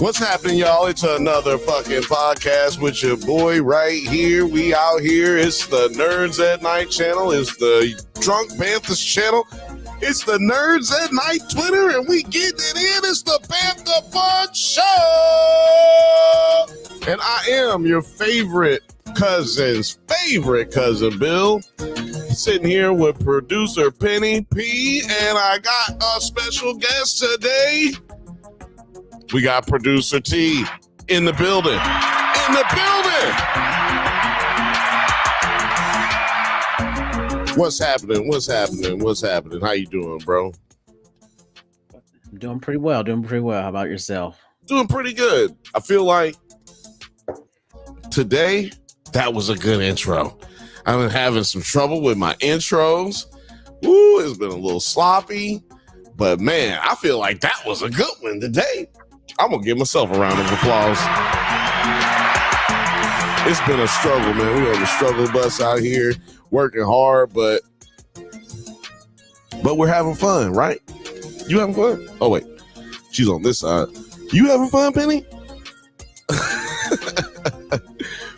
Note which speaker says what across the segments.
Speaker 1: What's happening, y'all? It's another fucking podcast with your boy right here. We out here. It's the Nerds at Night channel. It's the Drunk Banthas channel. It's the Nerds at Night Twitter, and we getting it in. It's the Bantha Bunch Show. And I am your favorite cousin, Bill. Sitting here with producer Penny P, and I got a special guest today. We got producer T in the building. What's happening? How you doing, bro?
Speaker 2: I'm doing pretty well. How about yourself?
Speaker 1: Doing pretty good. I feel like today, that was a good intro. I've been having some trouble with my intros. Ooh, it's been a little sloppy. But man, I feel like that was a good one today. I'm going to give myself a round of applause. It's been a struggle, man. We're on the struggle bus out here, working hard, but we're having fun, right? You having fun? Oh, wait. She's on this side. You having fun, Penny?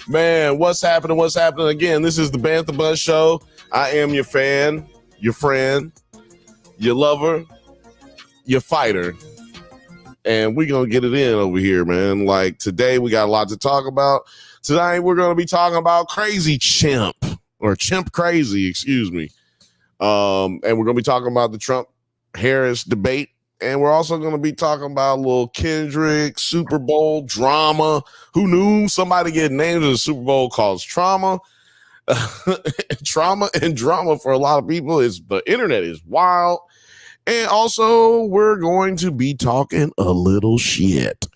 Speaker 1: Man, what's happening? Again, this is the Bantha Buzz Show. I am your fan, your friend, your lover, your fighter. And we're going to get it in over here, man. Like today, we got a lot to talk about. Tonight, we're going to be talking about Chimp Crazy, excuse me. And we're going to be talking about the Trump-Harris debate. And we're also going to be talking about a little Kendrick Superbowl drama. Who knew somebody getting named in the Super Bowl caused trauma? Trauma and drama for a lot of people. The internet is wild. And also, we're going to be talking a little shit.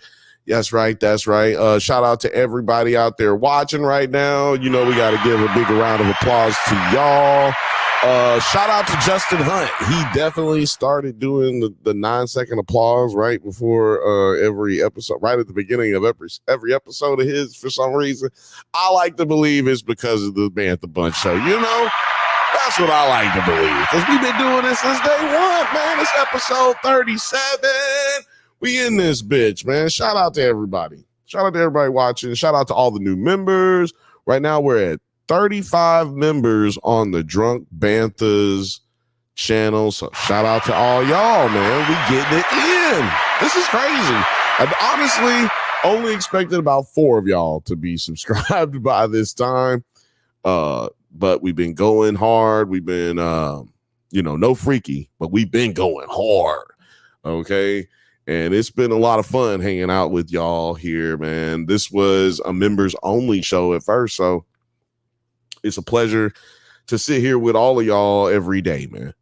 Speaker 1: That's right. Shout out to everybody out there watching right now. You know, we got to give a big round of applause to y'all. Shout out to Justin Hunt. He definitely started doing the 9-second applause right before every episode, right at the beginning of every episode of his for some reason. I like to believe it's because of the Bantha Bunch Show, you know? That's what I like to believe, because we've been doing this since day one, man. It's episode 37. We in this bitch, man. Shout out to everybody. Shout out to everybody watching. Shout out to all the new members. Right now, we're at 35 members on the Drunk Banthas channel. So shout out to all y'all, man. We getting it in. This is crazy. I honestly only expected about 4 of y'all to be subscribed by this time. But we've been going hard. We've been, no freaky, but we've been going hard. Okay. And it's been a lot of fun hanging out with y'all here, man. This was a members only show at first. So it's a pleasure to sit here with all of y'all every day, man.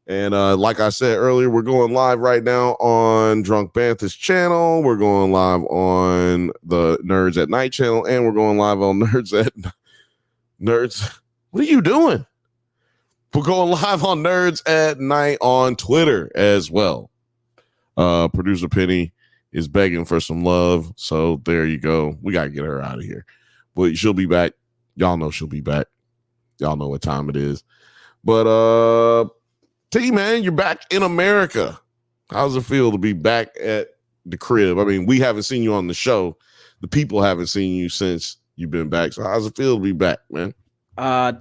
Speaker 1: And like I said earlier, we're going live right now on Drunk Bantha's channel. We're going live on the Nerds at Night channel. And we're going live on Nerds. What are you doing? We're going live on Nerds at Night on Twitter as well. Producer Penny is begging for some love. So there you go. We got to get her out of here. But she'll be back. Y'all know she'll be back. Y'all know what time it is. But T, man, you're back in America. How does it feel to be back at the crib? I mean, we haven't seen you on the show. The people haven't seen you since you've been back. So how does it feel to be back, man?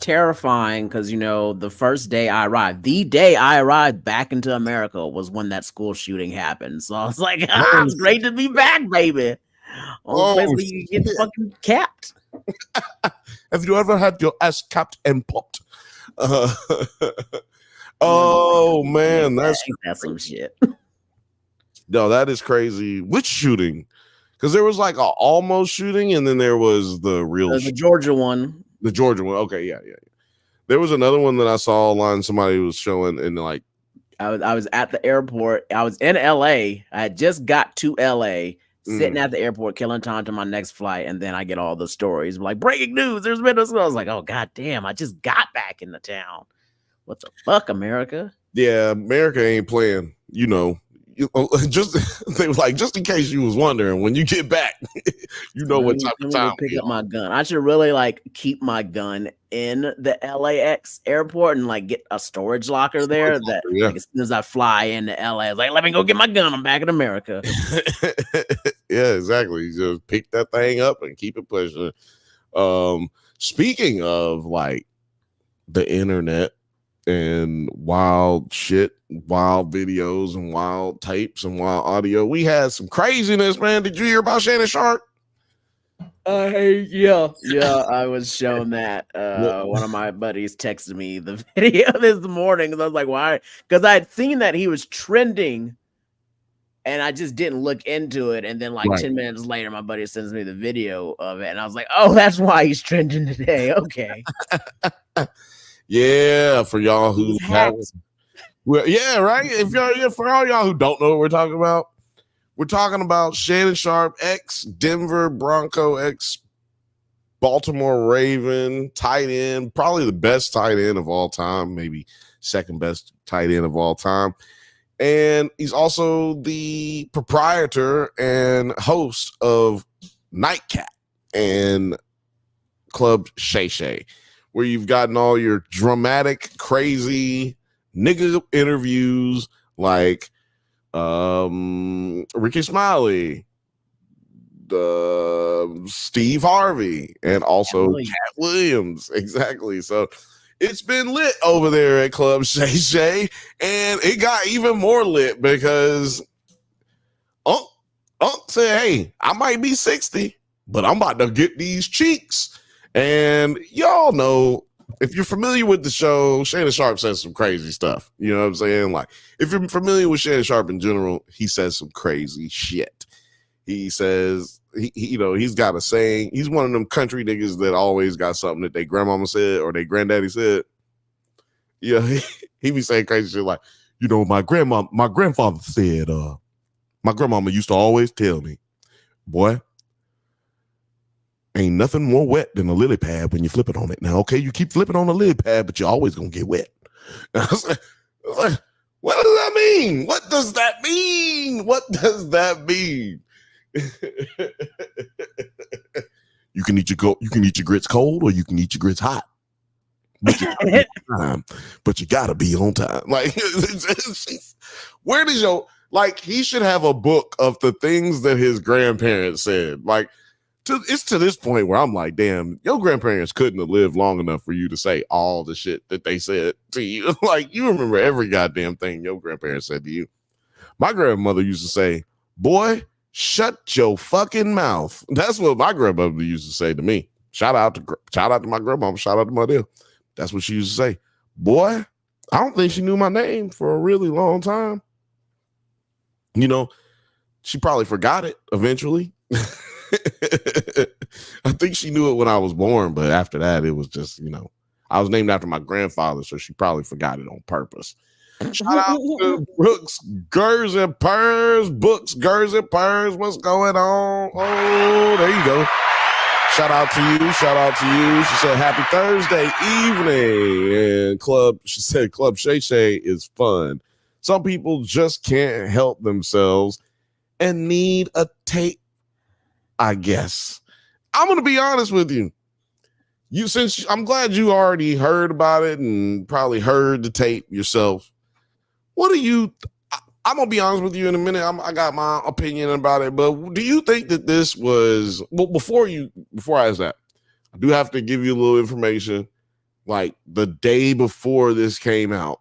Speaker 2: Terrifying, because the day I arrived back into America was when that school shooting happened. So I was like, it's great to be back, baby. Place where you get fucking capped.
Speaker 1: Have you ever had your ass capped and popped? Oh man, that's
Speaker 2: some shit.
Speaker 1: No, that is crazy. Which shooting? Because there was like a almost shooting, and then there was the real
Speaker 2: the Georgia one.
Speaker 1: The Georgia one. Okay, yeah. There was another one that I saw online. Somebody was showing, and like
Speaker 2: I was at the airport. I was in LA. I had just got to LA, sitting at the airport, killing time to my next flight, and then I get all the stories like breaking news. There's been this. I was like, oh god damn! I just got back in the town. What the fuck, America?
Speaker 1: Yeah, America ain't playing. Just they were like, just in case you was wondering, when you get back, what type of time.
Speaker 2: Pick up my gun. I should really keep my gun in the LAX airport and get a storage locker there. As soon as I fly into LA, let me go get my gun. I'm back in America.
Speaker 1: Yeah, exactly. Just pick that thing up and keep it pushing. Speaking of like the internet and wild shit, wild videos and wild tapes and wild audio, we had some craziness, man. Did you hear about Shannon Sharp?
Speaker 2: Yeah, I was shown that. One of my buddies texted me the video this morning because I was like, why? Because I had seen that he was trending and I just didn't look into it. And then like 10 minutes later, my buddy sends me the video of it. And I was like, oh, that's why he's trending today. Okay.
Speaker 1: Yeah, for y'all who haven't. Well, yeah, right. If y'all, for all y'all who don't know what we're talking about Shannon Sharp, ex Denver Bronco, ex Baltimore Raven, tight end, probably the best tight end of all time, maybe second best tight end of all time. And he's also the proprietor and host of Nightcap and Club Shay Shay, where you've gotten all your dramatic, crazy nigga interviews like Ricky Smiley, Steve Harvey, and also Cat Williams. Exactly. So it's been lit over there at Club Shay Shay, and it got even more lit because Unc said, hey, I might be 60, but I'm about to get these cheeks. And y'all know, if you're familiar with the show, Shannon Sharp says some crazy stuff. You know what I'm saying? Like, if you're familiar with Shannon Sharp in general, he says some crazy shit. He says, he's got a saying. He's one of them country niggas that always got something that their grandmama said or their granddaddy said. Yeah, he be saying crazy shit like, my grandfather said, my grandmama used to always tell me, boy, ain't nothing more wet than a lily pad when you flip it on it. Now, okay, you keep flipping on the lily pad, but you're always going to get wet. I was like, what does that mean? What does that mean? What does that mean? You can eat your grits cold or you can eat your grits hot. But you gotta be on time. Like, where does he should have a book of the things that his grandparents said. Like, it's to this point where I'm like, damn, your grandparents couldn't have lived long enough for you to say all the shit that they said to you. Like, you remember every goddamn thing your grandparents said to you. My grandmother used to say, boy, shut your fucking mouth. That's what my grandmother used to say to me. Shout out to my grandmama. Shout out to my dear. That's what she used to say. Boy, I don't think she knew my name for a really long time. She probably forgot it eventually. I think she knew it when I was born, but after that, it was just, I was named after my grandfather, so she probably forgot it on purpose. Shout out to Brooks, Gers and Purrs. Books, Gers and Purrs. What's going on? Oh, there you go. Shout out to you. She said, happy Thursday evening. And she said, Club Shay Shay is fun. Some people just can't help themselves and need a tape, I guess. I'm going to be honest with you. Since I'm glad you already heard about it and probably heard the tape yourself. I'm going to be honest with you in a minute. I got my opinion about it, but do you think that this was, before I ask that, I do have to give you a little information. Like the day before this came out,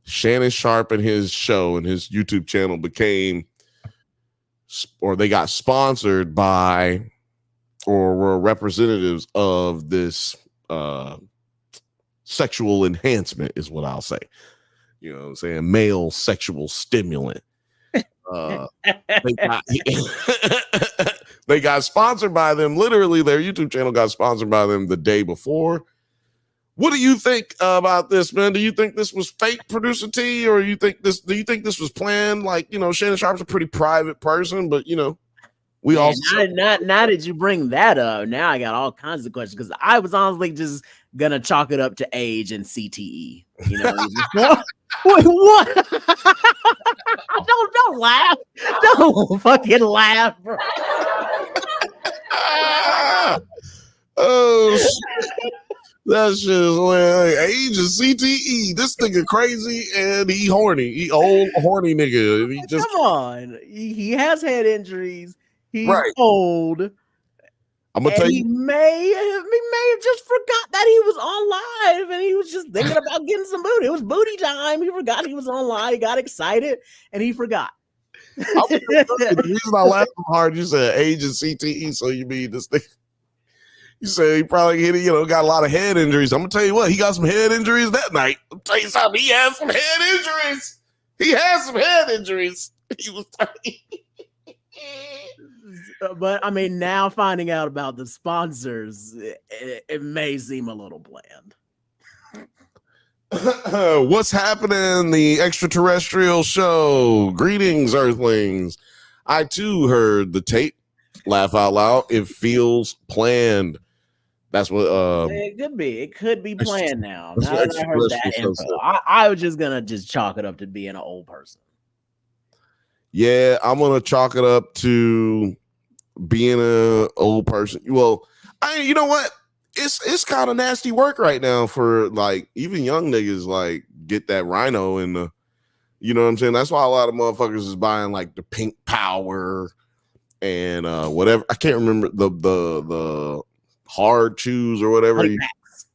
Speaker 1: Shannon Sharp and his show and his YouTube channel they got sponsored by or were representatives of this sexual enhancement is what I'll say. You know what I'm saying? Male sexual stimulant. They got sponsored by them. Literally, their YouTube channel got sponsored by them the day before. What do you think about this, man? Do you think this was fake, Producer T, or do you think this was planned? Like, Shannon Sharp's a pretty private person, but we also
Speaker 2: now that you bring that up, now I got all kinds of questions because I was honestly just gonna chalk it up to age and CTE. Wait, what? Don't laugh. Don't fucking laugh, bro.
Speaker 1: Oh, shit. That shit is like age is CTE. This nigga crazy and he horny. He old horny nigga. And he just
Speaker 2: Come on. He has head injuries. He's
Speaker 1: right.
Speaker 2: old.
Speaker 1: I'm gonna
Speaker 2: And
Speaker 1: tell
Speaker 2: he
Speaker 1: you.
Speaker 2: may have just forgot that he was on live and he was just thinking about getting some booty. It was booty time. He forgot he was on live. He got excited and he forgot.
Speaker 1: The reason I laughed so hard, you said age is CTE, so you mean this thing. You say he probably got a lot of head injuries. I'm gonna tell you what, he got some head injuries that night. I'm tell you something, he has some head injuries. He has some head injuries. He was
Speaker 2: But I mean, now finding out about the sponsors, it may seem a little bland.
Speaker 1: What's happening? The extraterrestrial show. Greetings, Earthlings. I too heard the tape. Laugh out loud. It feels planned. That's what
Speaker 2: it could be. It could be planned now.
Speaker 1: that's
Speaker 2: Now
Speaker 1: what
Speaker 2: that I heard that
Speaker 1: extraterrestrial
Speaker 2: info,
Speaker 1: said.
Speaker 2: I was just gonna chalk it up to being an old person.
Speaker 1: Yeah, I'm gonna chalk it up to being an old person. Well, you know what? It's kind of nasty work right now for like even young niggas like get that rhino in the, you know what I'm saying? That's why a lot of motherfuckers is buying like the pink power and whatever. I can't remember the hard chews or whatever.
Speaker 2: Honey packs.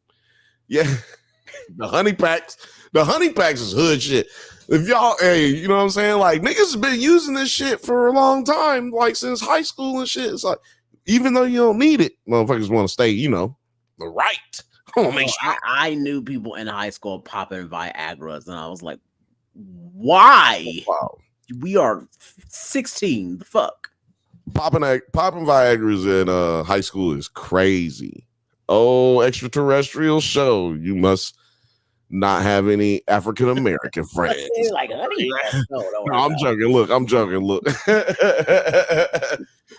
Speaker 1: Yeah, the honey packs. The honey packs is hood shit. If y'all, hey, you know what I'm saying? Like niggas have been using this shit for a long time, like since high school and shit. It's like even though you don't need it, motherfuckers want to stay, the right.
Speaker 2: I knew people in high school popping Viagra's, and I was like, why?
Speaker 1: Wow.
Speaker 2: We are 16. The fuck?
Speaker 1: Popping Viagra's in high school is crazy. Oh, extraterrestrial show. You must not have any African American friends.
Speaker 2: Like, honey,
Speaker 1: no, I'm joking. Look, I'm joking. Look.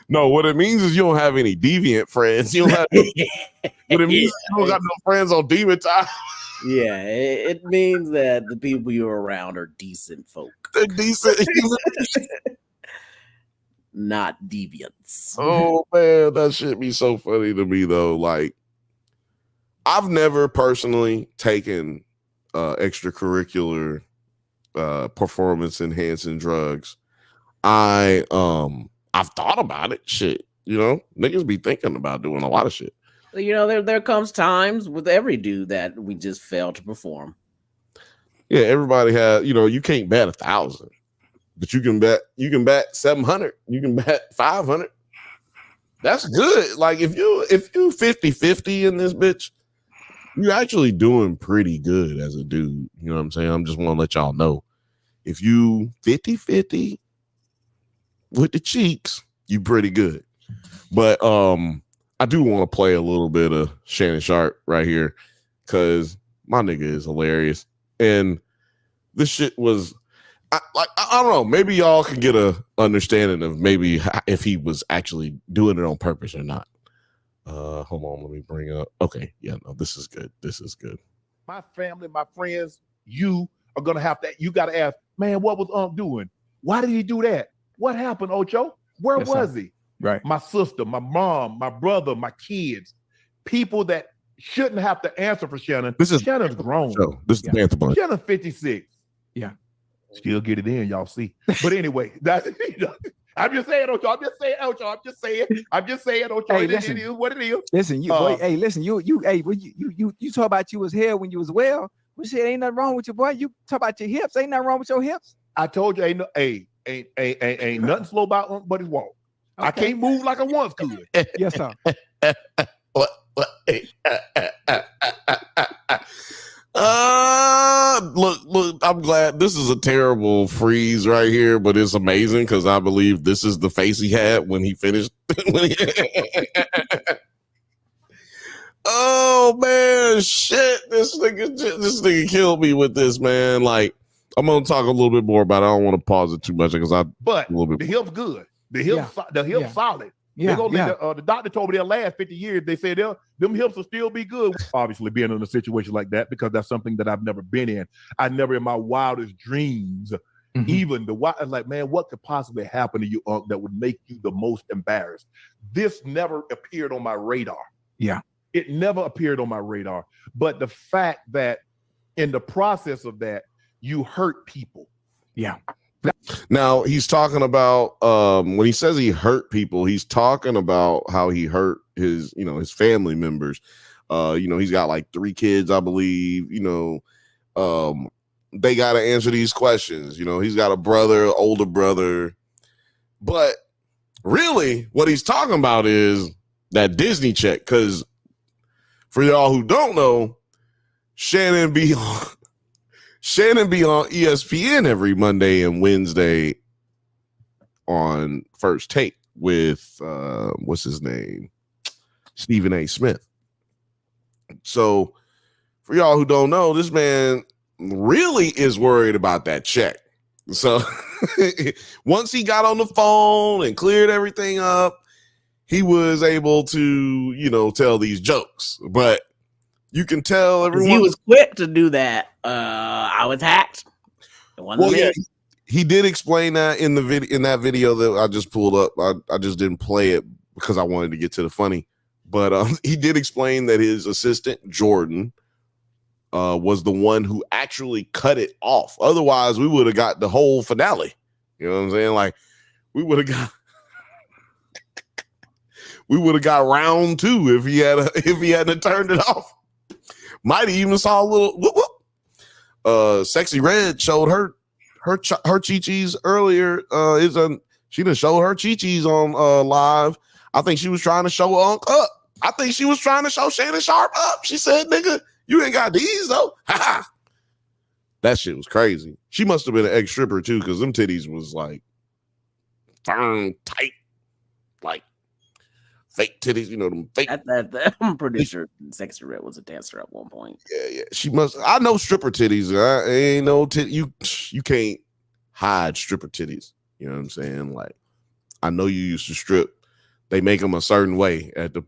Speaker 1: No, what it means is you don't have any deviant friends. You don't have what it means is you don't got no friends on demon time.
Speaker 2: Yeah, it means that the people you're around are decent folk.
Speaker 1: They're decent.
Speaker 2: Not deviants.
Speaker 1: Oh man, that shit be so funny to me though. Like, I've never personally taken extracurricular performance enhancing drugs. I've thought about it. Shit, niggas be thinking about doing a lot of shit.
Speaker 2: There comes times with every dude that we just fail to perform.
Speaker 1: Yeah, everybody has. You can't bet 1,000, but you can bet 700. You can bet 500. That's good. Like if you 50-50 in this bitch, you're actually doing pretty good as a dude. You know what I'm saying? I'm just want to let y'all know. If you 50-50 with the cheeks, you pretty good. But I do want to play a little bit of Shannon Sharp right here because my nigga is hilarious. And this shit was I don't know. Maybe y'all can get a understanding of maybe if he was actually doing it on purpose or not. Hold on, let me bring up. Okay, yeah, no, this is good. This is good.
Speaker 3: My family, my friends, you are gonna have to. You got to ask, man, what was doing? Why did he do that? What happened, Ocho? Where was he?
Speaker 4: Right.
Speaker 3: My sister, my mom, my brother, my kids, people that shouldn't have to answer for Shannon. Shannon's grown.
Speaker 1: So this is the Bantha Bunch.
Speaker 3: Shannon's 56.
Speaker 4: Yeah.
Speaker 3: Still get it in, y'all see. But anyway, I'm just saying, Ocho. I'm just saying, Ocho.
Speaker 4: Hey,
Speaker 3: it is what it is.
Speaker 4: Listen, you boy. Hey, listen, you talk about you was here when you was well. We said ain't nothing wrong with your boy. You talk about your hips. Ain't nothing wrong with your hips.
Speaker 3: I told you, ain't nothing slow about but his walk. Okay. I can't move like I once could.
Speaker 4: Yes, sir.
Speaker 1: Look, I'm glad this is a terrible freeze right here, but it's amazing because I believe this is the face he had when he finished. Oh man, shit! This nigga killed me with this, man. Like, I'm gonna talk a little bit more about it. I don't want to pause it too much because
Speaker 3: the hip's good. The hip's solid.
Speaker 4: Yeah,
Speaker 3: the doctor told me their last 50 years, they said them hips will still be good. Obviously, being in a situation like that, because that's something that I've never been in. I never in my wildest dreams, even like, man, what could possibly happen to you, Unc, that would make you the most embarrassed? This never appeared on my radar.
Speaker 4: Yeah.
Speaker 3: It never appeared on my radar. But the fact that in the process of that, you hurt people.
Speaker 4: Yeah.
Speaker 1: Now he's talking about when he says he hurt people, he's talking about how he hurt his, his family members. He's got like 3 kids, I believe. They got to answer these questions. He's got a brother, older brother. But really, what he's talking about is that Disney check. Because for y'all who don't know, Shannon be on ESPN every Monday and Wednesday on First Take with what's his name? Stephen A. Smith. So for y'all who don't know, this man really is worried about that check. So once he got on the phone and cleared everything up, he was able to, tell these jokes. But you can tell everyone
Speaker 2: he was quick to do that. I was hacked.
Speaker 1: He did explain that in that video that I just pulled up. I just didn't play it because I wanted to get to the funny. But he did explain that his assistant Jordan was the one who actually cut it off. Otherwise, we would have got the whole finale. You know what I'm saying? Like we would have got round 2 if he hadn't turned it off. Might have even saw a little whoop, whoop. Sexy Red showed her chi-chis earlier. She done showed her chi-chis on live. I think she was trying to show Unc up. I think she was trying to show Shannon Sharp up. She said, "Nigga, you ain't got these though." That shit was crazy. She must have been an ex-stripper too, because them titties was like firm, tight, like fake titties, them fake.
Speaker 2: I'm pretty sure Sexy Red was a dancer at one point.
Speaker 1: Yeah. She must. I know stripper titties. Ain't no you can't hide stripper titties. You know what I'm saying? Like, I know you used to strip. They make them a certain way at the.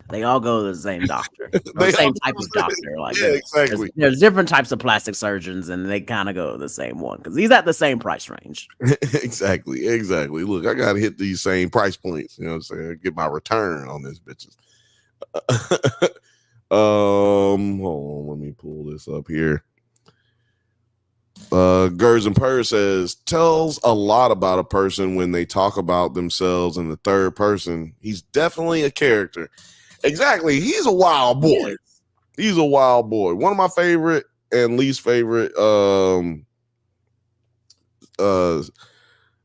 Speaker 2: They all go to the same doctor, the same type of doctor. Like,
Speaker 1: yeah, exactly.
Speaker 2: There's different types of plastic surgeons, and they kind of go to the same one because he's at the same price range.
Speaker 1: Exactly. Look, I gotta hit these same price points. You know what I'm saying? Get my return on this bitches. Hold on, let me pull this up here. Gers and Purr says tells a lot about a person when they talk about themselves in the third person. He's definitely a character. Exactly. He's a wild boy. He's a wild boy. One of my favorite and least favorite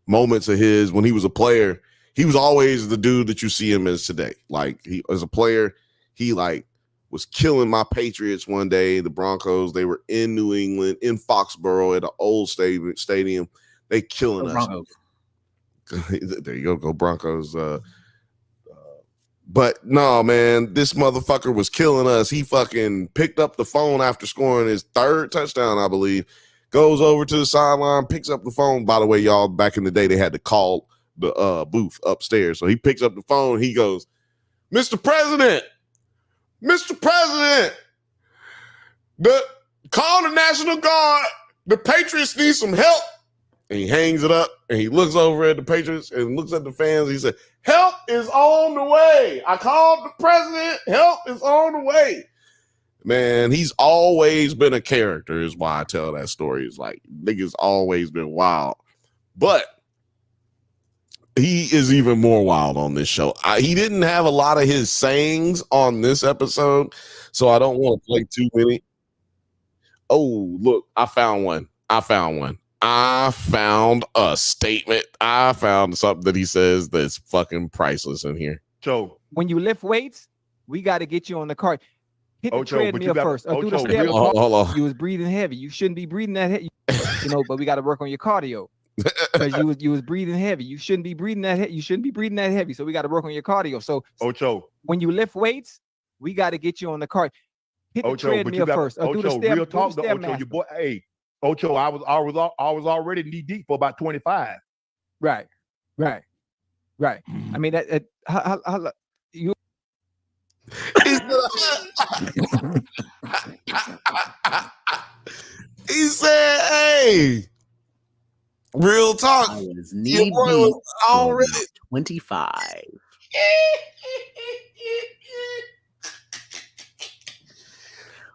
Speaker 1: moments of his when he was a player. He was always the dude that you see him as today. Like he as a player, he like was killing my Patriots one day. The Broncos, they were in New England, in Foxborough at an old stadium. They killing us. There you go Broncos. But no, man, this motherfucker was killing us. He fucking picked up the phone after scoring his 3rd touchdown, I believe. Goes over to the sideline, picks up the phone. By the way, y'all, back in the day, they had to call the booth upstairs. So he picks up the phone. He goes, Mr. President, call the National Guard. The Patriots need some help. And he hangs it up and he looks over at the Patriots and looks at the fans. He said, help is on the way. I called the president. Help is on the way. Man, he's always been a character is why I tell that story. It's like, nigga's always been wild. But he is even more wild on this show. He didn't have a lot of his sayings on this episode, so I don't want to play too many. Oh, look, I found one. I found a statement. I found something that he says that's fucking priceless in here.
Speaker 3: So
Speaker 4: when you lift weights, we got to get you on the cart. Hit the treadmill first. Or do the step.
Speaker 1: Hold on.
Speaker 4: You was breathing heavy. You shouldn't be breathing that heavy. But we got to work on your cardio. Because you was breathing heavy. You shouldn't be breathing that heavy. You shouldn't be breathing that heavy. So we got to work on your cardio. So when you lift weights, we got to get you on the cart. Hit the treadmill first. Or do the step.
Speaker 3: Real talk, Ocho, your boy. Hey, Ocho, I was already knee deep for about 25.
Speaker 4: Right. I mean that you.
Speaker 1: He said, "Hey, real talk.
Speaker 2: I was knee deep
Speaker 1: already
Speaker 2: 25.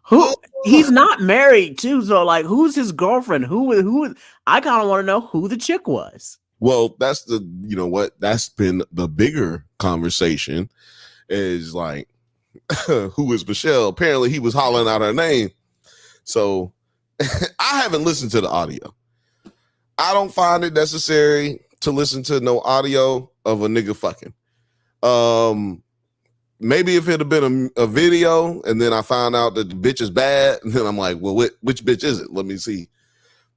Speaker 2: Who he's not married too, so like who's his girlfriend? Who I kind of want to know who the chick was.
Speaker 1: Well, that's that's been the bigger conversation is like who is Michelle? Apparently he was hollering out her name. So I haven't listened to the audio. I don't find it necessary to listen to no audio of a nigga fucking. Maybe if it had been a video and then I found out that the bitch is bad, and then I'm like, well, which bitch is it? Let me see.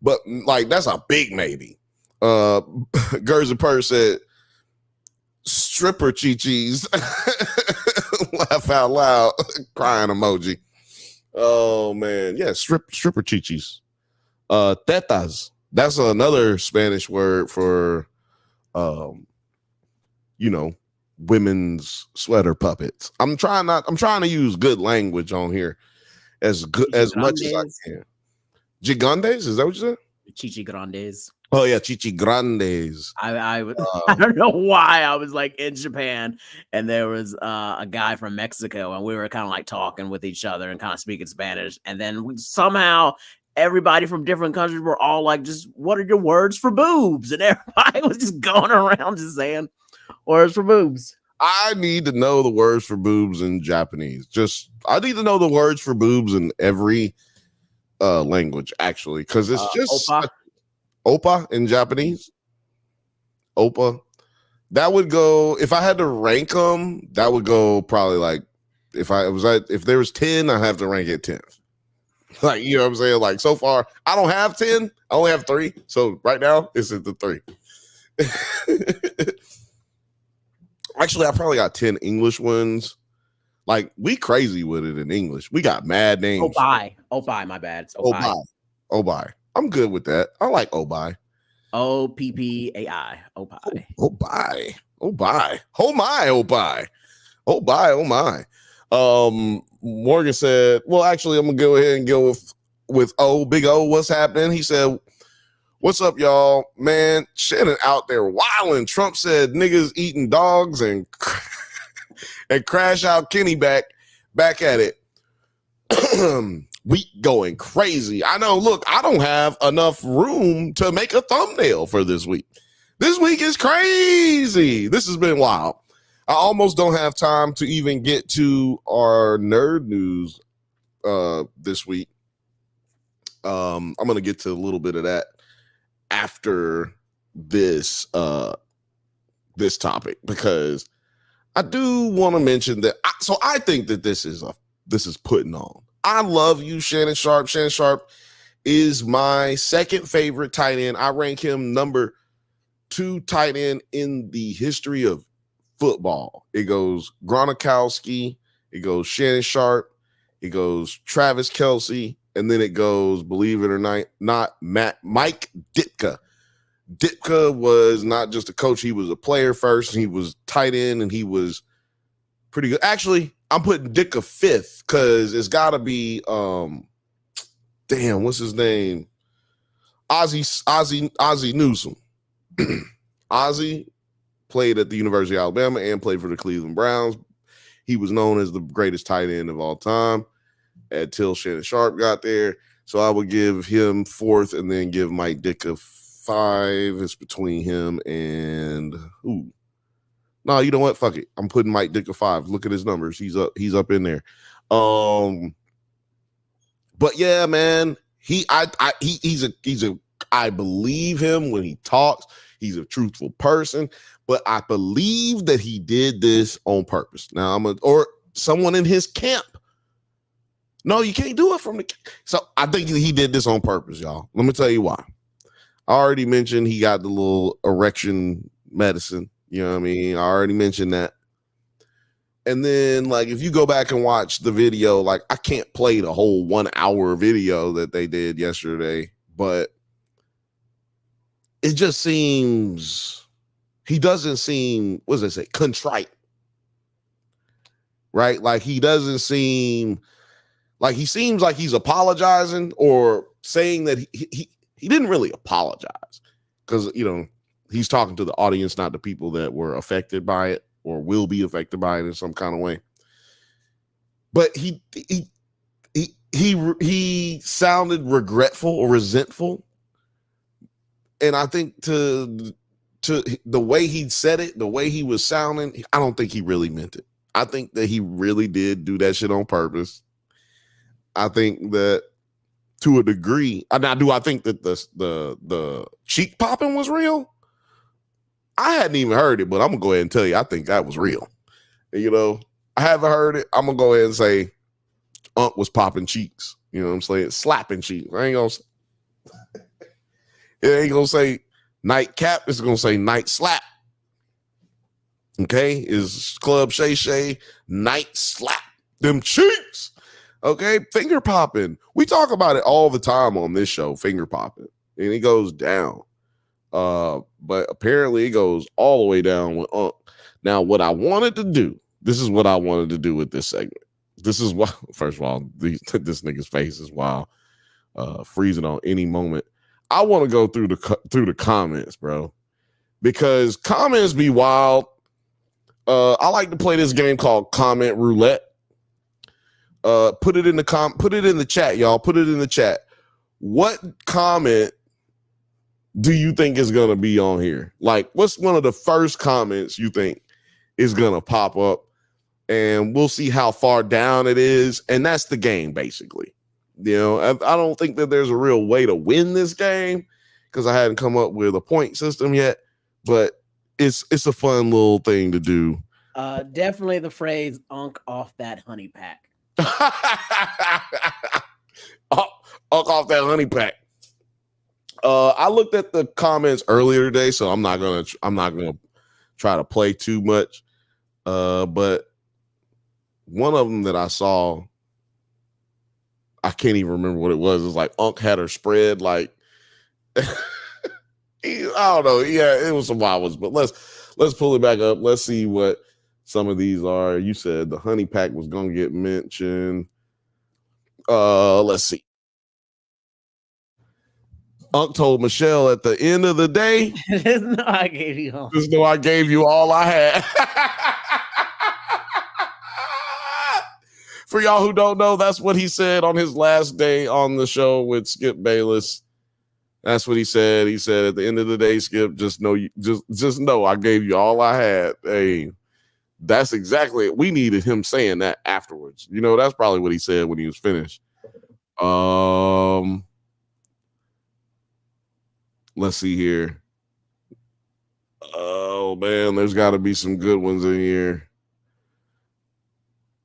Speaker 1: But like, that's a big maybe. Gerza Purr said, stripper chi-chis. Laugh out loud, crying emoji. Oh man, yeah, stripper chi-chis. Tetas. That's another Spanish word for, women's sweater puppets. I'm trying to use good language on here as much as I can. Gigantes, is that what you said?
Speaker 2: Chichi Grandes.
Speaker 1: Oh yeah, Chichi Grandes.
Speaker 2: I don't know why I was like in Japan and there was a guy from Mexico and we were kind of like talking with each other and kind of speaking Spanish, and then somehow everybody from different countries were all like, just what are your words for boobs? And everybody was just going around just saying words for boobs.
Speaker 1: I need to know the words for boobs in Japanese. I need to know the words for boobs in every language, actually, because it's just oppa in Japanese. Oppa. That would go, if I had to rank them, that would go probably like, if there was 10, I have to rank it 10th. Like, you know what I'm saying? Like, so far, I don't have 10. I only have 3. So right now, it's at the 3. Actually, I probably got 10 English ones. Like, we crazy with it in English. We got mad names.
Speaker 2: Obai, my bad. It's
Speaker 1: Obai. I'm good with that. I like Obai.
Speaker 2: Oppai. Obai.
Speaker 1: Obai. Oh my, Obai. Oh my. Morgan said, well, actually, I'm gonna go ahead and go with Big O. What's happening? He said, what's up, y'all? Man, Shannon out there wilding. Trump said niggas eating dogs and crash out Kenny back at it. We going crazy. I know, look, I don't have enough room to make a thumbnail for this week. This week is crazy. This has been wild. I almost don't have time to even get to our nerd news this week. I'm going to get to a little bit of that after this this topic, because I do want to mention that. I think that this is putting on. I love you, Shannon Sharp. Shannon Sharp is my second favorite tight end. I rank him number 2 tight end in the history of football. It goes Gronkowski, it goes Shannon Sharp, it goes Travis Kelce, and then it goes, believe it or not, Mike Ditka. Ditka was not just a coach, he was a player first, and he was tight end, and he was pretty good. Actually, I'm putting Ditka 5th because it's got to be, what's his name? Ozzie Newsome. Ozzie played at the University of Alabama and played for the Cleveland Browns. He was known as the greatest tight end of all time until Shannon Sharp got there. So I would give him 4th and then give Mike Ditka 5. It's between him and no, you know what? Fuck it. I'm putting Mike Ditka 5. Look at his numbers. He's up in there. But yeah, man, I believe him when he talks. He's a truthful person, but I believe that he did this on purpose. Now or someone in his camp. No, you can't do it from the. So I think he did this on purpose, y'all. Let me tell you why. I already mentioned he got the little erection medicine. You know what I mean? I already mentioned that. And then, like, if you go back and watch the video, like, I can't play the whole 1 hour video that they did yesterday, but it just seems he doesn't seem, what does it say, contrite, right? Like, he doesn't seem like he seems like he's apologizing or saying that he didn't really apologize because, you know, he's talking to the audience, not the people that were affected by it. or will be affected by it in some kind of way. But he sounded regretful or resentful, and I think to the way he said it, the way he was sounding, I don't think he really meant it. I think that he really did do that shit on purpose. I think that to a degree, now do I think that the cheek popping was real? I hadn't even heard it, but I'm gonna go ahead and tell you, I think that was real. You know, I haven't heard it. I'm gonna go ahead and say Unc was popping cheeks. You know what I'm saying? Slapping cheeks. It ain't gonna say nightcap. It's gonna say night slap. Okay, is Club Shay Shay night slap them cheeks? Okay, finger popping. We talk about it all the time on this show, finger popping, and it goes down. But apparently it goes all the way down with Unc. Now, what I wanted to do, this is what I wanted to do with this segment. This is what, first of all, this nigga's face is wild, freezing on any moment. I want to go through the comments, bro, because comments be wild. I like to play this game called Comment Roulette. Put it in the chat, y'all. Put it in the chat. What comment do you think is gonna be on here? Like, what's one of the first comments you think is gonna pop up? And we'll see how far down it is. And that's the game, basically. You know, I don't think that there's a real way to win this game because I hadn't come up with a point system yet. But it's a fun little thing to do.
Speaker 2: Definitely the phrase "Unc off that honey pack."
Speaker 1: Unc off that honey pack. I looked at the comments earlier today, so I'm not gonna try to play too much. But one of them that I saw, I can't even remember what it was. It was like Unc had her spread like I don't know. Yeah, it was some wild ones, but let's pull it back up. Let's see what some of these are. You said the honey pack was gonna get mentioned. Let's see. Unc told Michelle at the end of the day,
Speaker 2: just know I gave you all.
Speaker 1: Just know I gave you all I had. For y'all who don't know, that's what he said on his last day on the show with Skip Bayless. That's what he said. He said at the end of the day, Skip, just know I gave you all I had. Hey, that's exactly it. We needed him saying that afterwards. You know, that's probably what he said when he was finished. Let's see here. Oh man, there's got to be some good ones in here.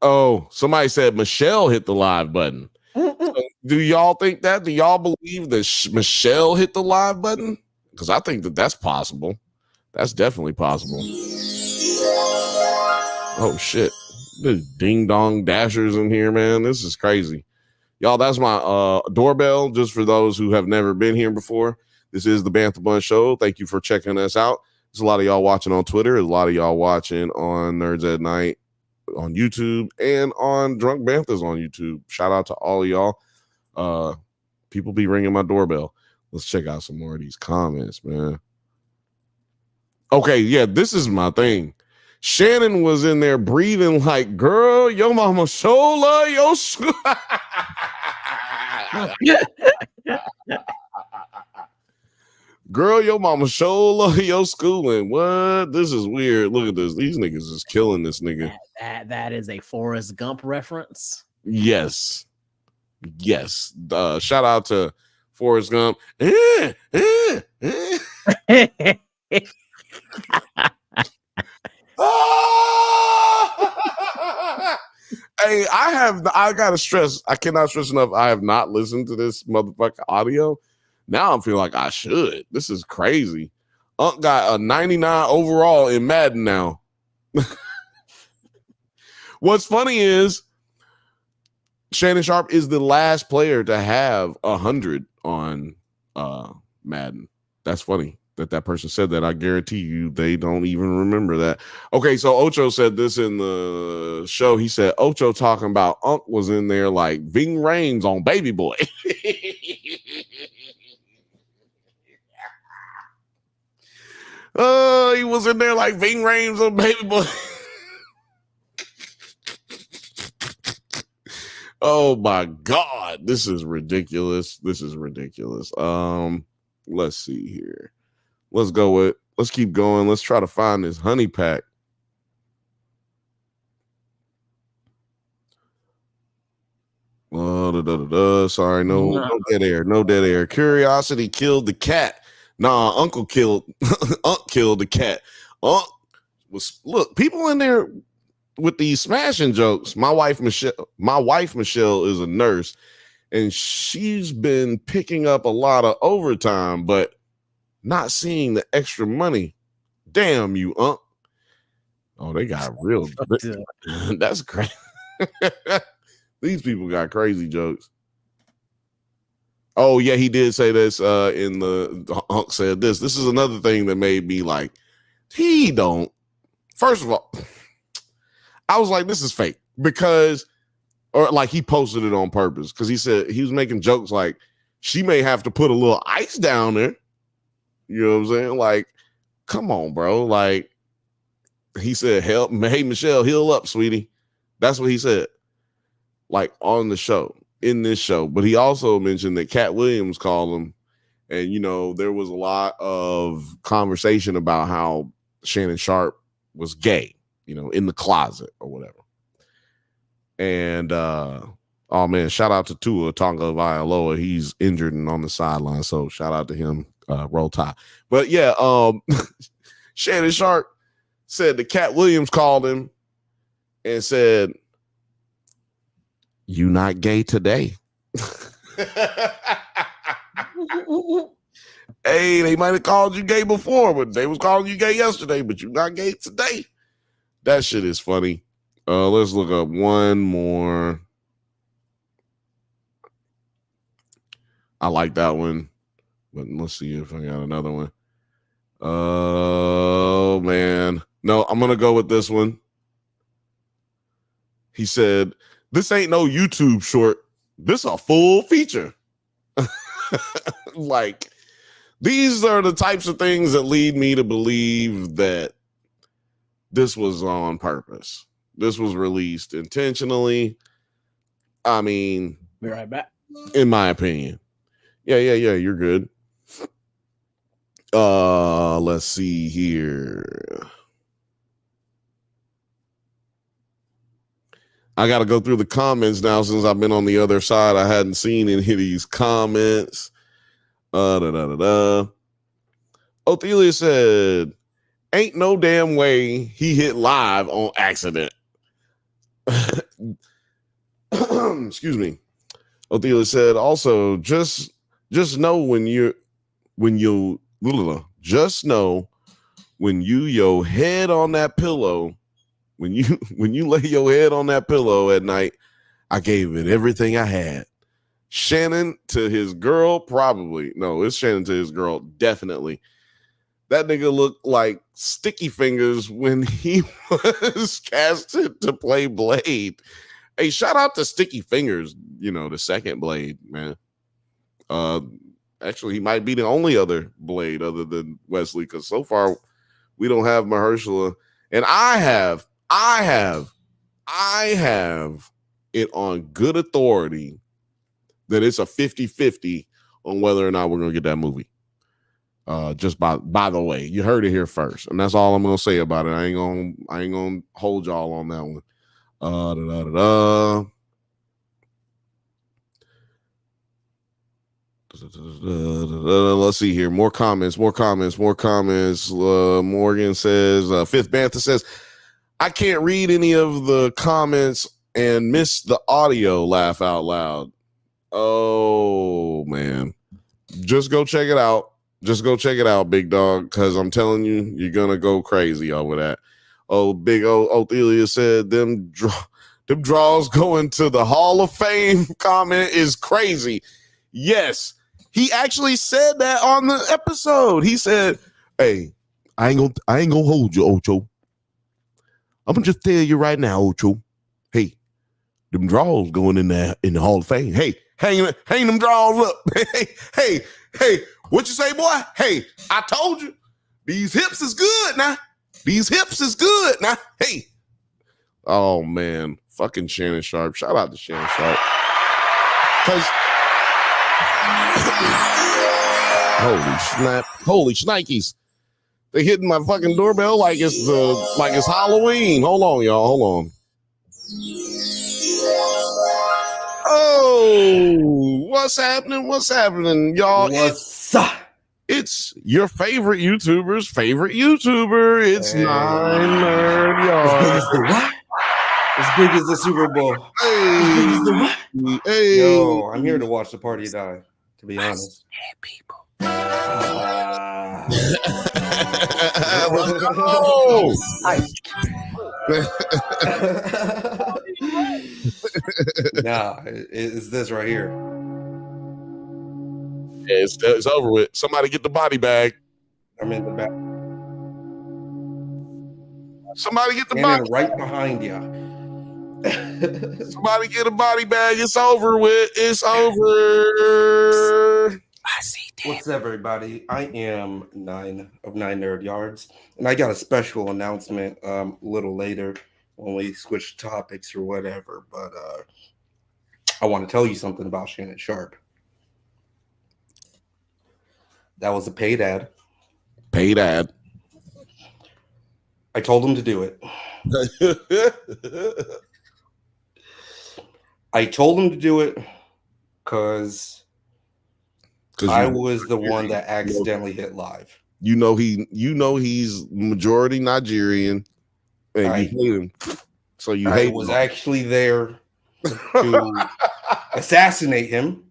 Speaker 1: Oh, somebody said Michelle hit the live button. So do y'all think that? Do y'all believe that Michelle hit the live button? Because I think that's possible. That's definitely possible. Oh shit. There's ding dong dashers in here, man. This is crazy. Y'all, that's my doorbell, just for those who have never been here before. This is the Bantha Bun Show. Thank you for checking us out. There's a lot of y'all watching on Twitter. There's a lot of y'all watching on Nerds at Night on YouTube and on Drunk Banthas on YouTube. Shout out to all of y'all. People be ringing my doorbell. Let's check out some more of these comments, man. Okay, yeah, this is my thing. Shannon was in there breathing like, girl, yo mama shola, yo girl, your mama shola, yo schooling. What? This is weird. Look at this. These niggas is killing this nigga.
Speaker 2: That is a Forrest Gump reference.
Speaker 1: Yes. Shout out to Forrest Gump. Hey, I gotta stress, I cannot stress enough, I have not listened to this motherfucking audio. Now I'm feeling like I should. This is crazy. Unc got a 99 overall in Madden now. What's funny is Shannon Sharp is the last player to have 100 on Madden. That's funny that person said that. I guarantee you they don't even remember that. Okay, so Ocho said this in the show. He said Ocho talking about Unc was in there like Ving Rhames on Baby Boy. He was in there like Ving Rhames on Baby Boy. Oh my God, this is ridiculous. This is ridiculous. Let's see here. Let's keep going. Let's try to find this honey pack. Sorry, no dead air. No dead air. Curiosity killed the cat. Nah, Uncle killed the cat. Look, people in there with these smashing jokes. My wife Michelle is a nurse, and she's been picking up a lot of overtime, but not seeing the extra money. Damn you, Unc. Oh, they got real. That's crazy. These people got crazy jokes. Oh, yeah, he did say this in the Unc said this. This is another thing that made me like, he don't. First of all, I was like, this is fake because, or like he posted it on purpose because he said he was making jokes like she may have to put a little ice down there. You know what I'm saying? Like, come on, bro. Like, he said, help, hey, Michelle, heal up, sweetie. That's what he said. Like on the show, in this show. But he also mentioned that Cat Williams called him. And, you know, there was a lot of conversation about how Shannon Sharpe was gay, you know, in the closet or whatever. And, oh, man, shout out to Tua Tagovailoa. He's injured and on the sideline. So shout out to him. Roll Tide. But, yeah, Shannon Sharpe said that Cat Williams called him and said, "You not gay today." Hey, they might have called you gay before, but they was calling you gay yesterday, but you not gay today. That shit is funny. Let's look up one more. I like that one, but let's see if I got another one. Oh, man. No, I'm going to go with this one. He said, "This ain't no YouTube short. This a full feature." Like, these are the types of things that lead me to believe that this was on purpose. This was released intentionally. I mean,
Speaker 2: be right back.
Speaker 1: In my opinion. Yeah, you're good. Let's see here. I got to go through the comments now since I've been on the other side. I hadn't seen any of these comments. Othelia said, "Ain't no damn way he hit live on accident." Excuse me. Othelia said, "Also, just know when you your head on that pillow, when you lay your head on that pillow at night, I gave it everything I had." Shannon to his girl, probably. No, it's Shannon to his girl, definitely. That nigga looked like Sticky Fingers when he was casted to play Blade. Hey, shout out to Sticky Fingers, you know, the second Blade, man. Actually, he might be the only other Blade other than Wesley, because so far we don't have Mahershala. And I have it on good authority that it's a 50-50 on whether or not we're going to get that movie. Just by the way, you heard it here first. And that's all I'm going to say about it. I ain't going to hold y'all on that one. Let's see here. More comments. Morgan says, Fifth Bantha says, "I can't read any of the comments and miss the audio laugh out loud." Oh, man. Just go check it out. Big dog, because I'm telling you, you're going to go crazy over that. Oh, big old Othelia said, them draws going to the Hall of Fame comment is crazy. Yes, he actually said that on the episode. He said, "Hey, I ain't gonna hold you, Ocho. I'm gonna just tell you right now, Ocho. Hey, them draws going in there in the Hall of Fame. Hey, hang them draws up. hey, what you say, boy? Hey, I told you, these hips is good now. Hey." Oh, man. Fucking Shannon Sharp. Shout out to Shannon Sharp. Holy snap. Holy shnikes. They hitting my fucking doorbell like it's Halloween. Hold on, y'all. Hold on. Oh, what's happening? What's happening, y'all?
Speaker 5: What's up?
Speaker 1: It's your favorite YouTuber's favorite YouTuber. It's Nine Nerd Yard.
Speaker 5: What? As big as the Super Bowl.
Speaker 1: Hey, hey.
Speaker 5: Yo, I'm here to watch the party die, to be honest.
Speaker 2: People.
Speaker 1: Oh!
Speaker 5: Nah, it's this right here.
Speaker 1: Yeah, it's over with. Somebody get the body bag.
Speaker 5: I'm in the back.
Speaker 1: Somebody get the
Speaker 5: Standing
Speaker 1: body
Speaker 5: right behind you.
Speaker 1: Somebody get a body bag. It's over with. It's over.
Speaker 2: I see.
Speaker 5: What's up, everybody? I am Nine Nerd Yards, and I got a special announcement a little later when we switch topics or whatever. But I want to tell you something about Shannon Sharp. That was a paid ad.
Speaker 1: Paid ad.
Speaker 5: I told him to do it. I told him to do it because I was the one that accidentally hit live.
Speaker 1: You know he's majority Nigerian, and you hate him. So you hate him.
Speaker 5: I was actually there to assassinate him.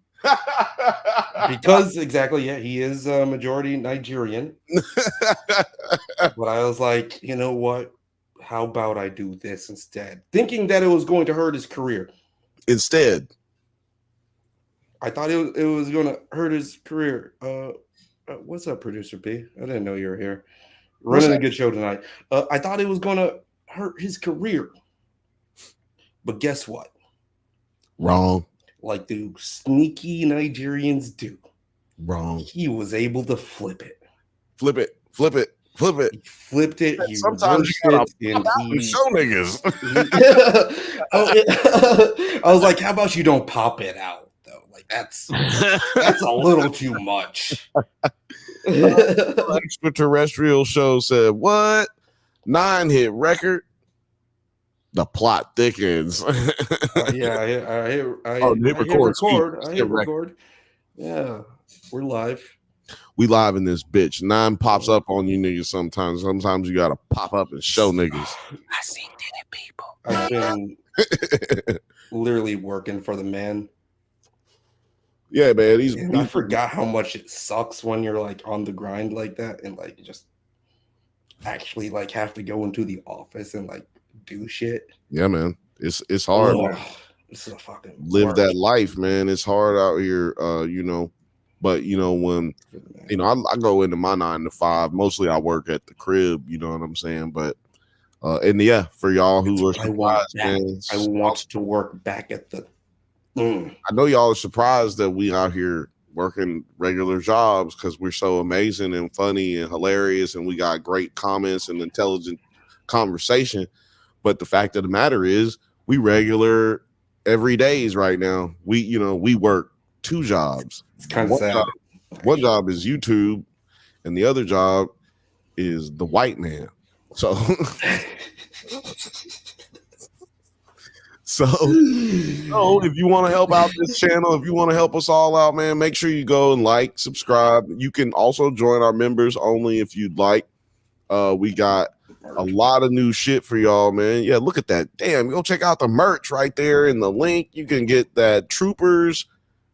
Speaker 5: Because he is a majority Nigerian. But I was like, you know what? How about I do this instead? Thinking that it was going to hurt his career.
Speaker 1: Instead,
Speaker 5: I thought it was going to hurt his career. What's up, producer P? I didn't know you were here. Running a good show tonight. I thought it was going to hurt his career. But guess what?
Speaker 1: Wrong.
Speaker 5: Like the sneaky Nigerians do.
Speaker 1: Wrong.
Speaker 5: He was able to flip it.
Speaker 1: Flip it. Flip it. Flip it.
Speaker 5: He flipped it. He
Speaker 1: sometimes you gotta show niggas.
Speaker 5: I was like, how about you don't pop it out though? Like that's a little too much.
Speaker 1: Extraterrestrial show said what? 9-hit record. The plot thickens.
Speaker 5: I hit record. Yeah, we're live.
Speaker 1: We live in this bitch. 9 pops up on you niggas sometimes. Sometimes you gotta pop up and show niggas.
Speaker 2: I see dead people.
Speaker 5: I've been literally working for the man.
Speaker 1: Yeah, man.
Speaker 5: I forgot how much it sucks when you're like on the grind like that and like just actually like have to go into the office and like do shit.
Speaker 1: Yeah, man. It's hard.
Speaker 5: It's a fucking
Speaker 1: live
Speaker 5: work.
Speaker 1: that life, man. It's hard out here, But when I go into my 9 to 5, mostly I work at the crib. You know what I'm saying? But for y'all who are surprised, man,
Speaker 5: I want to work back at the.
Speaker 1: I know y'all are surprised that we out here working regular jobs because we're so amazing and funny and hilarious, and we got great comments and intelligent conversation. But the fact of the matter is, we regular everydays right now. We work 2 jobs.
Speaker 5: It's kind of sad.
Speaker 1: One job is YouTube, and the other job is the white man. So, if you want to help out this channel, if you want to help us all out, man, make sure you go and like, subscribe. You can also join our members only if you'd like. We got a lot of new shit for y'all, man. Yeah, look at that. Damn, go check out the merch right there in the link. You can get that Troopers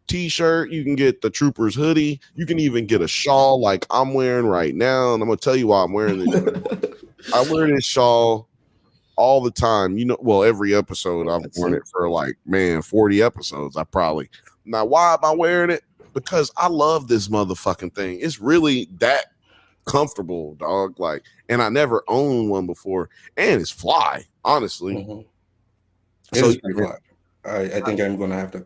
Speaker 1: t-shirt. You can get the Troopers hoodie. You can even get a shawl like I'm wearing right now. And I'm going to tell you why I'm wearing this. I wear this shawl all the time. Every episode I've worn it for 40 episodes. Now, why am I wearing it? Because I love this motherfucking thing. It's really that comfortable, dog. And I never owned one before, and it's fly, honestly.
Speaker 5: Mm-hmm. So it's pretty fly. I think I'm gonna have to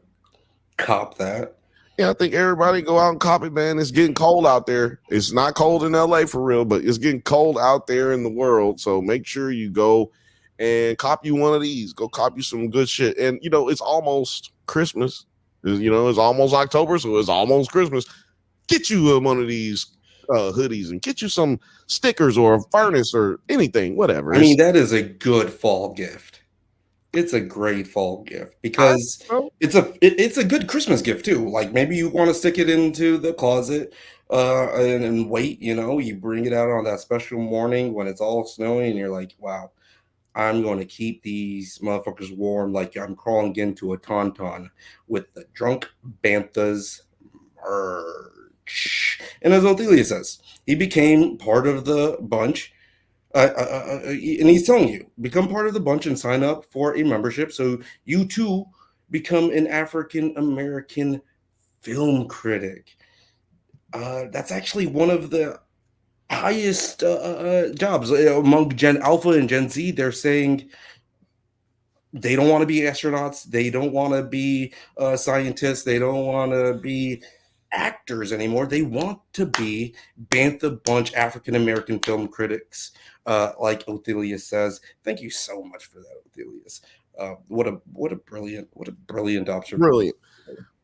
Speaker 5: cop that.
Speaker 1: Yeah, I think everybody go out and cop it, man. It's getting cold out there. It's not cold in LA for real, but it's getting cold out there in the world. So make sure you go and cop you one of these. Go cop you some good shit. And you know, it's almost Christmas. You know, it's almost October, so it's almost Christmas. Get you one of these hoodies and get you some stickers or a furnace or anything, whatever.
Speaker 5: I mean, that is a good fall gift. It's a great fall gift because it's a good Christmas gift too. Like maybe you want to stick it into the closet and wait, you know, you bring it out on that special morning when it's all snowy and you're like, wow, I'm going to keep these motherfuckers warm like I'm crawling into a tauntaun with the drunk Bantha's merch. And as Othelia says, he became part of the bunch. And he's telling you, become part of the bunch and sign up for a membership so you too become an African American film critic. That's actually one of the highest jobs among Gen Alpha and Gen Z. They're saying they don't want to be astronauts. They don't want to be scientists. They don't want to be actors anymore. They want to be Bantha Bunch African American film critics, like Othelia says. Thank you so much for that, Othelia. What a brilliant observation.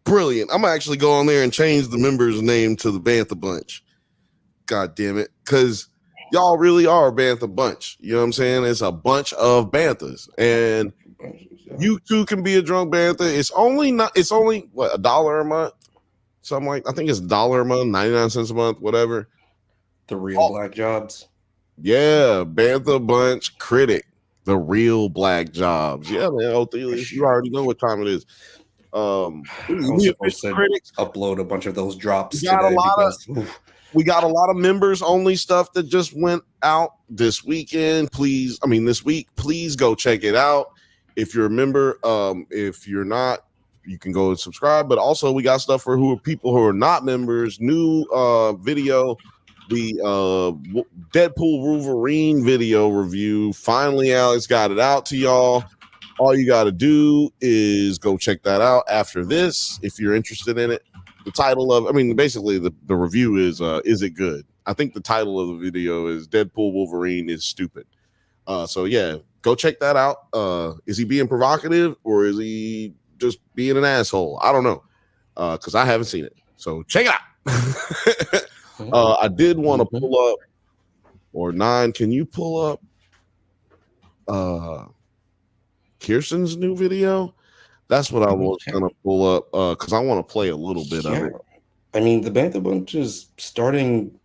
Speaker 1: Brilliant. I'm actually go on there and change the members' name to the Bantha Bunch. God damn it, because y'all really are a Bantha Bunch. You know what I'm saying? It's a bunch of Banthas, and you too can be a drunk Bantha. It's only what, $1 a month. Something like, I think it's $1 a month, 99 cents a month, whatever.
Speaker 5: The real black jobs.
Speaker 1: Yeah, Bantha Bunch critic, the real black jobs. Yeah, man, Othelia, you already know what time it is.
Speaker 5: We supposed to upload a bunch of those drops
Speaker 1: we got a lot of members only stuff that just went out this weekend. This week, please go check it out. If you're a member, if you're not, you can go and subscribe. But also, we got stuff for people who are not members. New video, the Deadpool Wolverine video review. Finally, Alex got it out to y'all. All you got to do is go check that out after this if you're interested in it. The title of, basically the review is it good? I think the title of the video is Deadpool Wolverine is stupid. So yeah, go check that out. Is he being provocative or is he just being an asshole? I don't know, because I haven't seen it. So check it out. I did want to pull up, or Nine, can you pull up Kirsten's new video? That's what I was going to pull up because I want to play a little bit of it.
Speaker 5: I mean, the Bantha Bunch is starting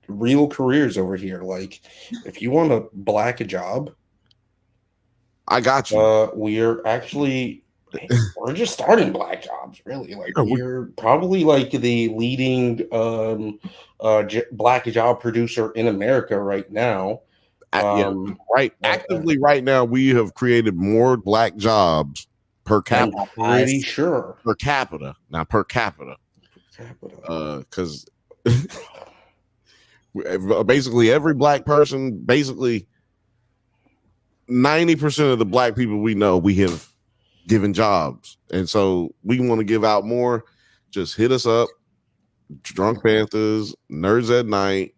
Speaker 5: real careers over here. Like, if you want a black job,
Speaker 1: I got you.
Speaker 5: We're just starting black jobs, really. Like, we're probably like the leading black job producer in America right now.
Speaker 1: Actively right now, we have created more black jobs per capita.
Speaker 5: I'm pretty sure
Speaker 1: per capita, not per capita. Because basically every black person, basically 90% of the black people we know, we have given jobs, and so we want to give out more. Just hit us up, Drunk Panthers, Nerds at Night.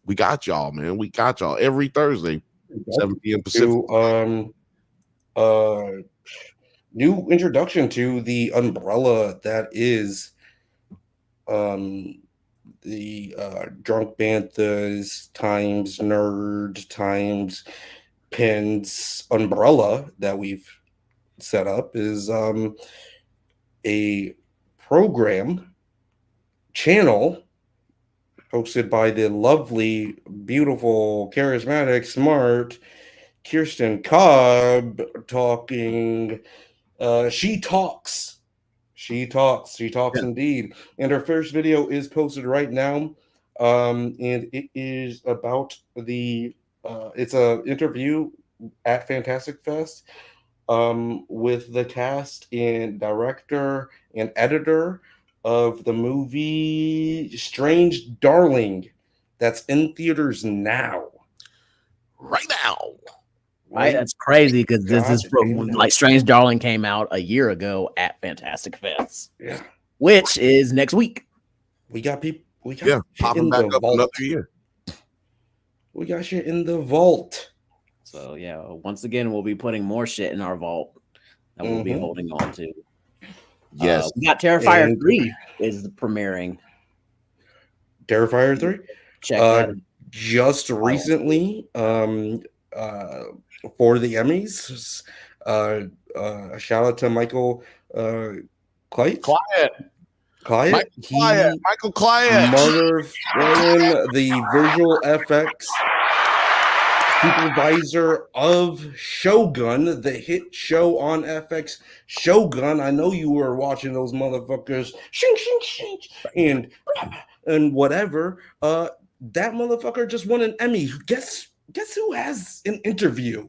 Speaker 1: We got y'all, man. We got y'all every Thursday, 7 p.m. Pacific.
Speaker 5: New introduction to the umbrella that is the Drunk Banthas times Nerd times Pins umbrella that we've set up is a program channel hosted by the lovely, beautiful, charismatic, smart Kirsten Cobb talking. She talks indeed. And her first video is posted right now. And it is about it's an interview at Fantastic Fest with the cast and director and editor of the movie Strange Darling that's in theaters now.
Speaker 1: Right now.
Speaker 2: Right, that's crazy because this is from like Strange Darling came out a year ago at Fantastic Fest, which is next week.
Speaker 5: We got people. We got
Speaker 1: popping back up another year.
Speaker 5: We got shit in the vault.
Speaker 2: So yeah, once again, we'll be putting more shit in our vault that we'll be holding on to.
Speaker 1: Yes,
Speaker 2: we got Terrifier 3 is premiering.
Speaker 5: Terrifier 3.
Speaker 2: Check that.
Speaker 5: Just recently, for the Emmys, a shout out to Michael Clyde.
Speaker 1: Michael Clyde,
Speaker 5: motherfucking the visual effects supervisor of Shogun, the hit show on FX, Shogun. I know you were watching those motherfuckers, shing, shing, shing, and whatever. That motherfucker just won an Emmy. Guess who has an interview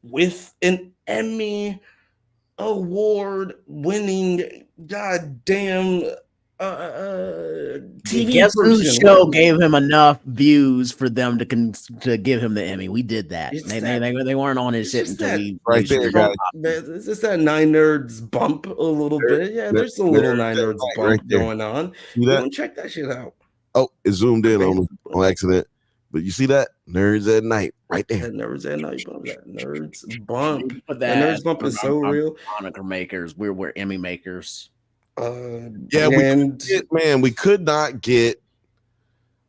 Speaker 5: with an Emmy award winning goddamn TV
Speaker 2: Guess whose
Speaker 5: person.
Speaker 2: show gave him enough views for them to give him the Emmy? We did that. They weren't on his shit until we
Speaker 1: right there, guys.
Speaker 5: It's just that Nine Nerds bump a little bit. Yeah, there's a little Nine Nerds bump going on. You don't check that shit out.
Speaker 1: Oh, it zoomed in on accident. But you see that? Nerds at Night right there.
Speaker 5: That Nerds at Night bump. That Nerds bump.
Speaker 2: That
Speaker 5: Nerds bump is so real.
Speaker 2: Moniker makers. We're Emmy makers.
Speaker 1: We could not get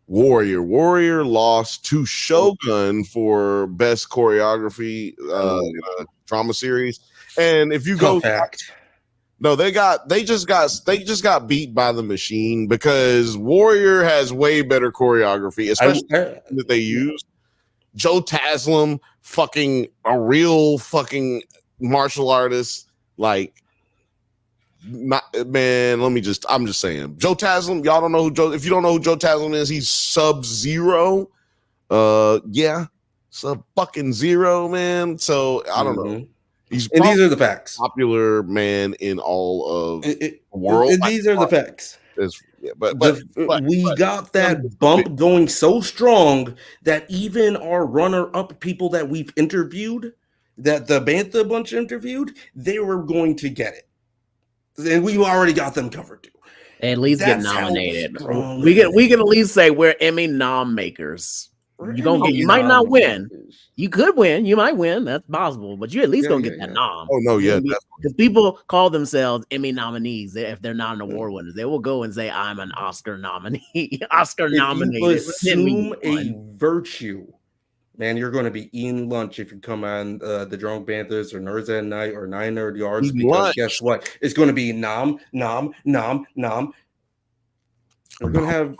Speaker 1: Warrior. Warrior lost to Shogun for best choreography in a drama series. And if you go no, they just got beat by the machine because Warrior has way better choreography, especially that they use. Joe Taslim, fucking a real fucking martial artist, like not man. I'm just saying, Joe Taslim. Y'all don't know who Joe. If you don't know who Joe Taslim is, he's Sub-Zero. Sub fucking zero, man. So I don't know.
Speaker 5: And these are the facts.
Speaker 1: Popular man in all of the world.
Speaker 5: These are the facts.
Speaker 1: But
Speaker 5: we got that bump going so strong that even our runner-up people that we've interviewed, that the Bantha bunch interviewed, they were going to get it, and we already got them covered too.
Speaker 2: They at least get nominated. We can at least say we're Emmy nom makers. You might not win. You could win. You might win. That's possible. But you at least gonna get that nom.
Speaker 1: Oh no, yeah.
Speaker 2: Because people call themselves Emmy nominees if they're not an award winners. They will go and say, "I'm an Oscar nominee." Oscar nominated.
Speaker 5: You assume a virtue, man. You're going to be eating lunch if you come on the Drunk Banthas or Nerds at Night or Nine Nerd Yards. Because guess what? It's going to be nom. We're gonna have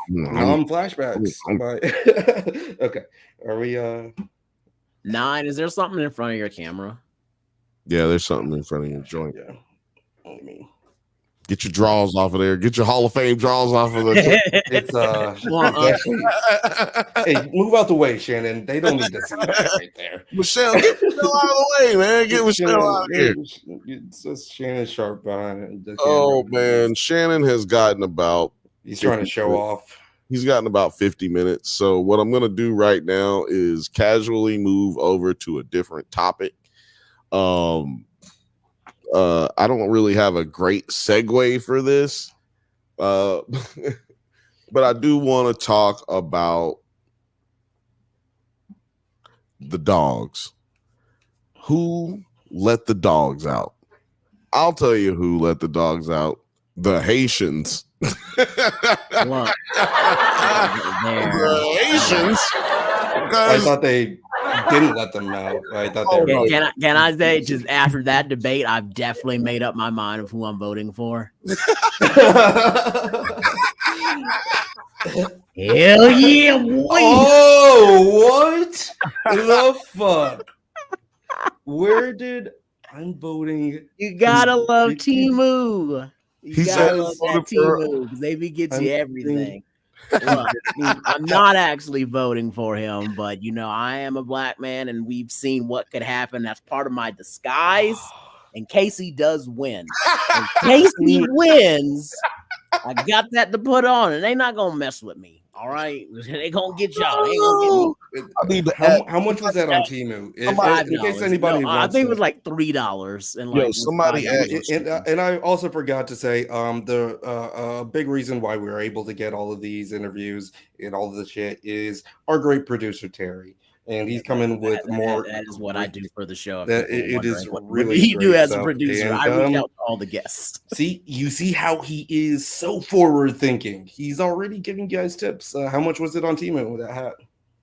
Speaker 5: flashbacks. Okay, are we?
Speaker 2: 9. Is there something in front of your camera?
Speaker 1: Yeah, there's something in front of your joint.
Speaker 5: Yeah, I mean,
Speaker 1: get your draws off of there. Get your Hall of Fame draws off of there.
Speaker 5: It's hey, move out the way, Shannon. They don't need to see that right there.
Speaker 1: Michelle, get Michelle out of the way, man. Get Michelle out of here.
Speaker 5: It's just Shannon Sharp behind it.
Speaker 1: Oh man, Shannon has gotten about.
Speaker 5: He's trying to show off.
Speaker 1: He's gotten about 50 minutes. So what I'm going to do right now is casually move over to a different topic. I don't really have a great segue for this. But I do want to talk about the dogs. Who let the dogs out? I'll tell you who let the dogs out. The Haitians.
Speaker 2: Look,
Speaker 1: the Haitians.
Speaker 5: I thought they didn't let them out. I thought they were.
Speaker 2: Can I say, just after that debate, I've definitely made up my mind of who I'm voting for. Hell yeah, boy.
Speaker 5: Oh, what the fuck? Where did I'm voting?
Speaker 2: You gotta love Timu. You gotta love that Timu because they be get you everything. Look, I'm not actually voting for him, but I am a black man, and we've seen what could happen. That's part of my disguise. In case he does win, in case he wins, I got that to put on, and they not gonna mess with me. All right, they gonna get y'all. They gonna get me.
Speaker 5: How much was that on Temu? In case anybody,
Speaker 2: I think it was like $3. And like
Speaker 1: somebody,
Speaker 5: and I also forgot to say, the big reason why we were able to get all of these interviews and all of the shit is our great producer Terry. and he's coming with more.
Speaker 2: That is what I do for the show.
Speaker 5: It is
Speaker 2: what
Speaker 5: really
Speaker 2: you do as a
Speaker 5: stuff.
Speaker 2: producer.
Speaker 5: And,
Speaker 2: I reach out to all the guests.
Speaker 5: You see how he is so forward thinking. He's already giving you guys tips. How much was it on Temu with that hat?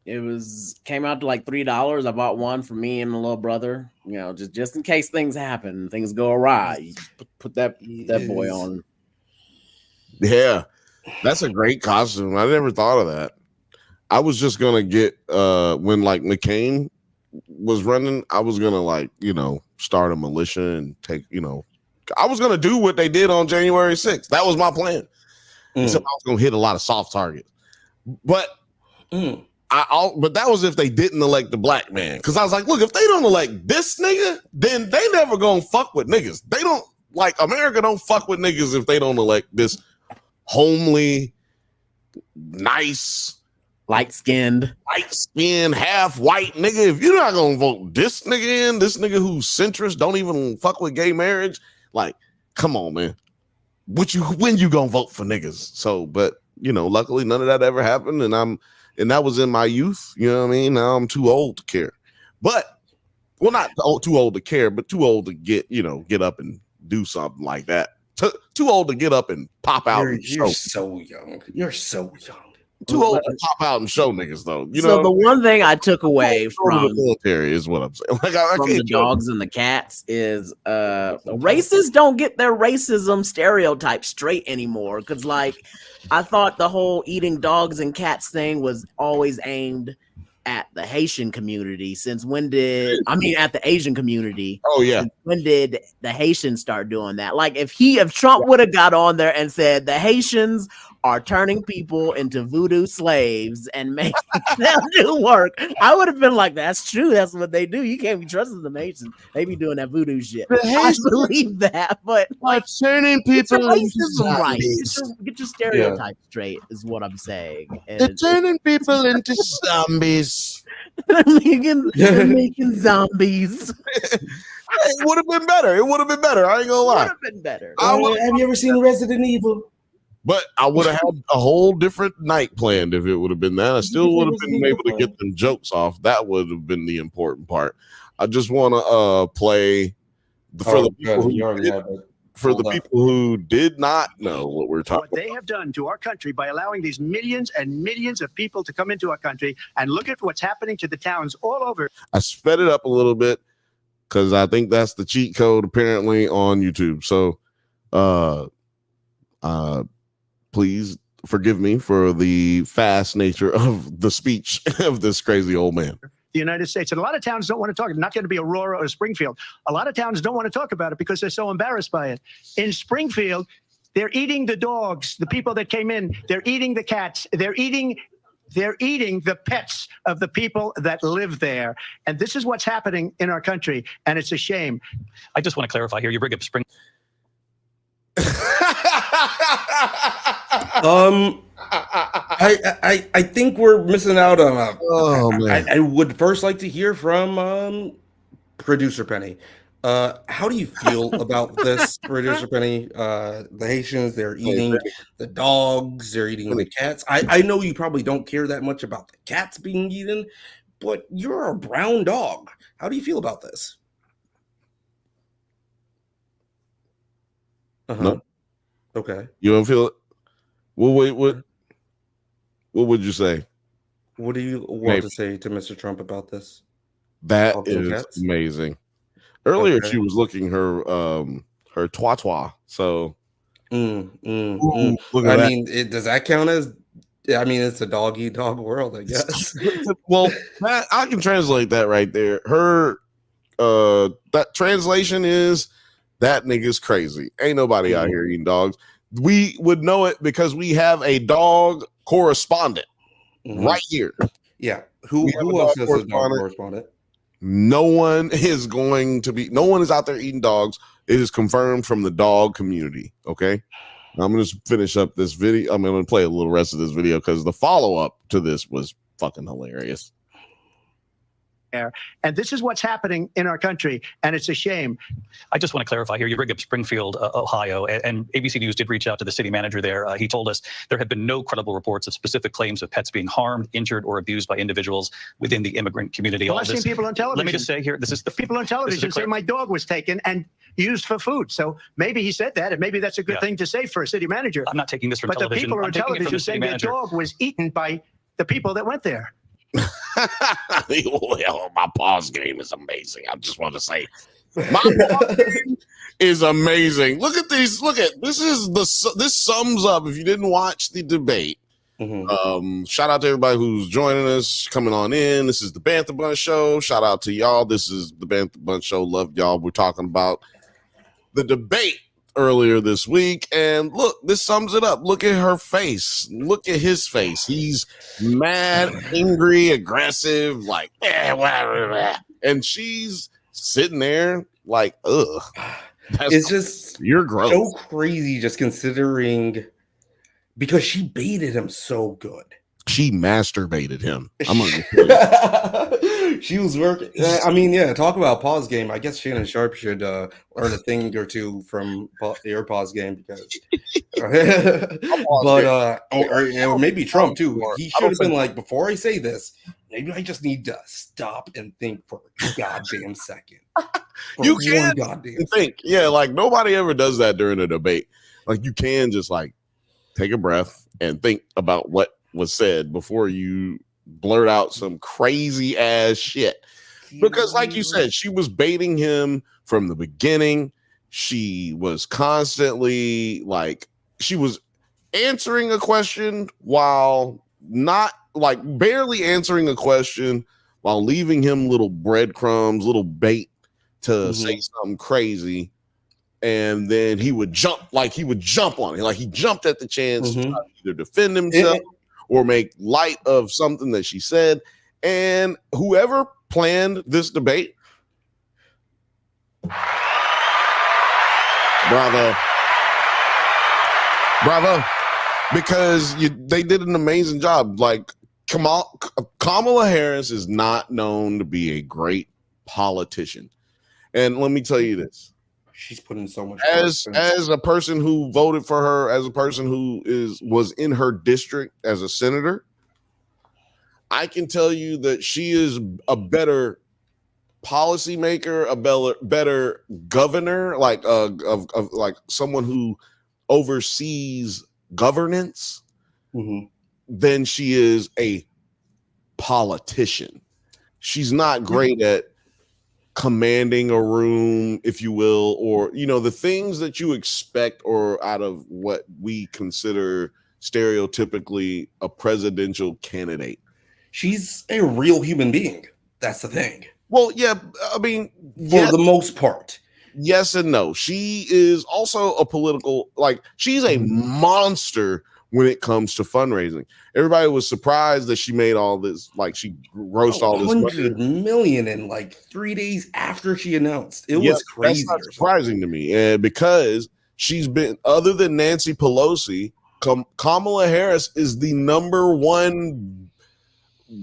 Speaker 2: It came out to like $3. I bought one for me and my little brother. You know, just in case things happen, things go awry. You put that boy on.
Speaker 1: Yeah, that's a great costume. I never thought of that. I was just gonna get when like McCain was running, I was gonna like, start a militia and take, I was gonna do what they did on January 6th. That was my plan. Except I was gonna hit a lot of soft targets. But but that was if they didn't elect the black man. Because I was like, look, if they don't elect this nigga, then they never gonna fuck with niggas. They don't America don't fuck with niggas if they don't elect this homely, nice,
Speaker 2: light-skinned,
Speaker 1: half white nigga. If you're not gonna vote this nigga in, this nigga who's centrist, don't even fuck with gay marriage, come on, man. When you gonna vote for niggas? So, but luckily none of that ever happened, and that was in my youth. You know what I mean? Now I'm too old to care. But not too old to care, but too old to get up and do something like that. Too old to get up and pop out.
Speaker 5: You're so young. You're so young.
Speaker 1: Too old to pop out and show niggas though.
Speaker 2: So the one thing I took away from
Speaker 1: the military is what I'm saying.
Speaker 2: From the dogs and the cats is racists don't get their racism stereotype straight anymore. Because I thought the whole eating dogs and cats thing was always aimed at the Haitian community. At the Asian community.
Speaker 1: Oh yeah.
Speaker 2: When did the Haitians start doing that? If Trump would have got on there and said the Haitians are turning people into voodoo slaves and making them do work, I would have been like, that's true. That's what they do. You can't be trusting the Haitians. They be doing that voodoo shit. I believe that, but
Speaker 1: turning people into
Speaker 2: right. Get your stereotypes straight is what I'm saying.
Speaker 1: They're turning people into zombies.
Speaker 2: They're making zombies.
Speaker 1: It would have been better. I ain't gonna lie.
Speaker 2: Would have been better.
Speaker 5: Have you ever seen Resident Evil?
Speaker 1: But I would have had a whole different night planned if it would have been that. I still would have been able to get them jokes off. That would have been the important part. I just want to play for the people who did not know what we're talking about.
Speaker 6: What they have done to our country by allowing these millions and millions of people to come into our country, and look at what's happening to the towns all over.
Speaker 1: I sped it up a little bit because I think that's the cheat code apparently on YouTube. So please forgive me for the fast nature of the speech of this crazy old man.
Speaker 6: The United States, and a lot of towns don't want to talk. It's not going to be Aurora or Springfield. A lot of towns don't want to talk about it because they're so embarrassed by it. In Springfield, they're eating the dogs, the people that came in. They're eating the cats. They're eating the pets of the people that live there. And this is what's happening in our country, and it's a shame.
Speaker 7: I just want to clarify here. You bring up Spring.
Speaker 5: I think we're missing out on
Speaker 1: man.
Speaker 5: I would first like to hear from producer Penny. How do you feel about this, producer Penny? The Haitians, they're eating the dogs, they're eating the cats. I know you probably don't care that much about the cats being eaten, but you're a brown dog. How do you feel about this?
Speaker 1: No.
Speaker 5: Okay.
Speaker 1: You don't feel it? Well, wait, what would you say?
Speaker 5: What do you want to say to Mr. Trump about this?
Speaker 1: That is amazing. Earlier, she was looking her twat. So,
Speaker 5: look
Speaker 1: at
Speaker 5: I
Speaker 1: that.
Speaker 5: mean, does that count as? I mean, it's a dog eat dog world, I guess.
Speaker 1: Well, I can translate that right there. Her that translation is that nigga's crazy. Ain't nobody out here eating dogs. We would know it because we have a dog correspondent right here.
Speaker 5: Yeah. Who else has a dog correspondent?
Speaker 1: No one is out there eating dogs. It is confirmed from the dog community. Okay. I'm going to finish up this video. I'm going to play a little rest of this video because the follow-up to this was fucking hilarious.
Speaker 6: there. And this is what's happening in our country, and it's a shame.
Speaker 7: I just want to clarify here. You bring up Springfield, Ohio, and ABC News did reach out to the city manager there. He told us there have been no credible reports of specific claims of pets being harmed, injured, or abused by individuals within the immigrant community.
Speaker 6: Well, I've seen people on television.
Speaker 7: Let me just say here, this is
Speaker 6: the people on television say my dog was taken and used for food. So maybe he said that, and maybe that's a good thing to say for a city manager.
Speaker 7: I'm not taking this from television.
Speaker 6: But the people on television saying their
Speaker 7: manager.
Speaker 6: dog was eaten by the people that went there.
Speaker 1: Well, my pause game is amazing. I just want to say, my pause game is amazing. Look at these. Look at this. This sums up. If you didn't watch the debate, shout out to everybody who's joining us, coming on in. This is the Bantha Bunch Show. Shout out to y'all. This is the Bantha Bunch Show. Love y'all. We're talking about the debate earlier this week, and look, this sums it up. Look at her face. Look at his face. He's mad, angry, aggressive, like whatever. And she's sitting there like, ugh.
Speaker 5: It's just
Speaker 1: you're gross.
Speaker 5: So crazy, just considering, because she baited him so good.
Speaker 1: She masturbated him. I'm gonna
Speaker 5: She was working. I mean, yeah, talk about pause game. I guess Shannon Sharp should learn a thing or two from your pause game, because or maybe Trump too. He should have been like, before I say this, maybe I just need to stop and think for a goddamn second.
Speaker 1: You can think. Yeah, like nobody ever does that during a debate. Like you can just like take a breath and think about what was said before you blurt out some crazy ass shit. Because like you said, she was baiting him from the beginning. She was constantly like, she was answering a question while not like barely answering a question, while leaving him little breadcrumbs, little bait to say something crazy. And then he would jump on it. Like he jumped at the chance to try to either defend himself or make light of something that she said. And whoever planned this debate, bravo, because they did an amazing job. Like Kamala Harris is not known to be a great politician. And let me tell you this.
Speaker 5: She's putting so much
Speaker 1: as a person who voted for her, as a person who was in her district as a senator, I can tell you that she is a better policymaker, a better governor, like of like someone who oversees governance than she is a politician. She's not great at commanding a room, if you will, or the things that you expect or out of what we consider stereotypically a presidential candidate.
Speaker 5: She's a real human being. That's the thing.
Speaker 1: Well, yeah, I mean,
Speaker 5: for the most part.
Speaker 1: Yes and no. She is also a political, like she's a monster when it comes to fundraising. Everybody was surprised that she made all this, like she grossed all this
Speaker 5: $100 million in like 3 days after she announced. It was crazy.
Speaker 1: That's not surprising to me, and because she's been, other than Nancy Pelosi, Kamala Harris is the #1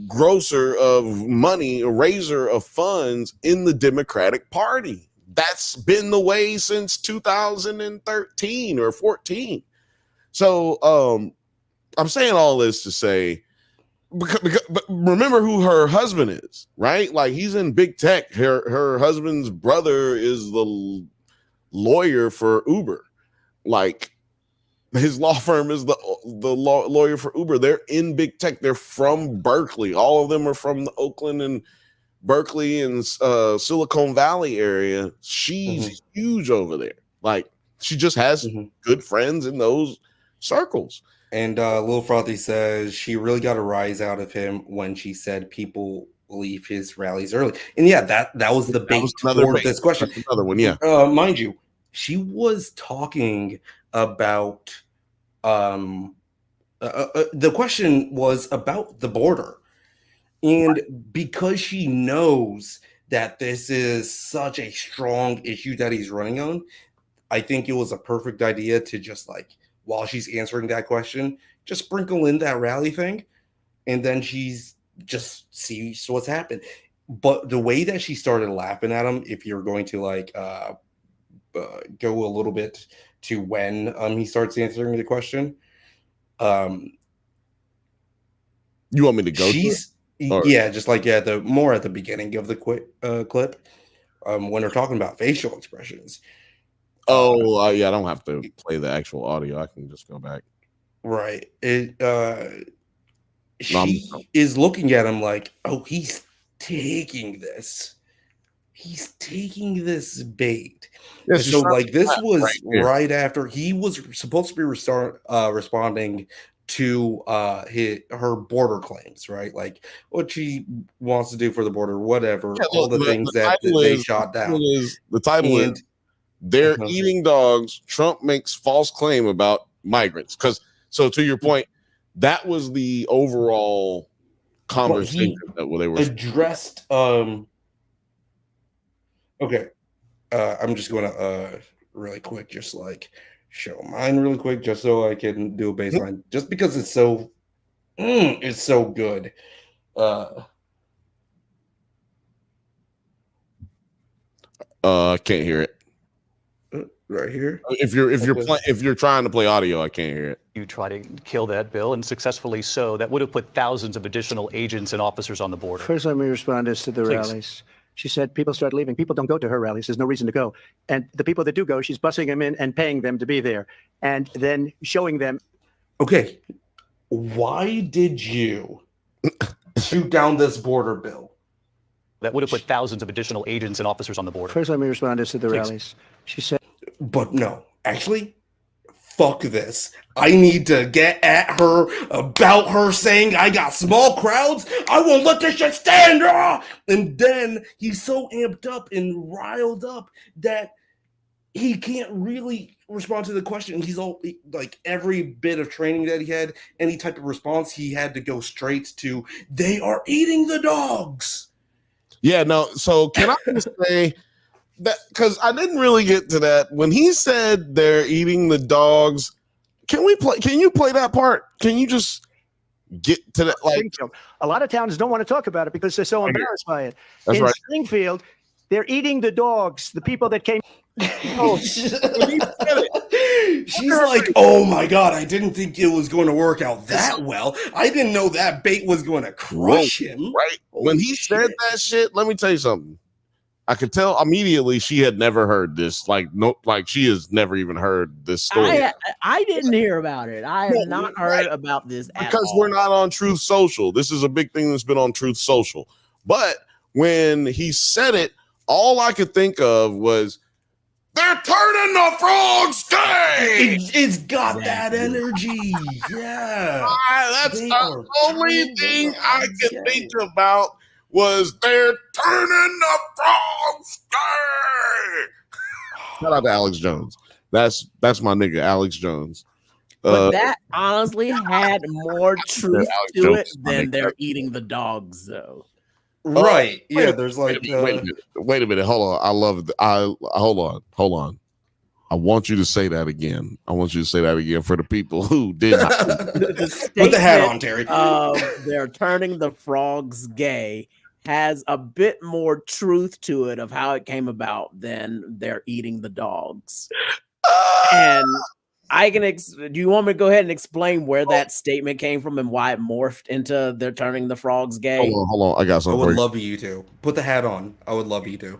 Speaker 1: grosser of money, a raiser of funds in the Democratic Party. That's been the way since 2013 or 14. So I'm saying all this to say, but remember who her husband is, right? Like he's in big tech. Her husband's brother is the lawyer for Uber. Like his law firm is the lawyer for Uber. They're in big tech. They're from Berkeley. All of them are from the Oakland and Berkeley and Silicon Valley area. She's huge over there. Like she just has good friends in those circles.
Speaker 5: And Lil Frothy says she really got a rise out of him when she said people leave his rallies early. And yeah, that was the bait for this question.
Speaker 1: That's another one, yeah.
Speaker 5: Mind you, she was talking about the question was about the border. And because she knows that this is such a strong issue that he's running on, I think it was a perfect idea to just like, while she's answering that question, just sprinkle in that rally thing, and then she's just sees what's happened. But the way that she started laughing at him, if you're going to like go a little bit to when he starts answering the question,
Speaker 1: you want me to go?
Speaker 5: Yeah, just like the more at the beginning of the clip, when they're talking about facial expressions.
Speaker 1: Yeah, I don't have to play the actual audio. I can just go back.
Speaker 5: Right. She is looking at him like, oh, he's taking this. He's taking this bait.
Speaker 1: Yeah,
Speaker 5: so like this was right after he was supposed to be responding to her border claims, right? Like what she wants to do for the border, whatever, all the things that they shot down.
Speaker 1: The title is They're Eating Dogs. Trump makes false claim about migrants. So to your point, that was the overall conversation that they were
Speaker 5: addressed. Okay. I'm just going to really quick, just like show mine really quick, just so I can do a baseline, just because it's so good.
Speaker 1: Can't hear it.
Speaker 5: Right here.
Speaker 1: If you're trying to play audio, I can't hear it.
Speaker 7: You try to kill that bill, and successfully so. That would have put thousands of additional agents and officers on the border.
Speaker 6: First, let me respond to the rallies. She said people start leaving. People don't go to her rallies. There's no reason to go. And the people that do go, she's busing them in and paying them to be there, and then showing them.
Speaker 5: Okay, why did you shoot down this border bill?
Speaker 7: That would have put thousands of additional agents and officers on the border.
Speaker 6: First, let me respond to the rallies. She said.
Speaker 5: But no, actually, fuck this. I need to get at her about her saying I got small crowds. I won't let this shit stand. And then he's so amped up and riled up that he can't really respond to the question. He's all like every bit of training that he had, any type of response, he had to go straight to, they are eating the dogs.
Speaker 1: Yeah, no. So can I just say that, because I didn't really get to that when he said they're eating the dogs. Can you play that part? Can you just get to that? Like,
Speaker 6: a lot of towns don't want to talk about it because they're so embarrassed by it.
Speaker 1: That's
Speaker 6: in
Speaker 1: right.
Speaker 6: Springfield, they're eating the dogs. The people that came.
Speaker 5: She's like, oh my God, I didn't think it was going to work out that well. I didn't know that bait was going to crush him.
Speaker 1: Right. When he said that shit, let me tell you something. I could tell immediately she had never heard this. Like she has never even heard this story.
Speaker 2: I didn't hear about it. I have not heard about this
Speaker 1: because we're not on Truth Social. This is a big thing that's been on Truth Social. But when he said it, all I could think of was, they're turning the frogs gay.
Speaker 5: It's got that energy. Yeah.
Speaker 1: That's the only thing I could think about was they're turning the frogs gay. Shout out to Alex Jones. That's my nigga, Alex Jones.
Speaker 2: But that honestly had more truth to it than they're eating the dogs, though.
Speaker 5: Right. Yeah, there's like
Speaker 1: wait a minute. Hold on. I love it. Hold on. I want you to say that again. I want you to say that again for the people who did not.
Speaker 5: Put the hat on, Terry.
Speaker 2: They're turning the frogs gay has a bit more truth to it of how it came about than they're eating the dogs. And I can. Do you want me to go ahead and explain where that statement came from and why it morphed into they're turning the frogs gay?
Speaker 1: Hold on. I got something.
Speaker 5: I would love you to put the hat on. I would love you to.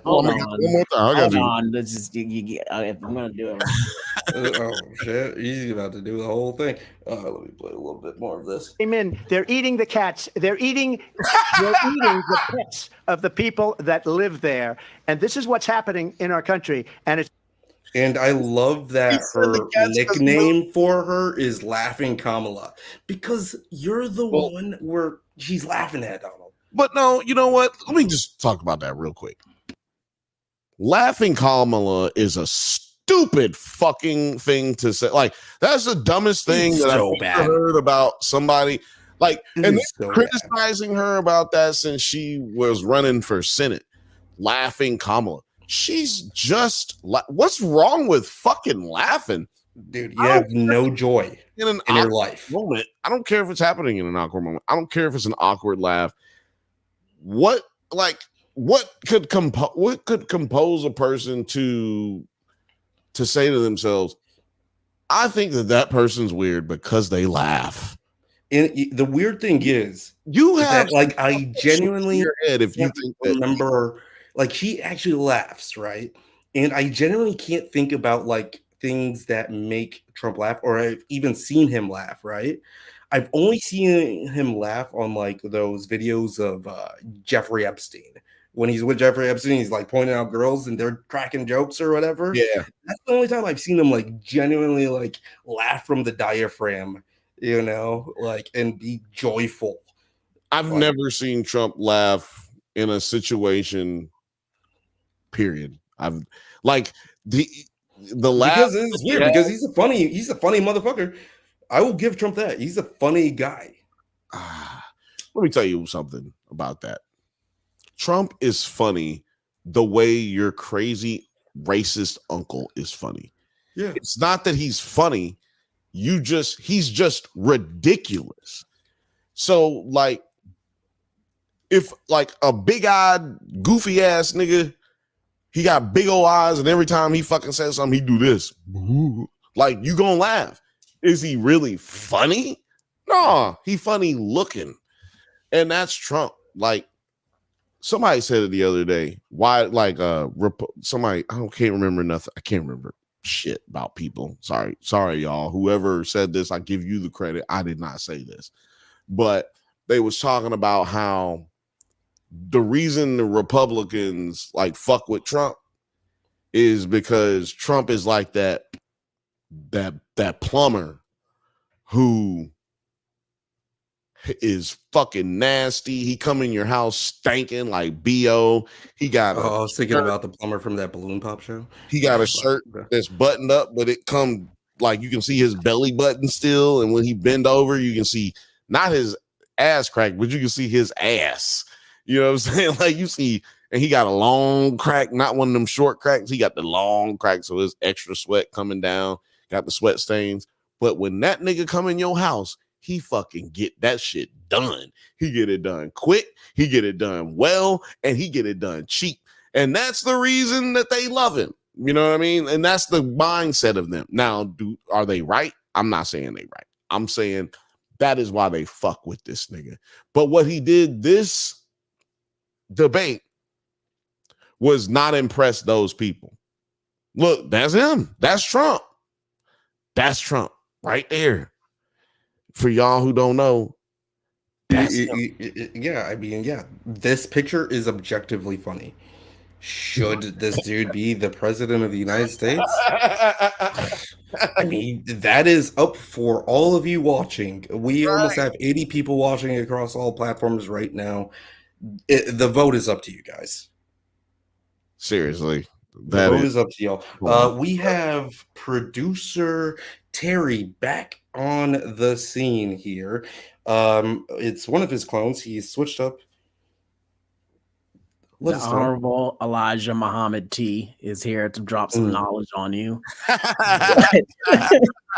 Speaker 2: Hold on.
Speaker 1: One more time.
Speaker 2: Hold on. This is if I'm gonna do it.
Speaker 5: Oh shit! He's about to do the whole thing. Let me play a little bit more of this.
Speaker 6: Amen. They're eating the cats. They're eating the pets of the people that live there, and this is what's happening in our country.
Speaker 5: And I love that her nickname for her is Laughing Kamala, because you're the one where she's laughing at Donald.
Speaker 1: But no, you know what? Let me just talk about that real quick. Laughing Kamala is a stupid fucking thing to say. Like, that's the dumbest thing that I've ever heard about somebody. Like, and so criticizing her about that since she was running for Senate. Laughing Kamala. She's just what's wrong with fucking laughing?
Speaker 5: Dude, you have no joy in your life.
Speaker 1: Moment. I don't care if it's happening in an awkward moment. I don't care if it's an awkward laugh. what could compose a person to say to themselves, I think that person's weird because they laugh.
Speaker 5: And the weird thing is
Speaker 1: you have
Speaker 5: that, like, I genuinely
Speaker 1: your head if you think that
Speaker 5: remember, like, he actually laughs, right? And I genuinely can't think about like things that make Trump laugh, or I've even seen him laugh, right? I've only seen him laugh on like those videos of Jeffrey Epstein. When he's with Jeffrey Epstein, he's like pointing out girls and they're cracking jokes or whatever.
Speaker 1: Yeah,
Speaker 5: that's the only time I've seen him like genuinely like laugh from the diaphragm, you know, like, and be joyful.
Speaker 1: I've never seen Trump laugh in a situation. Period. I've like the laugh
Speaker 5: because it's weird because he's a funny motherfucker. I will give Trump that. He's a funny guy.
Speaker 1: Let me tell you something about that. Trump is funny the way your crazy racist uncle is funny.
Speaker 5: Yeah.
Speaker 1: It's not that he's funny. He's just ridiculous. So like, if like a big-eyed, goofy-ass nigga, he got big old eyes, and every time he fucking says something, he do this. Like, you gonna laugh. Is he really funny? No, he funny looking. And that's Trump. Like, somebody said it the other day. Why, like, somebody, can't remember nothing. I can't remember shit about people. Sorry, y'all. Whoever said this, I give you the credit. I did not say this. But they was talking about how the reason the Republicans like fuck with Trump is because Trump is like that plumber who is fucking nasty. He come in your house stinking like BO. He got
Speaker 5: I was thinking about the plumber from that Balloon Pop show.
Speaker 1: He got a shirt that's buttoned up, but it come like you can see his belly button still. And when he bend over, you can see not his ass crack, but you can see his ass. You know what I'm saying? Like you see, and he got a long crack, not one of them short cracks. He got the long crack, so his extra sweat coming down, got the sweat stains. But when that nigga come in your house, he fucking get that shit done. He get it done quick, he get it done well, and he get it done cheap. And that's the reason that they love him. You know what I mean? And that's the mindset of them. Now, are they right? I'm not saying they right. I'm saying that is why they fuck with this nigga. But what he did this debate was not impress those people. Look, that's him. That's Trump. That's Trump right there. For y'all who don't know, that's
Speaker 5: yeah, I mean, yeah, this picture is objectively funny. Should this dude be the president of the United States? I mean, that is up for all of you watching. We almost have 80 people watching across all platforms right now. The vote is up to you guys.
Speaker 1: Seriously.
Speaker 5: The vote is up to y'all. We have producer Terry back on the scene here. It's one of his clones. He's switched up.
Speaker 2: The Honorable Elijah Muhammad T is here to drop some knowledge on you.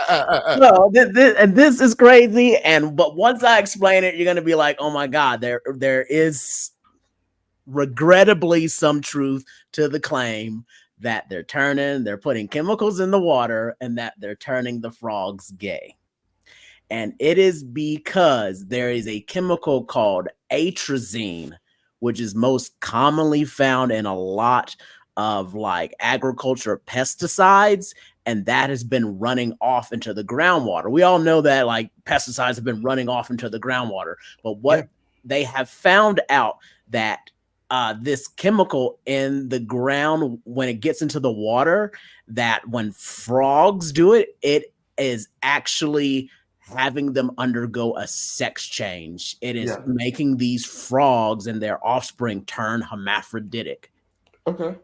Speaker 2: No, this is crazy. But once I explain it, you're gonna be like, "Oh my God!" There is regrettably some truth to the claim that they're putting chemicals in the water and that they're turning the frogs gay. And it is because there is a chemical called atrazine, which is most commonly found in a lot of like agriculture pesticides, and that has been running off into the groundwater. We all know that like pesticides have been running off into the groundwater, but what they have found out that this chemical in the ground, when it gets into the water, that when frogs do it, it is actually having them undergo a sex change. It is making these frogs and their offspring turn hermaphroditic.
Speaker 5: Okay.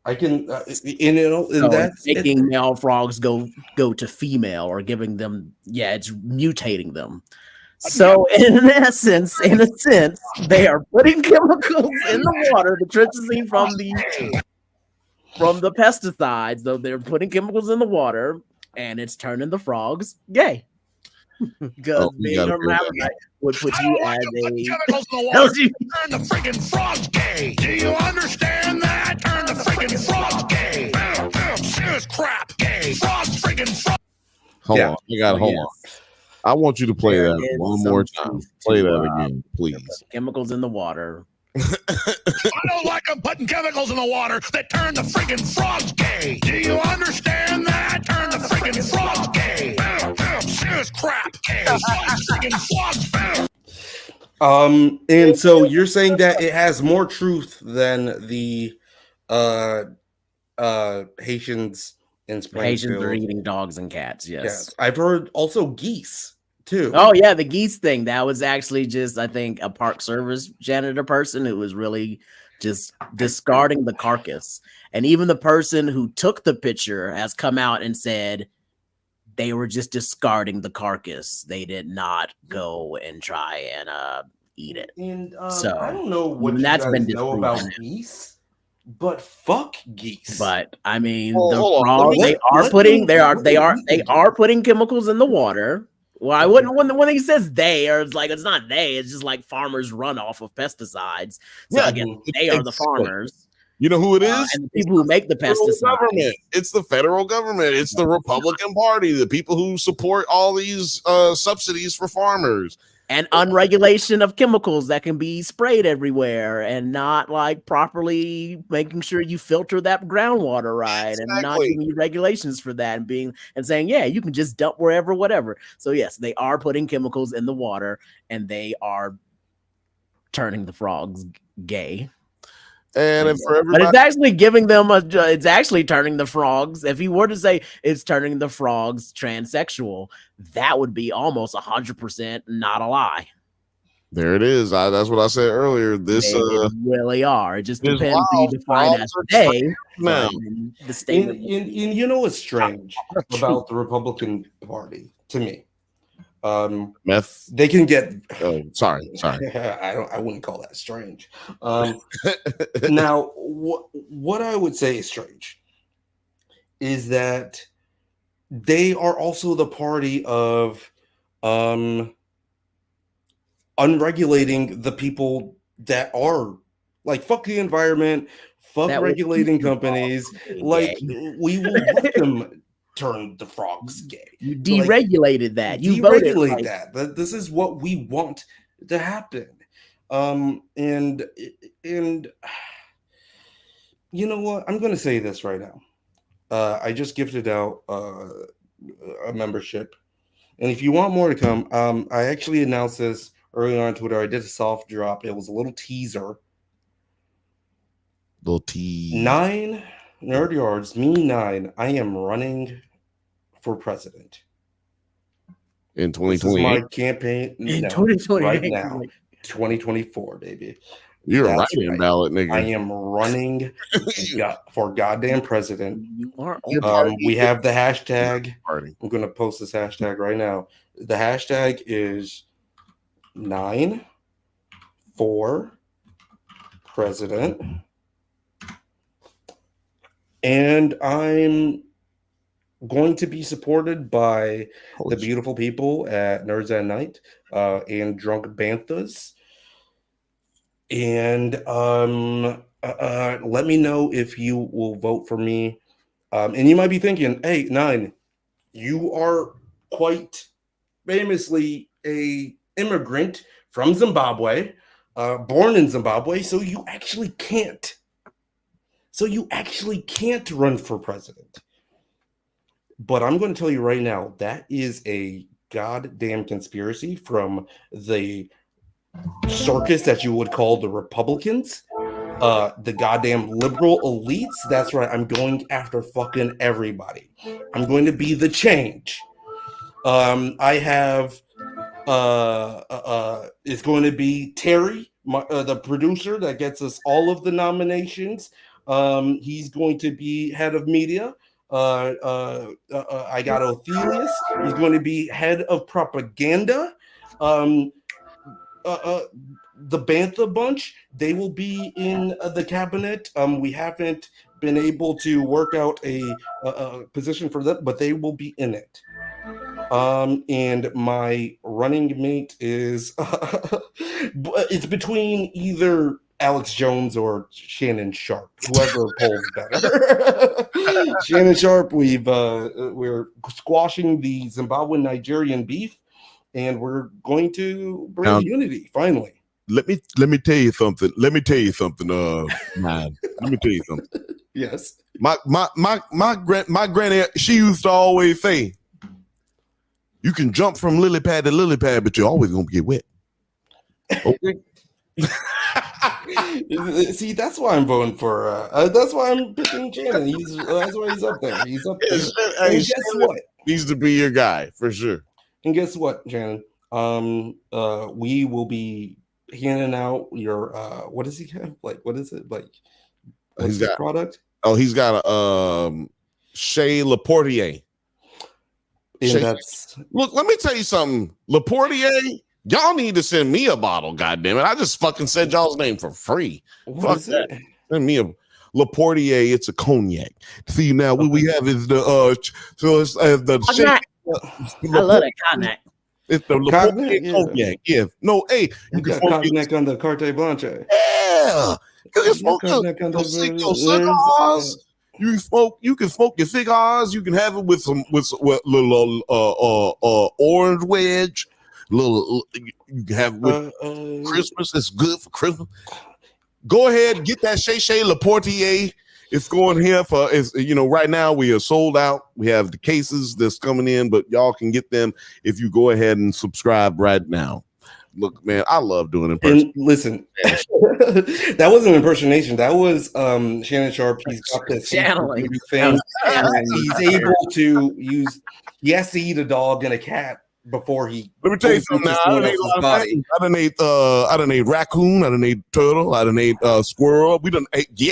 Speaker 5: I can, that's
Speaker 2: making male frogs go to female, or giving them, it's mutating them. So in a sense, they are putting chemicals in the water, the trazine from the pesticides, though they're putting chemicals in the water, and it's turning the frogs gay. Because being
Speaker 1: gotta
Speaker 2: a
Speaker 1: hear that.
Speaker 2: hermaphrodite would put you as
Speaker 8: chemicals in the
Speaker 2: a
Speaker 8: water. Turn the friggin' frogs gay. Do you understand that? Turn the friggin' frogs gay. Shit crap gay. Frogs friggin' frogs.
Speaker 1: Hold on. I got hold on. I want you to play
Speaker 2: There
Speaker 1: that
Speaker 2: is
Speaker 1: one
Speaker 2: some
Speaker 1: more time.
Speaker 2: truth
Speaker 1: Play
Speaker 2: to,
Speaker 1: that again, please.
Speaker 2: chemicals in the water.
Speaker 8: I don't like them putting chemicals in the water that turn the friggin' frogs gay. Do you understand that? Turn the friggin' frogs gay. Shit crap gay. Frogs friggin' frogs.
Speaker 5: And so you're saying that it has more truth than the Haitians in Springfield.
Speaker 2: Haitians are eating dogs and cats. Yes.
Speaker 5: I've heard also geese too.
Speaker 2: Oh yeah, the geese thing. That was actually just, I think, a park service janitor person who was really just discarding the carcass. And even the person who took the picture has come out and said they were just discarding the carcass. They did not go and try and eat it.
Speaker 5: And
Speaker 2: So
Speaker 5: I don't know what
Speaker 2: that's
Speaker 5: you
Speaker 2: been
Speaker 5: guys know
Speaker 2: disproven
Speaker 5: about
Speaker 2: now.
Speaker 5: geese, but fuck geese.
Speaker 2: But I mean,
Speaker 1: Well,
Speaker 2: the
Speaker 1: hold on.
Speaker 2: frogs,
Speaker 5: Let-
Speaker 2: they are
Speaker 5: let
Speaker 2: putting
Speaker 5: me-
Speaker 2: they are
Speaker 5: let
Speaker 2: they
Speaker 5: me
Speaker 2: are
Speaker 5: read
Speaker 2: they
Speaker 5: it.
Speaker 2: are putting chemicals in the water. Well, I wouldn't when he says they, or it's like it's not they, it's just like farmers run off of pesticides. So
Speaker 1: Yeah,
Speaker 2: I guess they are the farmers.
Speaker 1: You know who it is?
Speaker 2: And the people who make the
Speaker 1: Federal
Speaker 2: pesticides.
Speaker 1: government. It's the federal government. It's the Republican Party, the people who support all these subsidies for farmers.
Speaker 2: And unregulation of chemicals that can be sprayed everywhere and not like properly making sure you filter that groundwater right and not
Speaker 1: Exactly.
Speaker 2: giving you regulations for that and saying, yeah, you can just dump wherever, whatever. So yes, they are putting chemicals in the water and they are turning the frogs gay.
Speaker 1: And if for
Speaker 2: But
Speaker 1: everybody,
Speaker 2: it's actually giving them it's actually turning the frogs. If he were to say it's turning the frogs transsexual, that would be almost 100% not a lie.
Speaker 1: there it is. That's what I said earlier. This
Speaker 2: They really are. It just
Speaker 1: this
Speaker 2: depends who you
Speaker 1: wild
Speaker 2: define
Speaker 1: frogs
Speaker 2: as
Speaker 1: are
Speaker 2: they.
Speaker 1: now.
Speaker 2: but in the
Speaker 5: And,
Speaker 2: statement.
Speaker 5: and you know what's strange about the Republican Party to me?
Speaker 1: Meth.
Speaker 5: They can get.
Speaker 1: Oh, sorry.
Speaker 5: I wouldn't call that strange. Now, what I would say is strange is that they are also the party of unregulating the people that are like fuck the environment, fuck
Speaker 2: That would
Speaker 5: regulating
Speaker 2: keep the
Speaker 5: companies.
Speaker 2: frogs
Speaker 5: Like
Speaker 2: gay.
Speaker 5: we will let them turn the frogs gay.
Speaker 2: You deregulated that. You voted
Speaker 5: Deregulate
Speaker 2: like,
Speaker 5: that. This is what we want to happen. And you know what? I'm going to say this right now. I just gifted out a membership, and if you want more to come, I actually announced this earlier on Twitter. I did a soft drop. It was a little teaser.
Speaker 1: Little T.
Speaker 5: 9 nerd yards. Me 9. I am running for president
Speaker 1: In
Speaker 5: This is
Speaker 1: 2028.
Speaker 5: my campaign
Speaker 2: in
Speaker 5: no,
Speaker 2: 2020
Speaker 5: right now. 2024, baby.
Speaker 1: You're a
Speaker 5: That's
Speaker 1: writing
Speaker 5: right.
Speaker 1: ballot, nigga.
Speaker 5: I am running for goddamn president.
Speaker 2: You are
Speaker 5: We have the hashtag.
Speaker 1: Party.
Speaker 5: I'm going to post this hashtag right now. The hashtag is 9 for president. And I'm going to be supported by the beautiful people at Nerds at Night and Drunk Banthas. And let me know if you will vote for me. And you might be thinking, hey, 9, you are quite famously a immigrant from Zimbabwe, born in Zimbabwe, so you actually can't. Run for president. But I'm going to tell you right now, that is a goddamn conspiracy from the circus that you would call the Republicans, the goddamn liberal elites. That's right. I'm going after fucking everybody. I'm going to be the change. I have it's going to be Terry, the producer that gets us all of the nominations. He's going to be head of media. I got Othelius. He's going to be head of propaganda. The Bantha bunch, they will be in the cabinet. We haven't been able to work out a position for that, but they will be in it. And my running mate is it's between either Alex Jones or Shannon Sharp, whoever polls better. Shannon Sharp, we're squashing the Zimbabwe-Nigerian beef, and we're going to bring unity finally.
Speaker 1: Let me tell you something. Man. Let me tell you something.
Speaker 5: Yes.
Speaker 1: My granny, she used to always say, you can jump from lily pad to lily pad, but you're always gonna get wet. Okay.
Speaker 5: See, that's why I'm voting for. That's why I'm picking Shannon. That's why he's up there. He's up there. And guess what?
Speaker 1: Needs to be your guy for sure.
Speaker 5: And guess what, Shannon? We will be handing out your. What does he have? Like, what is it like? What's his product?
Speaker 1: Oh, he's got a Shea Laportier. Look, let me tell you something. Laportier, y'all need to send me a bottle, goddammit. I just fucking said y'all's name for free.
Speaker 5: What is it?
Speaker 1: Send me a Laportier, it's a cognac. See, now what we have is the
Speaker 2: I love that cognac.
Speaker 1: It's the Laportier cognac. Yeah. No, hey,
Speaker 5: you got cognac on the Carte Blanche.
Speaker 1: Yeah. You can smoke your cigars. You can smoke your cigars. You can have it with little orange wedge. You can have it with Christmas. It's good for Christmas. Go ahead, get that Shea Laportier. It's going here for right now we are sold out. We have the cases that's coming in, but y'all can get them if you go ahead and subscribe right now. Look, man, I love doing impersonation.
Speaker 5: And listen, that wasn't an impersonation. That was Shannon Sharp. He's got this
Speaker 2: channeling
Speaker 5: thing. He's able to use. He has to eat a dog and a cat before he.
Speaker 1: Let me tell you something. Now, I done ate raccoon. I done ate turtle. I done ate squirrel. We done ate. Yeah.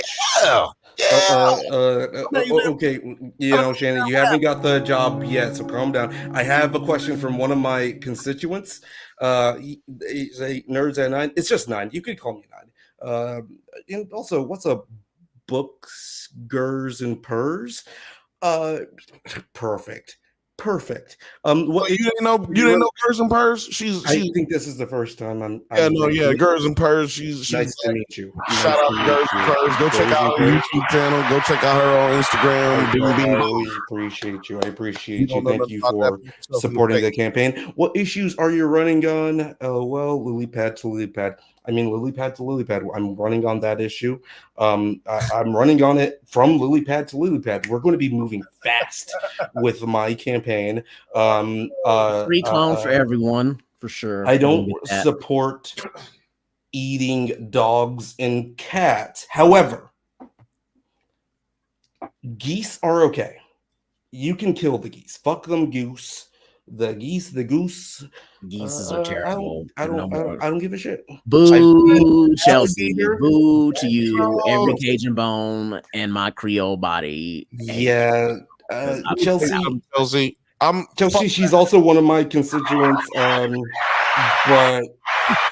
Speaker 5: Okay, Shannon, you haven't got the job yet, so calm down. I have a question from one of my constituents. He's a Nerds at 9. It's just 9. You could call me 9. And also, what's up, books, gers, and purrs? Perfect.
Speaker 1: What you didn't know Gers and Purrs?
Speaker 5: I think this is the first time
Speaker 1: Gers and Purrs. She's
Speaker 5: nice to meet you.
Speaker 1: Shout out to Gers and Purrs. Go check out her YouTube channel. Go check out her on Instagram.
Speaker 5: I always appreciate you. Thank you for supporting the campaign. What issues are you running on? Well, lily pad to lily pad. I'm running on that issue. I'm running on it from lily pad to lily pad. We're going to be moving fast with my campaign.
Speaker 2: Free clone for everyone, for sure.
Speaker 5: I don't support eating dogs and cats. However, geese are okay. You can kill the geese. Fuck them, goose. The goose.
Speaker 2: Geese are terrible.
Speaker 5: I don't give a shit.
Speaker 2: Boo, Chelsea. Boo to you. Every Cajun bone and my Creole body.
Speaker 5: Yeah, Chelsea.
Speaker 1: Chelsea.
Speaker 5: She's also one of my constituents. But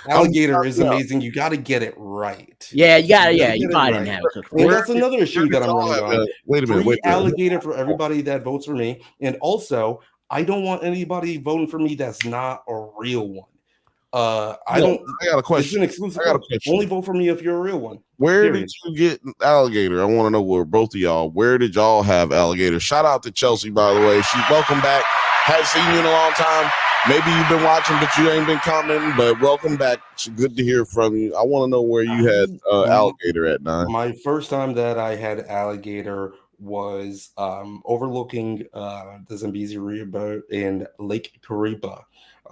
Speaker 5: alligator is amazing. You got to get it right.
Speaker 2: Yeah, you got to. Yeah, you probably didn't have it cooked right.
Speaker 5: And that's another issue that I'm running on.
Speaker 1: Wait a minute.
Speaker 5: Alligator for everybody that votes for me, and also. I don't want anybody voting for me that's not a real one. I got
Speaker 1: a question.
Speaker 5: It's an exclusive. Only vote for me if you're a real one.
Speaker 1: Where did you get alligator? I want to know where both of y'all. Where did y'all have alligator? Shout out to Chelsea, by the way. Welcome back. Haven't seen you in a long time. Maybe you've been watching, but you ain't been commenting. But welcome back. It's good to hear from you. I want to know where you had alligator at 9.
Speaker 5: My first time that I had alligator was overlooking the Zambezi River in Lake Kariba.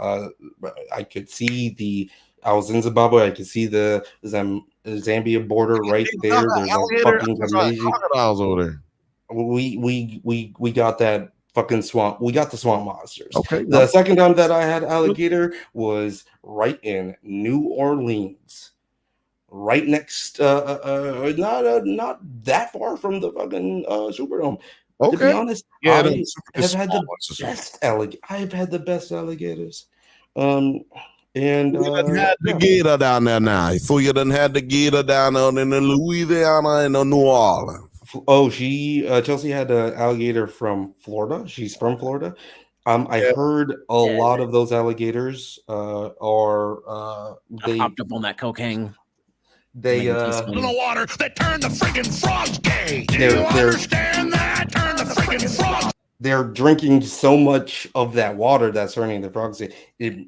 Speaker 5: I could see I was in Zimbabwe. I could see the Zambia border right there. There's a fucking amazing
Speaker 1: crocodiles over there.
Speaker 5: We got that fucking swamp. We got the swamp monsters.
Speaker 1: Okay.
Speaker 5: The second time that I had alligator was right in New Orleans. Right next, not that far from the fucking Superdome.
Speaker 1: Okay.
Speaker 5: To be honest,
Speaker 1: yeah,
Speaker 5: I have had the best I've had the best alligators. And
Speaker 1: you done had the gator down there now. So you done had the gator down there in the Louisiana and the New Orleans.
Speaker 5: Oh, Chelsea had an alligator from Florida. She's from Florida. I heard a lot of those alligators are they
Speaker 2: popped up on that cocaine.
Speaker 5: They
Speaker 8: in the water that turned the freaking frogs gay. Do you understand that? Turn the freaking frogs.
Speaker 5: They're drinking so much of that water that's turning the frogs gay.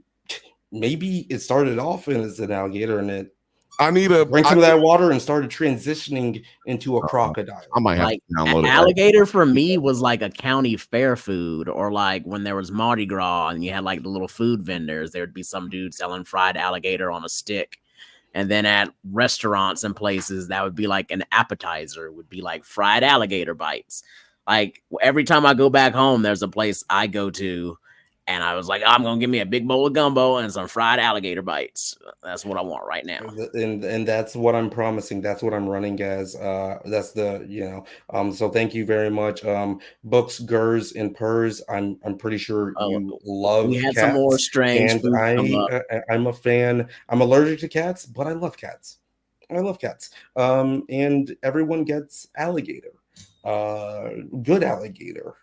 Speaker 5: Maybe it started off as an alligator and it drank some of that water and started transitioning into a crocodile.
Speaker 1: I might have to download it.
Speaker 2: Alligator for me was like a county fair food, or like when there was Mardi Gras and you had like the little food vendors, there would be some dude selling fried alligator on a stick. And then at restaurants and places, that would be like an appetizer, would be like fried alligator bites. Like every time I go back home, there's a place I go to, and I was like, I'm gonna give me a big bowl of gumbo and some fried alligator bites. That's what I want right now.
Speaker 5: And that's what I'm promising. That's what I'm running as. That's the so thank you very much. Books, Gers, and Purrs. I'm pretty sure you love.
Speaker 2: We had
Speaker 5: cats,
Speaker 2: some more strange
Speaker 5: and
Speaker 2: food come up.
Speaker 5: I'm a fan. I'm allergic to cats, but I love cats. I love cats. And everyone gets alligator, good alligator,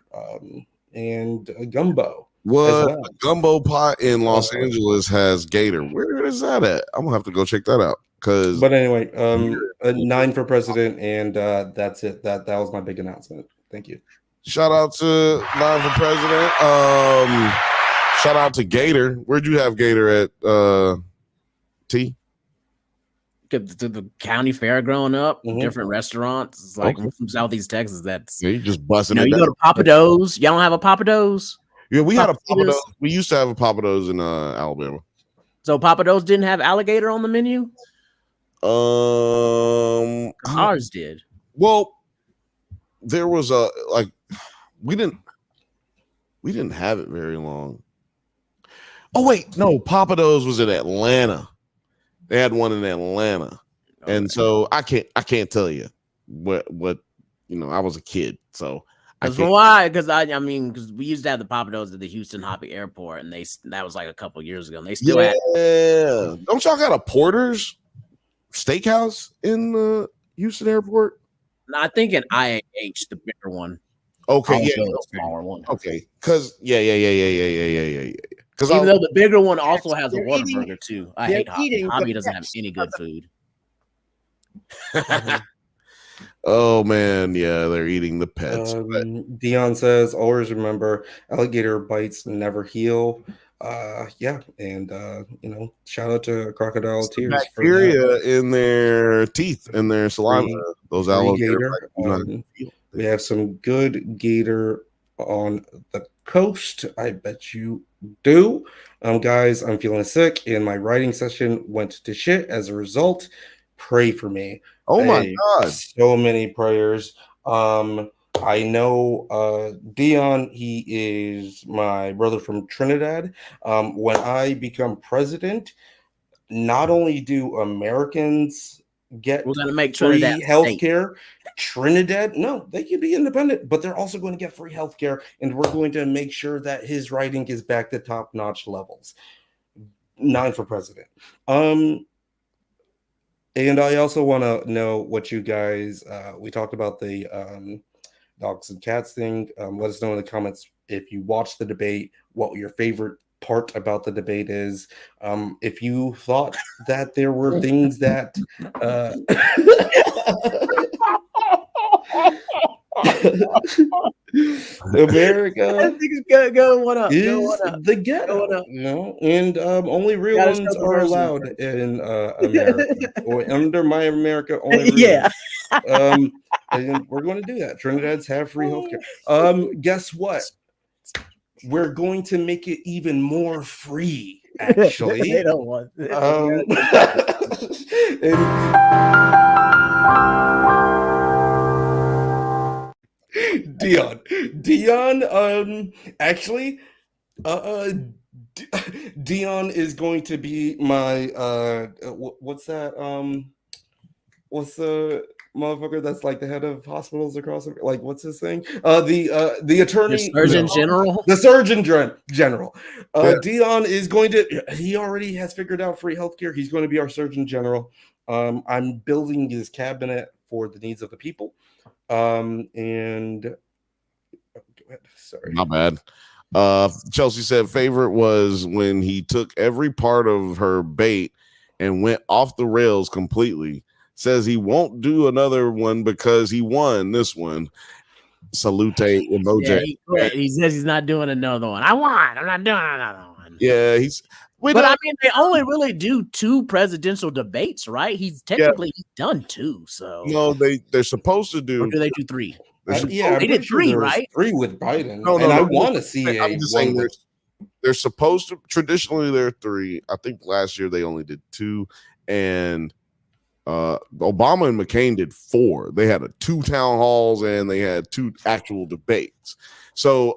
Speaker 5: and gumbo.
Speaker 1: What a gumbo pot in Los Angeles has gator. Where is that at? I'm gonna have to go check that out.
Speaker 5: But anyway, 9 for president, and that's it. That was my big announcement. Thank you.
Speaker 1: Shout out to 9 for president. Shout out to Gator. Where'd you have Gator at? T.
Speaker 2: The county fair growing up, different restaurants. It's like I'm from Southeast Texas. That's
Speaker 1: you just busting.
Speaker 2: You go to Papados. Y'all don't have a Papados?
Speaker 1: Yeah, we had a Papados. We used to have a Papados in Alabama.
Speaker 2: So Papados didn't have alligator on the menu? Ours did.
Speaker 1: Well, there was we didn't have it very long. Oh wait, no, Papados was in Atlanta. They had one in Atlanta. Okay. And so I can't tell you what I was a kid, so
Speaker 2: why? Because because we used to have the Papados at the Houston Hoppy Airport, and that was like a couple years ago, and they still had.
Speaker 1: Yeah, don't y'all got a Porter's Steakhouse in the Houston Airport?
Speaker 2: No, I think in IAH, the bigger one.
Speaker 1: Okay, yeah,
Speaker 2: the smaller one.
Speaker 1: Okay, because yeah.
Speaker 2: Because even though the bigger one also has a Whataburger too, I hate Hobby. Hobby doesn't have any good food.
Speaker 1: Oh man, yeah, they're eating the pets.
Speaker 5: Dion says, always remember, alligator bites never heal. Yeah, and shout out to Crocodile Tears.
Speaker 1: Bacteria in their teeth and their saliva. Those alligator.
Speaker 5: We have some good gator on the coast. I bet you do. Guys, I'm feeling sick, and my writing session went to shit as a result. Pray for me.
Speaker 1: Oh my God.
Speaker 5: So many prayers. I know Dion, he is my brother from Trinidad. When I become president, not only do Americans get free healthcare, Trinidad, no, they can be independent, but they're also going to get free healthcare, and we're going to make sure that his writing is back to top-notch levels. 9 for president. And I also want to know what you guys, we talked about the dogs and cats thing. Let us know in the comments if you watched the debate, what your favorite part about the debate is. If you thought that there were things that America
Speaker 2: go one up.
Speaker 5: Is the ghetto. No, and only real ones are allowed in America. Or under my America, only real ones. And we're going to do that. Trinidad's have free healthcare. Guess what? We're going to make it even more free, actually.
Speaker 2: They don't want it.
Speaker 5: Dion, actually, Dion is going to be my, what's that? What's the motherfucker that's like the head of hospitals across, like, what's his thing? The attorney,
Speaker 2: the Surgeon General.
Speaker 5: The Surgeon General. Dion is going to. He already has figured out free healthcare. He's going to be our Surgeon General. I'm building his cabinet for the needs of the people. And sorry,
Speaker 1: not bad. Chelsea said favorite was when he took every part of her bait and went off the rails completely. Says he won't do another one because he won this one. Salute emoji.
Speaker 2: Yeah, he quit. He says he's not doing another one. I won. I'm not doing another one.
Speaker 1: Yeah,
Speaker 2: I mean, they only really do 2 presidential debates, right? He's technically done 2. So
Speaker 1: no, they're supposed to do.
Speaker 2: Or do they do 3?
Speaker 5: They
Speaker 2: did 3, right?
Speaker 5: 3 with Biden.
Speaker 1: No,
Speaker 5: I want to see
Speaker 1: I'm just saying they're supposed to. Traditionally, they're 3. I think last year they only did 2, and Obama and McCain did 4. They had 2 town halls and they had 2 actual debates. So,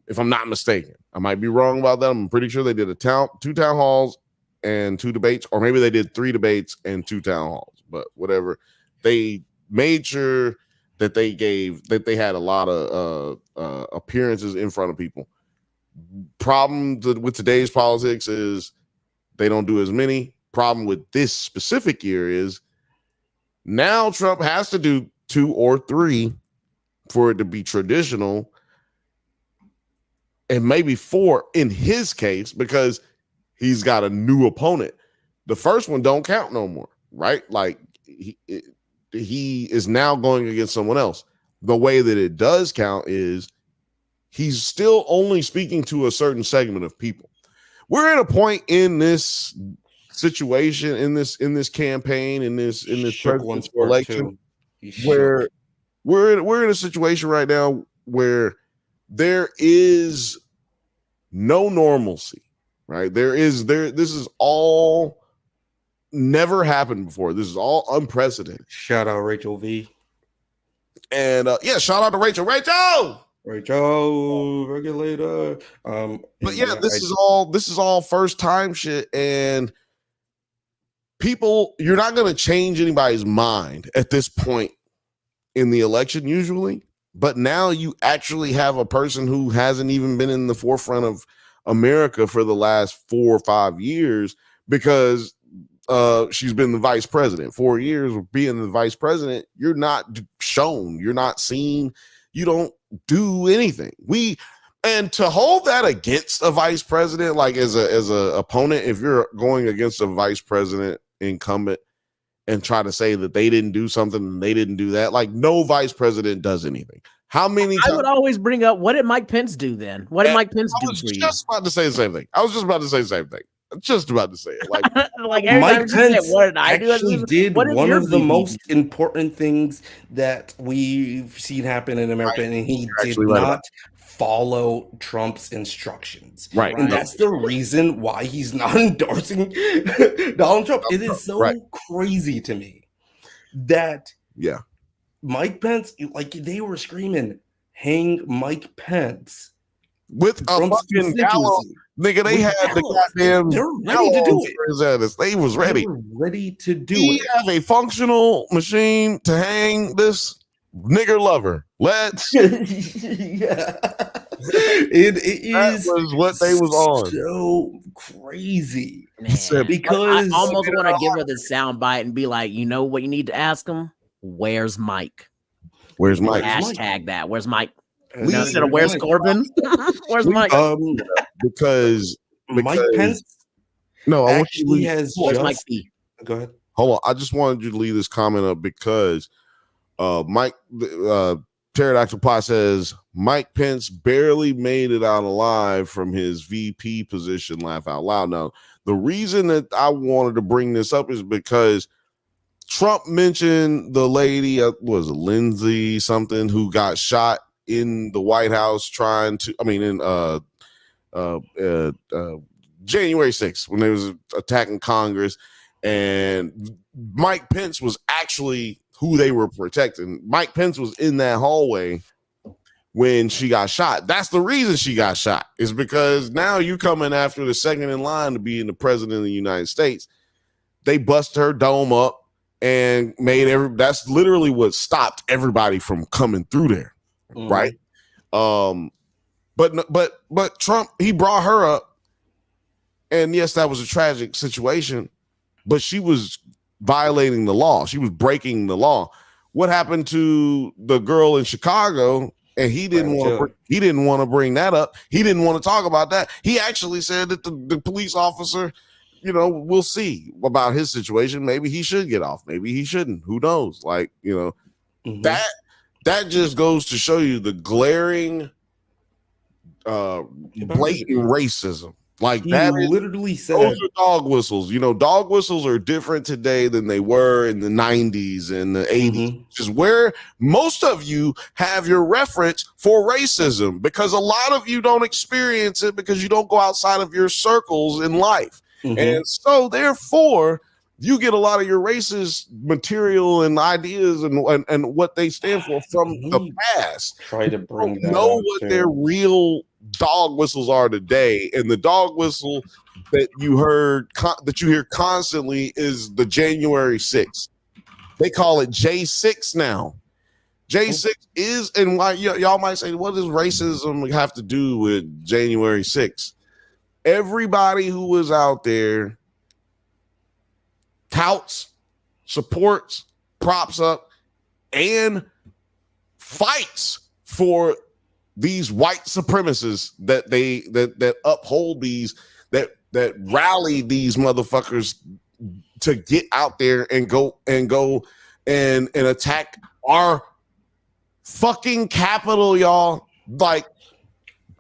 Speaker 1: if I'm not mistaken, I might be wrong about that. I'm pretty sure they did 2 town halls and 2 debates, or maybe they did 3 debates and 2 town halls. But whatever, they made sure that they had a lot of appearances in front of people. Problem with today's politics is they don't do as many. Problem with this specific year is now Trump has to do 2 or 3 for it to be traditional, and maybe 4 in his case because he's got a new opponent. The first one don't count no more, right? Like he is now going against someone else. The way that it does count is he's still only speaking to a certain segment of people. We're at a point in this situation, in this campaign, in this presidential election, where we're in a situation right now where there is no normalcy, right? This is all never happened before. This is all unprecedented.
Speaker 5: Shout out Rachel V.
Speaker 1: And shout out to Rachel
Speaker 5: regulator.
Speaker 1: But yeah, this is all first time shit, and people, you're not going to change anybody's mind at this point in the election usually, but now you actually have a person who hasn't even been in the forefront of America for the last 4 or 5 years because she's been the vice president. 4 years of being the vice president, you're not shown, you're not seen, you don't do anything. And to hold that against a vice president, like as a opponent, if you're going against a vice president incumbent and try to say that they didn't do something and they didn't do that, like no vice president does anything. How many times?
Speaker 2: I would always bring up, what did Mike Pence do then? What did Mike Pence do for you?
Speaker 1: I was just about to say the same thing. Just about to say it. Like,
Speaker 2: like
Speaker 5: Mike Pence
Speaker 2: what did I do?
Speaker 5: actually did one of the most important things that we've seen happen in America, and he did not follow Trump's instructions.
Speaker 1: Right.
Speaker 5: And that's the reason why he's not endorsing Donald Trump. It is so crazy to me that Mike Pence, like they were screaming, hang Mike Pence
Speaker 1: with a fucking gallows. Nigga, they had the goddamn.
Speaker 5: They're ready to do
Speaker 1: it. They was ready.
Speaker 5: They were ready to do
Speaker 1: it. We have a functional machine to hang this nigger lover. Let's.
Speaker 5: It is
Speaker 1: what they was on.
Speaker 5: So crazy.
Speaker 2: Man,
Speaker 5: because
Speaker 2: I almost want to give her the sound bite and be like, you know what you need to ask him? Where's Mike?
Speaker 1: Where's Mike?
Speaker 2: Hashtag that. Where's Mike? Instead of where's Corbin? Where's Mike?
Speaker 1: Because
Speaker 5: Mike Pence.
Speaker 1: No, I want
Speaker 5: you has
Speaker 2: where's Mike P?
Speaker 5: Go ahead.
Speaker 1: Hold on. I just wanted you to leave this comment up because Mike Pterodactyl Pie says Mike Pence barely made it out alive from his VP position. Laugh out loud. Now, the reason that I wanted to bring this up is because Trump mentioned the lady, was it Lindsay something, who got shot in the White House January 6th when they was attacking Congress, and Mike Pence was actually who they were protecting. Mike Pence was in that hallway when she got shot. That's the reason she got shot, is because now you coming after the second in line to be the president of the United States. They busted her dome up and that's literally what stopped everybody from coming through there. Right. But Trump, he brought her up, and yes, that was a tragic situation, but she was violating the law. She was breaking the law. What happened to the girl in Chicago And he didn't want to bring that up. He didn't want to talk about that. He actually said that the police officer, we'll see about his situation. Maybe he should get off. Maybe he shouldn't. Who knows? Like, that just goes to show you the glaring, blatant racism. Like, that
Speaker 5: literally said
Speaker 1: those are dog whistles. Dog whistles are different today than they were in the 90s and the 80s, which is where most of you have your reference for racism, because a lot of you don't experience it because you don't go outside of your circles in life. And so therefore you get a lot of your racist material and ideas and what they stand for from the past.
Speaker 5: Try to bring that
Speaker 1: know what their real dog whistles are today, and the dog whistle that you hear constantly is the January 6th. They call it J6 now. J6 is, and why y'all might say, what does racism have to do with January 6th? Everybody who was out there touts, supports, props up, and fights for these white supremacists that uphold these, that rally these motherfuckers to get out there and go and attack our fucking capital, y'all. Like,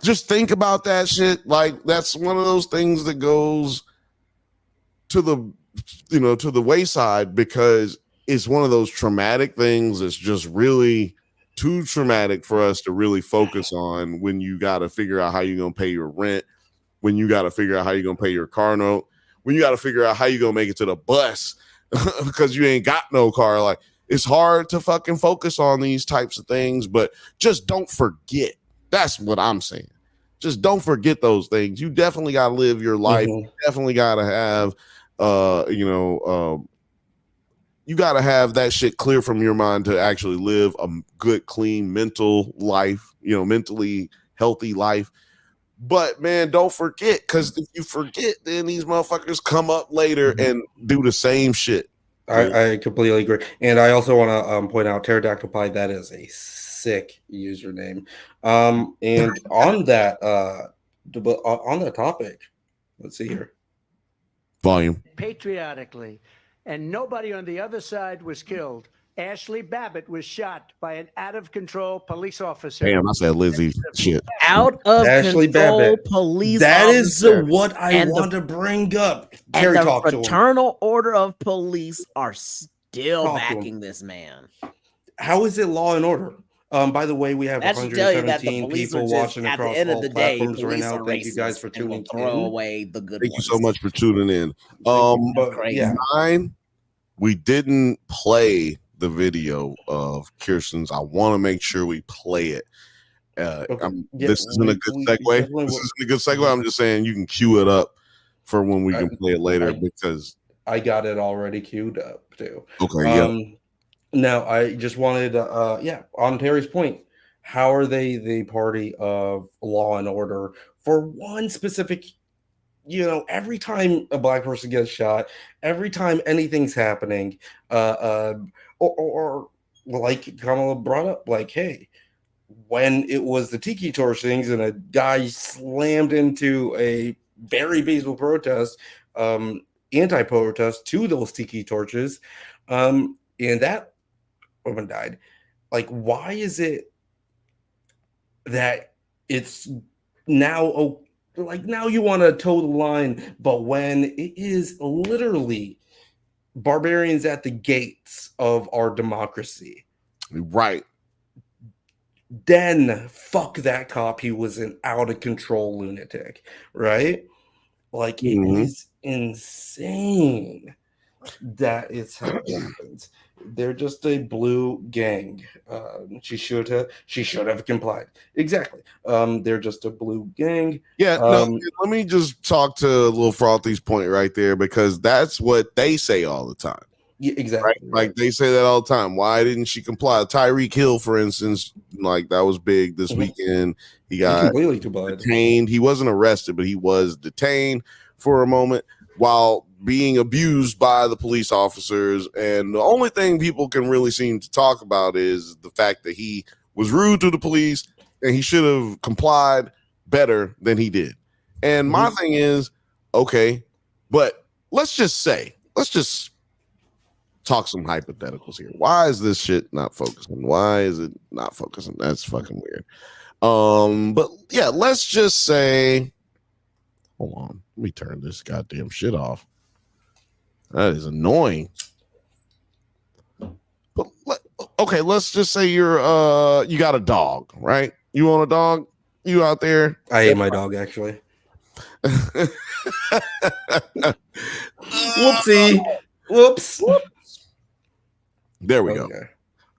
Speaker 1: just think about that shit. Like, that's one of those things that goes to the wayside, because it's one of those traumatic things that's just really too traumatic for us to really focus on when you got to figure out how you're going to pay your rent, when you got to figure out how you're going to pay your car note, when you got to figure out how you're going to make it to the bus because you ain't got no car. Like, it's hard to fucking focus on these types of things, but just don't forget. That's what I'm saying. Just don't forget those things. You definitely got to live your life. You definitely got to have, you got to have that shit clear from your mind to actually live a good, clean, mental life, mentally healthy life. But man, don't forget, because if you forget, then these motherfuckers come up later and do the same shit.
Speaker 5: I completely agree. And I also want to point out Pterodactyl Pie, that is a sick username. And on that topic, let's see here.
Speaker 1: Volume.
Speaker 6: Patriotically, and nobody on the other side was killed. Ashley Babbitt was shot by an out-of-control police officer.
Speaker 1: Damn, I said Lizzie. Shit.
Speaker 2: Out of
Speaker 5: Ashley
Speaker 2: control
Speaker 5: Babbitt.
Speaker 2: police
Speaker 5: That
Speaker 2: officer.
Speaker 5: is what I want to bring up.
Speaker 2: And
Speaker 5: Terry,
Speaker 2: the
Speaker 5: talk to him.
Speaker 2: Fraternal Order of Police are still
Speaker 5: Talk to him.
Speaker 2: backing this man.
Speaker 5: How is it law and order? By the way, we have
Speaker 2: That should tell you that the
Speaker 5: 117
Speaker 2: police
Speaker 5: people
Speaker 2: are just,
Speaker 5: watching
Speaker 2: at the
Speaker 5: across
Speaker 2: end of
Speaker 5: all
Speaker 2: the day,
Speaker 5: platforms right
Speaker 2: police
Speaker 5: now.
Speaker 2: are
Speaker 5: Thank you guys for
Speaker 2: racist and will
Speaker 5: tuning
Speaker 2: throw
Speaker 5: in.
Speaker 2: away the good
Speaker 1: Thank you
Speaker 2: ones.
Speaker 1: so much for tuning in.
Speaker 2: Crazy.
Speaker 5: Yeah.
Speaker 1: 9, we didn't play the video of Kirsten's. I want to make sure we play it. This isn't a good segue. This isn't a good segue. I'm just saying you can cue it up for when we can play it later, because
Speaker 5: I got it already queued up too.
Speaker 1: Okay, yeah.
Speaker 5: Now I just wanted on Terry's point, how are they the party of law and order for one specific, every time a black person gets shot, every time anything's happening, or like Kamala brought up, like, hey, when it was the Tiki Torch things and a guy slammed into a very peaceful protest, anti-protest to those Tiki Torches, and that woman died. Like, why is it that it's now now you want to toe the line, but when it is literally barbarians at the gates of our democracy,
Speaker 1: Right.
Speaker 5: then fuck that cop. He was an out of control lunatic, right? Like, it is insane that it's how it happens. They're just a blue gang. She should have complied. Exactly. They're just a blue gang.
Speaker 1: Yeah. Let me just talk to Lil Frothy's point right there, because that's what they say all the time.
Speaker 5: Yeah, exactly.
Speaker 1: Right? Like, they say that all the time. Why didn't she comply? Tyreek Hill, for instance, like, that was big this weekend. He got
Speaker 5: completely complied.
Speaker 1: detained. He wasn't arrested, but he was detained for a moment while being abused by the police officers. And the only thing people can really seem to talk about is the fact that he was rude to the police, and he should have complied better than he did. And my thing is, okay, but let's just talk some hypotheticals here. Why is this shit not focusing? Why is it not focusing? That's fucking weird. But yeah, let's just say, hold on, let me turn this goddamn shit off. That is annoying. But okay, let's just say you got a dog, right? You own a dog? You out there?
Speaker 5: I hate my dog, actually. Whoopsie. Whoops.
Speaker 1: There we go.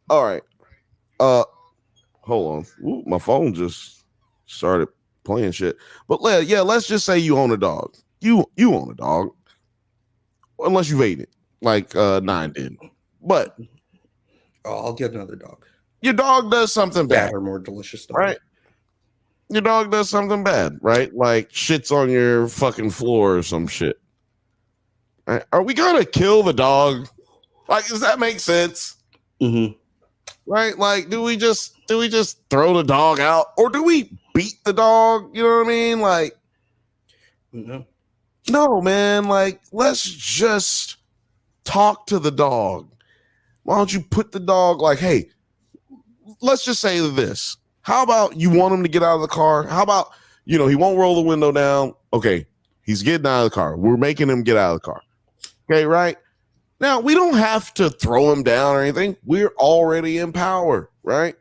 Speaker 1: All right. Hold on. Ooh, my phone just started playing shit. But yeah, let's just say you own a dog. You own a dog. Unless you've ate it, like 9 did. But
Speaker 5: I'll get another dog.
Speaker 1: Your dog does something bad.
Speaker 5: Better, more delicious dog.
Speaker 1: Right? Your dog does something bad, right? Like shits on your fucking floor or some shit. Right? Are we gonna kill the dog? Like, does that make sense? Right? Like, do we just throw the dog out, or do we beat the dog? You know what I mean? Like, no, man. Like, let's just talk to the dog. Why don't you put the dog like, hey, let's just say this. How about you want him to get out of the car? How about, he won't roll the window down. Okay, he's getting out of the car. We're making him get out of the car. Okay, right? Now, we don't have to throw him down or anything. We're already in power, right?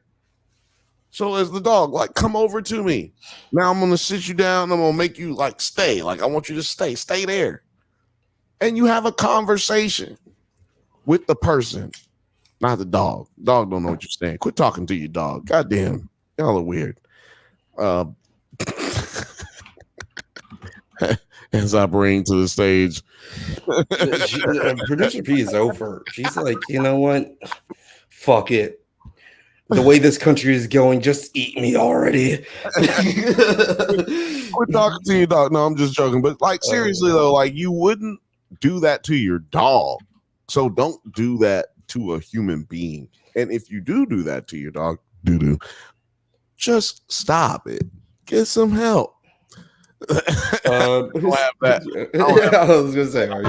Speaker 1: So as the dog, like, come over to me. Now I'm going to sit you down. I'm going to make you, like, stay. Like, I want you to stay. Stay there. And you have a conversation with the person, not the dog. Dog don't know what you're saying. Quit talking to your dog. Goddamn. Y'all are weird. As I bring to the stage.
Speaker 5: Producer P is over. She's like, you know what? Fuck it. The way this country is going, just eat me already.
Speaker 1: Quit talking to your dog. No, I'm just joking. But like, seriously though, like, you wouldn't do that to your dog. So don't do that to a human being. And if you do that to your dog, just stop it. Get some help.
Speaker 5: I was gonna say, are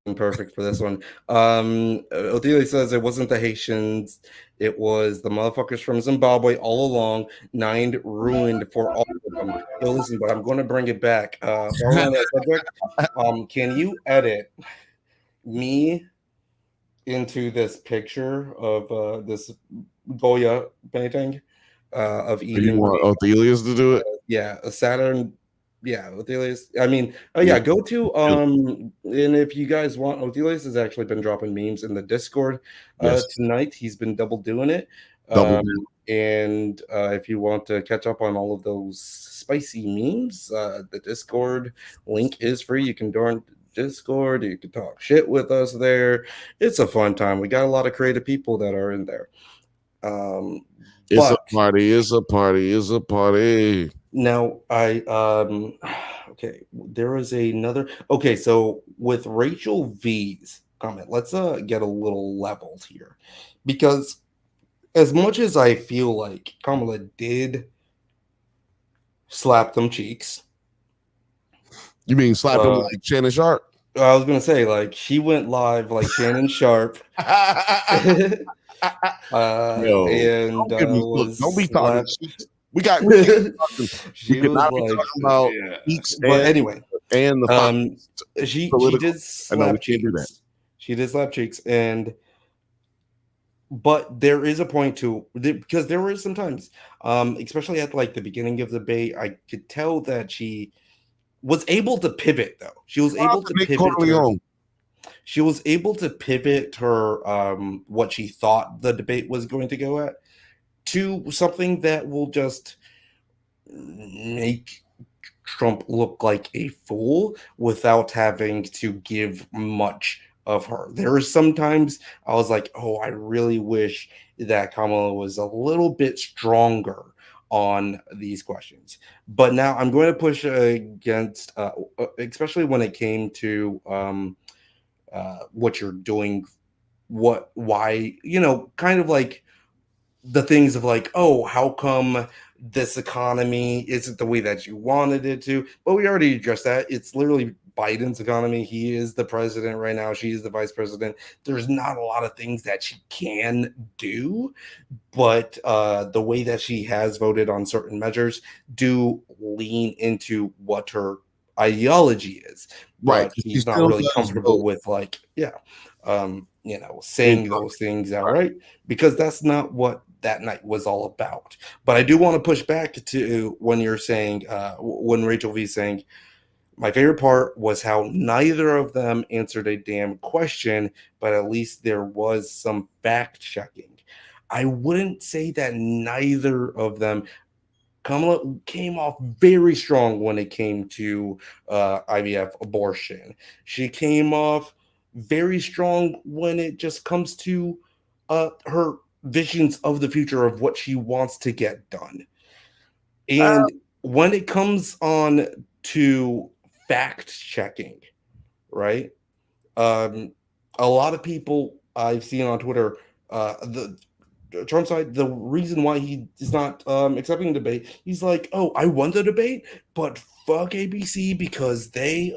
Speaker 5: you perfect for this one? Othelia says it wasn't the Haitians, it was the motherfuckers from Zimbabwe all along. 9 ruined for all of them. Yo, listen, but I'm going to bring it back. While we're on that subject, can you edit me into this picture of this Goya painting? Of eating.
Speaker 1: You want Othelia's to do it?
Speaker 5: Yeah, Saturn. Yeah, Othelia's. I mean, go to and if you guys want, Othelia's has actually been dropping memes in the Discord tonight. He's been double doing it. And if you want to catch up on all of those spicy memes, the Discord link is free. You can join Discord. You can talk shit with us there. It's a fun time. We got a lot of creative people that are in there.
Speaker 1: It's a party.
Speaker 5: Now, okay, there was another. Okay, so with Rachel V's comment, let's get a little leveled here, because as much as I feel like Kamala did slap them cheeks.
Speaker 1: You mean slap them like Shannon Sharp?
Speaker 5: I was gonna say, like, she went live like Shannon Sharp.
Speaker 1: Don't be talking. We got.
Speaker 5: She was
Speaker 1: not
Speaker 5: like,
Speaker 1: talking about
Speaker 5: but anyway,
Speaker 1: and the
Speaker 5: she did slap
Speaker 1: I know we
Speaker 5: cheeks.
Speaker 1: can't do that.
Speaker 5: She did slap cheeks, but there is a point to, because there were some times, especially at like the beginning of the debate, I could tell that she was able to pivot. Though she was able to pivot. She was able to pivot her what she thought the debate was going to go at to something that will just make Trump look like a fool without having to give much of her. There are sometimes I was like, oh, I really wish that Kamala was a little bit stronger on these questions. But now I'm going to push against, especially when it came to what you're doing why, kind of like the things of like, oh, how come this economy isn't the way that you wanted it to? But we already addressed that. It's literally Biden's economy. He is the president right now. She is the vice president. There's not a lot of things that she can do, but the way that she has voted on certain measures do lean into what her ideology is.
Speaker 1: Right.
Speaker 5: But he's not really comfortable with like, saying those things outright, because that's not what that night was all about. But I do want to push back to when you're saying, when Rachel V saying, my favorite part was how neither of them answered a damn question, but at least there was some fact checking. I wouldn't say that neither of them. Kamala came off very strong when it came to IVF abortion. She came off very strong when it just comes to her visions of the future of what she wants to get done. And when it comes on to fact checking, right? A lot of people I've seen on Twitter, the Trump side, the reason why he is not accepting the debate, he's like, oh, I won the debate, but fuck ABC because they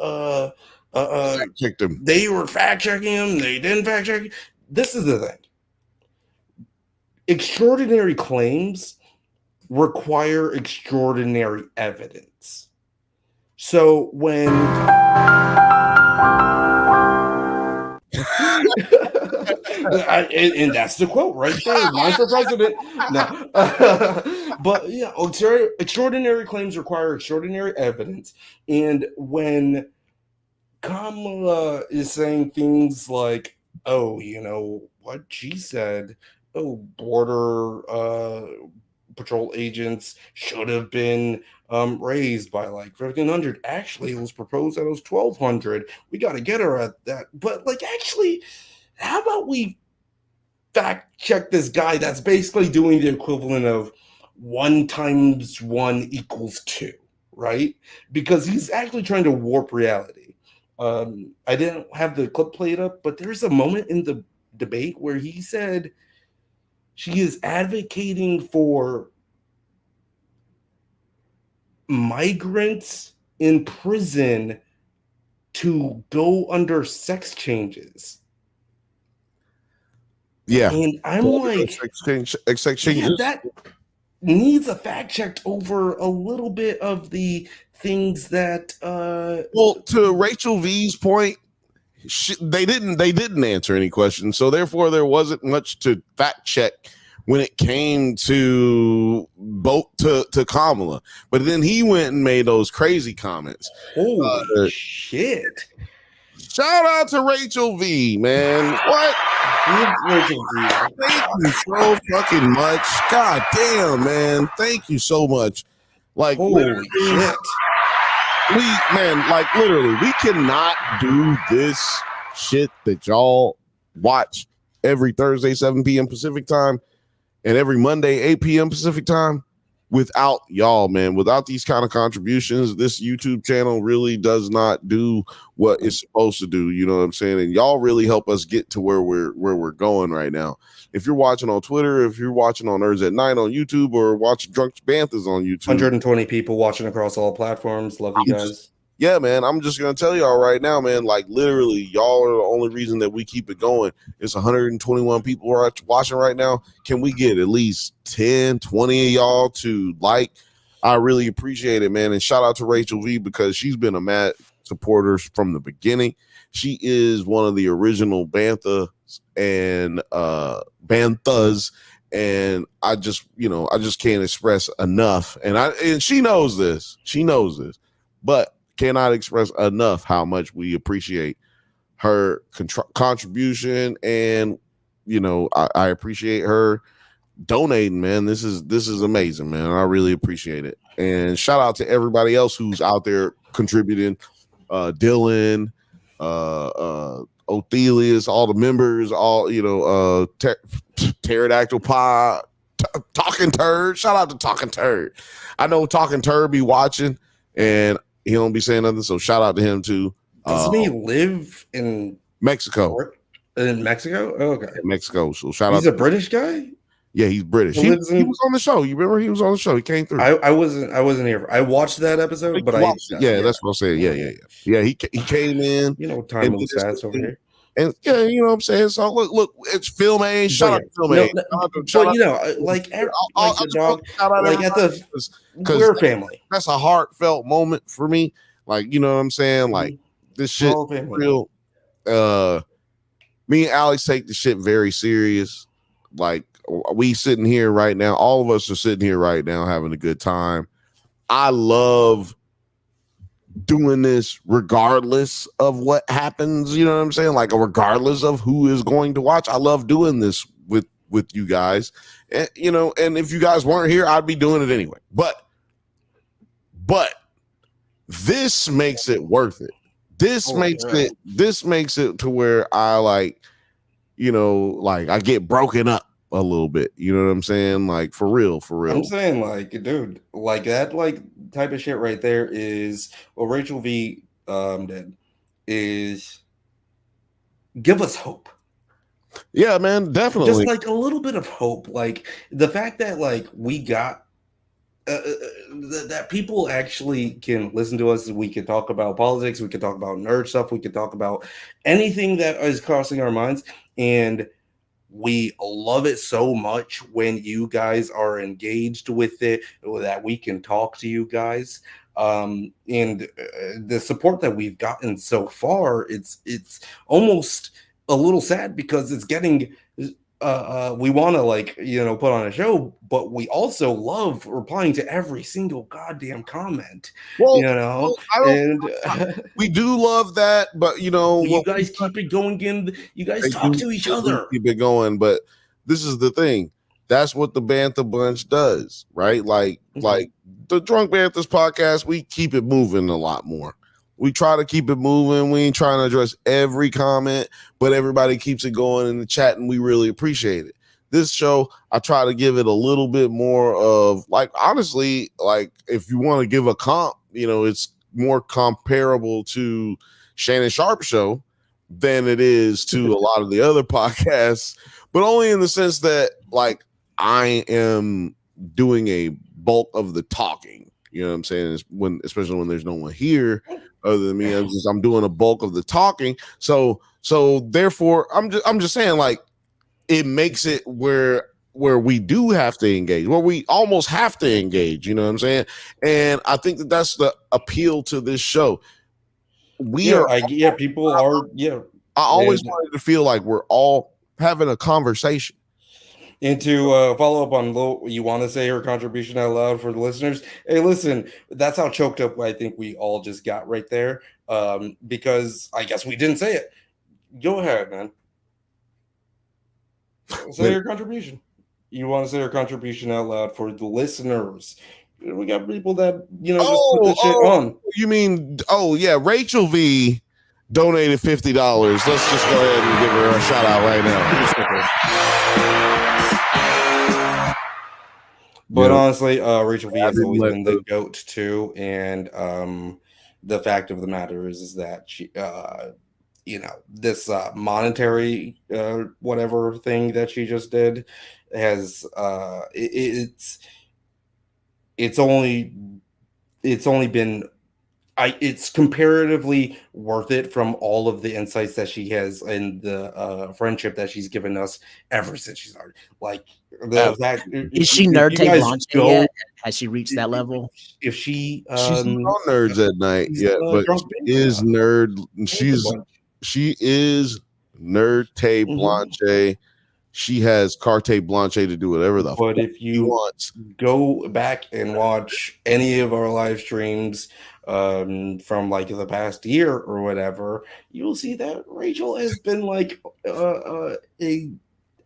Speaker 1: checked him.
Speaker 5: They were fact checking him. They didn't fact check. This is the thing. Extraordinary claims require extraordinary evidence. So when and that's the quote right there. Mine for president. No, but yeah, extraordinary claims require extraordinary evidence. And when Kamala is saying things like, "Oh, what she said. Oh, border patrol agents should have been raised by like 1,500. Actually, it was proposed that it was 1,200. We got to get her at that. But like, actually, how about we fact check this guy that's basically doing the equivalent of 1 × 1 = 2, right? Because he's actually trying to warp reality. I didn't have the clip played up, but there's a moment in the debate where he said she is advocating for migrants in prison to go under sex changes.
Speaker 1: Yeah.
Speaker 5: And I'm like,
Speaker 1: sex changes.
Speaker 5: yeah, that needs a fact checked over a little bit of the things that
Speaker 1: well, to Rachel V's point, they didn't answer any questions, so therefore there wasn't much to fact check when it came to both to Kamala. But then he went and made those crazy comments.
Speaker 5: Holy shit.
Speaker 1: Shout out to Rachel V, man. What?
Speaker 5: Rachel V.
Speaker 1: Thank you so fucking much. God damn, man. Thank you so much. Like,
Speaker 5: holy shit.
Speaker 1: Literally, we cannot do this shit that y'all watch every Thursday, 7 p.m. Pacific time, and every Monday, 8 p.m. Pacific time without y'all, man. Without these kind of contributions, this YouTube channel really does not do what it's supposed to do. You know what I'm saying? And y'all really help us get to where we're going right now. If you're watching on Twitter, if you're watching on Nerds at Night on YouTube, or watching Drunk Banthas on YouTube,
Speaker 5: 120 people watching across all platforms. Love you guys.
Speaker 1: Yeah, man, I'm just going to tell y'all right now, man, like literally y'all are the only reason that we keep it going. It's 121 people watching right now. Can we get at least 10, 20 of y'all to like? I really appreciate it, man. And shout out to Rachel V, because she's been a mad supporter from the beginning. She is one of the original Bantha and Banthas. And I just can't express enough. And she knows this. She knows this. But cannot express enough how much we appreciate her contribution, and I appreciate her donating, man. This is amazing, man. I really appreciate it. And shout out to everybody else who's out there contributing. Dylan, Othelius, all the members, all Pterodactyl Pie, Talking Turd. Shout out to Talking Turd. I know Talking Turd be watching, and he don't be saying nothing, so shout out to him too.
Speaker 5: Doesn't he live in
Speaker 1: Mexico?
Speaker 5: In Mexico? Oh, okay.
Speaker 1: in Mexico. So shout
Speaker 5: He's
Speaker 1: out.
Speaker 5: a British guy?
Speaker 1: Yeah, he's British.
Speaker 5: He
Speaker 1: He
Speaker 5: lives in-
Speaker 1: was on the show. You remember he was on the show. He came through.
Speaker 5: I wasn't here. I watched that episode, but
Speaker 1: yeah, that's what I'm saying. Yeah. He came in.
Speaker 5: You know, time moves fast over here.
Speaker 1: And yeah, you know what I'm saying. So look, it's Film A. Shout out to Film A.
Speaker 5: But you know, like the dog, like at the we're family.
Speaker 1: That's a heartfelt moment for me. Like, you know what I'm saying? Like this shit real. Me and Alex take the shit very serious. Like we sitting here right now, all of us are sitting here right now having a good time. I love doing this regardless of what happens, you know what I'm saying? Like regardless of who is going to watch. I love doing this with you guys. And you know, and if you guys weren't here, I'd be doing it anyway. But this makes it worth it. This makes it to where I like, you know, like I get broken up a little bit. You know what I'm saying? Like for real.
Speaker 5: I'm saying, like, dude, like that, like type of shit right there is what Rachel V did is give us hope.
Speaker 1: Yeah, man, definitely.
Speaker 5: Just like a little bit of hope. Like the fact that like we got that people actually can listen to us. We can talk about politics. We can talk about nerd stuff. We can talk about anything that is crossing our minds. And we love it so much when you guys are engaged with it, that we can talk to you guys. And the support that we've gotten so far, it's almost a little sad because it's getting we want to, like, you know, put on a show, but we also love replying to every single goddamn comment. Well, you know,
Speaker 1: we do love that, but you know,
Speaker 5: you guys keep it going. You guys talk to each other,
Speaker 1: keep it going. But this is the thing. That's what the Bantha Bunch does, right? Like the Drunk Banthas podcast, we keep it moving a lot more. We try to keep it moving. We ain't trying to address every comment, but everybody keeps it going in the chat, and we really appreciate it. This show, I try to give it a little bit more of, like, honestly, like, if you want to give a comp, you know, it's more comparable to Shannon Sharp's show than it is to a lot of the other podcasts, but only in the sense that, like, I am doing a bulk of the talking. You know what I'm saying? Especially when there's no one here other than me, I'm doing a bulk of the talking. So therefore, I'm just saying, like, it makes it where we do have to engage, where we almost have to engage. You know what I'm saying? And I think that's the appeal to this show.
Speaker 5: People are.
Speaker 1: I always wanted to feel like we're all having a conversation.
Speaker 5: And to follow up on Lo, you want to say her contribution out loud for the listeners? Hey, listen, that's how choked up I think we all just got right there, because I guess we didn't say it. Go ahead, man. Say your contribution. You want to say your contribution out loud for the listeners? We got people that, you know, just put this shit on.
Speaker 1: You mean, Rachel V donated $50. Let's just go ahead and give her a shout out right now.
Speaker 5: But honestly, Rachel V has always been the GOAT too, and the fact of the matter is that she, you know, this monetary whatever thing that she just did has it's only been. It's comparatively worth it from all of the insights that she has and the friendship that she's given us ever since she started. Like, the fact,
Speaker 2: is she Nerd Tape Launch yet? Has she reached that level?
Speaker 5: If she,
Speaker 1: she's not Nerds at Night yet, but she is Nerd. She is Nerd Tape Blanche. She has Carte Blanche to do whatever the
Speaker 5: fuck if you want. Go back and watch any of our live streams from like the past year or whatever, you'll see that Rachel has been like a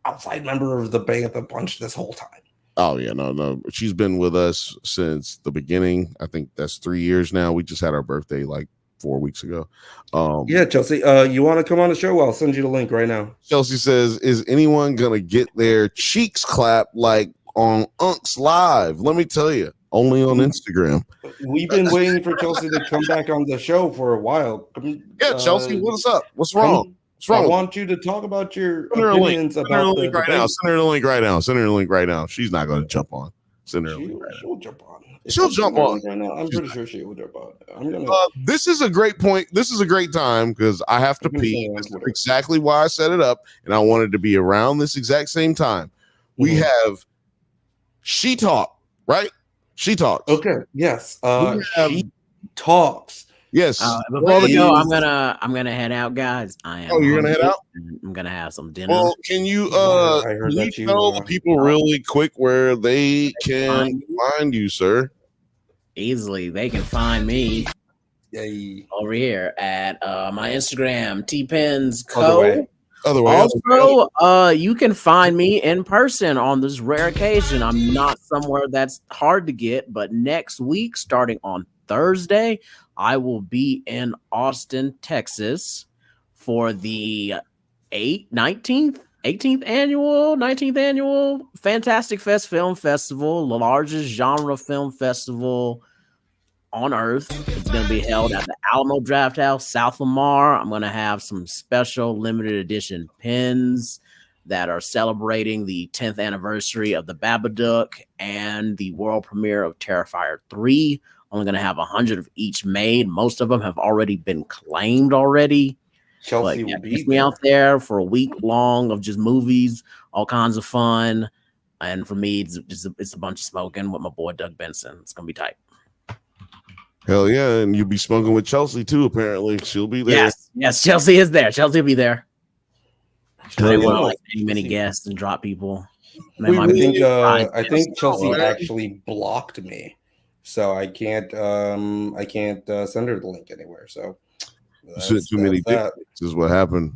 Speaker 5: outside member of the Bantha Bunch this whole time.
Speaker 1: Oh yeah, no, she's been with us since the beginning. I think that's 3 years now. We just had our birthday like 4 weeks ago.
Speaker 5: Yeah, Chelsea, you want to come on the show? I'll send you the link right now.
Speaker 1: Chelsea says, is anyone gonna get their cheeks clapped like on Unc's Live? Let me tell you, only on Instagram.
Speaker 5: We've been waiting for Chelsea to come back on the show for a while.
Speaker 1: Yeah, Chelsea, what's up? What's wrong?
Speaker 5: I want you to talk about your opinions about the
Speaker 1: right now. Send her the link right now. Send her the link right now. She's not going to jump on. Send her the link right now.
Speaker 5: She'll jump on.
Speaker 1: She'll jump on.
Speaker 5: Right now. I'm pretty sure she will jump on. I'm gonna.
Speaker 1: This is a great point. This is a great time because I have to pee. This is exactly why I set it up, and I wanted to be around this exact same time. We have She Talk, right? She Talks.
Speaker 5: Okay. Yes. She Talks.
Speaker 1: Yes.
Speaker 2: Before we go, I'm gonna head out, guys. I am.
Speaker 1: Oh, you're gonna head out?
Speaker 2: I'm gonna have some dinner.
Speaker 1: Well, can you can you tell the people really quick where they can find you, sir?
Speaker 2: Easily, they can find me over here at my Instagram, tpensco. Also, you can find me in person on this rare occasion. I'm not somewhere that's hard to get, but next week, starting on Thursday, I will be in Austin, Texas for the 19th annual Fantastic Fest Film Festival, the largest genre film festival on earth. It's going to be held at the Alamo Drafthouse, South Lamar. I'm going to have some special limited edition pins that are celebrating the 10th anniversary of the Babadook and the world premiere of Terrifier 3. Only going to have 100 of each made. Most of them have already been claimed already.
Speaker 5: Chelsea will be
Speaker 2: me out there for a week long of just movies, all kinds of fun. And for me, it's a bunch of smoking with my boy Doug Benson. It's going to be tight.
Speaker 1: Hell yeah. And you'll be smoking with Chelsea too, apparently. She'll be there.
Speaker 2: Yes, Chelsea is there. Chelsea will be there. They want like many guests and drop people.
Speaker 5: I think Chelsea actually blocked me. So I can't send her the link anywhere. So
Speaker 1: too many dicks is what happened.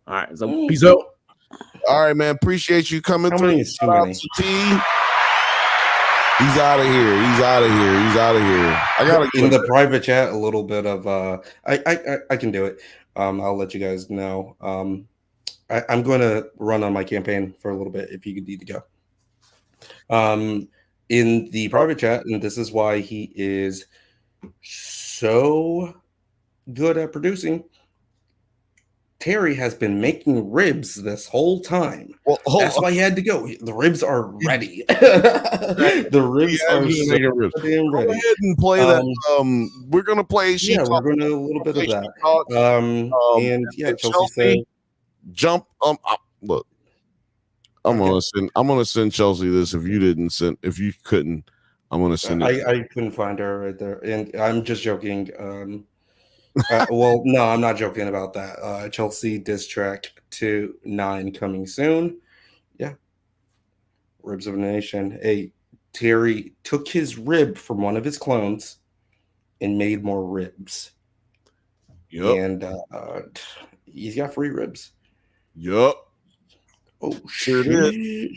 Speaker 2: All right, so peace out.
Speaker 1: All right, man. Appreciate you coming through.
Speaker 5: He's out
Speaker 1: of here. I gotta
Speaker 5: in the private chat a little bit of I can do it. I'll let you guys know. I'm going to run on my campaign for a little bit if you need to go. In the private chat, and this is why he is so good at producing. Terry has been making ribs this whole time. Well, that's why he had to go. The ribs are ready. The ribs are so damn ready.
Speaker 1: Go ahead and play that. We're gonna play.
Speaker 5: We're gonna a little bit of that. And yeah, Chelsea said,
Speaker 1: "Jump." Look, I'm gonna send Chelsea this. If you couldn't, I'm gonna send it.
Speaker 5: I couldn't find her right there, and I'm just joking. Well, no, I'm not joking about that. Chelsea diss track 2-9 coming soon. Yeah. Ribs of a Nation. Hey, Terry took his rib from one of his clones and made more ribs.
Speaker 1: Yep.
Speaker 5: And he's got free ribs.
Speaker 1: Yep.
Speaker 5: Oh,
Speaker 1: sure did.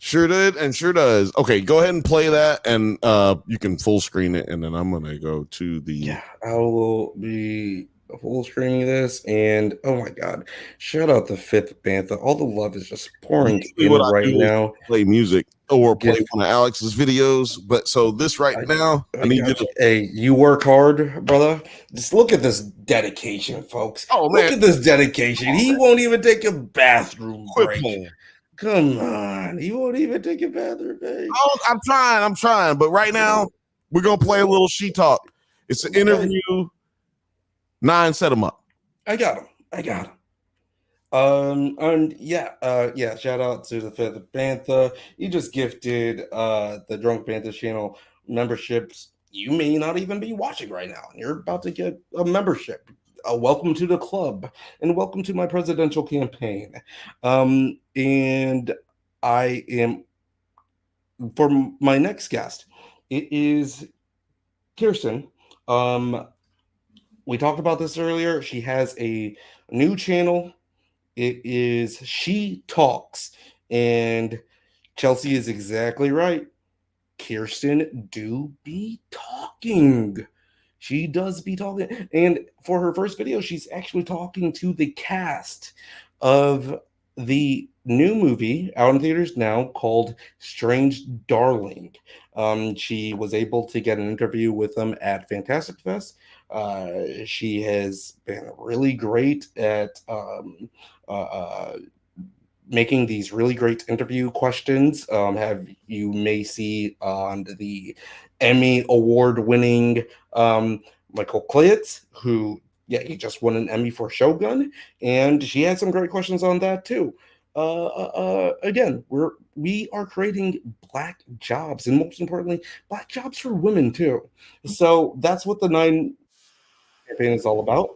Speaker 1: Sure did and sure does. Okay, go ahead and play that, and you can full screen it, and then I'm gonna go to the.
Speaker 5: Yeah, I will be full screening this, and oh my god, shout out the fifth Bantha. All the love is just pouring in right now.
Speaker 1: Play music or play one of Alex's videos, but so this now, I need you to.
Speaker 5: Hey, you work hard, brother. Just look at this dedication, folks.
Speaker 1: Oh man,
Speaker 5: look at this dedication. He won't even take a bathroom break. Come on, you won't even take a bathroom break.
Speaker 1: Oh, I'm trying, but right now we're gonna play a little She Talk. It's an interview. 9 set him up.
Speaker 5: I got him. And yeah, shout out to the fifth Bantha. He just gifted the Drunk Bantha channel memberships. You may not even be watching right now, and you're about to get a membership. Welcome to the club, and welcome to my presidential campaign. And I am, for my next guest, it is Kirsten. We talked about this earlier. She has a new channel. It is She Talks, and Chelsea is exactly right. Kirsten do be talking. She does be talking. And for her first video, she's actually talking to the cast of the new movie out in theaters now called Strange Darling. She was able to get an interview with them at Fantastic Fest. She has been really great at making these really great interview questions. You may see on the Emmy award-winning Michael Clayett, who he just won an Emmy for Shogun, and she had some great questions on that too. Again, we are creating Black jobs, and most importantly, Black jobs for women too. So that's what the 9 campaign is all about.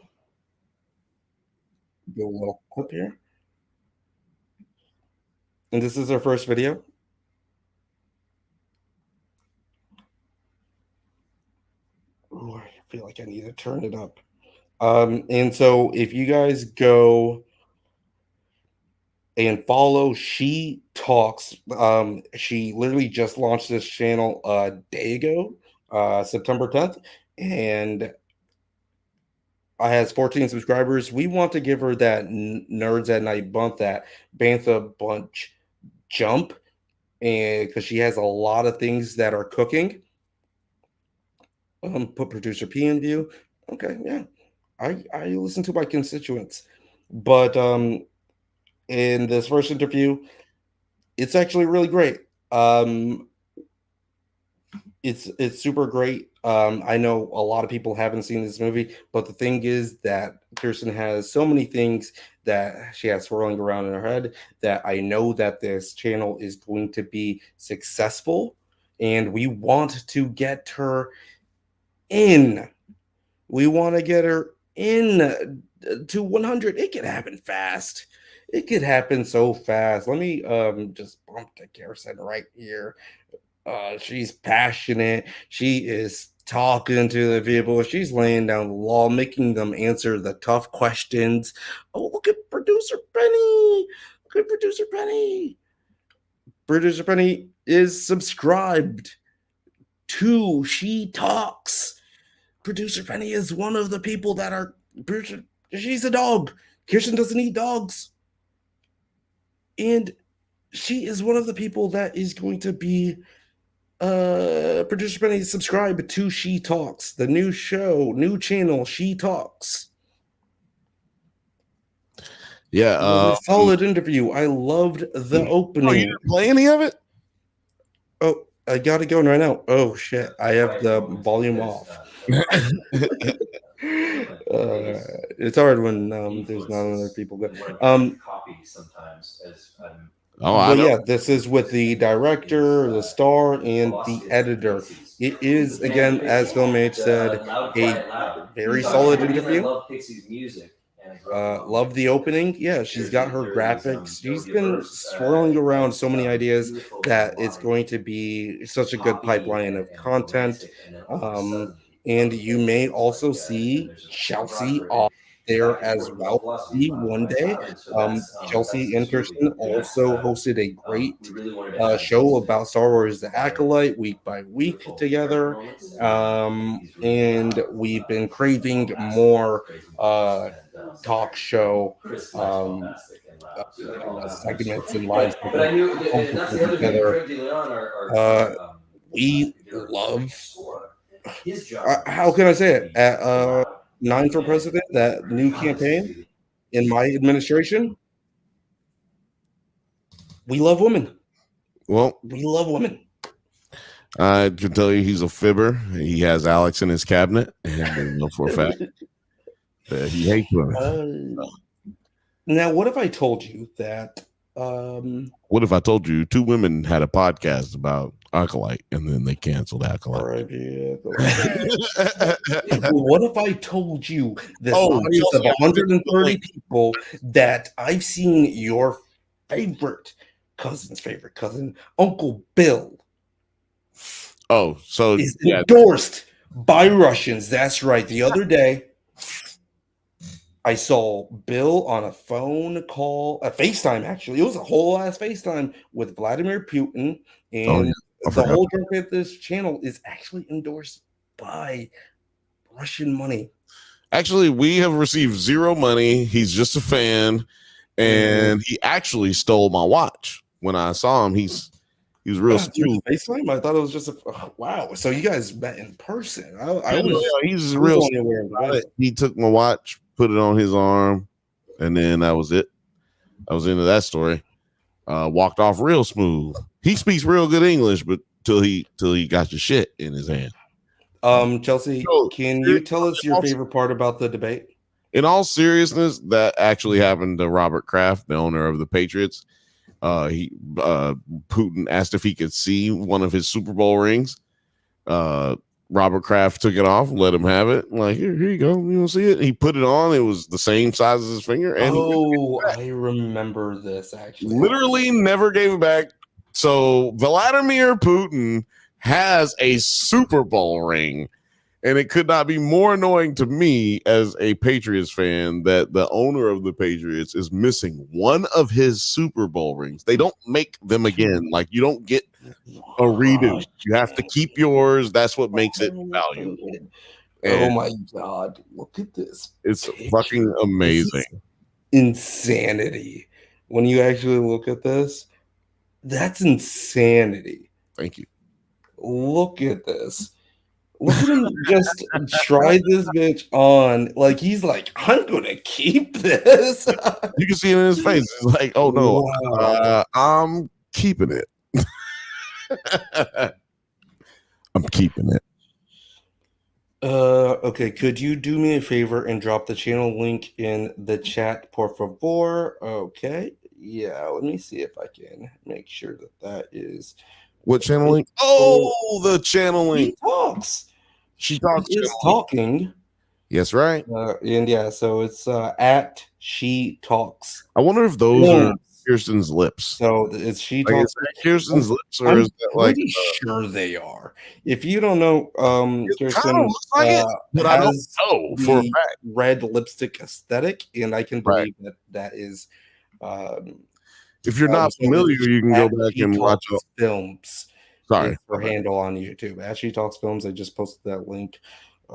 Speaker 5: Do a little clip here, and this is our first video. Ooh, I feel like I need to turn it up. And so if you guys go and follow She Talks, she literally just launched this channel a day ago, September 10th, and has 14 subscribers. We want to give her that Nerds at Night Bantha bunch jump, and because she has a lot of things that are cooking. Put producer P in view. Okay, yeah. I listen to my constituents. But in this first interview, it's actually really great. It's super great. I know a lot of people haven't seen this movie, but the thing is that Kirsten has so many things that she has swirling around in her head that I know that this channel is going to be successful, and we want to get her in. We want to get her in to 100. It could happen fast. It could happen so fast. Let me just bump to Kirsten right here. She's passionate. She is talking to the people. She's laying down the law, making them answer the tough questions. Oh, look at producer Penny. Look at producer Penny. Producer Penny is subscribed to She Talks. Producer Penny is one of the people that are. She's a dog. Kirsten doesn't eat dogs. And she is one of the people that is going to be producer Penny subscribe to She Talks, the new show, new channel, She Talks.
Speaker 1: Yeah,
Speaker 5: solid interview. I loved the opening.
Speaker 1: Oh, you didn't play any of it?
Speaker 5: Oh, I got it going right now. Oh shit, I have the volume off. It's hard when there's not other people good. But yeah, this is with the director, the star, and the editor. It is, again, as Film H said, a very solid interview. Love the opening. Yeah, she's got her graphics. She's been swirling around so many ideas that it's going to be such a good pipeline of content. And you may also see Chelsea off there as well one day. Chelsea and Kirsten also hosted a great show about Star Wars The Acolyte week by week together. And we've been craving more talk show segments and live together. We love how can I say it? At 9 for President, that new campaign in my administration, we love women.
Speaker 1: Well,
Speaker 5: we love women.
Speaker 1: I can tell you he's a fibber. He has Alex in his cabinet, and I know for a fact that he hates women.
Speaker 5: Now, what if I told you that?
Speaker 1: What if I told you 2 women had a podcast about Acolyte and then they canceled Acolyte?
Speaker 5: What if I told you this audience of 130 people that I've seen your favorite cousin, Uncle Bill, is endorsed by Russians? That's right. The other day, I saw Bill on a phone call, a FaceTime, actually. It was a whole ass FaceTime with Vladimir Putin. And the whole joke of this channel is actually endorsed by Russian money.
Speaker 1: Actually, we have received 0 money. He's just a fan. And he actually stole my watch. When I saw him, He was real
Speaker 5: through
Speaker 1: smooth.
Speaker 5: FaceTime. I thought it was just wow. So you guys met in person. I
Speaker 1: He's
Speaker 5: I was
Speaker 1: real
Speaker 5: only aware of
Speaker 1: smooth.
Speaker 5: devices.
Speaker 1: He took my watch, put it on his arm, and then that was it. I was into that story. Walked off real smooth. He speaks real good English, but till he got your shit in his hand.
Speaker 5: Chelsea, can you tell us your favorite part about the debate?
Speaker 1: In all seriousness, that actually happened to Robert Kraft, the owner of the Patriots. Putin asked if he could see one of his Super Bowl rings. Robert Kraft took it off, let him have it. Like, here you go. You don't see it? He put it on. It was the same size as his finger. And
Speaker 5: I remember this actually.
Speaker 1: Literally never gave it back. So Vladimir Putin has a Super Bowl ring. And it could not be more annoying to me as a Patriots fan that the owner of the Patriots is missing one of his Super Bowl rings. They don't make them again. Like, you don't get a redo. You have to keep yours. That's what makes it valuable.
Speaker 5: Oh my God. Look at this.
Speaker 1: It's fucking amazing.
Speaker 5: Insanity. When you actually look at this, that's insanity.
Speaker 1: Thank you.
Speaker 5: Look at this. Look at him just try this bitch on. Like, he's like, I'm gonna keep this.
Speaker 1: You can see it in his face. It's like, oh no,
Speaker 5: wow.
Speaker 1: I'm keeping it. I'm keeping it.
Speaker 5: Okay, could you do me a favor and drop the channel link in the chat, por favor? Okay, yeah, let me see if I can make sure that is
Speaker 1: what channel link? Oh, the channel link.
Speaker 5: She talks.
Speaker 1: She talks.
Speaker 5: She is talking.
Speaker 1: Yes, right.
Speaker 5: And yeah, so it's at She Talks.
Speaker 1: I wonder if those are Kirsten's lips.
Speaker 5: So is She
Speaker 1: Like,
Speaker 5: Talks?
Speaker 1: is that Kirsten's lips, or
Speaker 5: I'm
Speaker 1: is that like?
Speaker 5: pretty sure they are. If you don't know, Kirsten
Speaker 1: looks like it, but I don't know for a
Speaker 5: the
Speaker 1: fact.
Speaker 5: red lipstick aesthetic, and I can believe that is.
Speaker 1: If you're not familiar, you can go back and watch
Speaker 5: films.
Speaker 1: Sorry,
Speaker 5: her handle on YouTube. As She Talks Films, I just posted that link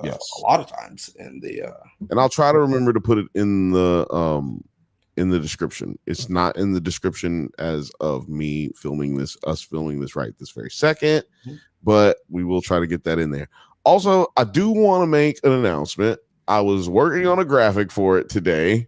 Speaker 1: yes.
Speaker 5: a lot of times in the.
Speaker 1: And I'll try to remember to put it in the description. It's not in the description as of me filming this, us filming this right this very second, but we will try to get that in there. Also, I do want to make an announcement. I was working on a graphic for it today,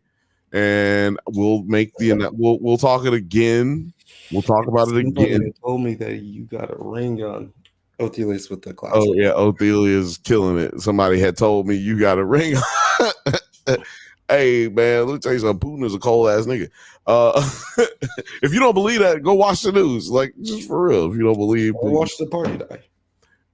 Speaker 1: and we'll make we'll talk it again. We'll talk about it again.
Speaker 5: They told me that you got a ring on. Othelia's with the class.
Speaker 1: Oh yeah, Othelia's killing it. Somebody had told me you got a ring. Hey man, let me tell you something. Putin is a cold ass nigga. If you don't believe that, go watch the news. Like, just for real. If you don't believe,
Speaker 5: or watch the party die.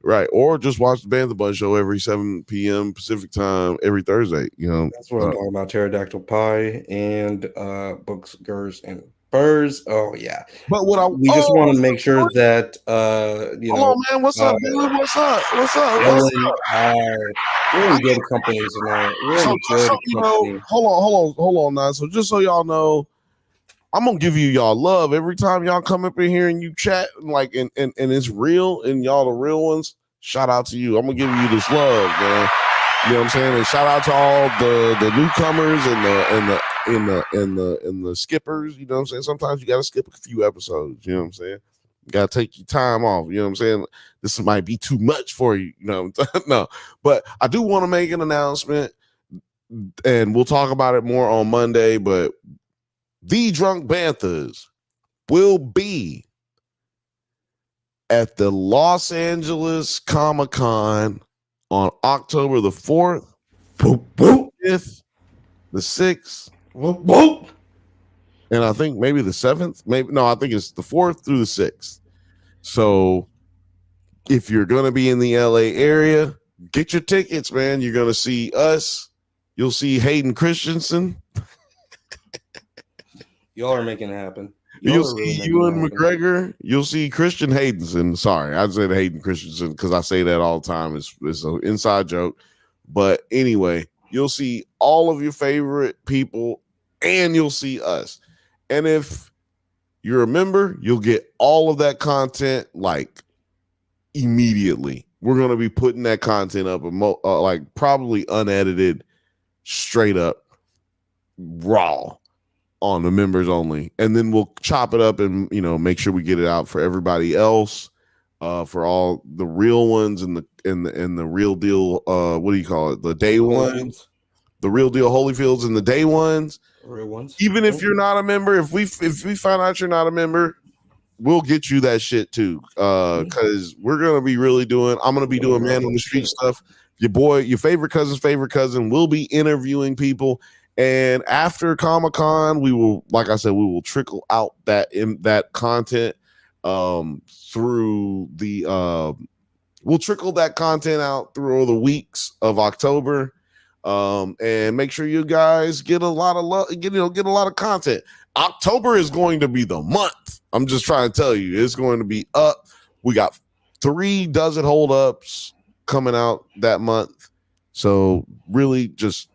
Speaker 1: Right, or just watch the Bantha show every 7 p.m. Pacific time every Thursday. You know,
Speaker 5: that's what I'm talking about. Pterodactyl Pie and Books, Gers, and Burrs. Oh yeah.
Speaker 1: But
Speaker 5: we just want to make sure that you know.
Speaker 1: Hello, man. What's up, dude? What's up? What's up?
Speaker 5: Really good companies tonight. Really good company.
Speaker 1: Hold on now. So just so y'all know, I'm gonna give you y'all love every time y'all come up in here and you chat, like, and it's real, and y'all the real ones. Shout out to you. I'm gonna give you this love, man. You know what I'm saying? And shout out to all the newcomers and the skippers. You know what I'm saying? Sometimes you gotta skip a few episodes. You know what I'm saying? You gotta take your time off. You know what I'm saying? This might be too much for you. You know, no. But I do want to make an announcement, and we'll talk about it more on Monday. But the Drunk Banthas will be at the Los Angeles Comic-Con on October the 4th, 5th, the 6th, and I think maybe the 7th. I think it's the 4th through the 6th. So if you're going to be in the LA area, get your tickets, man. You're going to see us. You'll see Hayden Christensen.
Speaker 5: Y'all are making it happen.
Speaker 1: You'll see Ewan McGregor. You'll see Christian Haydenson. Sorry, I said Hayden Christensen because I say that all the time. It's an inside joke. But anyway, you'll see all of your favorite people, and you'll see us. And if you're a member, you'll get all of that content like immediately. We're going to be putting that content up, like probably unedited, straight up, raw. on the members only, and then we'll chop it up and make sure we get it out for everybody else, for all the real ones and the real deal. What do you call it? The day ones, the real deal Holyfields and the day ones,
Speaker 5: real ones.
Speaker 1: Even if you're not a member, if we find out you're not a member, we'll get you that shit too. Because we're gonna be really I'm gonna be doing man on the street stuff. Your favorite cousin's favorite cousin will be interviewing people. And after Comic-Con, we will, like I said, we will trickle out that content through the we'll trickle that content out through the weeks of October, and make sure you guys get a lot of love, get a lot of content. October is going to be the month. I'm just trying to tell you, it's going to be up. We got 3 dozen holdups coming out that month, so really just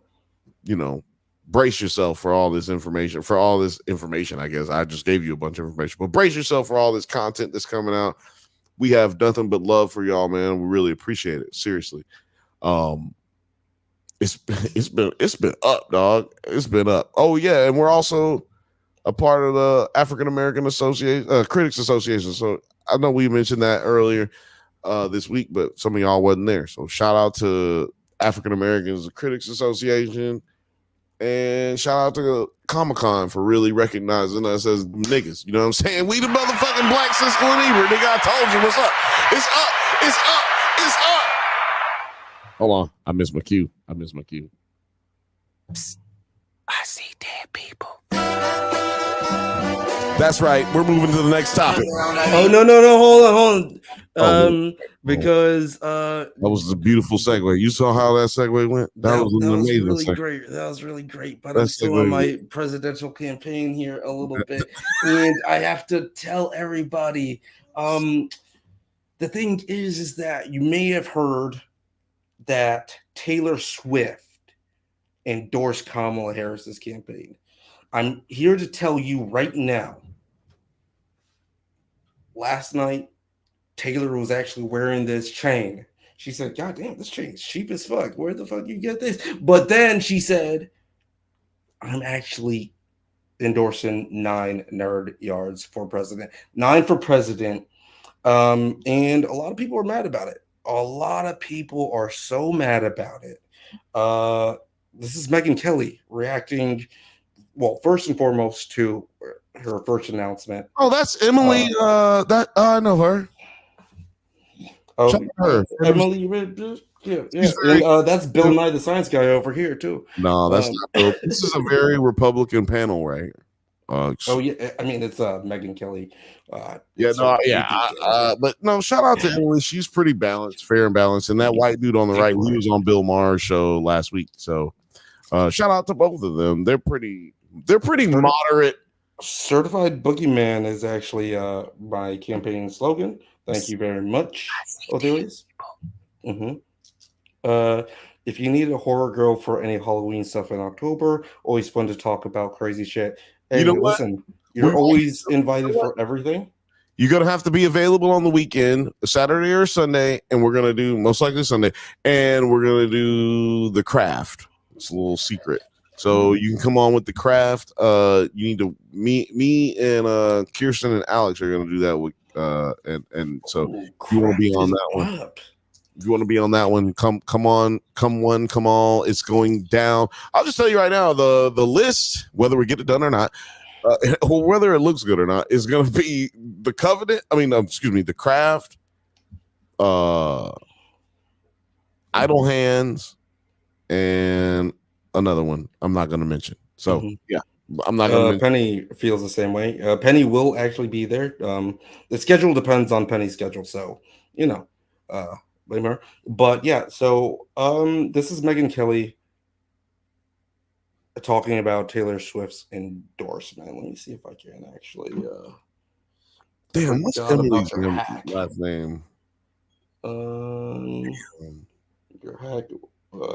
Speaker 1: brace yourself for all this information. I guess I just gave you a bunch of information, but brace yourself for all this content that's coming out. We have nothing but love for y'all, man. We really appreciate it. Seriously. It's been up, dog. It's been up. Oh yeah, and we're also a part of the African American Critics Association. So I know we mentioned that earlier this week, but some of y'all wasn't there. So shout out to African Americans Critics Association. And shout out to Comic-Con for really recognizing us as niggas. You know what I'm saying? We the motherfucking Black Siskel and Ebert. Nigga, I told you what's up. It's up. It's up. It's up. Hold on. I missed my cue.
Speaker 2: Psst. I see dead people.
Speaker 1: That's right. We're moving to the next topic.
Speaker 5: Oh, no. Hold on. Because
Speaker 1: that was a beautiful segue. You saw how that segue went? That was an amazing
Speaker 5: really
Speaker 1: segue.
Speaker 5: great. That was really great. But I'm still on my presidential campaign here a little bit. And I have to tell everybody, the thing is that you may have heard that Taylor Swift endorsed Kamala Harris's campaign. I'm here to tell you right now. Last night, Taylor was actually wearing this chain. She said, God damn, this chain's cheap as fuck. Where the fuck you get this? But then she said, I'm actually endorsing 9 nerd yards for president. 9 for president. And a lot of people are mad about it. A lot of people are so mad about it. This is Megyn Kelly reacting, well, first and foremost to her first announcement.
Speaker 1: Oh, that's Emily. I know her.
Speaker 5: Oh, her. Emily. Yeah. And, that's Bill Nye the Science Guy over here too.
Speaker 1: No, that's not Bill. This is a very Republican panel, right?
Speaker 5: Oh yeah, I mean it's Megyn Kelly.
Speaker 1: But no, shout out to Emily. She's pretty balanced, fair and balanced. And that white dude on the right, he was on Bill Maher's show last week. So shout out to both of them. They're pretty moderate.
Speaker 5: Certified Boogeyman is actually my campaign slogan. Thank you very much, Othelius. If you need a horror girl for any Halloween stuff in October, always fun to talk about crazy shit. Hey, you know what? Listen, you're always invited for everything.
Speaker 1: You're going to have to be available on the weekend, Saturday or Sunday, and we're going to do, most likely Sunday, and we're going to do the craft. It's a little secret. So you can come on with the craft. You need to, me and Kirsten and Alex are going to do that with, and so if you want to be on that one. If you want to be on that one, come on, come one, come all. It's going down. I'll just tell you right now, the list, whether we get it done or not, or whether it looks good or not, is going to be the Covenant. The Craft, Idle Hands, and another one I'm not going to mention. So yeah, I'm not going to.
Speaker 5: Penny feels the same way. Penny will actually be there. The schedule depends on Penny's schedule, so blame her. But yeah, so this is Megyn Kelly talking about Taylor Swift's endorsement. Let me see if I can actually
Speaker 1: damn, what's Emily's last name?
Speaker 5: Your hack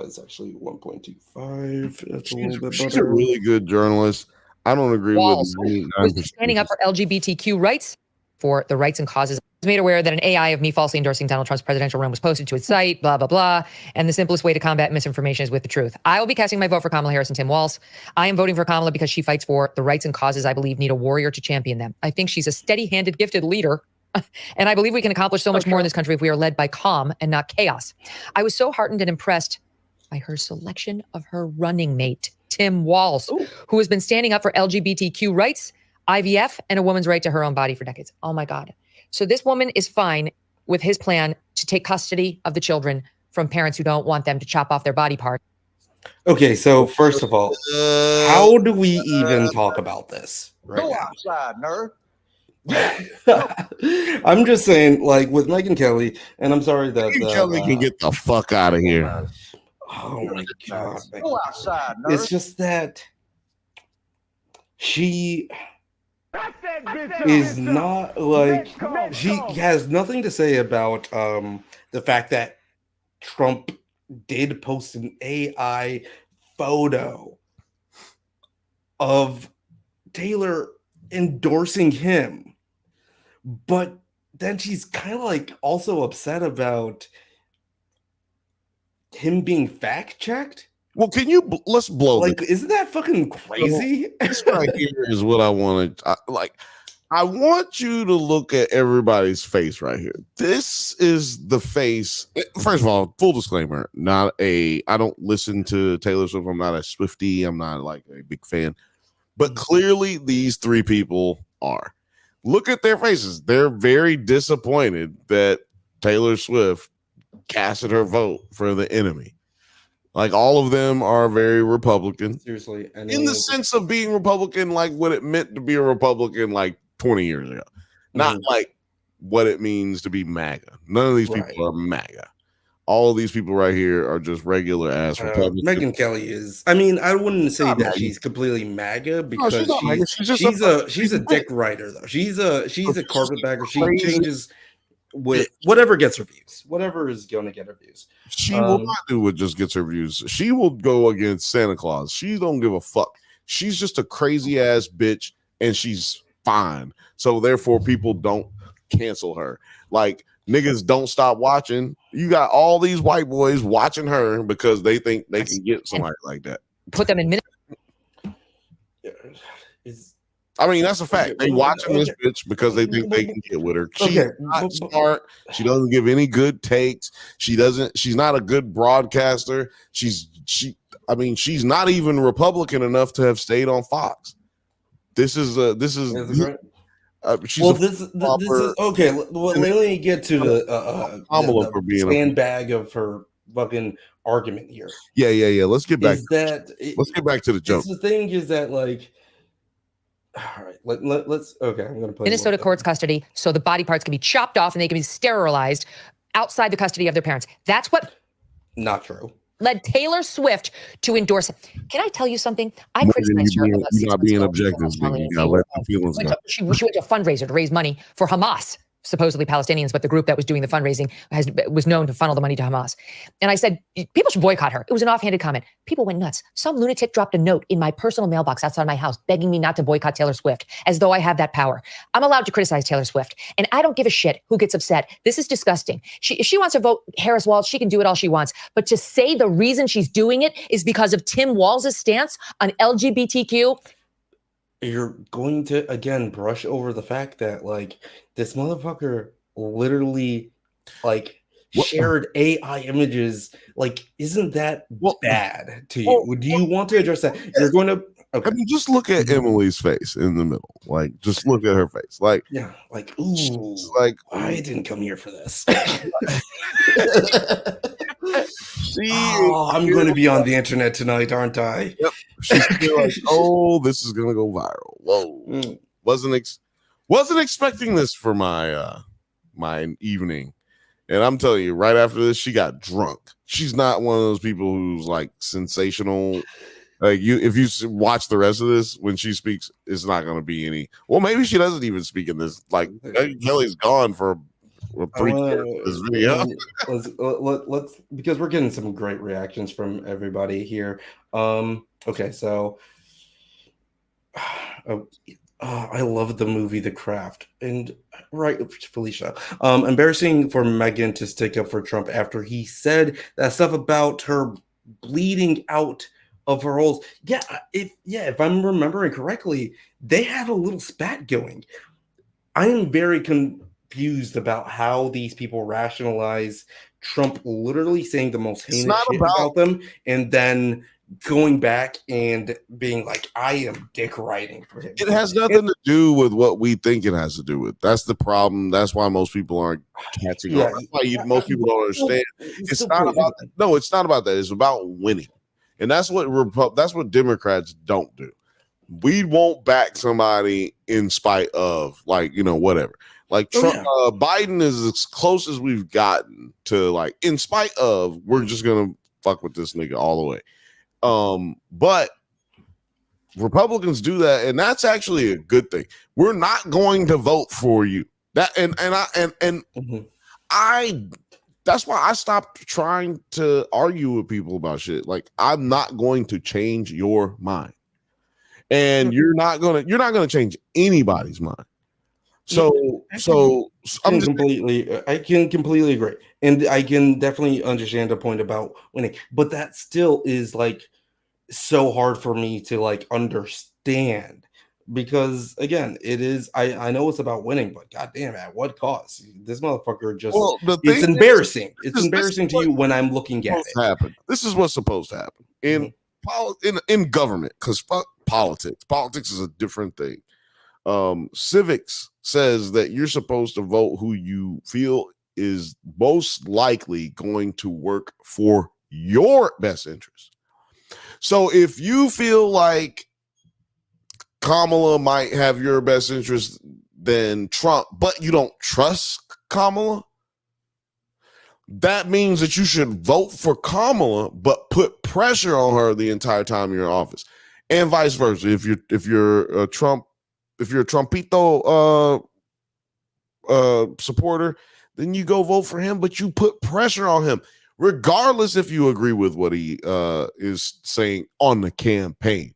Speaker 5: is actually 1.25. That's
Speaker 1: She's a really good journalist. I don't agree with
Speaker 9: was standing up for LGBTQ rights. for the rights and causes. I was made aware that an AI of me falsely endorsing Donald Trump's presidential run was posted to its site, blah, blah, blah. And the simplest way to combat misinformation is with the truth. I will be casting my vote for Kamala Harris and Tim Walz. I am voting for Kamala because she fights for the rights and causes I believe need a warrior to champion them. I think she's a steady-handed, gifted leader. And I believe we can accomplish so much more in this country if we are led by calm and not chaos. I was so heartened and impressed by her selection of her running mate, Tim Walz, who has been standing up for LGBTQ rights, IVF, and a woman's right to her own body for decades. Oh my God. So this woman is fine with his plan to take custody of the children from parents who don't want them to chop off their body parts.
Speaker 5: Okay, so first of all, how do we even talk about this right
Speaker 8: Go
Speaker 5: now?
Speaker 8: outside, nerd.
Speaker 5: I'm just saying, like with Megyn Kelly, and I'm sorry that
Speaker 1: Megyn Kelly can get the fuck out of here.
Speaker 5: Oh my God,
Speaker 8: Go outside, nerd.
Speaker 5: it's just that she is not like she has nothing to say about the fact that Trump did post an AI photo of Taylor endorsing him, but then she's kind of like also upset about him being fact checked.
Speaker 1: Well, can you let's blow
Speaker 5: Like,
Speaker 1: this.
Speaker 5: isn't that fucking crazy?
Speaker 1: This right here is what I want to like. I want you to look at everybody's face right here. This is the face. First of all, full disclaimer: I don't listen to Taylor Swift. I'm not a Swiftie. I'm not like a big fan. But clearly, these three people are. Look at their faces. They're very disappointed that Taylor Swift casted her vote for the enemy. Like all of them are very Republican.
Speaker 5: Seriously,
Speaker 1: In the sense of being Republican, like what it meant to be a Republican like 20 years ago. Not like what it means to be MAGA. None of these people are MAGA. All of these people right here are just regular ass Republicans.
Speaker 5: Megyn Kelly is. I mean, I wouldn't say that she's completely MAGA because she's a dick writer though. She's a carpetbagger. She changes with whatever gets her views. Whatever is going to get her views.
Speaker 1: She will not do what just gets her views. She will go against Santa Claus. She don't give a fuck. She's just a crazy ass bitch, and she's fine. So therefore, people don't cancel her. Like niggas don't stop watching. You got all these white boys watching her because they think they can get somebody like that.
Speaker 9: Put them in minutes.
Speaker 1: I mean, that's a fact. They watching this bitch because they think they can get with her. She's not smart. She doesn't give any good takes. She's not a good broadcaster. She's not even Republican enough to have stayed on Fox. This is she's
Speaker 5: this is okay. Well, let me get to the sandbag of her fucking argument here.
Speaker 1: Yeah. Let's get back. Let's get back to the joke.
Speaker 5: The thing is that like. All right, let's. Okay, I'm gonna play
Speaker 9: Minnesota court's custody, so the body parts can be chopped off and they can be sterilized outside the custody of their parents. That's what.
Speaker 5: Not true.
Speaker 9: Led Taylor Swift to endorse it. Can I tell you something? I criticized her.
Speaker 1: You're not being objective. You gotta let the feelings go.
Speaker 9: She went to a fundraiser to raise money for Hamas, supposedly Palestinians, but the group that was doing the fundraising was known to funnel the money to Hamas. And I said, people should boycott her. It was an offhanded comment. People went nuts. Some lunatic dropped a note in my personal mailbox outside my house begging me not to boycott Taylor Swift, as though I have that power. I'm allowed to criticize Taylor Swift, and I don't give a shit who gets upset. This is disgusting. If she wants to vote Harris Walz, she can do it all she wants. But to say the reason she's doing it is because of Tim Walz's stance on LGBTQ,
Speaker 5: you're going to again brush over the fact that like this motherfucker literally like shared AI images. Like, isn't that bad to you? Do you want to address that? You're going to. Okay.
Speaker 1: I mean, just look at Emily's face in the middle. Like, just look at her face. Like,
Speaker 5: yeah, like, ooh,
Speaker 1: like
Speaker 5: I didn't come here for this.
Speaker 1: I'm
Speaker 5: going to be on the internet tonight, aren't I?
Speaker 1: Yep. She's still like, oh, this is gonna go viral. Whoa, wasn't expecting this for my my evening, and I'm telling you, right after this, she got drunk. She's not one of those people who's like sensational. Like if you watch the rest of this, when she speaks, it's not going to be any. Well, maybe she doesn't even speak in this. Like Kelly's gone for 3 years. This video.
Speaker 5: Let's because we're getting some great reactions from everybody here. Okay, so I love the movie The Craft. And right, Felicia. Embarrassing for Megan to stick up for Trump after he said that stuff about her bleeding out of her holes. Yeah, if I'm remembering correctly, they had a little spat going. I am very confused about how these people rationalize Trump literally saying the most heinous shit about them and then going back and being like, I am dick riding for him.
Speaker 1: It has nothing to do with what we think it has to do with. That's the problem. That's why most people aren't catching on. That's why most people don't understand. It's not about that. No, it's not about that. It's about winning. And that's what Democrats don't do. We won't back somebody in spite of, like, whatever. Like Trump, Biden is as close as we've gotten to, like, in spite of, we're just gonna fuck with this nigga all the way. But Republicans do that, and that's actually a good thing. We're not going to vote for you. That that's why I stopped trying to argue with people about shit. Like, I'm not going to change your mind. And you're not gonna change anybody's mind. I can completely agree, and I can definitely understand the point about winning, but that still is like so hard for me to like understand, because again, it is. I know it's about winning, but goddamn, at what cost? This motherfucker just—it's embarrassing. It's embarrassing to you when I'm looking at it. This is what's supposed to happen in government, because fuck politics. Politics is a different thing. Civics says that you're supposed to vote who you feel is most likely going to work for your best interest. So if you feel like Kamala might have your best interest than Trump, but you don't trust Kamala, that means that you should vote for Kamala, but put pressure on her the entire time you're in office, and vice versa. If you're a Trumpito supporter, then you go vote for him, but you put pressure on him, regardless if you agree with what he is saying on the campaign.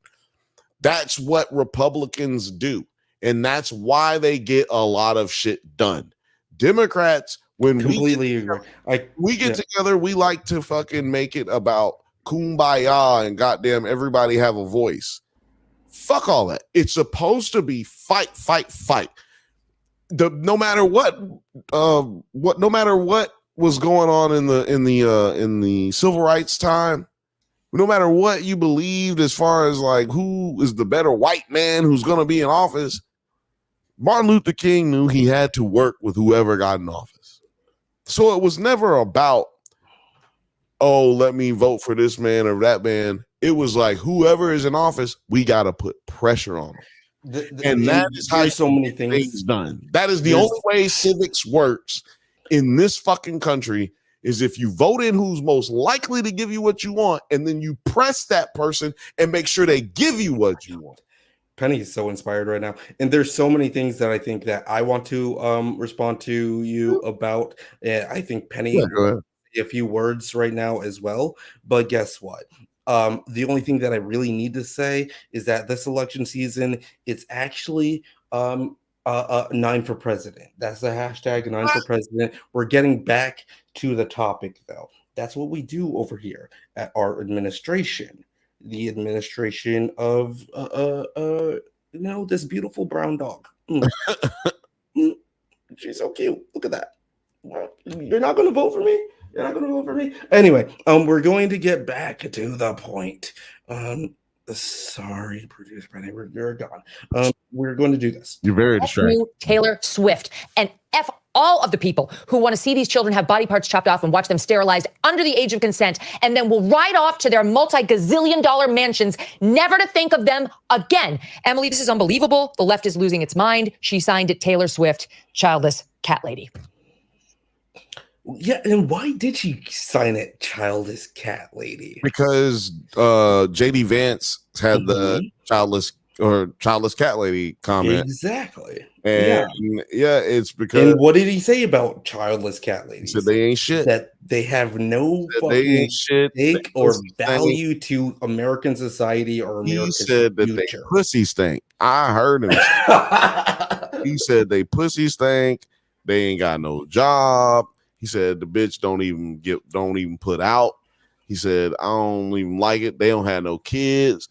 Speaker 1: That's what Republicans do, and that's why they get a lot of shit done. Democrats, when we get together, we like to fucking make it about kumbaya and goddamn everybody have a voice. Fuck all that. It's supposed to be fight. No matter what was going on in the civil rights time, no matter what you believed as far as like who is the better white man who's going to be in office, Martin Luther King knew he had to work with whoever got in office. So it was never about, oh, let me vote for this man or that man. It was like, whoever is in office, we got to put pressure on them. And that is how so many things done. That is the only way civics works in this fucking country, is if you vote in who's most likely to give you what you want, and then you press that person and make sure they give you what you want.
Speaker 5: Penny is so inspired right now, and there's so many things that I think that I want to respond to you about. I think Penny a few words right now as well, but guess what? The only thing that I really need to say is that this election season, it's actually 9 for president. That's the hashtag 9 for president. We're getting back to the topic, though. That's what we do over here at our administration. The administration of this beautiful brown dog. She's so cute. Look at that. You're not going to vote for me? You're not going to vote for me? Anyway, we're going to get back to the point. Sorry, producer Penny, you're gone. We're going to do this.
Speaker 1: You're very distracted.
Speaker 9: Taylor Swift, and F all of the people who want to see these children have body parts chopped off and watch them sterilized under the age of consent, and then will ride off to their multi-gazillion-dollar mansions, never to think of them again. Emily, this is unbelievable. The left is losing its mind. She signed it Taylor Swift, childless cat lady.
Speaker 5: Yeah, and why did she sign it childless cat lady?
Speaker 1: Because JD Vance had the childless or childless cat lady comment.
Speaker 5: Exactly.
Speaker 1: And yeah, it's because.
Speaker 5: And what did he say about childless cat ladies?
Speaker 1: He said they ain't shit.
Speaker 5: That they have no
Speaker 1: fucking
Speaker 5: stake or value to American society or America's
Speaker 1: He said that
Speaker 5: future.
Speaker 1: they pussy stink. I heard him. He said they pussy stink. They ain't got no job. He said the bitch don't even put out. He said I don't even like it. They don't have no kids.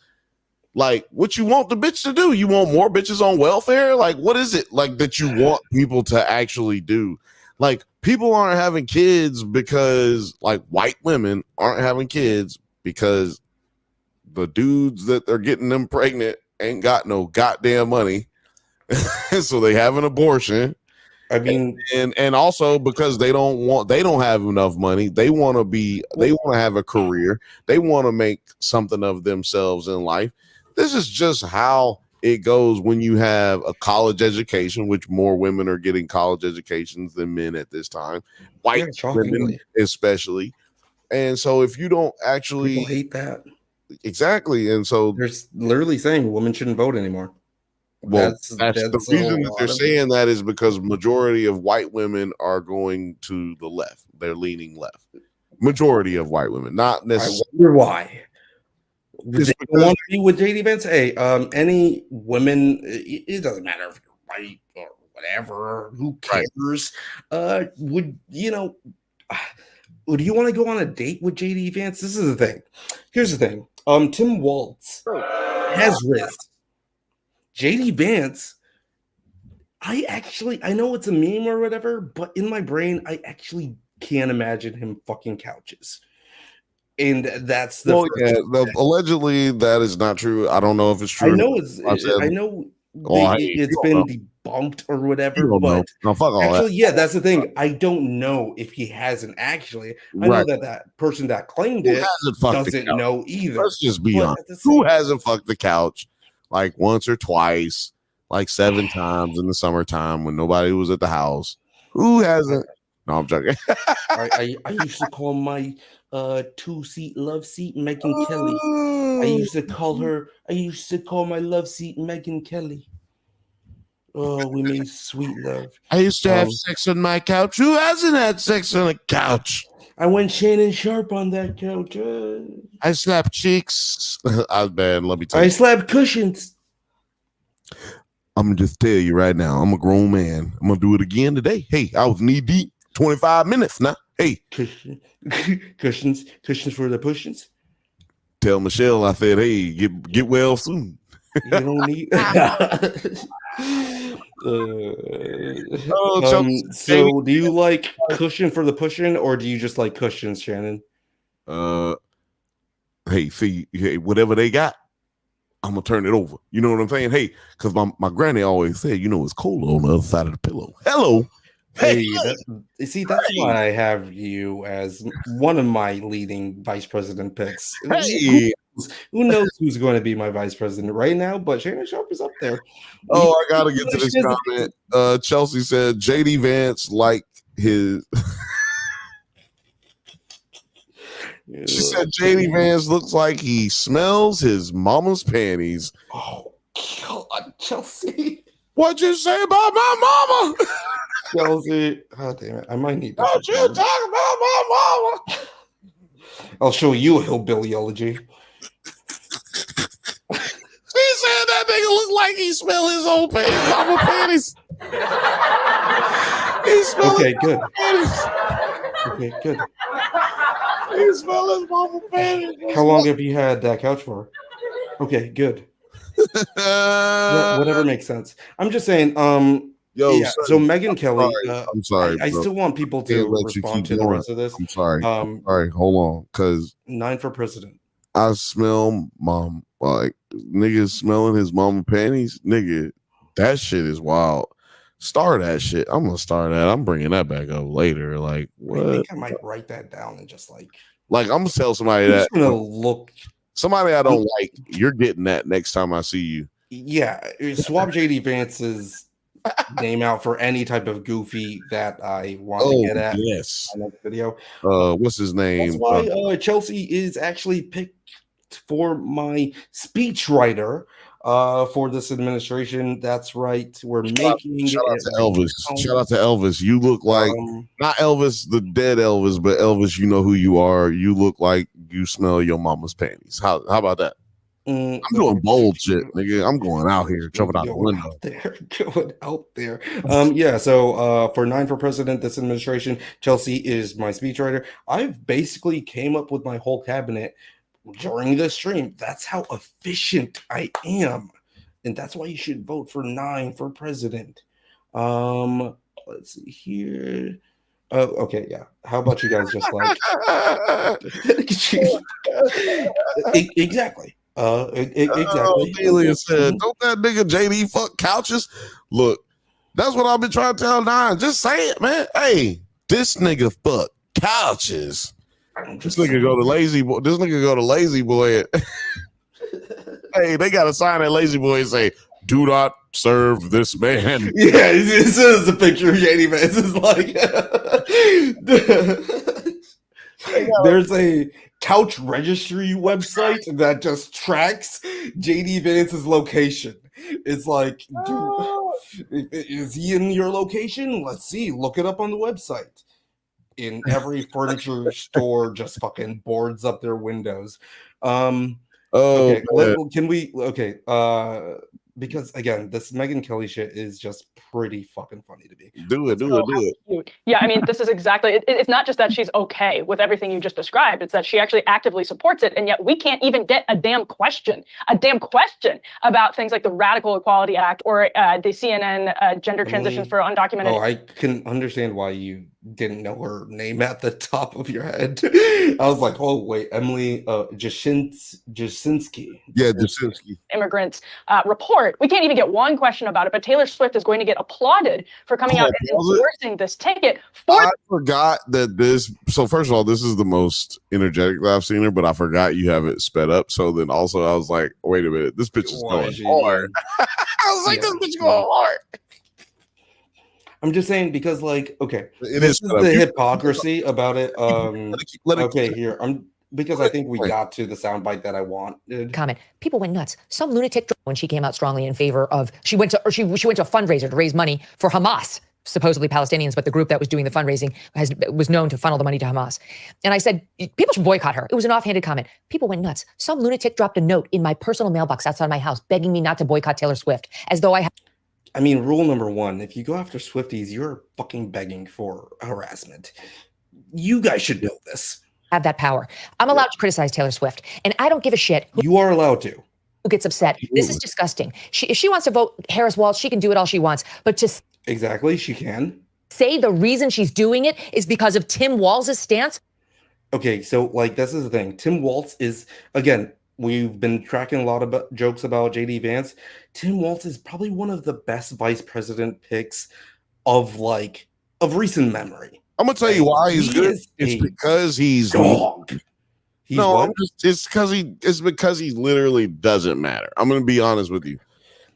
Speaker 1: Like, what you want the bitch to do? You want more bitches on welfare? Like, what is it like that you want people to actually do? Like, people aren't having kids because, like, white women aren't having kids because the dudes that they're getting them pregnant ain't got no goddamn money. So they have an abortion.
Speaker 5: I mean,
Speaker 1: and also because they don't have enough money. They want to have a career. They want to make something of themselves in life. This is just how it goes when you have a college education, which more women are getting college educations than men at this time. White women especially. And so if you don't actually
Speaker 5: people hate that.
Speaker 1: Exactly. And so
Speaker 5: they're literally saying women shouldn't vote anymore.
Speaker 1: Well, that's the reason that they're saying that is because majority of white women are going to the left. They're leaning left. Majority of white women, not necessarily.
Speaker 5: I wonder why. They want to be with JD Vance. Hey, any women, it doesn't matter if you're white or whatever. Who cares? Right. Would you want to go on a date with JD Vance? This is the thing. Here's the thing. Tim Waltz has risked. JD Vance, I know it's a meme or whatever, but in my brain, I actually can't imagine him fucking couches. And that's
Speaker 1: allegedly that is not true. I don't know if it's true.
Speaker 5: I know it's been debunked or whatever, but
Speaker 1: no, fuck all
Speaker 5: actually,
Speaker 1: that.
Speaker 5: Yeah, that's the thing. I don't know if he hasn't actually. I know that person that claimed it doesn't know either.
Speaker 1: Let's just be honest. Who hasn't fucked the couch like once or twice, like 7 times in the summertime when nobody was at the house? Who hasn't? No, I'm joking.
Speaker 5: I used to call my 2-seat love seat Megan Kelly. I used to call my love seat Megan Kelly. Oh, we made sweet love.
Speaker 1: I used to have sex on my couch. Who hasn't had sex on a couch?
Speaker 5: I went Shannon Sharp on that couch.
Speaker 1: I slapped cheeks. I was bad. Let me tell you.
Speaker 5: I slapped cushions.
Speaker 1: I'm gonna just tell you right now. I'm a grown man. I'm gonna do it again today. Hey, I was knee deep. 25 minutes now. Hey,
Speaker 5: cushions for the pushins.
Speaker 1: Tell Michelle I said, hey, get well soon.
Speaker 5: You don't need. So, do you like cushion for the pushing, or do you just like cushions, Shannon?
Speaker 1: Hey, see, whatever they got, I'm gonna turn it over. You know what I'm saying? Hey, because my granny always said, it's cold on the other side of the pillow. Hello.
Speaker 5: Hey, that's why I have you as one of my leading vice president picks.
Speaker 1: Hey,
Speaker 5: who knows who's going to be my vice president right now? But Shannon Sharp is up there.
Speaker 1: Oh, I gotta get to this comment. Chelsea said JD Vance like his. She said JD Vance looks like he smells his mama's panties.
Speaker 5: Oh God, Chelsea!
Speaker 1: What'd you say about my mama?
Speaker 5: Chelsea, oh damn it! I might need to.
Speaker 1: Don't you talk about my mama?
Speaker 5: I'll show you a hillbillyology.
Speaker 1: He said that nigga look like he smell his own mama panties. He smell
Speaker 5: okay, good.
Speaker 1: Panties.
Speaker 5: Okay, good.
Speaker 1: He smell his mama panties.
Speaker 5: How long have you had that couch for? Okay, good. Whatever makes sense. I'm just saying. So Megan Kelly.
Speaker 1: I'm sorry.
Speaker 5: I still want people to respond to the rest of this.
Speaker 1: I'm sorry. All right, hold on, because
Speaker 5: 9 for president.
Speaker 1: I smell mom like niggas smelling his mama panties. Nigga, that shit is wild. Start that shit. I'm gonna start that. I'm bringing that back up later. Like, what?
Speaker 5: I think I might write that down and just like
Speaker 1: I'm gonna tell somebody
Speaker 5: that. I'm gonna look.
Speaker 1: Somebody I don't like. You're getting that next time I see you.
Speaker 5: Yeah, swap JD Vance's name out for any type of goofy that I want to get at.
Speaker 1: Yes.
Speaker 5: In the next video.
Speaker 1: What's his name?
Speaker 5: That's why Chelsea is actually picked for my speechwriter. for this administration. That's right. We're making
Speaker 1: shout out to Elvis. Shout out to Elvis. You look like not Elvis, the dead Elvis, but Elvis. You know who you are. You look like you smell your mama's panties. How about that? I'm doing bold shit, nigga. I'm going out here, jumping out the window.
Speaker 5: Going out there. Yeah. So for 9 for president, this administration, Chelsea is my speechwriter. I've basically came up with my whole cabinet during the stream. That's how efficient I am, and that's why you should vote for 9 for president. Let's see here. Okay, yeah. How about you guys just like exactly. Exactly.
Speaker 1: Alien said, "Don't that nigga JD fuck couches?" Look, that's what I've been trying to tell Nine. Just say it, man. Hey, this nigga fuck couches. This nigga go to Lazy Boy. This nigga go to Lazy Boy. Hey, they got to sign at Lazy Boy and say, "Do not serve this man."
Speaker 5: Yeah, this is a picture of JD Vance. It's like there's a couch registry website that just tracks JD Vance's location. It's like, is he in your location? Let's see. Look it up on the website. In every furniture store, just fucking boards up their windows. Okay, can we? Okay, because again, this Megyn Kelly shit is just pretty fucking funny to me.
Speaker 1: Do it.
Speaker 10: Yeah, I mean, this is exactly. It's not just that she's okay with everything you just described. It's that she actually actively supports it, and yet we can't even get a damn question about things like the Radical Equality Act or the CNN gender transitions for undocumented.
Speaker 5: Oh, I can understand why you didn't know her name at the top of your head. I was like, oh wait, Emily Jasinski.
Speaker 1: Yeah, Jasinski.
Speaker 10: Immigrants report. We can't even get one question about it, but Taylor Swift is going to get applauded for coming out and endorsing this ticket.
Speaker 1: I forgot that this. So first of all, this is the most energetic that I've seen her, but I forgot you have it sped up. So then also I was like, wait a minute, this bitch is going hard. I was like, this bitch going hard.
Speaker 5: I'm just saying because, like, okay, this is the hypocrisy about it. Okay, here because I think we got to the soundbite that I wanted.
Speaker 9: Comment. People went nuts. Some lunatic when she came out strongly in favor of. She went to a fundraiser to raise money for Hamas, supposedly Palestinians, but the group that was doing the fundraising was known to funnel the money to Hamas. And I said, people should boycott her. It was an offhanded comment. People went nuts. Some lunatic dropped a note in my personal mailbox outside my house begging me not to boycott Taylor Swift, as though I
Speaker 5: mean, rule number 1, if you go after Swifties, you're fucking begging for harassment. You guys should know this.
Speaker 9: Have that power. I'm allowed to criticize Taylor Swift, and I don't give a shit.
Speaker 5: You are allowed to.
Speaker 9: Who gets upset? This is disgusting. If she wants to vote Harris Walz, she can do it all she wants. But to
Speaker 5: exactly, she can
Speaker 9: say the reason she's doing it is because of Tim Walz's stance.
Speaker 5: Okay, so like this is the thing. Tim Walz is, again, we've been tracking a lot of jokes about JD Vance. Tim Walz is probably one of the best vice president picks of recent memory.
Speaker 1: I'm gonna tell you why he's good. It's because he's
Speaker 5: dog.
Speaker 1: It's because he literally doesn't matter. I'm gonna be honest with you.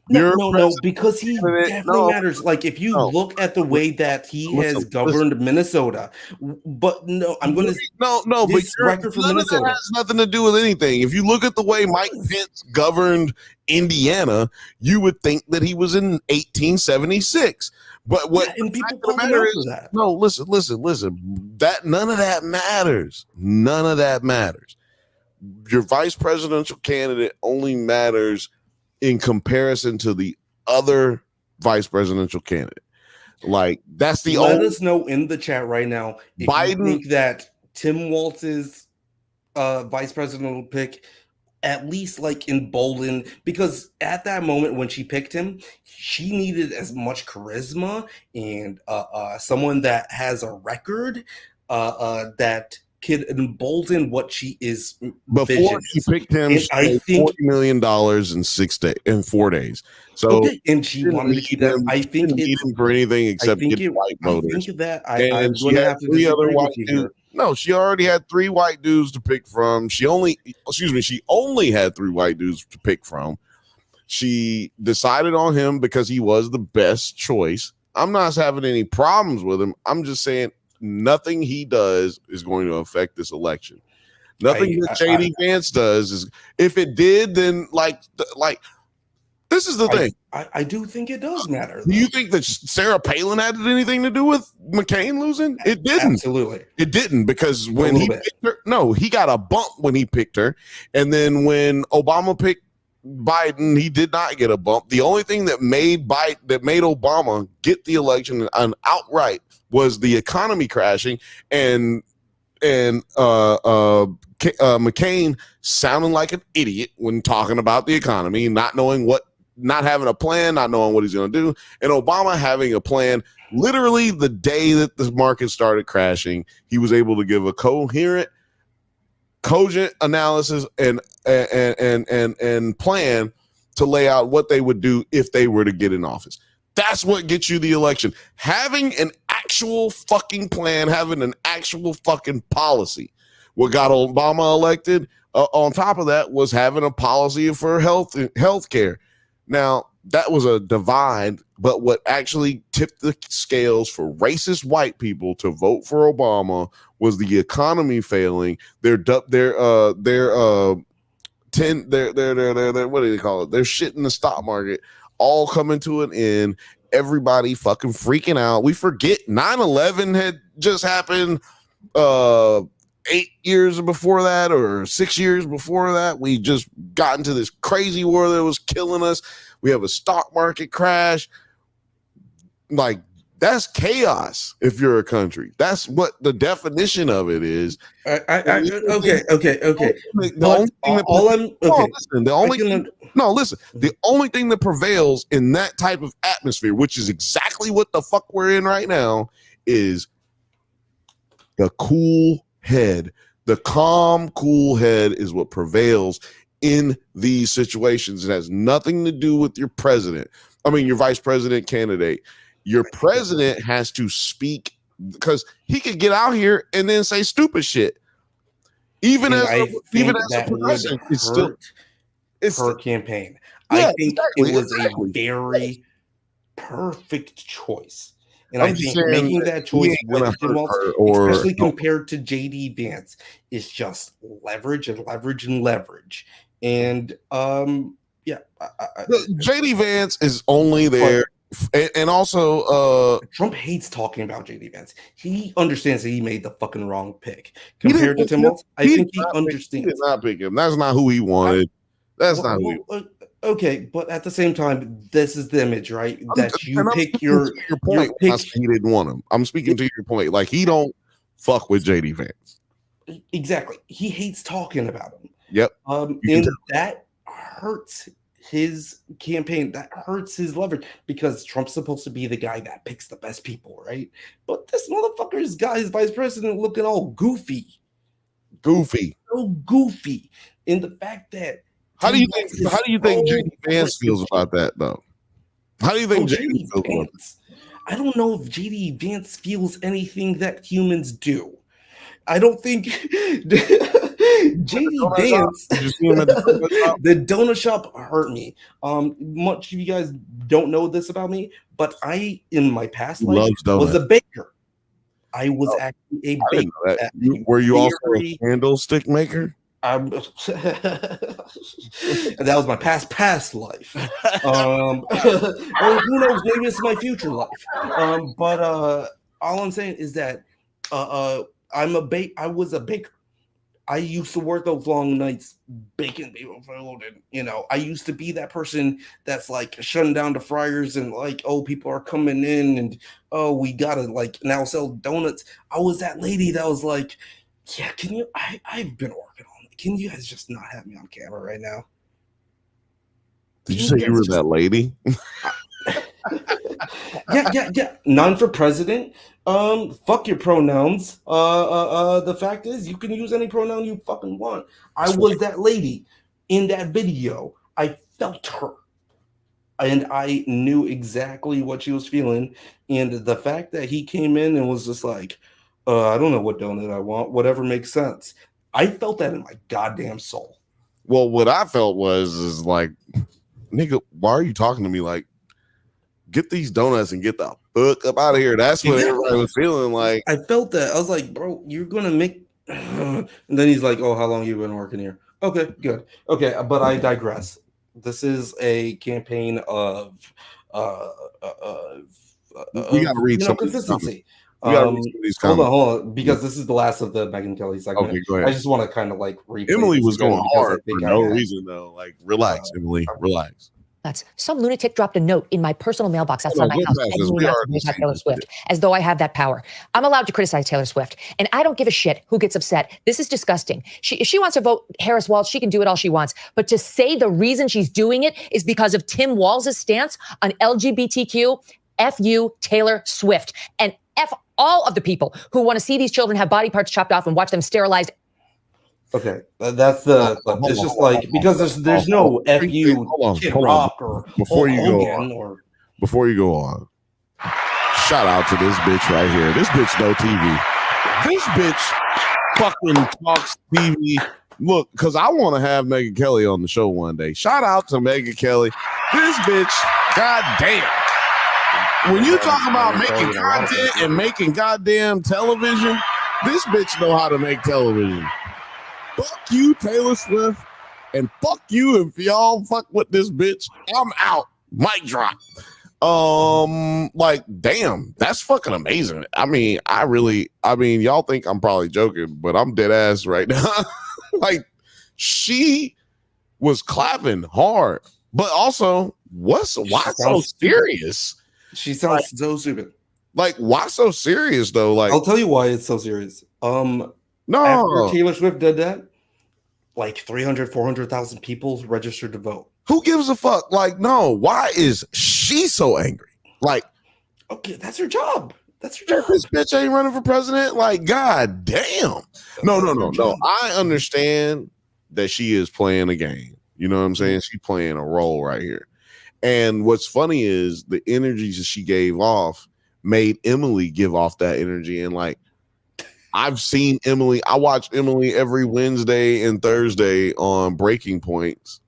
Speaker 5: No, because he definitely matters. Like if you look at the way that he has governed Minnesota, but I'm going to
Speaker 1: but record for Minnesota that has nothing to do with anything. If you look at the way Mike Pence governed Indiana, you would think that he was in 1876. But what
Speaker 5: and people don't matter is that.
Speaker 1: No, listen. That none of that matters. None of that matters. Your vice presidential candidate only matters in comparison to the other vice presidential candidate. Like that's the
Speaker 5: Let us know in the chat right now if you think that Tim Walz's vice presidential pick at least like emboldened, because at that moment when she picked him, she needed as much charisma and someone that has a record that could embolden what she is.
Speaker 1: Before she picked him, I think $40 million in 4 days. So
Speaker 5: and she wanted to keep that. I think
Speaker 1: need him for anything except get white voters.
Speaker 5: I think that
Speaker 1: I'm going to have to 3 other white dudes. No, she already had 3 white dudes to pick from. She only had 3 white dudes to pick from. She decided on him because he was the best choice. I'm not having any problems with him. I'm just saying nothing he does is going to affect this election. Nothing that JD Vance does is. If it did, then like This is the thing.
Speaker 5: I do think it does matter.
Speaker 1: Do you think that Sarah Palin had anything to do with McCain losing? It didn't.
Speaker 5: Absolutely.
Speaker 1: It didn't, because when he picked her, no, he got a bump when he picked her. And then when Obama picked Biden, he did not get a bump. The only thing that made Obama get the election and outright was the economy crashing and McCain sounding like an idiot when talking about the economy, not having a plan, not knowing what he's going to do, and Obama having a plan. Literally the day that the market started crashing, he was able to give a coherent, cogent analysis and plan to lay out what they would do if they were to get in office. That's what gets you the election. Having an actual fucking plan, having an actual fucking policy. What got Obama elected, on top of that, was having a policy for health care. Now, that was a divide, but what actually tipped the scales for racist white people to vote for Obama was the economy failing. Their what do they call it? Their shit in the stock market all coming to an end. Everybody fucking freaking out. We forget 9/11 had just happened 8 years before that, or 6 years before that. We just got into this crazy war that was killing us. We have a stock market crash. Like, that's chaos if you're a country. That's what the definition of it is.
Speaker 5: Okay.
Speaker 1: The only thing that prevails in that type of atmosphere, which is exactly what the fuck we're in right now, is the cool head. The calm, cool head is what prevails in these situations. It has nothing to do with your president. I mean, your vice president candidate. Your president has to speak, because he could get out here and then say stupid shit. Even as a president, it's
Speaker 5: her campaign.
Speaker 1: Yeah,
Speaker 5: I think it was a very perfect choice. And I think making that choice with especially compared to JD Vance, is just leverage and leverage and leverage. And
Speaker 1: JD Vance is only there. And also,
Speaker 5: Trump hates talking about JD Vance. He understands that he made the fucking wrong pick compared to Tim Walz. I think he understands.
Speaker 1: He did not pick him. That's not who he wanted.
Speaker 5: Okay, but at the same time, this is the image, right? That you pick your
Speaker 1: point. He didn't want him. I'm speaking to your point. Like, he don't fuck with JD Vance.
Speaker 5: Exactly. He hates talking about him.
Speaker 1: Yep.
Speaker 5: And that hurts his campaign. That hurts his leverage, because Trump's supposed to be the guy that picks the best people, right? But this motherfucker's got his vice president looking all goofy. So goofy. And the fact that
Speaker 1: How do you think JD Vance feels about that, though? How do you think JD feels about that?
Speaker 5: I don't know if JD Vance feels anything that humans do. I don't think JD Vance, the donut shop hurt me. Much of you guys don't know this about me, but I, in my past life, was a baker. I was actually a baker.
Speaker 1: Were you also a candlestick maker?
Speaker 5: That was my past life. Who knows? Maybe it's my future life. But all I'm saying is that I was a baker. I used to work those long nights baking people food, and I used to be that person that's like shutting down the fryers and like, oh, people are coming in and we gotta like now sell donuts. I was that lady that was like, yeah, can you? I've been working on it. Can you guys just not have me on camera right now?
Speaker 1: Did you say you were that lady?
Speaker 5: Yeah. None for president. Fuck your pronouns. The fact is, you can use any pronoun you fucking want. I was that lady in that video. I felt her, and I knew exactly what she was feeling. And the fact that he came in and was just like, I don't know what donut I want. Whatever makes sense. I felt that in my goddamn soul.
Speaker 1: Well, what I felt is like, nigga, why are you talking to me like? Get these donuts and get the fuck up out of here. That's what everybody was feeling like.
Speaker 5: I felt that. I was like, bro, you're gonna make. And then he's like, oh, how long you been working here? Okay, good. Okay, but I digress. This is a campaign of
Speaker 1: we got to read some
Speaker 5: consistency.
Speaker 1: We got to read some of these comments.
Speaker 5: Hold on, because this is the last of the Megyn Kelly segment.
Speaker 1: Okay, go ahead.
Speaker 5: I just want to kind of like replay.
Speaker 1: Emily was going hard for no reason though. Like, relax, Emily, relax.
Speaker 9: Some lunatic dropped a note in my personal mailbox outside my house begging me not to boycott Taylor Swift, as though I have that power. I'm allowed to criticize Taylor Swift, and I don't give a shit who gets upset. This is disgusting. If she wants to vote Harris Walz, she can do it all she wants. But to say the reason she's doing it is because of Tim Walz's stance on LGBTQ, F you, Taylor Swift, and F all of the people who want to see these children have body parts chopped off and watch them sterilized.
Speaker 5: Okay, that's the. It's just like because there's no FU Kid Rock or
Speaker 1: before you go on. Before you go on, shout out to this bitch right here. This bitch no TV. This bitch fucking talks TV. Look, because I want to have Megyn Kelly on the show one day. Shout out to Megyn Kelly. This bitch, goddamn. When you talk about making content and making goddamn television, this bitch know how to make television. Fuck you, Taylor Swift, and fuck you if y'all fuck with this bitch. I'm out. Mic drop. Like, damn, that's fucking amazing. I mean, y'all think I'm probably joking, but I'm dead ass right now. Like, she was clapping hard, but also, why so serious?
Speaker 5: She sounds so stupid.
Speaker 1: Like, why so serious though? Like,
Speaker 5: I'll tell you why it's so serious.
Speaker 1: No.
Speaker 5: After Taylor Swift did that, like 300, 400,000 people registered to vote.
Speaker 1: Who gives a fuck? Like, no, why is she so angry? Like,
Speaker 5: okay, that's her job. That's her job.
Speaker 1: This bitch ain't running for president. Like, god damn. No. I understand that she is playing a game. You know what I'm saying? She's playing a role right here. And what's funny is the energy that she gave off made Emily give off that energy. And like, I've seen Emily. I watch Emily every Wednesday and Thursday on Breaking Points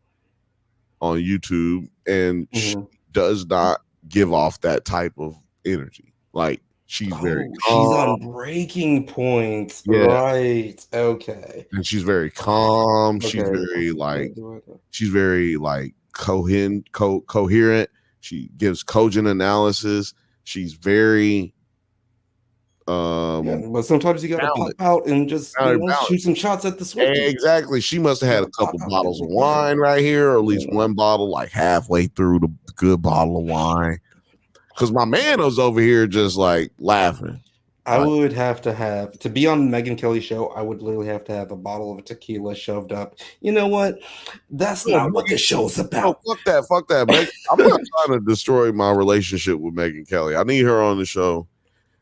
Speaker 1: on YouTube, and she does not give off that type of energy. Like, she's very calm.
Speaker 5: She's on Breaking Points,
Speaker 1: yeah.
Speaker 5: Right? Okay,
Speaker 1: and she's very calm. Okay. She's very like coherent. She gives cogent analysis. She's very.
Speaker 5: But sometimes you gotta pop out and just shoot some shots at the Swift.
Speaker 1: Exactly. She must have had a couple bottles of wine right here, or at least one bottle, like halfway through the good bottle of wine. Because my man was over here just like laughing.
Speaker 5: I would have to be on Megyn Kelly's show. I would literally have to have a bottle of tequila shoved up. You know what? That's not what the show's about.
Speaker 1: Fuck that. I'm not trying to destroy my relationship with Megyn Kelly. I need her on the show.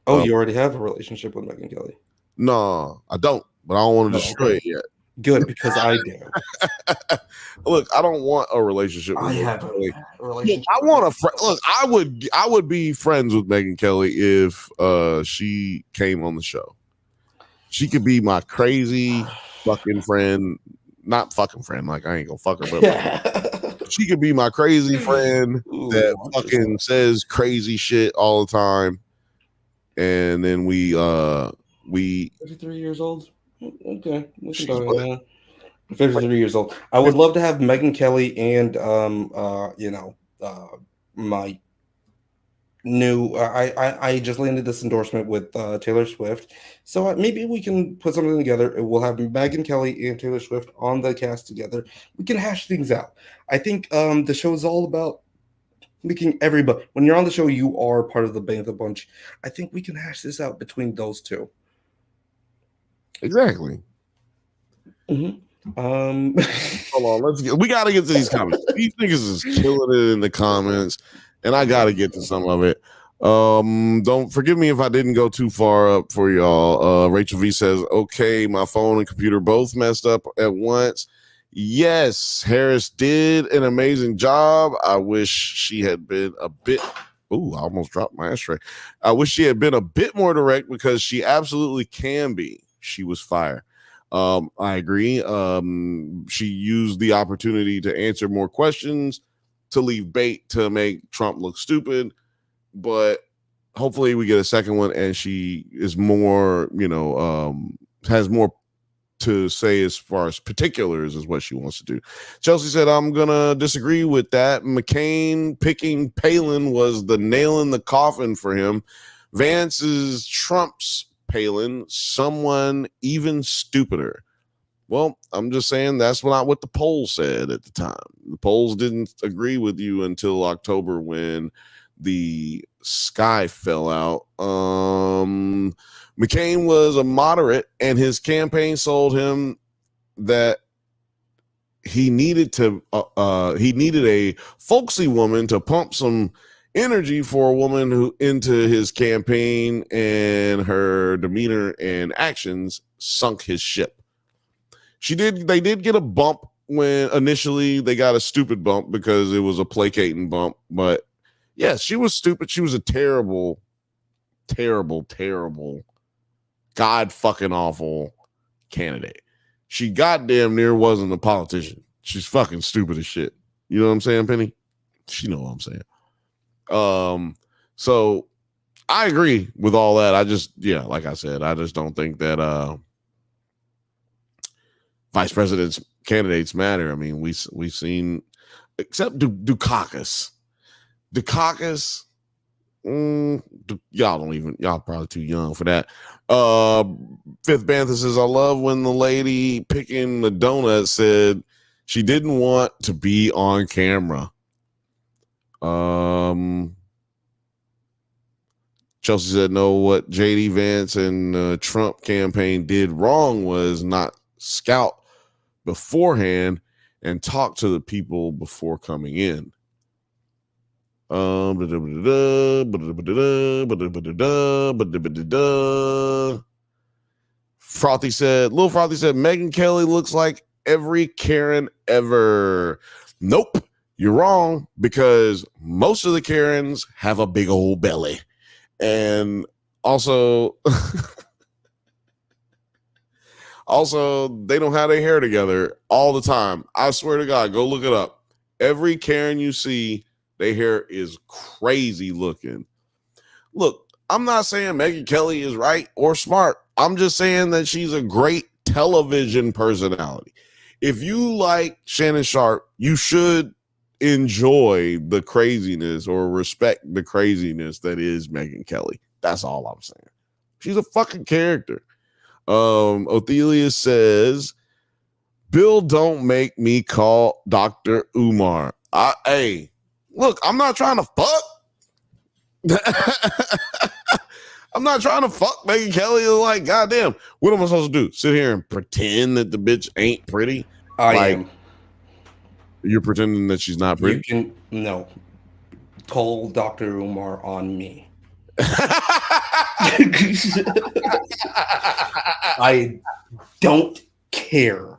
Speaker 5: Oh, you already have a relationship with Megyn Kelly?
Speaker 1: No, I don't, but I don't want to destroy it yet.
Speaker 5: Good, because I do.
Speaker 1: Look, I don't want a relationship with
Speaker 5: Megyn Kelly.
Speaker 1: Look, I want I would be friends with Megyn Kelly if she came on the show. She could be my crazy fucking friend. Not fucking friend, like I ain't gonna fuck her, but she could be my crazy friend that fucking says crazy shit all the time. And then we
Speaker 5: 53 years old. Okay, 53 years old. I would love to have Megyn Kelly and my new. I just landed this endorsement with Taylor Swift, so maybe we can put something together. We'll have Megyn Kelly and Taylor Swift on the cast together. We can hash things out. I think the show is all about making everybody. When you're on the show, you are part of the Bantha bunch. I think we can hash this out between those two.
Speaker 1: Exactly.
Speaker 5: Hold
Speaker 1: on, we gotta get to these comments. These niggas is killing it in the comments, and I gotta get to some of it. Don't forgive me if I didn't go too far up for y'all. Rachel V says, okay, my phone and computer both messed up at once. Yes, Harris did an amazing job. I wish she had been a bit. Ooh, I almost dropped my ashtray. I wish she had been a bit more direct, because she absolutely can be. She was fire. I agree. She used the opportunity to answer more questions, to leave bait, to make Trump look stupid. But hopefully we get a second one and she is more, has more to say as far as particulars is what she wants to do. Chelsea said, I'm going to disagree with that. McCain picking Palin was the nail in the coffin for him. Vance is Trump's Palin, someone even stupider. Well, I'm just saying that's not what the polls said at the time. The polls didn't agree with you until October when the sky fell out. McCain was a moderate, and his campaign sold him that he needed a folksy woman to pump some energy for a woman who into his campaign, and her demeanor and actions sunk his ship. They did get a bump when initially they got a stupid bump because it was a placating bump. But yeah, she was stupid. She was a terrible, terrible, terrible, God fucking awful candidate. She goddamn near wasn't a politician. She's fucking stupid as shit. You know what I'm saying, Penny? She know what I'm saying. So I agree with all that. Like I said, I just don't think that vice president's candidates matter. I mean, we've seen, except Dukakis. Dukakis, y'all probably too young for that. Fifth Bantha says, I love when the lady picking the donut said she didn't want to be on camera. Chelsea said, no, what JD Vance and Trump campaign did wrong was not scout beforehand and talk to the people before coming in. Frothy said, Lil Frothy said, Megyn Kelly looks like every Karen ever. Nope, you're wrong, because most of the Karens have a big old belly. And also, they don't have their hair together all the time. I swear to God, go look it up. Every Karen you see, their hair is crazy looking. Look, I'm not saying Megyn Kelly is right or smart. I'm just saying that she's a great television personality. If you like Shannon Sharp, you should enjoy the craziness or respect the craziness that is Megyn Kelly. That's all I'm saying. She's a fucking character. Othelia says, Bill, don't make me call Dr. Umar. Hey, look, I'm not trying to fuck. I'm not trying to fuck Megyn Kelly. Like, goddamn, what am I supposed to do? Sit here and pretend that the bitch ain't pretty?
Speaker 5: I am.
Speaker 1: You're pretending that she's not pretty?
Speaker 5: No. Call Dr. Umar on me. I don't care.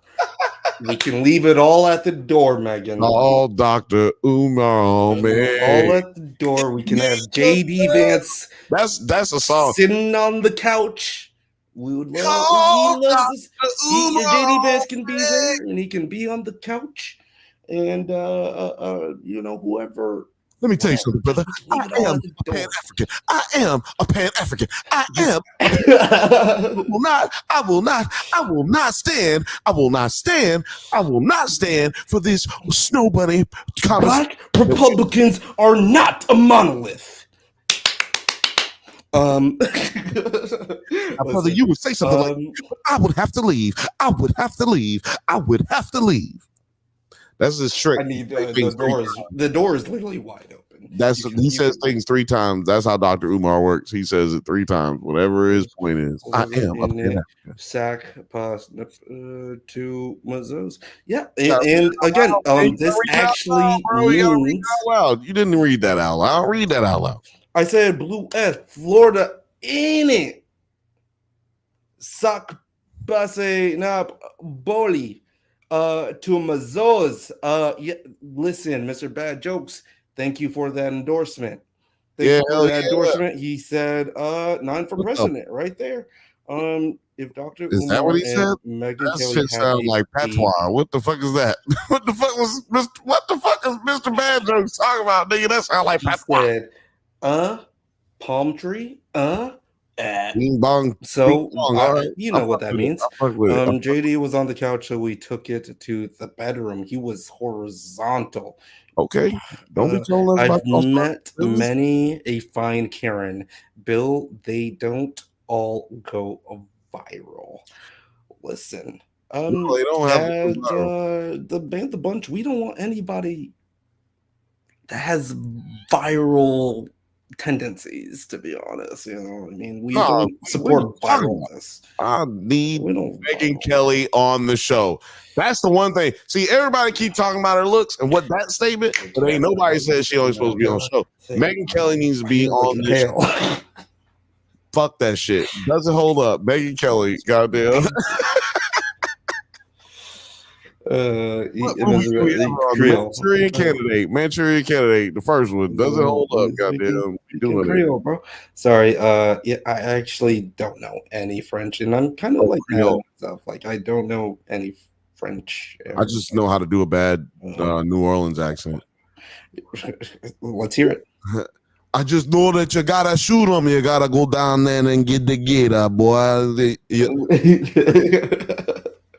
Speaker 5: We can leave it all at the door, Megan.
Speaker 1: All Dr. Umar on me.
Speaker 5: All at the door. We can have JD Vance.
Speaker 1: That's a song.
Speaker 5: Sitting on the couch. We would love this. JD Vance can be there, and he can be on the couch. And whoever.
Speaker 1: Let me tell you something, brother. I am a Pan-African. I am a Pan-African. I am. I will not stand for this snow bunny.
Speaker 5: Black Republicans are not a monolith.
Speaker 1: Brother, you would say something like, I would have to leave. That's his trick.
Speaker 5: I need the door is literally wide open.
Speaker 1: He says things 3 times. That's how Dr. Umar works. He says it 3 times. Whatever his point is. I am.
Speaker 5: Sack pass to Mazos. Yeah, and again, this actually means
Speaker 1: you didn't read that out loud. Read that out loud.
Speaker 5: I said Blue F, Florida in it. Sack pass nap boli. To Mazos. Listen, Mr. Bad Jokes, thank you for that endorsement. Endorsement. He said 9 for president right there. If Dr.
Speaker 1: Is
Speaker 5: Umar
Speaker 1: that what he said?
Speaker 5: Megyn
Speaker 1: That
Speaker 5: Kelly
Speaker 1: shit sounds like patois. What the fuck is that? What the fuck is Mr. Bad Jokes talking about, nigga? That sounds like patois.
Speaker 5: Said, palm tree,
Speaker 1: Bing bong.
Speaker 5: So
Speaker 1: Bing bong, all right.
Speaker 5: you know what that means.
Speaker 1: JD
Speaker 5: JD was on the couch, so we took it to the bedroom. He was horizontal.
Speaker 1: Okay, don't be telling us
Speaker 5: I've
Speaker 1: about false
Speaker 5: met
Speaker 1: positives.
Speaker 5: many a fine Karen. Bill, they don't all go viral. Listen,
Speaker 1: No, they don't have to go
Speaker 5: and
Speaker 1: viral.
Speaker 5: the Bantha bunch, we don't want anybody that has viral tendencies, to be honest. You know what I mean? We don't support viralness.
Speaker 1: I need
Speaker 5: We don't
Speaker 1: Megyn Kelly on the show. That's the one thing. See, everybody keep talking about her looks and what that statement, but ain't nobody says she only supposed to be on the show. Megyn Kelly needs to be on this show. Fuck that shit. Doesn't hold up. Megyn Kelly, goddamn. Manchurian candidate, the first one doesn't hold up. Goddamn, doing
Speaker 5: Creole, bro. Sorry, yeah, I actually don't know any French, and I'm kind of like Creole stuff. Like I don't know any French.
Speaker 1: I just know how to do a bad New Orleans accent.
Speaker 5: Let's hear it.
Speaker 1: I just know that you gotta shoot them. You gotta go down there and get the gator, boy.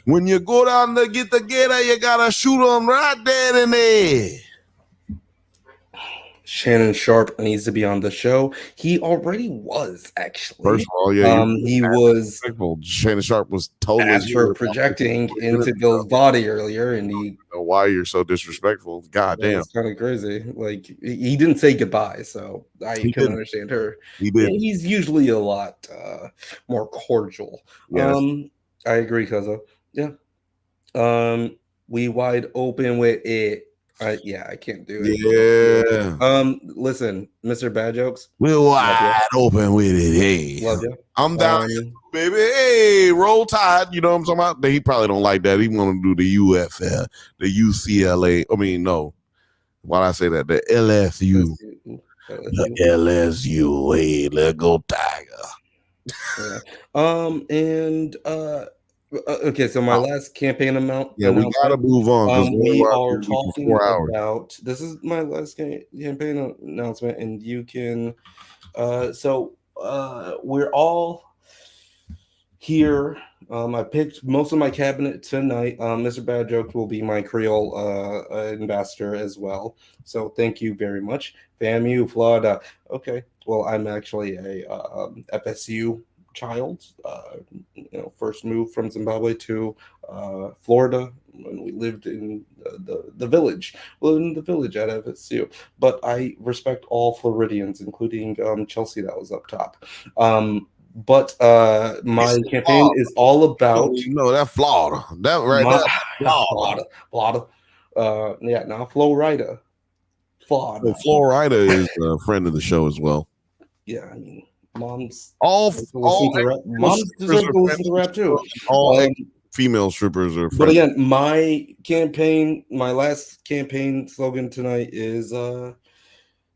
Speaker 1: When you go down to get the gator, you gotta shoot them right there and there.
Speaker 5: Shannon Sharp needs to be on the show. He already was, actually.
Speaker 1: First of all, yeah,
Speaker 5: he was.
Speaker 1: Shannon Sharp was totally
Speaker 5: after projecting into Bill's body earlier, and he.
Speaker 1: I don't know why you're so disrespectful? God damn,
Speaker 5: it's kind of crazy. Like he didn't say goodbye, so I can understand her.
Speaker 1: He did.
Speaker 5: And he's usually a lot more cordial.
Speaker 1: Yes.
Speaker 5: I agree, Cuzzo. Yeah. We wide open with it. Yeah, I can't do it.
Speaker 1: Yeah.
Speaker 5: Listen, Mr. Bad Jokes.
Speaker 1: We're wide open with it. Hey,
Speaker 5: love you.
Speaker 1: I'm down, baby. Hey, roll tide. You know what I'm talking about? He probably don't like that. He want to do the UFL, the UCLA. I mean, no. Why'd I say that? The LSU. The LSU. Hey, let's go Tiger.
Speaker 5: Yeah. Okay, so my last campaign amount.
Speaker 1: Yeah, we gotta move on.
Speaker 5: We are talking about. This is my last campaign announcement, and you can. We're all here. I picked most of my cabinet tonight. Mr. Bad Joke will be my Creole ambassador as well. So thank you very much, FAMU, Florida. Okay, well I'm actually a FSU child. First moved from Zimbabwe to Florida when we lived in the village. Well, in the village at FSU. But I respect all Floridians, including Chelsea that was up top. But my campaign is all about
Speaker 1: that Florida. That right
Speaker 5: there. Florida. Yeah, now Florida.
Speaker 1: Well, Florida is a friend of the show as well.
Speaker 5: Yeah, I mean, moms
Speaker 1: deserve to listen to rap too. All female strippers are.
Speaker 5: But again, my last campaign slogan tonight is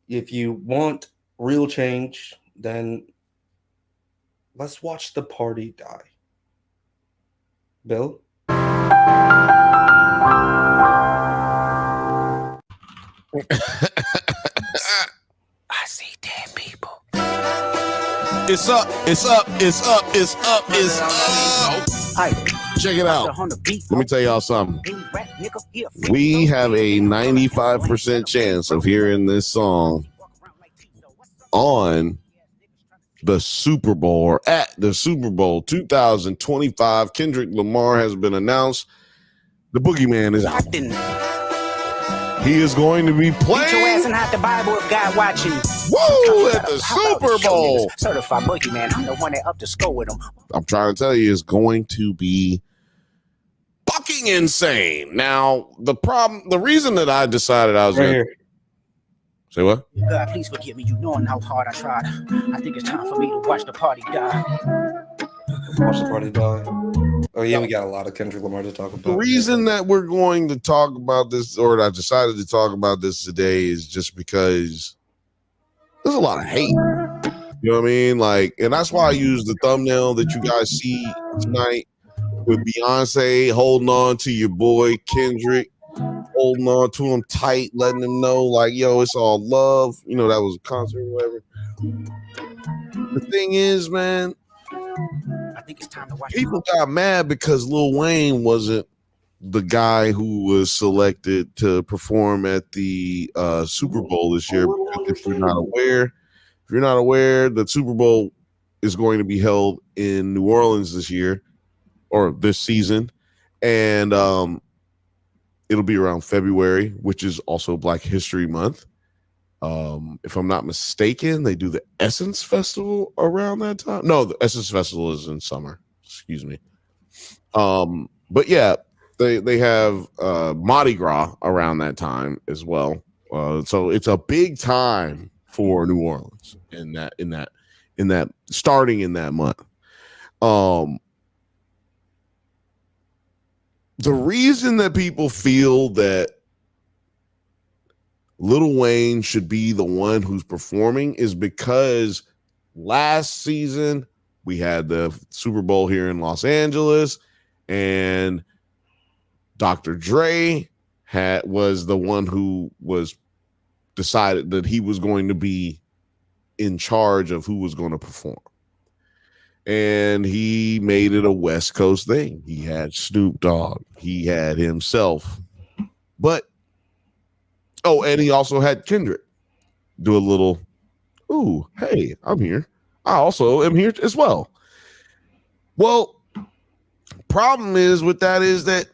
Speaker 5: if you want real change, then let's watch the party die. Bill?
Speaker 2: I see dead people.
Speaker 1: It's up. Check it out. Let me tell y'all something. We have a 95% chance of hearing this song on the Super Bowl or at the Super Bowl 2025. Kendrick Lamar has been announced. The Boogeyman is out. He is going to be playing.
Speaker 11: Get your ass and hide the Bible if God watching.
Speaker 1: Woo! At the Super Bowl.
Speaker 11: Certified Boogeyman. I'm the one that up to score with him.
Speaker 1: I'm trying to tell you, it's going to be fucking insane. Now, the reason that I decided I was
Speaker 5: right here.
Speaker 1: Say what?
Speaker 11: God, please forgive me. You knowing how hard I tried. I think it's time for me to watch the party die.
Speaker 5: Watch the party die. Oh yeah, we got a lot of Kendrick Lamar to talk about.
Speaker 1: The reason that we're going to talk about this, or I decided to talk about this today, is just because there's a lot of hate. You know what I mean? Like, and that's why I used the thumbnail that you guys see tonight with Beyonce holding on to your boy Kendrick, holding on to him tight, letting him know, like, yo, it's all love. You know, that was a concert or whatever. The thing is, man,
Speaker 11: I think it's time to watch.
Speaker 1: people got mad because Lil Wayne wasn't the guy who was selected to perform at the Super Bowl this year. Because if you're not aware, the Super Bowl is going to be held in New Orleans this year or this season, and it'll be around February, which is also Black History Month. If I'm not mistaken, they do the Essence Festival around that time. No, the Essence Festival is in summer. Excuse me. But yeah, they have Mardi Gras around that time as well. So it's a big time for New Orleans in that starting in that month. The reason that people feel that Lil Wayne should be the one who's performing is because last season we had the Super Bowl here in Los Angeles, and Dr. Dre was the one who was decided that he was going to be in charge of who was going to perform. And he made it a West Coast thing. He had Snoop Dogg. He had himself. But, and he also had Kendrick do a little, ooh, hey, I'm here. I also am here as well. Well, problem is with that is that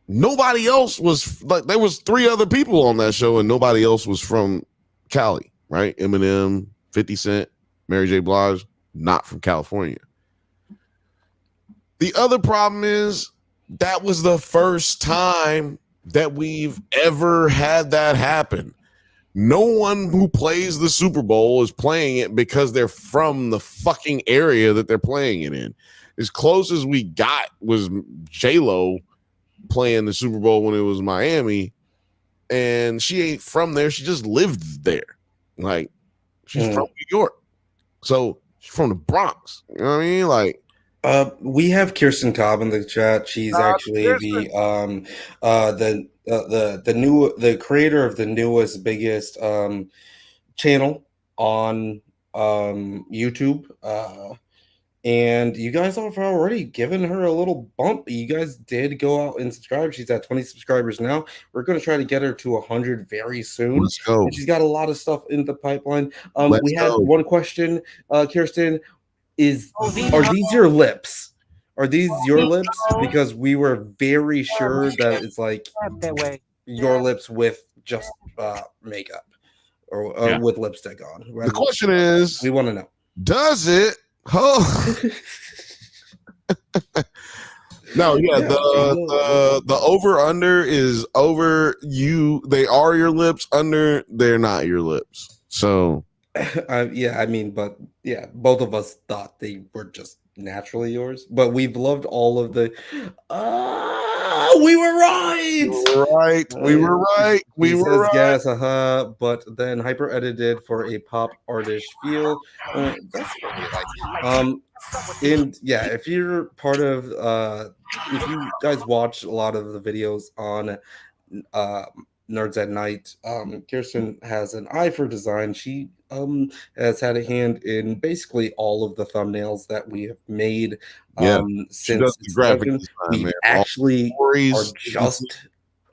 Speaker 1: nobody else was, like, there was 3 other people on that show and nobody else was from Cali, right? Eminem, 50 Cent, Mary J. Blige, not from California. The other problem is that was the first time that we've ever had that happen. No one who plays the Super Bowl is playing it because they're from the fucking area that they're playing it in. As close as we got was J-Lo playing the Super Bowl when it was Miami, and she ain't from there. She just lived there. Like, she's from New York. So she's from the Bronx. You know what I mean? Like,
Speaker 5: we have Kirsten Cobb in the chat. She's actually the creator of the newest, biggest channel on YouTube. And you guys have already given her a little bump. You guys did go out and subscribe. She's at 20 subscribers now. We're going to try to get her to 100 very soon.
Speaker 1: Let's go.
Speaker 5: And she's got a lot of stuff in the pipeline. We had one question, Kirsten. Are these your lips? Are these your lips? Because we were very sure that it's like your lips with just makeup or with lipstick on.
Speaker 1: The question is,
Speaker 5: we want to know,
Speaker 1: does it? Oh. No, yeah, the over under is over you. They are your lips, under they're not your lips. So
Speaker 5: I mean, but yeah, both of us thought they were just naturally yours, but we've loved all of the we were right.
Speaker 1: We were right.
Speaker 5: Yes, but then hyper edited for a pop artist feel. That's what we like. And yeah, if you're part of if you guys watch a lot of the videos on Nerds at Night, Kirsten has an eye for design. She has had a hand in basically all of the thumbnails that we have made since its graphic design. We actually are just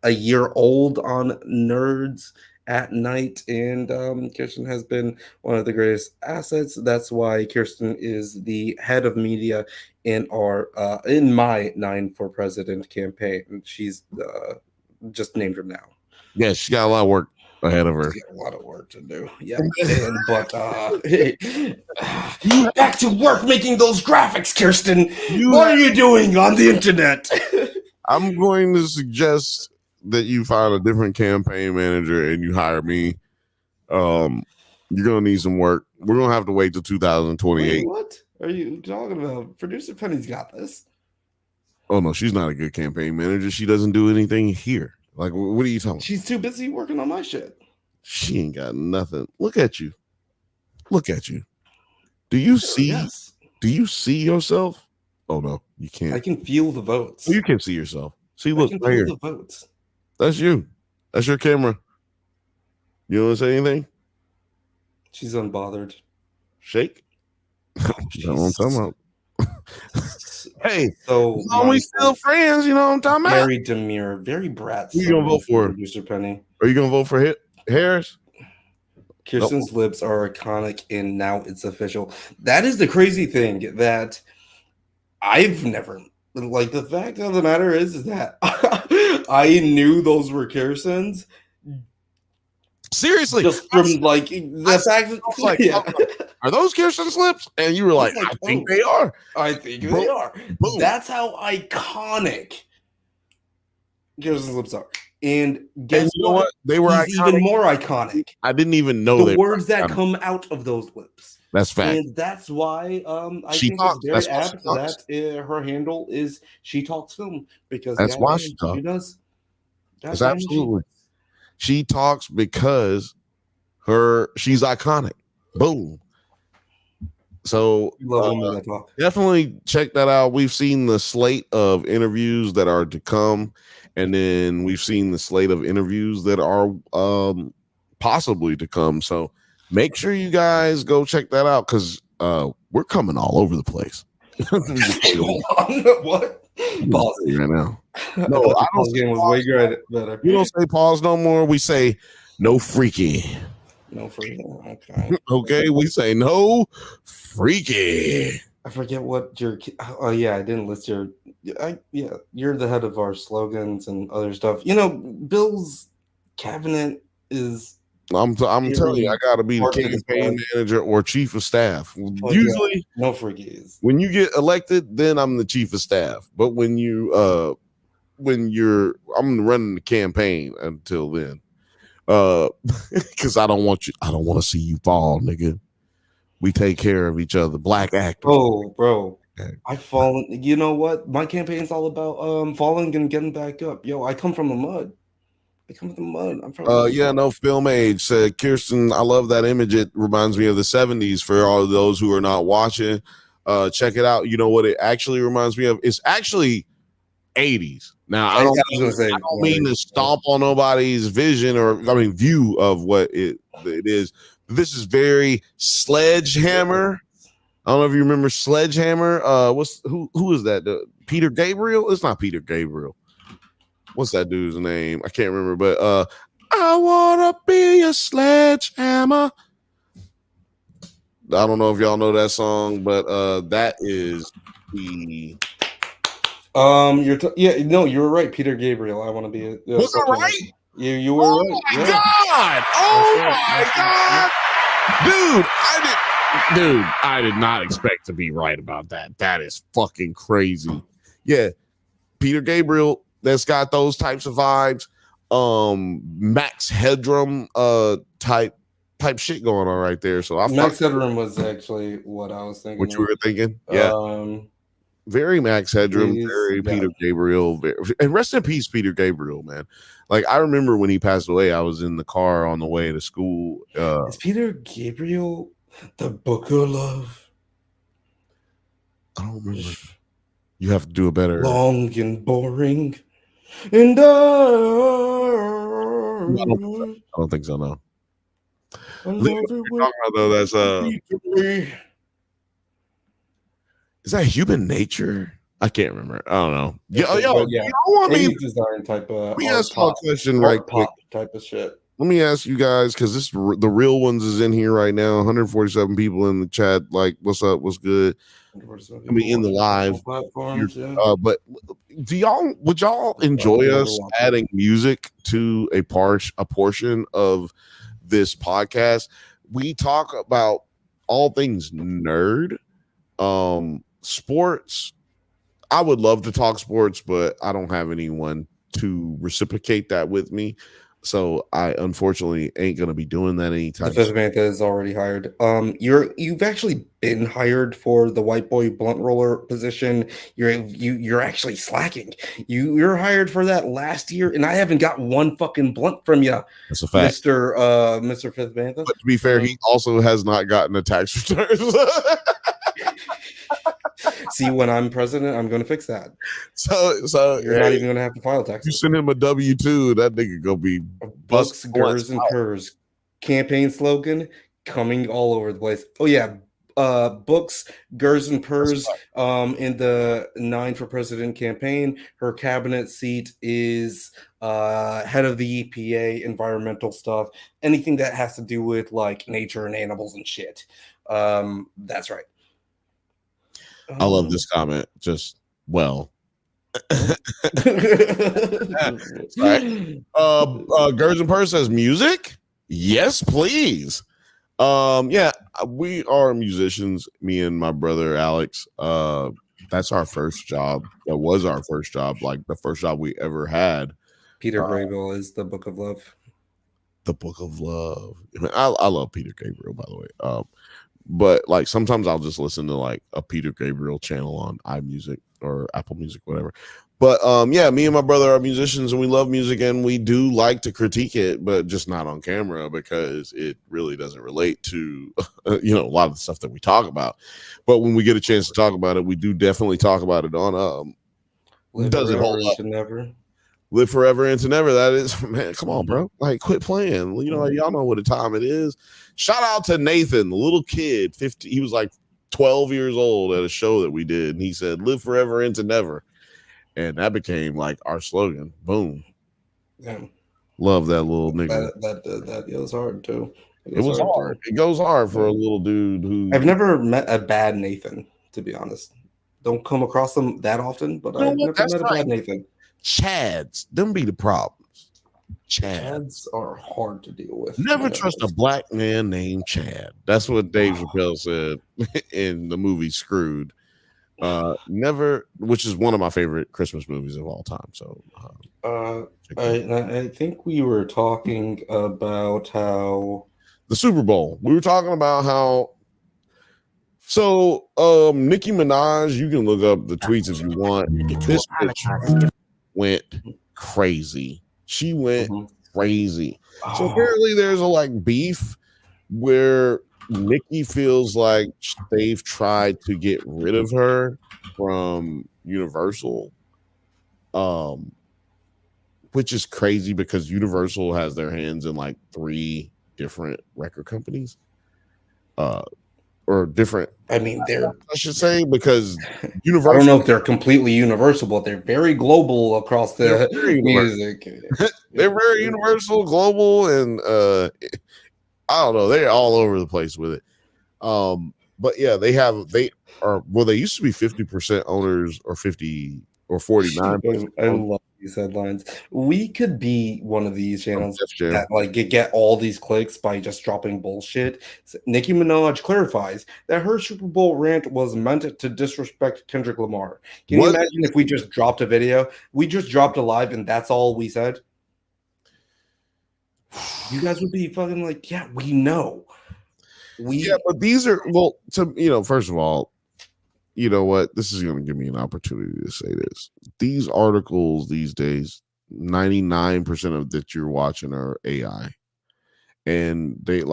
Speaker 5: a year old on Nerds at Night, and Kirsten has been one of the greatest assets. That's why Kirsten is the head of media in our in my 9 for President campaign. She's just named her now.
Speaker 1: Yeah, she's got a lot of work ahead of her.
Speaker 5: She's got a lot of work to do. Yeah, but back to work making those graphics, Kirsten. What are you doing on the internet?
Speaker 1: I'm going to suggest that you find a different campaign manager and you hire me. You're gonna need some work. We're gonna have to wait till 2028.
Speaker 5: Wait, what are you talking about? Producer Penny's got this.
Speaker 1: Oh no, she's not a good campaign manager. She doesn't do anything here. Like, what are you talking about?
Speaker 5: She's too busy working on my shit.
Speaker 1: She ain't got nothing. Look at you. Look at you. Do you see?
Speaker 5: Yes.
Speaker 1: Do you see yourself? Oh no, you can't.
Speaker 5: I can feel the votes.
Speaker 1: You can see yourself. See, look
Speaker 5: I can
Speaker 1: right here.
Speaker 5: feel the votes.
Speaker 1: That's you. That's your camera. You want to say anything?
Speaker 5: She's unbothered.
Speaker 1: Shake. You know what I'm talking about. Hey,
Speaker 5: so
Speaker 1: we still friends. You know what I'm talking about.
Speaker 5: Very demure, very brat.
Speaker 1: Who you gonna vote for?
Speaker 5: Producer Penny.
Speaker 1: Are you gonna vote for Harris?
Speaker 5: Kirsten's lips are iconic, and now it's official. That is the crazy thing that I've never like. The fact of the matter is that I knew those were Kirsten's.
Speaker 1: Seriously,
Speaker 5: just from like the fact that
Speaker 1: like, are those Kirsten's lips? And you were like, I think they are.
Speaker 5: I think they are. Boom. That's how iconic Kirsten's lips are. And guess
Speaker 1: you know what? They were
Speaker 5: even more iconic.
Speaker 1: I didn't even know
Speaker 5: the words that come out of those lips.
Speaker 1: That's fact.
Speaker 5: And that's why I
Speaker 1: she
Speaker 5: think
Speaker 1: talks.
Speaker 5: it's very apt that her handle is She Talks Film, because
Speaker 1: that's why she talks.
Speaker 5: She does.
Speaker 1: That's absolutely. She talks because she's iconic. Boom. So definitely check that out. We've seen the slate of interviews that are to come, and then we've seen the slate of interviews that are possibly to come. So make sure you guys go check that out, because we're coming all over the place.
Speaker 5: What?
Speaker 1: Pause right now. No, I don't.
Speaker 5: Game was way better.
Speaker 1: We don't say pause no more. We say no freaky.
Speaker 5: No freaky. Okay.
Speaker 1: Okay. We say no freaky.
Speaker 5: I forget what your. Oh yeah, I didn't list your. You're the head of our slogans and other stuff. You know, Bill's cabinet is. I'm
Speaker 1: telling you, I gotta be the campaign manager or chief of staff. Usually,
Speaker 5: no freakies.
Speaker 1: When you get elected, then I'm the chief of staff. But when I'm running the campaign until then. Because I don't want to see you fall, nigga. We take care of each other. Black actors.
Speaker 5: Oh, bro. I've fallen. You know what? My campaign's all about falling and getting back up. Yo, I come from the mud. I'm from
Speaker 1: Film Age said, Kirsten, I love that image. It reminds me of the 70s. For all of those who are not watching, check it out. You know what it actually reminds me of? It's actually 80s. Now I don't mean to stomp on nobody's vision view of what it is. This is very Sledgehammer. I don't know if you remember Sledgehammer. Who is that? Peter Gabriel? It's not Peter Gabriel. What's that dude's name? I can't remember, but I wanna be a sledgehammer. I don't know if y'all know that song, but that is the
Speaker 5: you were right, Peter Gabriel. I want to be a
Speaker 1: was I right?
Speaker 5: You were right.
Speaker 1: Oh my god. Dude, I did not expect to be right about that. That is fucking crazy. Yeah, Peter Gabriel, that's got those types of vibes. Max Headroom type shit going on right there. So
Speaker 5: Max Headroom was actually what I was thinking.
Speaker 1: What you were thinking? Yeah. Very Max Headroom, very Peter Gabriel, and rest in peace, Peter Gabriel, man. Like, I remember when he passed away, I was in the car on the way to school.
Speaker 5: Is Peter Gabriel the Book of Love?
Speaker 1: I don't remember. You have to do a better.
Speaker 5: Long and boring, and
Speaker 1: I don't think so. No. That's is that Human Nature? I can't remember. I don't know.
Speaker 5: Design type of.
Speaker 1: Let me ask you a question right quick.
Speaker 5: Type of shit.
Speaker 1: Let me ask you guys, because this the real ones is in here right now. 147 people in the chat. Like, what's up? What's good? I mean, in the live
Speaker 5: platforms.
Speaker 1: But would y'all enjoy us adding music to a portion of this podcast? We talk about all things nerd, sports. I would love to talk sports, but I don't have anyone to reciprocate that with me. So I unfortunately ain't gonna be doing that anytime.
Speaker 5: Bantha is already hired. You've actually been hired for the white boy blunt roller position. You're actually slacking. You're hired for that last year, and I haven't got one fucking blunt from you.
Speaker 1: That's a fact,
Speaker 5: Mr. Fifth Bantha.
Speaker 1: But to be fair, he also has not gotten a tax return.
Speaker 5: See, when I'm president, I'm going to fix that.
Speaker 1: So
Speaker 5: you're not even going to have to file taxes.
Speaker 1: You send him a W-2, that nigga gonna be
Speaker 5: Bucks, Gurs, and Curs. Campaign slogan coming all over the place. Oh yeah, books, Gers and Purrs, in the 9 for President campaign. Her cabinet seat is head of the EPA, environmental stuff, anything that has to do with like nature and animals and shit. That's right.
Speaker 1: I love this comment. Just well. Right. Gers and Purrs says music. Yes, please. Yeah, we are musicians. Me and my brother Alex. That's our first job. That was our first job. Like the first job we ever had.
Speaker 5: Peter Gabriel is the Book of Love.
Speaker 1: The Book of Love. I love Peter Gabriel, by the way. But like sometimes I'll just listen to like a Peter Gabriel channel on iMusic or Apple Music, whatever. But yeah, me and my brother are musicians and we love music and we do like to critique it, but just not on camera because it really doesn't relate to a lot of the stuff that we talk about. But when we get a chance to talk about it, we do definitely talk about it on
Speaker 5: Does It Hold Up? Never.
Speaker 1: Live Forever Into Never. That is, man, come on, bro. Like, quit playing. Y'all know what the time it is. Shout out to Nathan, the little kid, 50. He was like 12 years old at a show that we did. And he said, live forever into never. And that became like our slogan. Boom.
Speaker 5: Yeah.
Speaker 1: Love that little nigga.
Speaker 5: That goes hard too.
Speaker 1: It was hard. It goes hard for a little dude who.
Speaker 5: I've never met a bad Nathan, to be honest. Don't come across them that often, but I've never met a bad Nathan.
Speaker 1: Chads, them be the problems.
Speaker 5: Chads are hard to deal with.
Speaker 1: Never trust a black man named Chad. That's what Dave Chappelle said in the movie Screwed. Never, which is one of my favorite Christmas movies of all time. So,
Speaker 5: I think we were talking about how
Speaker 1: the Super Bowl. We were talking about how. So, Nicki Minaj, you can look up the tweets if you want. This bitch went crazy. She went crazy. So apparently there's a like beef where Nicki feels like they've tried to get rid of her from Universal, which is crazy because Universal has their hands in like 3 different record companies. Or different.
Speaker 5: I mean,
Speaker 1: I should say, because Universal.
Speaker 5: I don't know if they're completely universal, but they're very global across the music.
Speaker 1: They're very universal, global, and I don't know. They're all over the place with it. But yeah, they used to be 50% owners or 50 or 49%.
Speaker 5: I love these headlines. We could be one of these channels that like get all these clicks by just dropping bullshit. Nicki Minaj clarifies that her Super Bowl rant was meant to disrespect Kendrick Lamar. Can you imagine if we just dropped a video? We just dropped a live and that's all we said? You guys would be fucking like, yeah, we know.
Speaker 1: Yeah, but these are, well, first of all, you know what? This is going to give me an opportunity to say this. These articles these days, 99% of that you're watching are AI. And they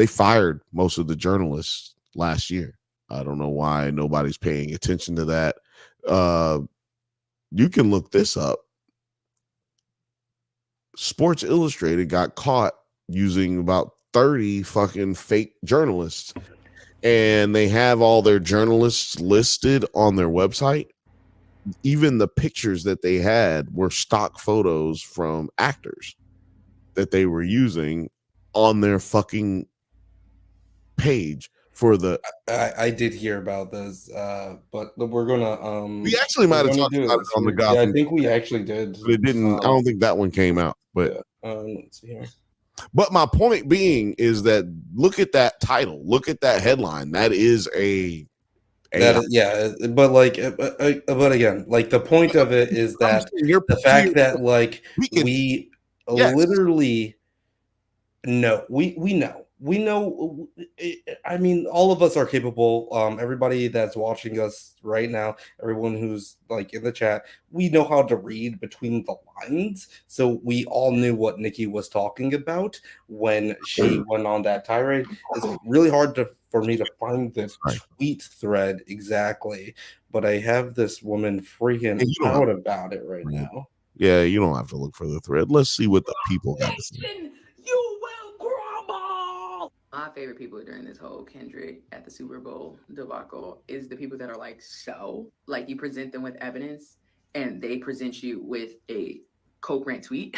Speaker 1: fired most of the journalists last year. I don't know why nobody's paying attention to that. You can look this up. Sports Illustrated got caught using about 30 fucking fake journalists. And they have all their journalists listed on their website. Even the pictures that they had were stock photos from actors that they were using on their fucking page for the.
Speaker 5: I did hear about this, but we're gonna.
Speaker 1: We actually might have talked about it on the Gotham.
Speaker 5: Yeah, I think we actually did.
Speaker 1: But it didn't. I don't think that one came out. But
Speaker 5: let's see here.
Speaker 1: But my point being is that look at that title, look at that headline. That is
Speaker 5: but again, like the point of it is that the fact that like we literally know, we know. I mean, all of us are capable. Everybody that's watching us right now, everyone who's like in the chat, we know how to read between the lines. So we all knew what Nicki was talking about when she went on that tirade. It's really hard for me to find this tweet thread exactly, but I have this woman freaking out about it right now.
Speaker 1: Yeah, you don't have to look for the thread. Let's see what the people got to say.
Speaker 12: My favorite people during this whole Kendrick at the Super Bowl debacle is the people that are like, so, like, you present them with evidence and they present you with a coherent tweet.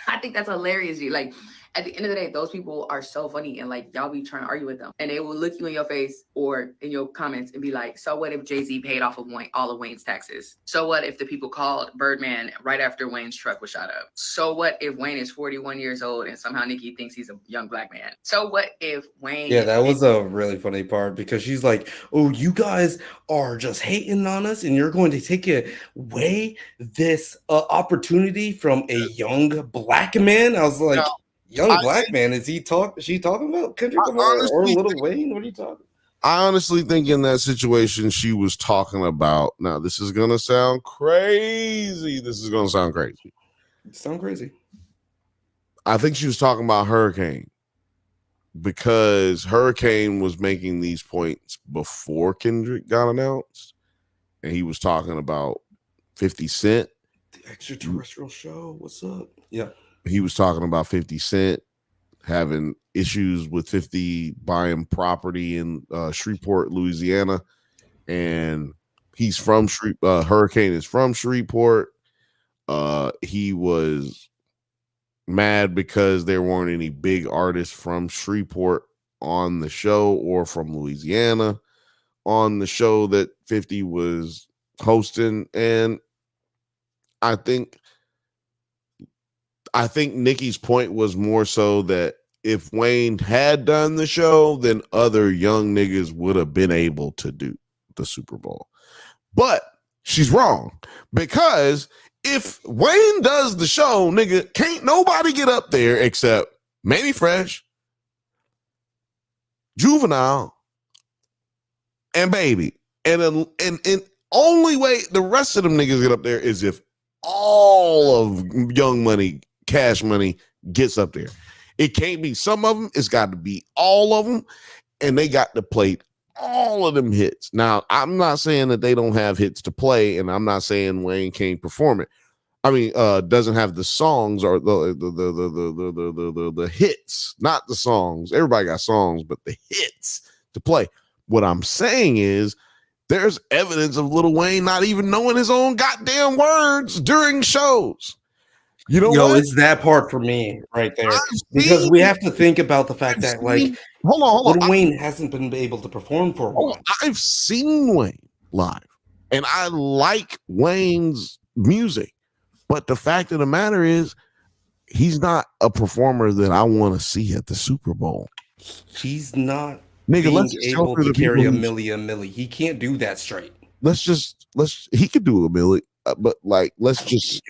Speaker 12: I think that's hilarious. Like, at the end of the day, those people are so funny, and like, y'all be trying to argue with them, and they will look you in your face or in your comments and be like, so what if Jay-Z paid off of all of Wayne's taxes? So what if the people called Birdman right after Wayne's truck was shot up? So what if Wayne is 41 years old and somehow Nicki thinks he's a young black man? So what if Wayne...
Speaker 5: Yeah, that was a really funny part, because she's like, oh, you guys are just hating on us and you're going to take away this opportunity from a young black man? I was like, no. Young black man, is she talking about Kendrick Lamar or Lil Wayne? What are you talking?
Speaker 1: I honestly think in that situation she was talking about. Now this is gonna sound crazy.
Speaker 5: Sound crazy.
Speaker 1: I think she was talking about Hurricane, because Hurricane was making these points before Kendrick got announced, and he was talking about 50 Cent,
Speaker 5: the extraterrestrial show. What's up? Yeah.
Speaker 1: He was talking about 50 Cent having issues with 50 buying property in Shreveport, Louisiana. And he's from Hurricane is from Shreveport. He was mad because there weren't any big artists from Shreveport on the show, or from Louisiana on the show that 50 was hosting. And I think Nicki's point was more so that if Wayne had done the show, then other young niggas would have been able to do the Super Bowl. But she's wrong, because if Wayne does the show, nigga, can't nobody get up there except Manny Fresh, Juvenile, and Baby. And only way the rest of them niggas get up there is if all of Young Money, Cash Money gets up there. It can't be some of them. It's got to be all of them. And they got to play all of them hits. Now, I'm not saying that they don't have hits to play, and I'm not saying Wayne can't perform it. I mean, doesn't have the songs or the hits, not the songs. Everybody got songs, but the hits to play. What I'm saying is there's evidence of Lil Wayne not even knowing his own goddamn words during shows. You know what?
Speaker 5: It's that part for me right there, because we have to think about the fact that, like,
Speaker 1: hold on.
Speaker 5: Lil Wayne hasn't been able to perform for a while.
Speaker 1: I've seen Wayne live, and I like Wayne's music, but the fact of the matter is, he's not a performer that I want to see at the Super Bowl.
Speaker 5: He's not
Speaker 1: being
Speaker 5: able to carry a milli. He can't do that straight.
Speaker 1: He could do a milli. But like, let's just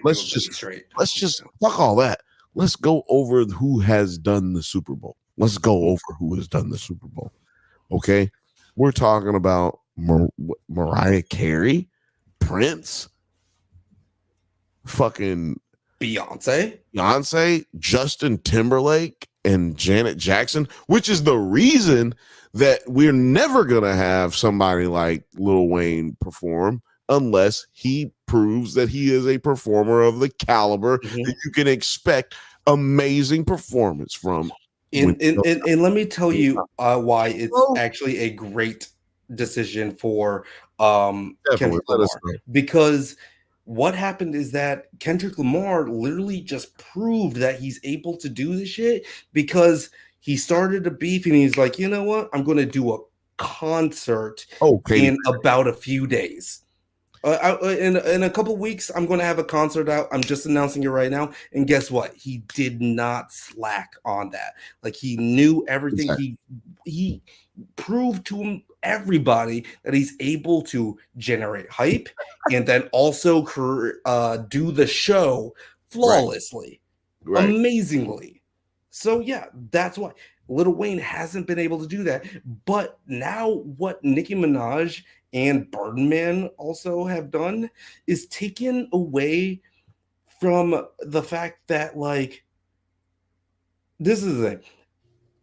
Speaker 1: fuck all that. Let's go over who has done the Super Bowl. Let's go over who has done the Super Bowl. Okay, we're talking about Mariah Carey, Prince, fucking Beyonce, Justin Timberlake, and Janet Jackson, which is the reason that we're never gonna have somebody like Lil Wayne perform unless he proves that he is a performer of the caliber that you can expect amazing performance from.
Speaker 5: And let me tell you why it's actually a great decision for Kendrick Lamar. Because what happened is that Kendrick Lamar literally just proved that he's able to do this shit, because he started a beef and he's like, you know what? I'm going to do a concert in about a few days. In a couple weeks, I'm going to have a concert out. I'm just announcing it right now. And guess what? He did not slack on that. Like, he knew everything. Exactly. He proved to everybody that he's able to generate hype and then also do the show flawlessly, amazingly. So yeah, that's why Lil Wayne hasn't been able to do that. But now what Nicki Minaj and Birdman also have done is taken away from the fact that, like, this is the thing.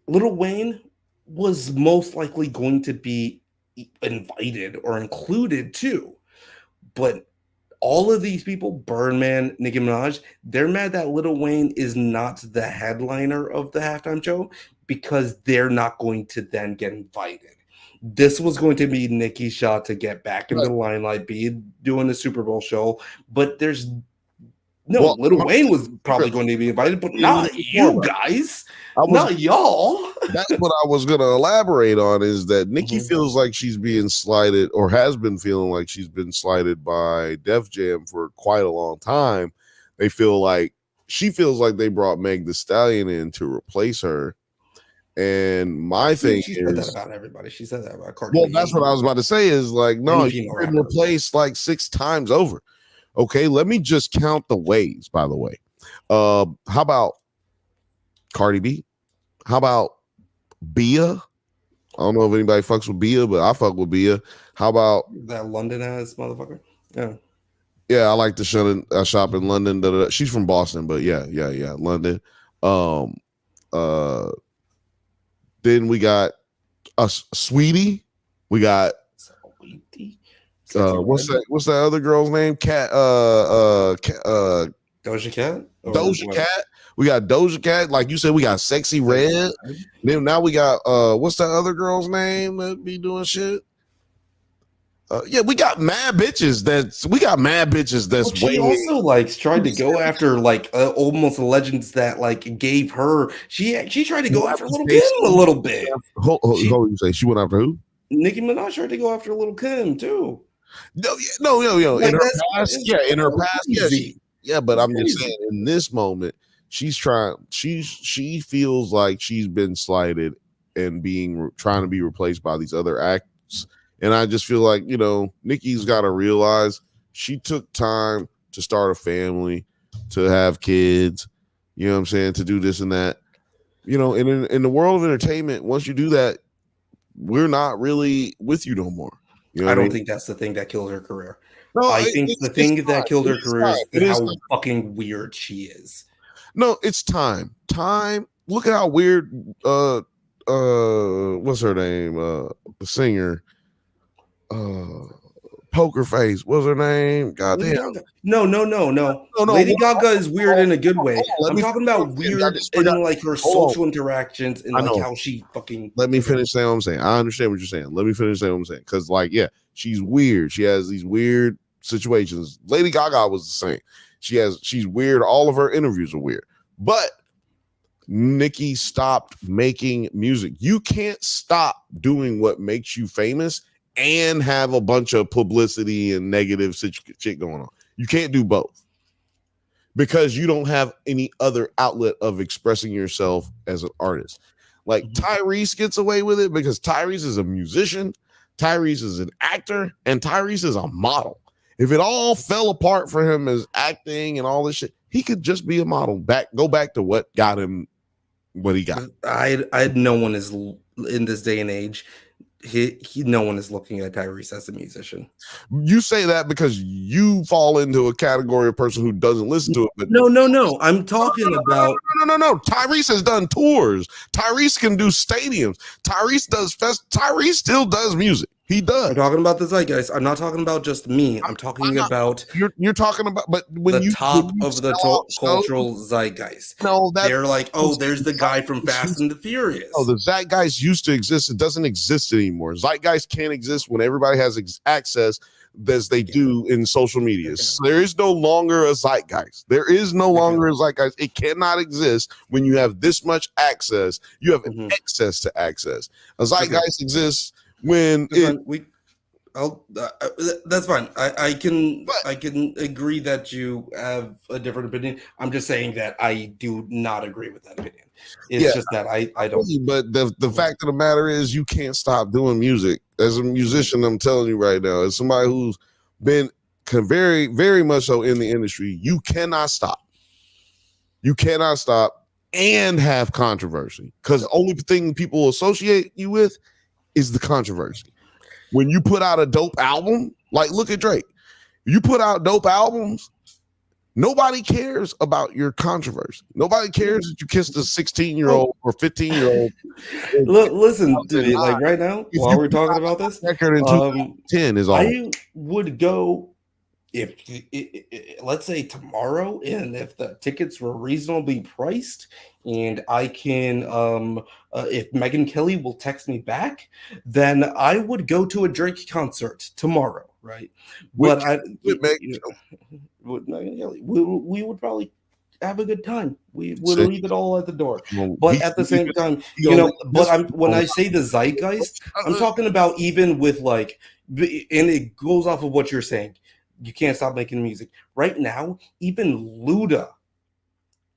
Speaker 5: Lil Wayne was most likely going to be invited or included too, but all of these people, Birdman, Nicki Minaj, they're mad that Lil Wayne is not the headliner of the halftime show because they're not going to then get invited. This was going to be Nicki's shot to get back into the limelight, be doing the Super Bowl show, but there's Lil Wayne was probably going to be invited, but not you guys, not y'all.
Speaker 1: That's what I was going to elaborate on, is that Nicki feels like she's being slighted, or has been feeling like she's been slighted by Def Jam for quite a long time. She feels like they brought Meg Thee Stallion in to replace her. And my thing
Speaker 5: she said that about everybody. She said that about Cardi.
Speaker 1: Well, that's what I was about to say, is like, no, you've been replaced like 6 times over. Okay, let me just count the ways, by the way. How about Cardi B? How about Bia? I don't know if anybody fucks with Bia, but I fuck with Bia. How about
Speaker 5: that London ass motherfucker?
Speaker 1: Yeah, I like to shop in London. She's from Boston, but yeah, London. Then we got Sweetie. We got what's that other girl's name?
Speaker 5: Doja Cat.
Speaker 1: Doja Cat. We got Doja Cat. Like you said, we got Sexy Red. Then now we got what's that other girl's name that be doing shit? Yeah, we got mad bitches. That's
Speaker 5: she also like tried to go after like almost legends that like gave her. She tried to go after Lil Kim a little bit.
Speaker 1: You say she went after who?
Speaker 5: Nicki Minaj tried to go after Lil Kim too.
Speaker 1: No.
Speaker 5: Like,
Speaker 1: in her past, yeah. But I'm just saying, in this moment, she's trying. She feels like she's been slighted and trying to be replaced by these other acts. And I just feel like, Nicki's got to realize she took time to start a family, to have kids, you know what I'm saying, to do this and that. In the world of entertainment, once you do that, we're not really with you no more.
Speaker 5: I don't think that's the thing that killed her career. No, I think the thing that killed her career is how fucking weird she is.
Speaker 1: No, it's time. Look at how weird, what's her name? The singer. Poker Face, what's her name? Goddamn.
Speaker 5: No. Lady Gaga is weird in a good way. I'm talking about weird in like her social interactions and like how she fucking.
Speaker 1: Let me finish saying what I'm saying. I understand what you're saying. Let me finish saying what I'm saying. Because she's weird. She has these weird situations. Lady Gaga was the same. She's weird. All of her interviews are weird. But Nicki stopped making music. You can't stop doing what makes you famous and have a bunch of publicity and negative shit going on. You can't do both, because you don't have any other outlet of expressing yourself as an artist. Like Tyrese gets away with it because Tyrese is a musician, Tyrese is an actor, and Tyrese is a model. If it all fell apart for him as acting and all this shit, he could just be a model. Go back to what got him what he got.
Speaker 5: No one is in this day and age. No one is looking at Tyrese as a musician.
Speaker 1: You say that because you fall into a category of person who doesn't listen to it. But
Speaker 5: no. I'm talking about
Speaker 1: no. Tyrese has done tours. Tyrese can do stadiums. Tyrese still does music. He does.
Speaker 5: I'm talking about the zeitgeist. I'm not talking about just me. I'm talking about
Speaker 1: you're talking about, but when
Speaker 5: the top of the cultural zeitgeist.
Speaker 1: No,
Speaker 5: they're like, there's the guy from Fast and the Furious.
Speaker 1: Oh, the zeitgeist used to exist. It doesn't exist anymore. Zeitgeist can't exist when everybody has access as they do in social media. So there is no longer a zeitgeist. There is no longer a zeitgeist. It cannot exist when you have this much access. You have access to access. A zeitgeist exists when
Speaker 5: that's fine. I can agree that you have a different opinion. I'm just saying that I do not agree with that opinion. It's just that I don't.
Speaker 1: But the fact of the matter is, you can't stop doing music. As a musician, I'm telling you right now, as somebody who's been very, very much so in the industry, you cannot stop. You cannot stop and have controversy, because the only thing people associate you with is the controversy. When you put out a dope album, like look at Drake, you put out dope albums, nobody cares about your controversy. Nobody cares that you kissed a 16-year-old or 15-year-old.
Speaker 5: Listen, dude, like right now, while we're talking about this,
Speaker 1: record in 2010 is all.
Speaker 5: I would go if let's say tomorrow, and if the tickets were reasonably priced, and I can if Megyn Kelly will text me back, then I would go to a Drake concert tomorrow, right? But with Megyn Kelly, we would probably have a good time. We would leave it all at the door. But at the same time, when I say the zeitgeist, I'm talking about even with like, and it goes off of what you're saying. You can't stop making music right now. Even Luda,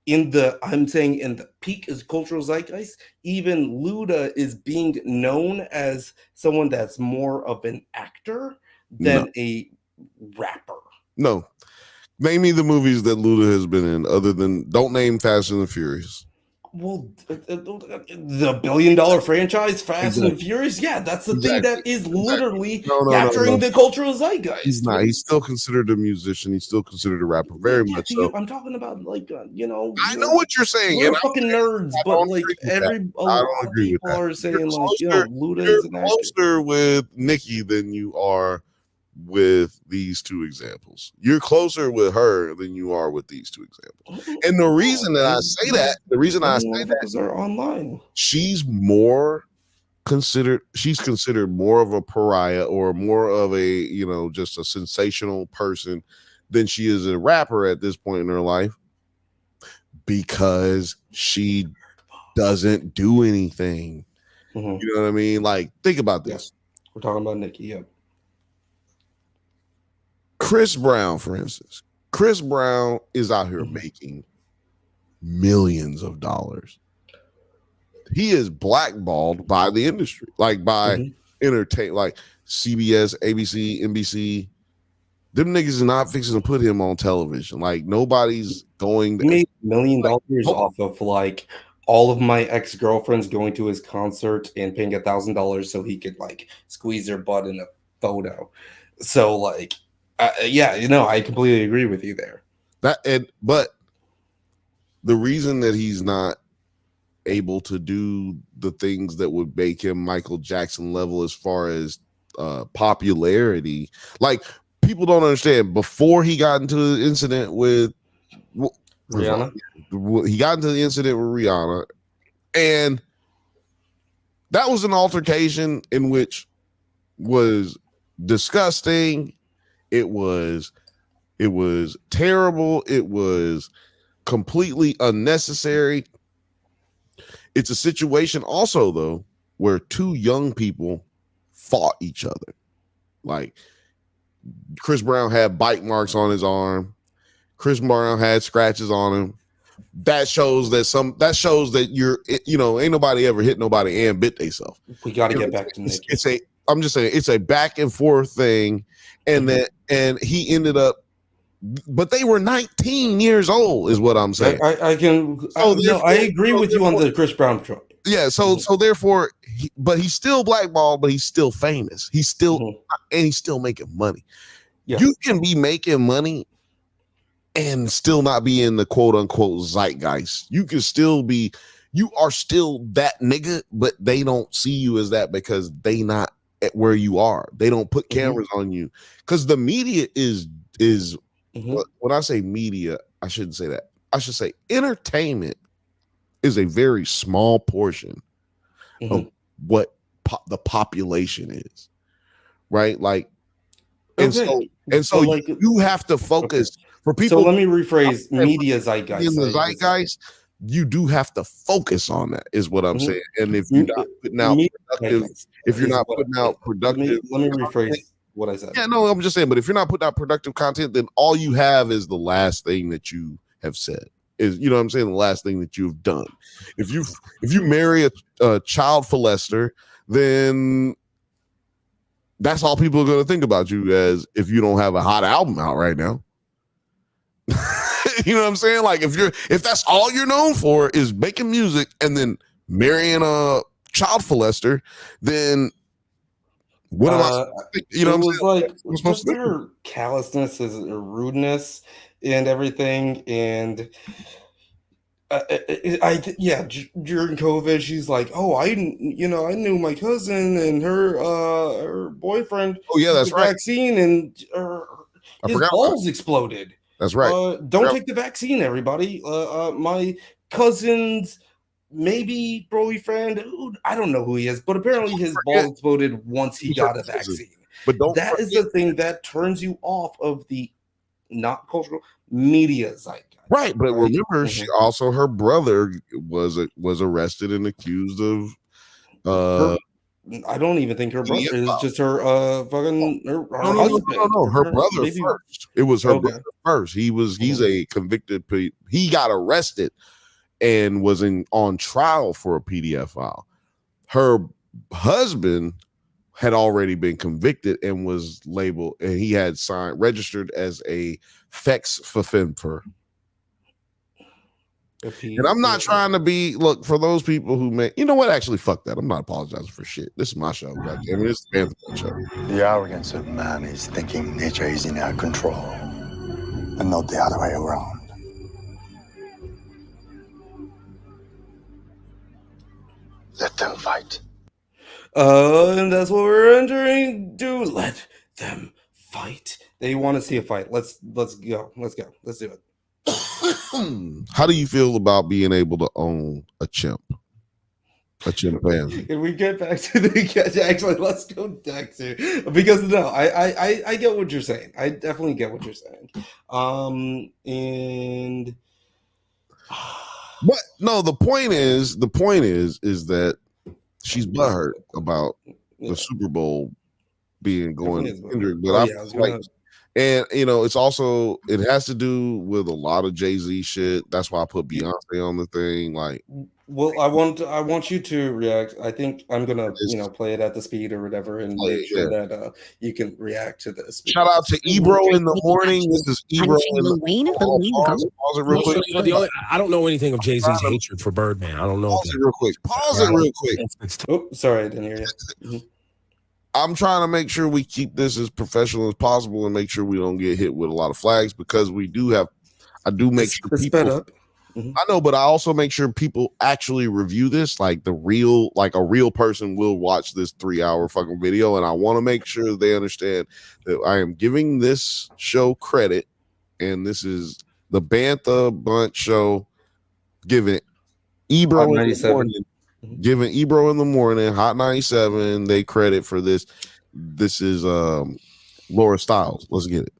Speaker 5: in the peak is cultural zeitgeist. Even Luda is being known as someone that's more of an actor than a rapper.
Speaker 1: No. Name me the movies that Luda has been in, other than, don't name Fast and the Furious.
Speaker 5: Well, the billion-dollar franchise, Fast and Furious, yeah, that's the thing that is literally capturing the cultural zeitgeist.
Speaker 1: He's not. He's still considered a musician. He's still considered a rapper, very much so.
Speaker 5: I'm talking about like,
Speaker 1: I know what you're saying.
Speaker 5: We're fucking nerds, but like a lot of people are saying like, Luda is an actor.
Speaker 1: You're closer with Nicki than you are with these two examples. You're closer with her than you are with these two examples. And the reason that I say that,
Speaker 5: are online.
Speaker 1: She's considered more of a pariah, or more of a, just a sensational person than she is a rapper at this point in her life, because she doesn't do anything. You know what I mean? Like, think about this.
Speaker 5: We're talking about Nicki, yeah.
Speaker 1: Chris Brown, for instance. Chris Brown is out here making millions of dollars. He is blackballed by the industry, like by entertain, like CBS, ABC, NBC. Them niggas is not fixing to put him on television. Like, nobody's going to
Speaker 5: make $1 million off of like all of my ex-girlfriends going to his concert and paying $1,000 so he could like squeeze their butt in a photo. So like, I completely agree with you there.
Speaker 1: But the reason that he's not able to do the things that would make him Michael Jackson level as far as popularity, like, people don't understand. Before he got into the incident with
Speaker 5: Rihanna,
Speaker 1: and that was an altercation in which was disgusting. It was terrible. It was completely unnecessary. It's a situation also, though, where two young people fought each other. Like, Chris Brown had bite marks on his arm. Chris Brown had scratches on him. That shows that you're, ain't nobody ever hit nobody and bit themselves.
Speaker 5: We got to get back to Nicki.
Speaker 1: I'm just saying, it's a back and forth thing. And he ended up, but they were 19 years old, is what I'm saying.
Speaker 5: I agree with you on the Chris Brown show.
Speaker 1: Yeah, so therefore, but he's still blackballed, but he's still famous. He's still and he's still making money. Yeah. You can be making money and still not be in the quote unquote zeitgeist. You are still that nigga, but they don't see you as that because they not at where you are. They don't put cameras on you, because the media is when I say media, I shouldn't say that. I should say entertainment is a very small portion of what the population is, right? Like, and so like, you have to focus for people.
Speaker 5: So let me rephrase media zeitgeist.
Speaker 1: In the zeitgeist, you do have to focus on that, is what I'm saying. And if you're not putting out productive,
Speaker 5: let me rephrase what I said.
Speaker 1: Yeah, no, I'm just saying. But if you're not putting out productive content, then all you have is the last thing that you have said. Is, you know what I'm saying, the last thing that you've done. If you marry a child molester, then that's all people are going to think about you as, if you don't have a hot album out right now. You know what I'm saying? Like, if that's all you're known for is making music and then marrying a child molester, then what am I? You know what I'm saying?
Speaker 5: Like, their callousness is rudeness and everything, and during COVID, she's like, "Oh, I knew my cousin and her boyfriend.
Speaker 1: Oh yeah, that's right.
Speaker 5: Vaccine, and His balls exploded.
Speaker 1: That's right.
Speaker 5: Don't take the vaccine, everybody. My cousin's maybe boyfriend, I don't know who he is, but apparently his balls exploded once he got a vaccine.
Speaker 1: But
Speaker 5: that is the thing that turns you off of the not cultural media zeitgeist.
Speaker 1: Right, but remember, she also her brother was arrested and accused of.
Speaker 5: I don't even think her brother is just her fucking her husband.
Speaker 1: No, her brother first. It was her brother first. He's a convicted. He got arrested and was on trial for a PDF file. Her husband had already been convicted and was labeled, and he had registered as a fex offender. And I'm not trying to look for those people who may, you know what? Actually, fuck that. I'm not apologizing for shit. This is my show. God damn it. This is the Bantha show.
Speaker 13: The arrogance of man is thinking nature is in our control and not the other way around. Let them fight.
Speaker 5: And that's what we're entering. Do let them fight. They want to see a fight. Let's go. Let's do it.
Speaker 1: How do you feel about being able to own a chimpanzee?
Speaker 5: Can we get back to the actually? Let's go back to, because no, I get what you're saying. I definitely get what you're saying. And
Speaker 1: but no, the point is that she's butthurt about the Super Bowl being going to Kendrick, but and you know, it's also, it has to do with a lot of Jay-Z shit. That's why I put Beyonce on the thing. Like,
Speaker 5: well, I want you to react. I think I'm gonna play it at the speed or whatever, and make sure that you can react to this.
Speaker 1: Shout out to Ebro in the morning. This is Ebro in the morning. Pause it real quick.
Speaker 14: I don't know anything of Jay-Z's hatred for Birdman. I don't know.
Speaker 1: Pause it real quick. Pause it real quick.
Speaker 5: Oh, sorry, I didn't hear you.
Speaker 1: I'm trying to make sure we keep this as professional as possible and make sure we don't get hit with a lot of flags, because I do make sure people, I know, but I also make sure people actually review this, like a real person will watch this 3-hour fucking video, and I want to make sure they understand that I am giving this show credit, and this is the Bantha Bunch show, giving Ebro in the morning. Giving Ebro in the morning, Hot 97, they credit for this. This is Laura Styles. Let's get it.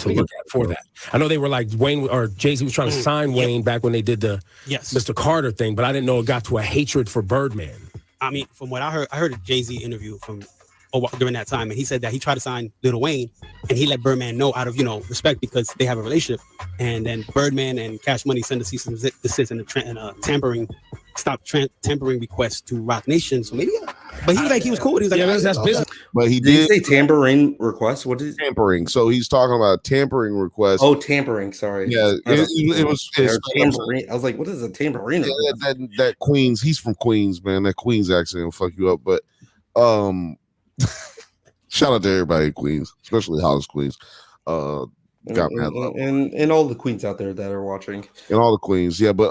Speaker 14: To look at for that. I know they were like Wayne or Jay-Z was trying to sign Wayne back when they did the Mr. Carter thing, but I didn't know it got to a hatred for Birdman.
Speaker 15: I mean, from what I heard a Jay-Z interview from during that time, and he said that he tried to sign Lil Wayne, and he let Birdman know out of respect, because they have a relationship, and then Birdman and Cash Money send a cease and desist and a tampering request to Rock Nation. So maybe, but he was like, he was cool. He was like, that's business.
Speaker 1: But he
Speaker 5: did say tampering request. What is
Speaker 1: tampering? So he's talking about tampering request.
Speaker 5: Oh, tampering. Sorry.
Speaker 1: Yeah, it was
Speaker 5: tambourine. I was like, what is a tambourine?
Speaker 1: Yeah, that Queens. He's from Queens, man. That Queens accent will fuck you up. But shout out to everybody in Queens, especially Hollis Queens. And
Speaker 5: all the queens out there that are watching.
Speaker 1: And all the queens, yeah. But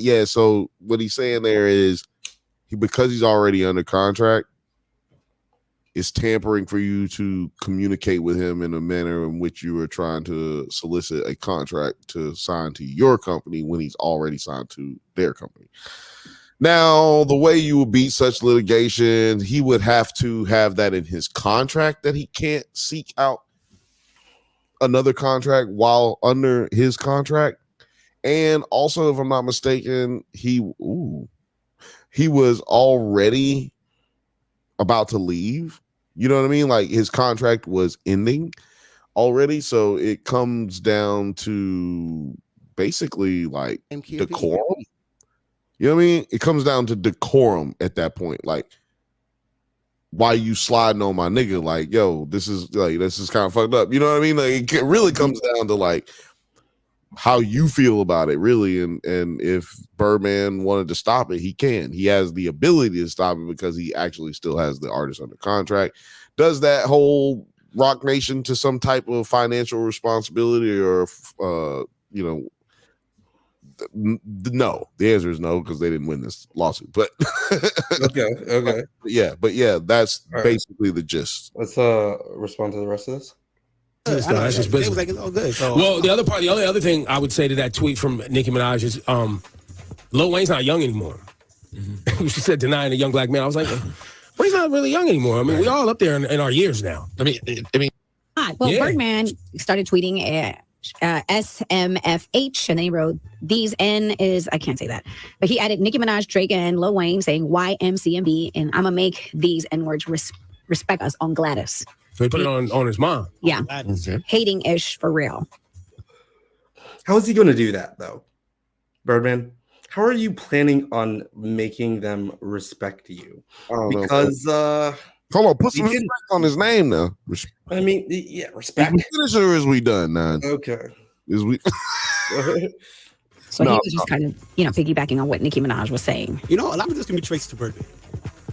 Speaker 1: yeah, so what he's saying there is because he's already under contract, it's tampering for you to communicate with him in a manner in which you are trying to solicit a contract to sign to your company when he's already signed to their company. Now, the way you would beat such litigation, he would have to have that in his contract that he can't seek out another contract while under his contract. And also, if I'm not mistaken, he was already about to leave. You know what I mean? Like his contract was ending already. So it comes down to basically like decorum. You know what I mean? It comes down to decorum at that point. Like, why you sliding on my nigga? Like, yo, this is kind of fucked up. You know what I mean? Like, it really comes down to like how you feel about it, really. And if Birdman wanted to stop it, he can. He has the ability to stop it because he actually still has the artist under contract. Does that hold Rock Nation to some type of financial responsibility or No, the answer is no because they didn't win this lawsuit. But
Speaker 5: okay.
Speaker 1: But yeah, that's
Speaker 5: All right.
Speaker 1: basically the gist.
Speaker 5: Let's respond to the rest of this.
Speaker 14: That's just business.
Speaker 15: It was like, it's all good. So,
Speaker 14: Well, the only other thing I would say to that tweet from Nicki Minaj is, Lil Wayne's not young anymore. She said denying a young black man. I was like, well, he's not really young anymore. I mean, we all up there in our years now. I mean,
Speaker 16: Well,
Speaker 14: yeah.
Speaker 16: Birdman started tweeting SMFH, and then he wrote, these N is, I can't say that, but he added Nicki Minaj, Drake, and Lil Wayne saying YMCMB, and I'm gonna make these N words respect us on Gladys.
Speaker 14: So he put it on his mom.
Speaker 16: Yeah, hating ish for real.
Speaker 5: How is he going to do that, though, Birdman? How are you planning on making them respect you? Because
Speaker 1: hold on, put some respect on his name now.
Speaker 5: I mean, yeah, respect.
Speaker 1: Finish or is we done now?
Speaker 5: Okay.
Speaker 1: Is we?
Speaker 16: So he was just kind of, piggybacking on what Nicki Minaj was saying.
Speaker 15: a lot of this can be traced to Birdman.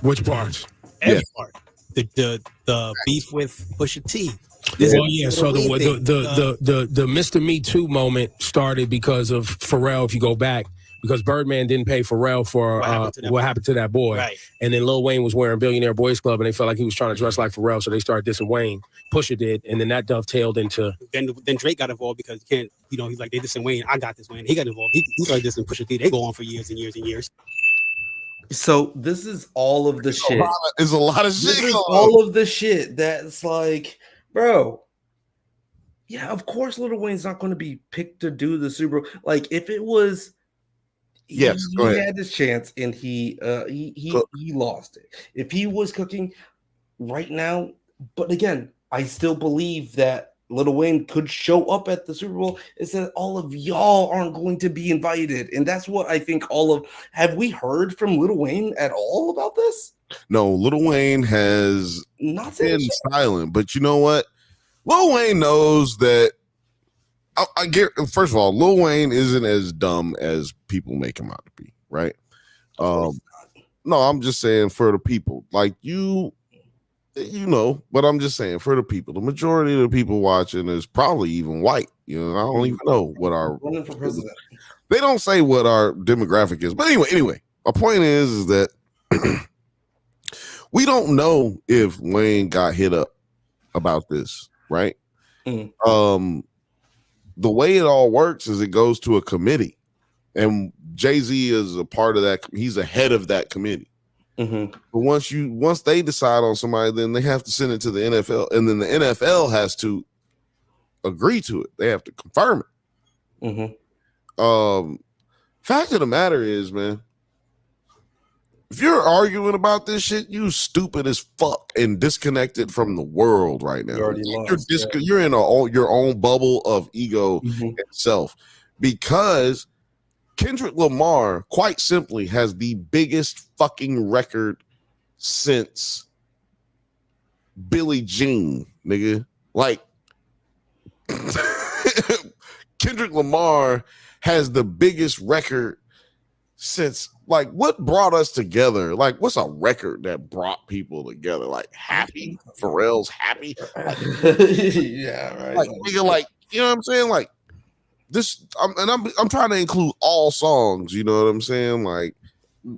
Speaker 14: Which parts?
Speaker 15: Every part. The beef with Pusha T.
Speaker 14: Well, yeah. So the Mr. Me Too moment started because of Pharrell. If you go back, because Birdman didn't pay Pharrell for what happened to that boy,
Speaker 15: right.
Speaker 14: And then Lil Wayne was wearing Billionaire Boys Club, and they felt like he was trying to dress like Pharrell, so they started dissing Wayne. Pusha did, and then that dovetailed into.
Speaker 15: Then Drake got involved because you can't, he's like, they dissing Wayne. I got this Wayne. He got involved. He started dissing Pusha T. They go on for years and years and years.
Speaker 5: So this is all of the shit.
Speaker 1: It's a lot of shit.
Speaker 5: This is all of the shit that's like, bro. Yeah, of course, Lil Wayne's not going to be picked to do the Super Bowl. Like, if it was, he had his chance and he lost it. If he was cooking right now, but again, I still believe that Lil Wayne could show up at the Super Bowl. It's that all of y'all aren't going to be invited. And that's what I think have we heard from Lil Wayne at all about this?
Speaker 1: No, Lil Wayne has
Speaker 5: not
Speaker 1: been silent, but you know what? Lil Wayne knows that I get, first of all, Lil Wayne isn't as dumb as people make him out to be, right? No, I'm just saying for the people. Like but I'm just saying for the people. The majority of the people watching is probably even white. I don't even know what our
Speaker 5: running for president.
Speaker 1: They don't say what our demographic is. But anyway, my point is that we don't know if Wayne got hit up about this, right?
Speaker 5: Mm-hmm.
Speaker 1: The way it all works is it goes to a committee, and Jay-Z is a part of that. He's a head of that committee.
Speaker 5: Mm-hmm.
Speaker 1: But once they decide on somebody, then they have to send it to the NFL, and then the NFL has to agree to it. They have to confirm it.
Speaker 5: Mm-hmm.
Speaker 1: Fact of the matter is, man, if you're arguing about this shit, you stupid as fuck and disconnected from the world right now. You're in your own bubble of ego itself, because Kendrick Lamar, quite simply, has the biggest fucking record since Billie Jean, nigga. Like, Kendrick Lamar has the biggest record since, like, what brought us together? Like, what's a record that brought people together? Like, Happy? Pharrell's Happy?
Speaker 5: Yeah, right.
Speaker 1: Like, nigga, like, you know what I'm saying? Like, this, I'm trying to include all songs, you know what I'm saying? Like,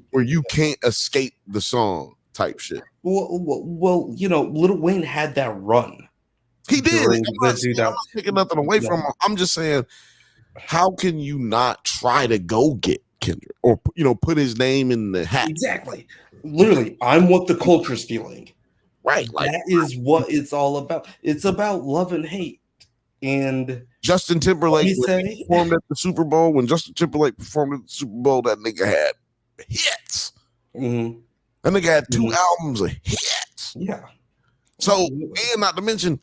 Speaker 1: where you can't escape the song type shit.
Speaker 5: Well, Lil Wayne had that run.
Speaker 1: He did. I'm not
Speaker 5: that.
Speaker 1: taking nothing away from him. I'm just saying, how can you not try to go get Kendrick or put his name in the hat?
Speaker 5: Exactly. Literally, I'm what the culture's feeling.
Speaker 1: Right. Like,
Speaker 5: that is what it's all about. It's about love and hate. And
Speaker 1: Justin Timberlake performed at the Super Bowl. When Justin Timberlake performed at the Super Bowl, that nigga had hits.
Speaker 5: Mm-hmm.
Speaker 1: That nigga had 2 albums of hits.
Speaker 5: Yeah.
Speaker 1: So, and not to mention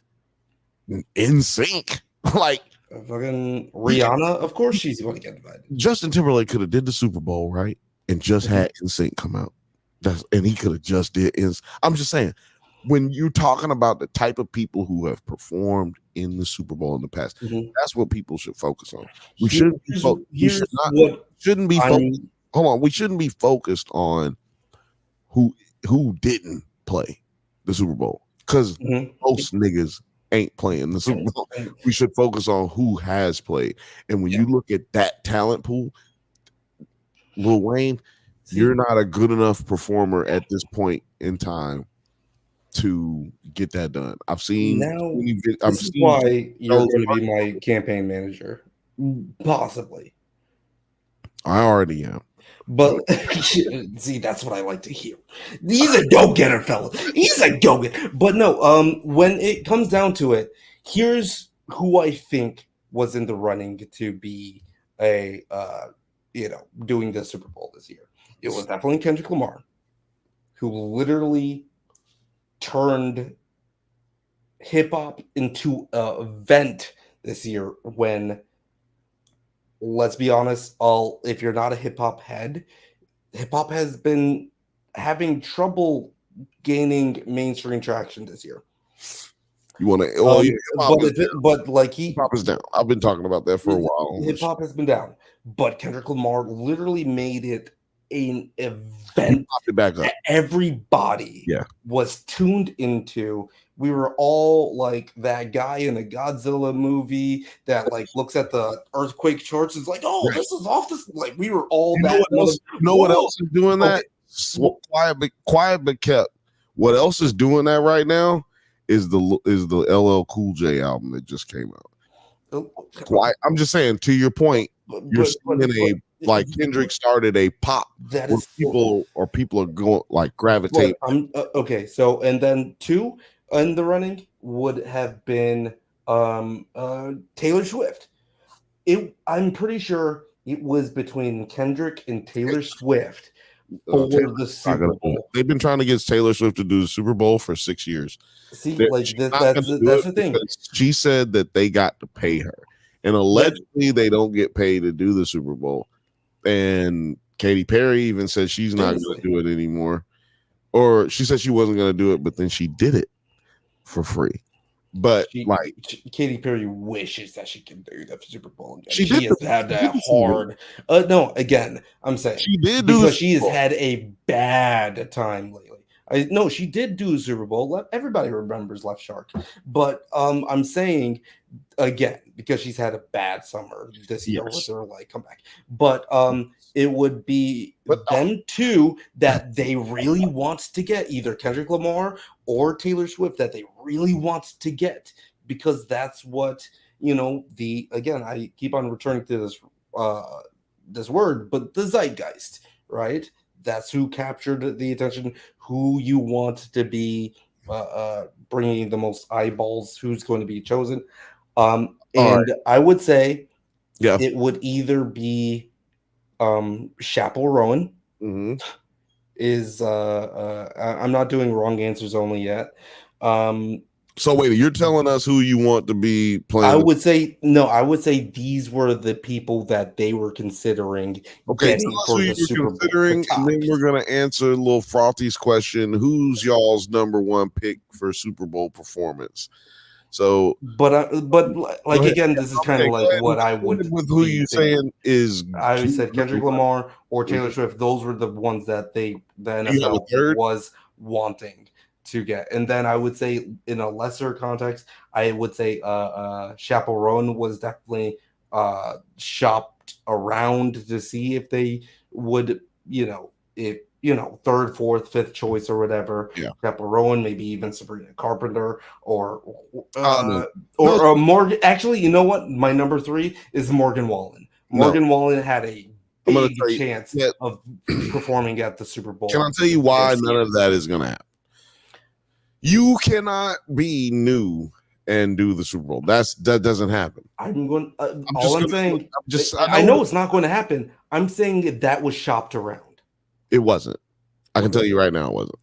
Speaker 1: NSYNC. Like,
Speaker 5: fucking Rihanna, of course she's going to get invited.
Speaker 1: Justin Timberlake could have did the Super Bowl, right? And just had NSYNC come out. And he could have just did NSYNC. I'm just saying, when you're talking about the type of people who have performed in the Super Bowl in the past, that's what people should focus on. We shouldn't be focused on who didn't play the Super Bowl, because most niggas ain't playing the Super Bowl. We should focus on who has played. And when you look at that talent pool, Lil Wayne, you're not a good enough performer at this point in time to get that done. I've seen
Speaker 5: Now,
Speaker 1: I'm
Speaker 5: this is
Speaker 1: seeing
Speaker 5: why you're going to be my campaign manager, possibly.
Speaker 1: I already am.
Speaker 5: But see, that's what I like to hear. He's a go-getter, fella. He's a go-getter. But no, when it comes down to it, here's who I think was in the running to be a doing the Super Bowl this year. It was definitely Kendrick Lamar, who literally turned hip hop into an event this year when, let's be honest, if you're not a hip hop head, hip hop has been having trouble gaining mainstream traction this year.
Speaker 1: You want to?
Speaker 5: But like
Speaker 1: hip hop is down. I've been talking about that for a while.
Speaker 5: Hip hop has been down, but Kendrick Lamar literally made it an event that everybody was tuned into. We were all like that guy in a Godzilla movie that like looks at the earthquake charts and is like, oh, this is off this. Like we were all
Speaker 1: what else is doing that? Quiet but kept. What else is doing that right now is the LL Cool J album that just came out. I'm just saying, to your point, you're seeing like Kendrick started a pop
Speaker 5: that
Speaker 1: is people are going like gravitate.
Speaker 5: Okay, so and then 2 in the running would have been Taylor Swift. I'm pretty sure it was between Kendrick and Taylor Swift for the Super Bowl.
Speaker 1: They've been trying to get Taylor Swift to do the Super Bowl for 6 years.
Speaker 5: See, that's the thing.
Speaker 1: She said that they got to pay her, and allegedly they don't get paid to do the Super Bowl. And Katy Perry even said she's not going to do it anymore, or she said she wasn't going to do it, but then she did it for free. But
Speaker 5: Katy Perry wishes that she could do the Super Bowl.
Speaker 1: She
Speaker 5: has had that hard. No, again, I'm saying
Speaker 1: she did
Speaker 5: because she has had a bad time lately. No, she did do a Super Bowl. Everybody remembers Left Shark, but I'm saying again because she's had a bad summer this year with her like comeback. But it would be them two that they really want to get, either Kendrick Lamar or Taylor Swift, that they really want to get, because that's what again, I keep on returning to this this word, but the zeitgeist, right? That's who captured the attention, who you want to be bringing the most eyeballs, who's going to be chosen. I would say it would either be Chappell Rowan. Is I'm not doing wrong answers only yet.
Speaker 1: So wait, you're telling us who you want to be playing?
Speaker 5: I would say these were the people that they were considering.
Speaker 1: Okay, tell us who you're considering, and then we're gonna answer Lil Frothy's question: who's y'all's number one pick for Super Bowl performance? So,
Speaker 5: but again, this is kind of like what I would
Speaker 1: with who you saying is.
Speaker 5: I said Kendrick Lamar or Taylor Swift. Those were the ones that the NFL was wanting to get. And then I would say, in a lesser context, I would say Chappell Rowan was definitely shopped around to see if they would, third, fourth, fifth choice or whatever. Chappell Rowan, maybe even Sabrina Carpenter or Morgan. Actually, you know what? My number 3 is Morgan Wallen. Morgan Wallen had a big chance of performing at the Super Bowl.
Speaker 1: Can I tell you why none of that is going to happen? You cannot be new and do the Super Bowl. That doesn't happen.
Speaker 5: I know it's not going to happen. I'm saying that was shopped around.
Speaker 1: It wasn't. I can tell you right now, it wasn't.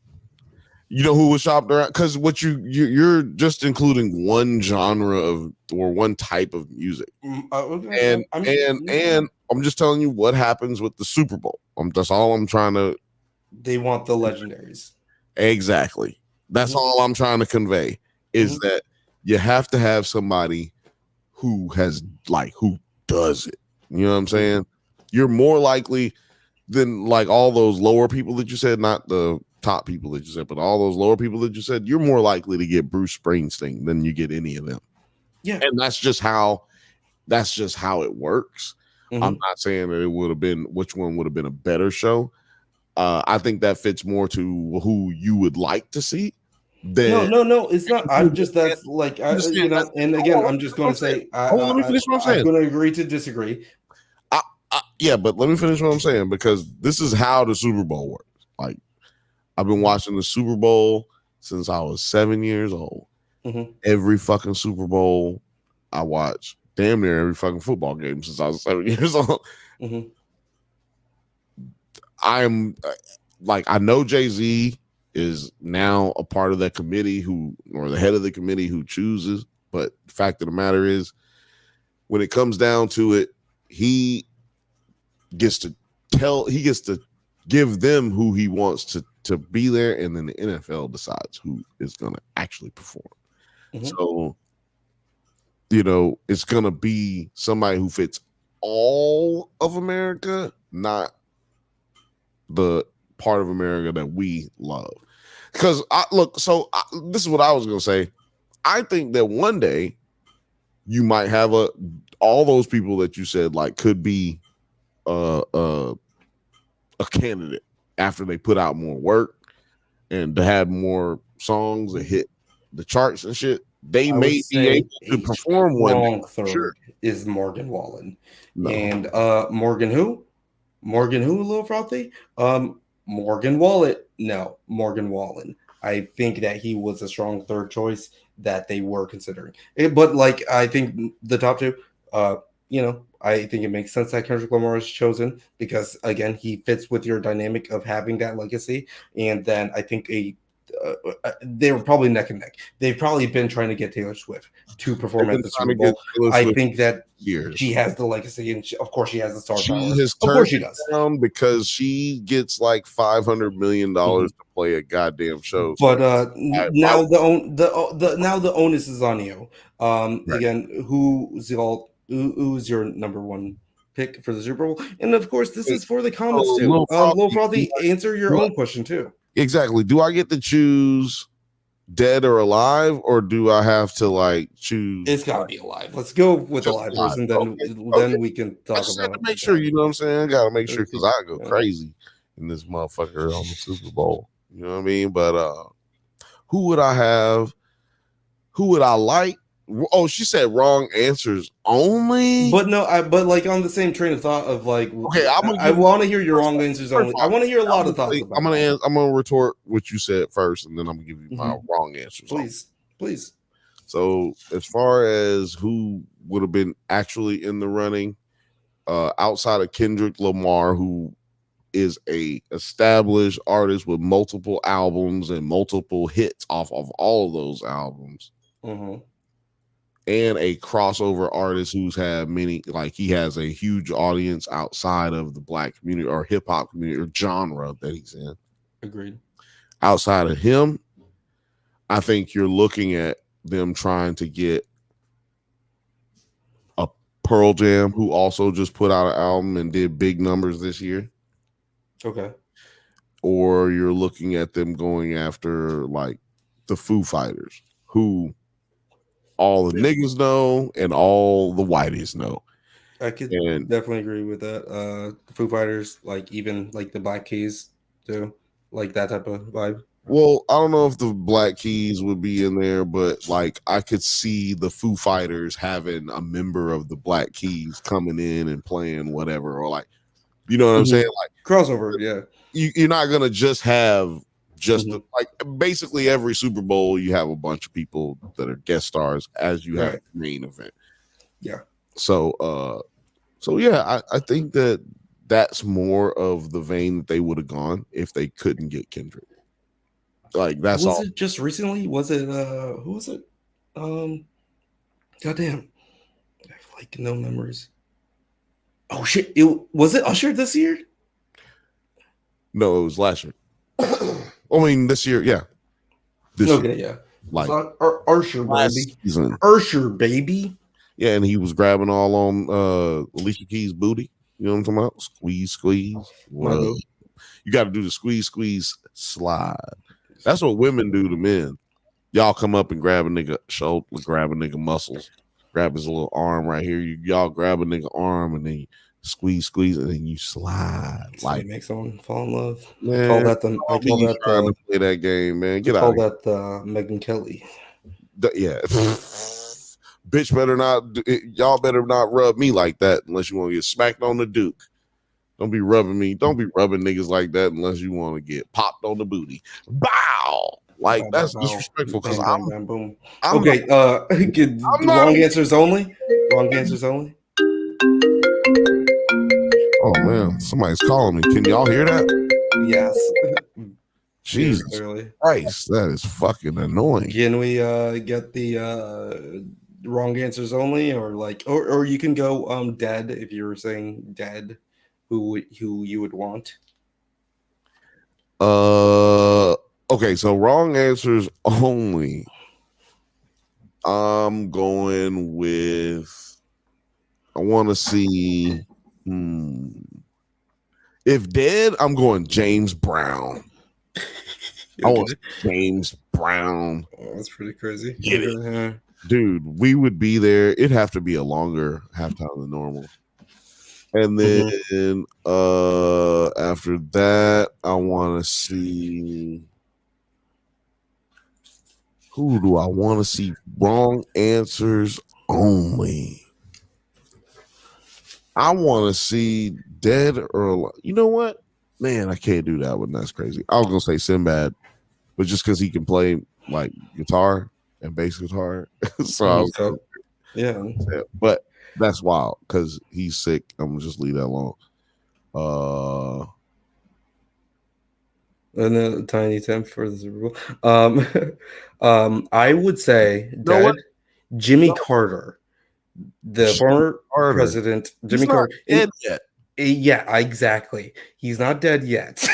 Speaker 1: You know who was shopped around? Because what you're just including one genre or one type of music, and I'm just telling you what happens with the Super Bowl. That's all I'm trying to.
Speaker 5: They want the legendaries.
Speaker 1: Exactly. That's all I'm trying to convey is that you have to have somebody who does it. You know what I'm saying? You're more likely than like all those lower people that you said, not the top people that you said, but all those lower people that you said, you're more likely to get Bruce Springsteen than you get any of them.
Speaker 5: Yeah.
Speaker 1: And that's just how it works. I'm not saying that it would have been which one would have been a better show. I think that fits more to who you would like to see.
Speaker 5: No, it's not. I'm just that's like you know. And again, I'm just going to say,
Speaker 1: let me finish what I'm saying.
Speaker 5: I'm going to agree to disagree.
Speaker 1: Yeah, but let me finish what I'm saying, because this is how the Super Bowl works. Like, I've been watching the Super Bowl since I was 7 years old. Every fucking Super Bowl I watch, damn near every fucking football game since I was 7 years old. I'm like, I know Jay-Z is now a part of that committee or the head of the committee who chooses, but the fact of the matter is, when it comes down to it, he gets to give them who he wants to be there, and then the NFL decides who is going to actually perform. So, you know, it's going to be somebody who fits all of America, not the part of America that we love. Because this is what I was going to say. I think that one day you might have all those people that you said like could be a candidate after they put out more work and to have more songs that hit the charts and shit. They may be able to perform one day.
Speaker 5: Third is Morgan Wallen. And Morgan who, Lil Frothy? Morgan Wallet. No, Morgan Wallen. I think that he was a strong third choice that they were considering. But like, I think the top two, you know, I think it makes sense that Kendrick Lamar is chosen because, again, he fits with your dynamic of having that legacy. And then I think they were probably neck and neck. They've probably been trying to get Taylor Swift to perform at the Super Bowl. I think that she has the legacy, and of course she has the star power. Of course she does.
Speaker 1: Because she gets like $500 million to play a goddamn show.
Speaker 5: But now the onus is on you. Again, who's your number one pick for the Super Bowl? And of course, this is for the comments too. Lil Frothy, answer your own question too.
Speaker 1: Exactly. Do I get to choose dead or alive, or do I have to like choose?
Speaker 5: It's gotta be alive. Let's go with alive first, and then we can talk about it.
Speaker 1: Make sure, you know what I'm saying? I gotta make sure, because I go crazy in this motherfucker on the Super Bowl. You know what I mean? But who would I have? Who would I like? Oh, she said wrong answers only.
Speaker 5: But no, but like on the same train of thought of like, okay, I want to hear your wrong answers only. I want to hear a lot of thoughts about it.
Speaker 1: I'm gonna retort what you said first, and then I'm gonna give you my wrong answers.
Speaker 5: Please.
Speaker 1: So as far as who would have been actually in the running, outside of Kendrick Lamar, who is a established artist with multiple albums and multiple hits off of all of those albums. And a crossover artist who's had many, like he has a huge audience outside of the black community or hip hop community or genre that he's in.
Speaker 5: Agreed.
Speaker 1: Outside of him, I think you're looking at them trying to get a Pearl Jam, who also just put out an album and did big numbers this year.
Speaker 5: Okay.
Speaker 1: Or you're looking at them going after like the Foo Fighters, who all the niggas know and all the whiteys know.
Speaker 5: I could definitely agree with that. The Foo Fighters, like even like the Black Keys too, like that type of vibe.
Speaker 1: Well, I don't know if the Black Keys would be in there, but like I could see the Foo Fighters having a member of the Black Keys coming in and playing whatever, or like, you know what I'm saying? Like
Speaker 5: crossover, yeah.
Speaker 1: You're not gonna just have like basically every Super Bowl you have a bunch of people that are guest stars as you have the main event.
Speaker 5: Yeah.
Speaker 1: So yeah, I think that's more of the vein that they would have gone if they couldn't get Kendrick. Like that's all.
Speaker 5: Was it just recently? Was it who was it? Goddamn. I have like no memories. Oh shit. Was it Usher this year?
Speaker 1: No, it was last year. I mean, this year, yeah.
Speaker 5: Yeah.
Speaker 1: Like
Speaker 5: Usher, baby. Usher, baby.
Speaker 1: Yeah, and he was grabbing all on Alicia Keys' booty. You know what I'm talking about? Squeeze. Well, you got to do the squeeze, slide. That's what women do to men. Y'all come up and grab a nigga shoulder, grab a nigga muscles, grab his little arm right here. Y'all grab a nigga arm and then squeeze, and then you slide.
Speaker 5: So
Speaker 1: like
Speaker 5: you make someone fall in love.
Speaker 1: Man,
Speaker 5: I call that
Speaker 1: trying to play that game, man. Get out.
Speaker 5: Call that Megyn Kelly.
Speaker 1: Yeah. Bitch better not. Y'all better not rub me like that unless you want to get smacked on the Duke. Don't be rubbing me. Don't be rubbing niggas like that unless you want to get popped on the booty. Bow. Like that's disrespectful because I'm
Speaker 5: okay. Wrong answers only. Wrong answers only.
Speaker 1: Oh man, somebody's calling me. Can y'all hear that?
Speaker 5: Yes.
Speaker 1: Jesus Christ, that is fucking annoying.
Speaker 5: Can we get the wrong answers only, or you can go dead if you were saying dead, who you would want?
Speaker 1: Okay, so wrong answers only. I'm going with. I want to see. If dead, I'm going James Brown. I want James Brown.
Speaker 5: Oh, that's pretty crazy.
Speaker 1: Get it. Dude, we would be there. It'd have to be a longer halftime than normal. And then after that, I want to see. Who do I want to see? Wrong answers only. I want to see dead or alive. You know what? Man, I can't do that one. That's crazy. I was going to say Sinbad, but just because he can play like guitar and bass guitar. So I was
Speaker 5: yeah.
Speaker 1: But that's wild because he's sick. I'm going to just leave that alone.
Speaker 5: And then Tiny Tim for the Super Bowl. I would say dead. Jimmy Carter. The former president, Jimmy Carter.
Speaker 1: Dead yet.
Speaker 5: Yeah, exactly. He's not dead yet,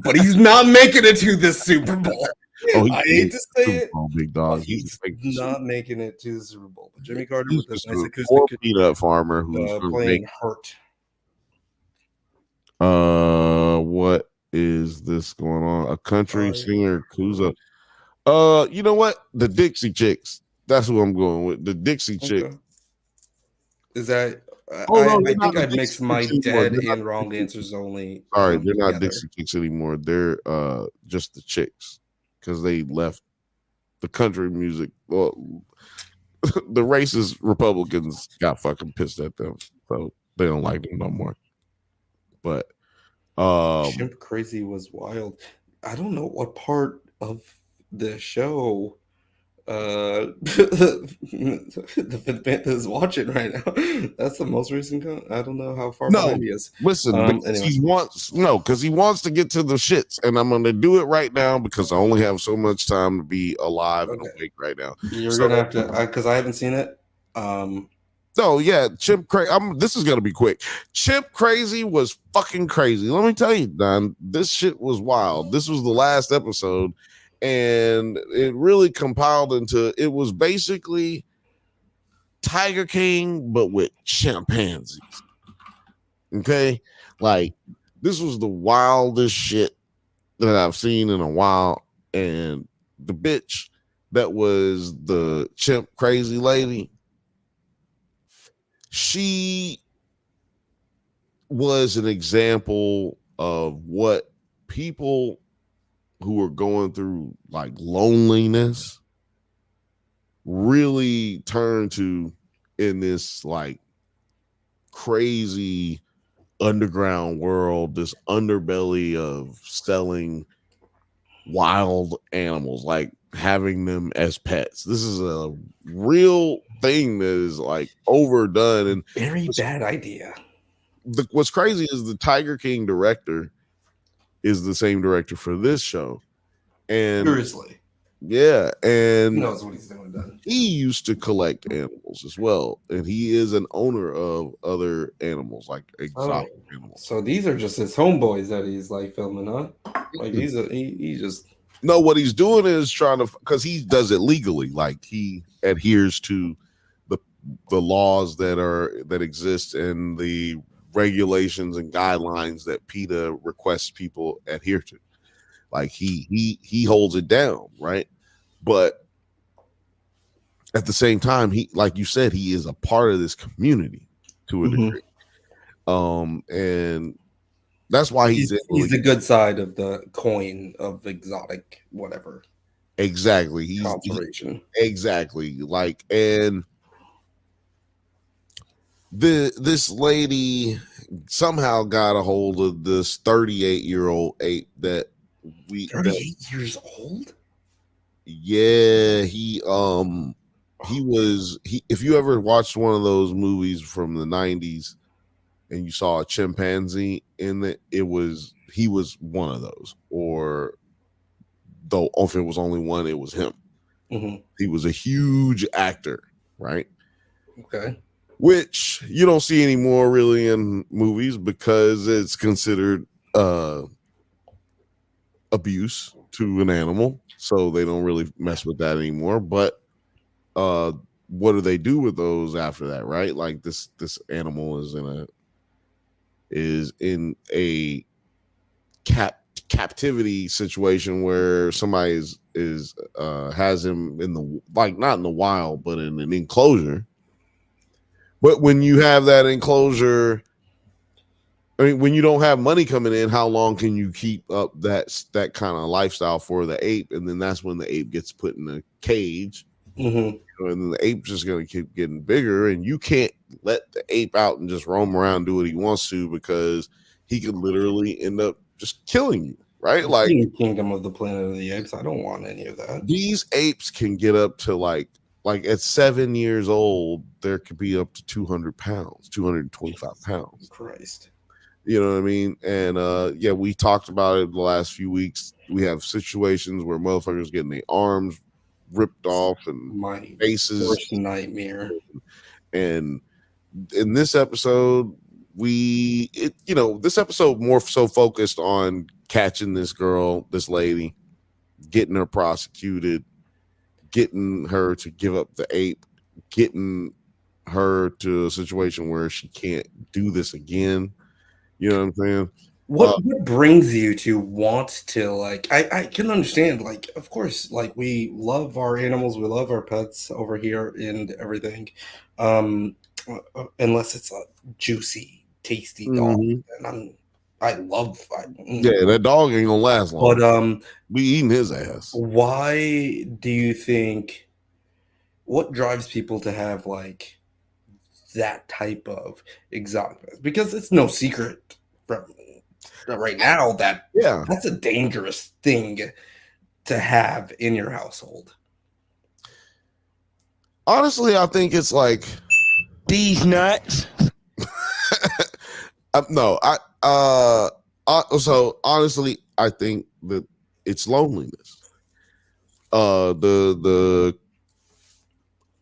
Speaker 5: but he's not making it to the Super Bowl. I hate to say it,
Speaker 1: big dog.
Speaker 5: He's not making it to the Super Bowl. But Jimmy Carter with this nice
Speaker 1: poor
Speaker 5: acoustic
Speaker 1: peanut farmer who's
Speaker 5: playing hurt.
Speaker 1: What is this going on? A country singer, Kuza. You know what? The Dixie Chicks. That's who I'm going with. The Dixie Chicks.
Speaker 5: Is that? I think I'd mix my dead and wrong answers only.
Speaker 1: Sorry, they're not Dixie Chicks anymore. They're just the Chicks because they left the country music. Well, the racist Republicans got fucking pissed at them, so they don't like them no more. But
Speaker 5: Chimp Crazy was wild. I don't know what part of the show the Bantha is watching right now. That's the most recent. I don't know how far behind he is.
Speaker 1: Listen,
Speaker 5: anyway.
Speaker 1: he wants because he wants to get to the shits, and I'm going to do it right now because I only have so much time to be alive and awake right now.
Speaker 5: You're gonna have to because I haven't seen it.
Speaker 1: No, yeah, Chimp Crazy. This is gonna be quick. Chimp Crazy was fucking crazy. Let me tell you, Don. This shit was wild. This was the last episode. And it really compiled into it was basically Tiger King, but with chimpanzees. Okay, like this was the wildest shit that I've seen in a while. And the bitch that was the Chimp Crazy lady, she was an example of what people who are going through like loneliness really turn to in this like crazy underground world, this underbelly of selling wild animals, like having them as pets. This is a real thing that is like overdone and
Speaker 5: very bad idea.
Speaker 1: What's crazy is the Tiger King director is the same director for this show. And
Speaker 5: seriously.
Speaker 1: Yeah. And
Speaker 5: he knows what he's doing done.
Speaker 1: He used to collect animals as well. And he is an owner of other animals, like exotic animals.
Speaker 5: So these are just his homeboys that he's like filming, huh? Like he just
Speaker 1: no, what he's doing is trying to because he does it legally, like he adheres to the laws that exist and the regulations and guidelines that PETA requests people adhere to. Like he holds it down, right? But at the same time, he, like you said, he is a part of this community to a degree. And that's why
Speaker 5: he's the good side of the coin of exotic whatever.
Speaker 1: Exactly. He's
Speaker 5: conservation.
Speaker 1: Exactly. Like, and this lady somehow got a hold of this 38-year-old ape that
Speaker 5: 38 years old.
Speaker 1: Yeah, he if you ever watched one of those movies from the 90s and you saw a chimpanzee in it, he was one of those. Or though if it was only one, it was him.
Speaker 5: Mm-hmm.
Speaker 1: He was a huge actor, right?
Speaker 5: Okay.
Speaker 1: Which you don't see anymore really in movies because it's considered abuse to an animal, so they don't really mess with that anymore. But what do they do with those after that, right? Like this animal is in a captivity situation where somebody is has him in the, like, not in the wild but in an enclosure. But when you have that enclosure, I mean, when you don't have money coming in, how long can you keep up that kind of lifestyle for the ape? And then that's when the ape gets put in a cage.
Speaker 5: Mm-hmm.
Speaker 1: And then the ape's just going to keep getting bigger, and you can't let the ape out and just roam around and do what he wants to, because he could literally end up just killing you, right? Like
Speaker 5: Kingdom of the Planet of the Apes. I don't want any of that.
Speaker 1: These apes can get up to like at 7 years old, there could be up to 200 pounds, 225 pounds.
Speaker 5: Christ.
Speaker 1: You know what I mean? And yeah, we talked about it the last few weeks. We have situations where motherfuckers getting their arms ripped off and
Speaker 5: my
Speaker 1: faces.
Speaker 5: Worst nightmare.
Speaker 1: And in this episode, this episode more so focused on catching this girl, this lady, getting her prosecuted, getting her to give up the ape, getting her to a situation where she can't do this again. You know what I'm saying?
Speaker 5: What brings you to want to, like, I can understand, like, of course, like, we love our animals, we love our pets over here and everything, unless it's a juicy, tasty dog. And
Speaker 1: yeah, that dog ain't gonna last long.
Speaker 5: But
Speaker 1: we eating his ass.
Speaker 5: Why do you think, what drives people to have like that type of exotic? Because it's no secret from right now that that's a dangerous thing to have in your household.
Speaker 1: Honestly, I think it's like
Speaker 14: these nuts.
Speaker 1: So honestly, I think that it's loneliness. The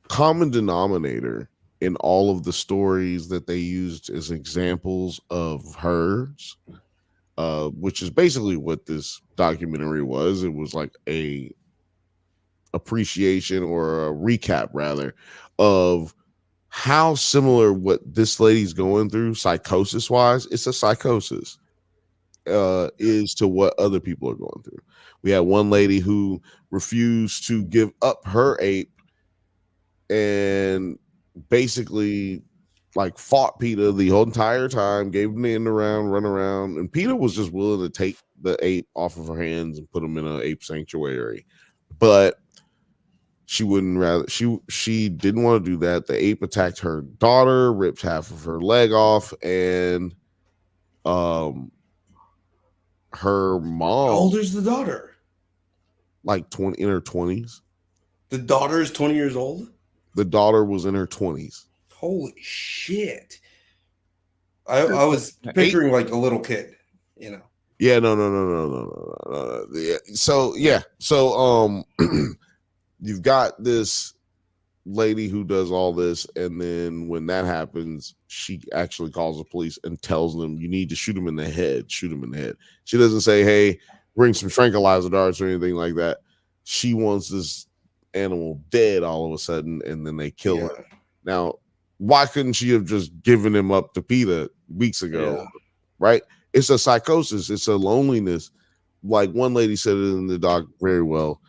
Speaker 1: common denominator in all of the stories that they used as examples of hers, which is basically what this documentary was. It was like a appreciation or a recap rather of how similar what this lady's going through psychosis wise, it's a psychosis, is to what other people are going through. We had one lady who refused to give up her ape and basically like fought PETA the whole entire time, gave him the end around, run around, and PETA was just willing to take the ape off of her hands and put him in an ape sanctuary. But she she didn't want to do that. The ape attacked her daughter, ripped half of her leg off, and her mom.
Speaker 5: How old is the daughter?
Speaker 1: Like 20, in her 20s.
Speaker 5: The daughter is 20 years old?
Speaker 1: The daughter was in her 20s.
Speaker 5: Holy shit. I was picturing like a little kid, you know.
Speaker 1: Yeah, no. Yeah. So yeah. So you've got this lady who does all this, and then when that happens, she actually calls the police and tells them, you need to shoot him in the head. Shoot him in the head. She doesn't say, hey, bring some tranquilizer darts or anything like that. She wants this animal dead all of a sudden, and then they kill her. Now, why couldn't she have just given him up to PETA weeks ago? Right? It's a psychosis. It's a loneliness. Like one lady said it in the doc very well.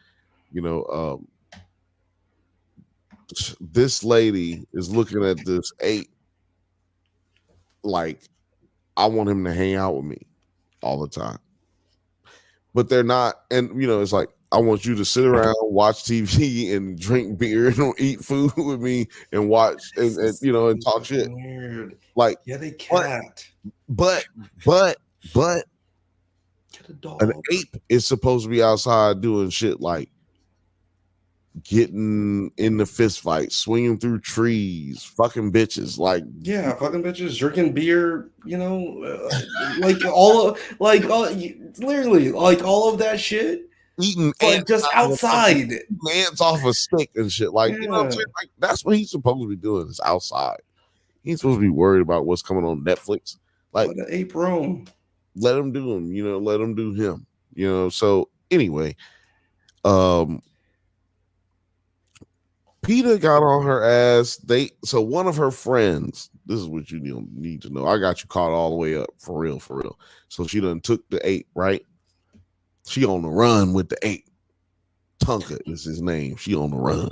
Speaker 1: You know, this lady is looking at this ape like I want him to hang out with me all the time. But they're not, and it's like, I want you to sit around, watch TV, and drink beer, and eat food with me, and watch, and and talk shit.
Speaker 5: Weird.
Speaker 1: Like,
Speaker 5: yeah, they can't.
Speaker 1: But
Speaker 5: Get a dog.
Speaker 1: an ape is supposed to be outside doing shit like getting in the fist fight, swinging through trees, fucking bitches, like
Speaker 5: yeah, fucking bitches, drinking beer, literally, like all of that shit,
Speaker 1: eating
Speaker 5: but just outside,
Speaker 1: ants off a stick and shit. Like, you know what I'm
Speaker 5: Yeah.
Speaker 1: saying? Like, that's what he's supposed to be doing, is outside. He's supposed to be worried about what's coming on Netflix. Like,
Speaker 5: Let an ape roam.
Speaker 1: let him do him, let him do him. So anyway, PETA got on her ass. So one of her friends, this is what you need to know. I got you caught all the way up, for real. So she done took the ape, right? She on the run with the ape. Tonka is his name. She on the run.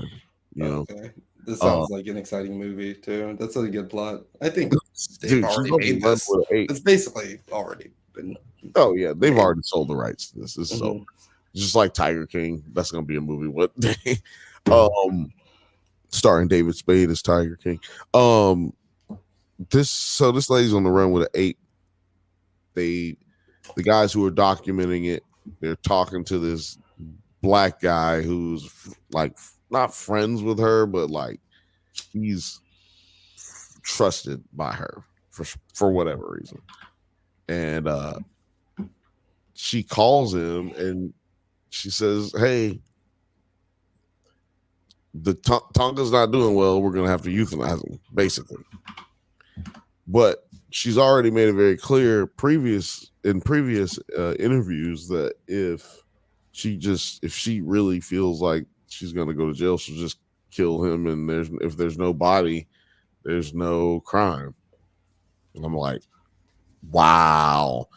Speaker 5: Okay. This sounds like an exciting movie too. That's a good plot. I think they've
Speaker 1: Dude,
Speaker 5: already
Speaker 1: she's on
Speaker 5: made
Speaker 1: the run
Speaker 5: this.
Speaker 1: with an ape.
Speaker 5: It's basically already been.
Speaker 1: Oh yeah, they've already sold the rights to this. This is
Speaker 5: Mhm.
Speaker 1: over. Just like Tiger King. That's gonna be a movie one day. Starring David Spade as Tiger King. This lady's on the run with an ape. The guys who are documenting it, they're talking to this black guy who's like not friends with her, but like he's trusted by her for whatever reason. And she calls him and she says, "Hey, the Tonga's not doing well. We're gonna have to euthanize him," basically. But she's already made it very clear previous interviews that if she really feels like she's gonna go to jail, she'll just kill him. And if there's no body, there's no crime. And I'm like, wow.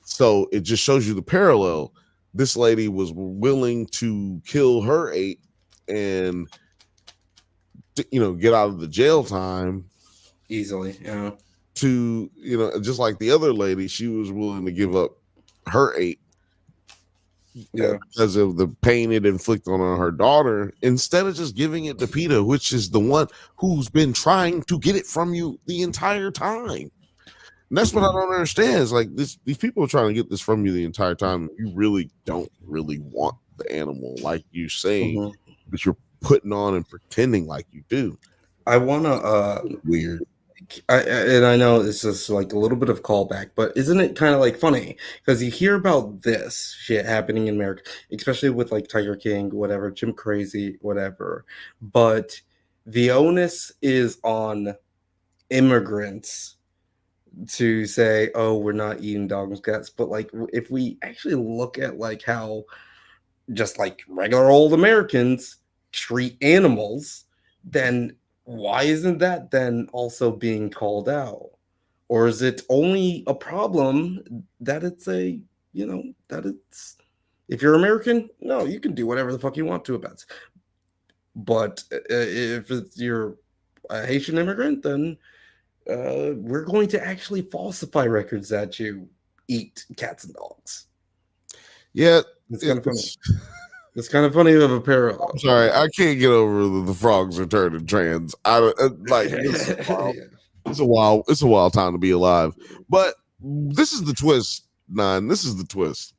Speaker 1: So it just shows you the parallel. This lady was willing to kill her ape and get out of the jail time
Speaker 5: Easily, yeah.
Speaker 1: To just like the other lady, she was willing to give up her ape, because of the pain it inflicted on her daughter, instead of just giving it to PETA, which is the one who's been trying to get it from you the entire time. And that's what I don't understand. Is like these people are trying to get this from you the entire time. You really don't really want the animal, like you saying, but you're putting on and pretending like you do.
Speaker 5: I wanna
Speaker 1: weird.
Speaker 5: I know this is like a little bit of callback, but isn't it kind of like funny because you hear about this shit happening in America, especially with like Tiger King, whatever, Chimp Crazy, whatever, but the onus is on immigrants to say, oh, we're not eating dogs, cats. But like, if we actually look at like how just like regular old Americans treat animals, then why isn't that then also being called out? Or is it only a problem that it's if you're American, no, you can do whatever the fuck you want to about it. But if you're a Haitian immigrant, then we're going to actually falsify records that you eat cats and dogs.
Speaker 1: Yeah,
Speaker 5: it's kind of funny. It's kind of funny of a parallel.
Speaker 1: I'm sorry, I can't get over the frogs are turning trans. It's a wild time to be alive. But this is the twist, Nine. This is the twist.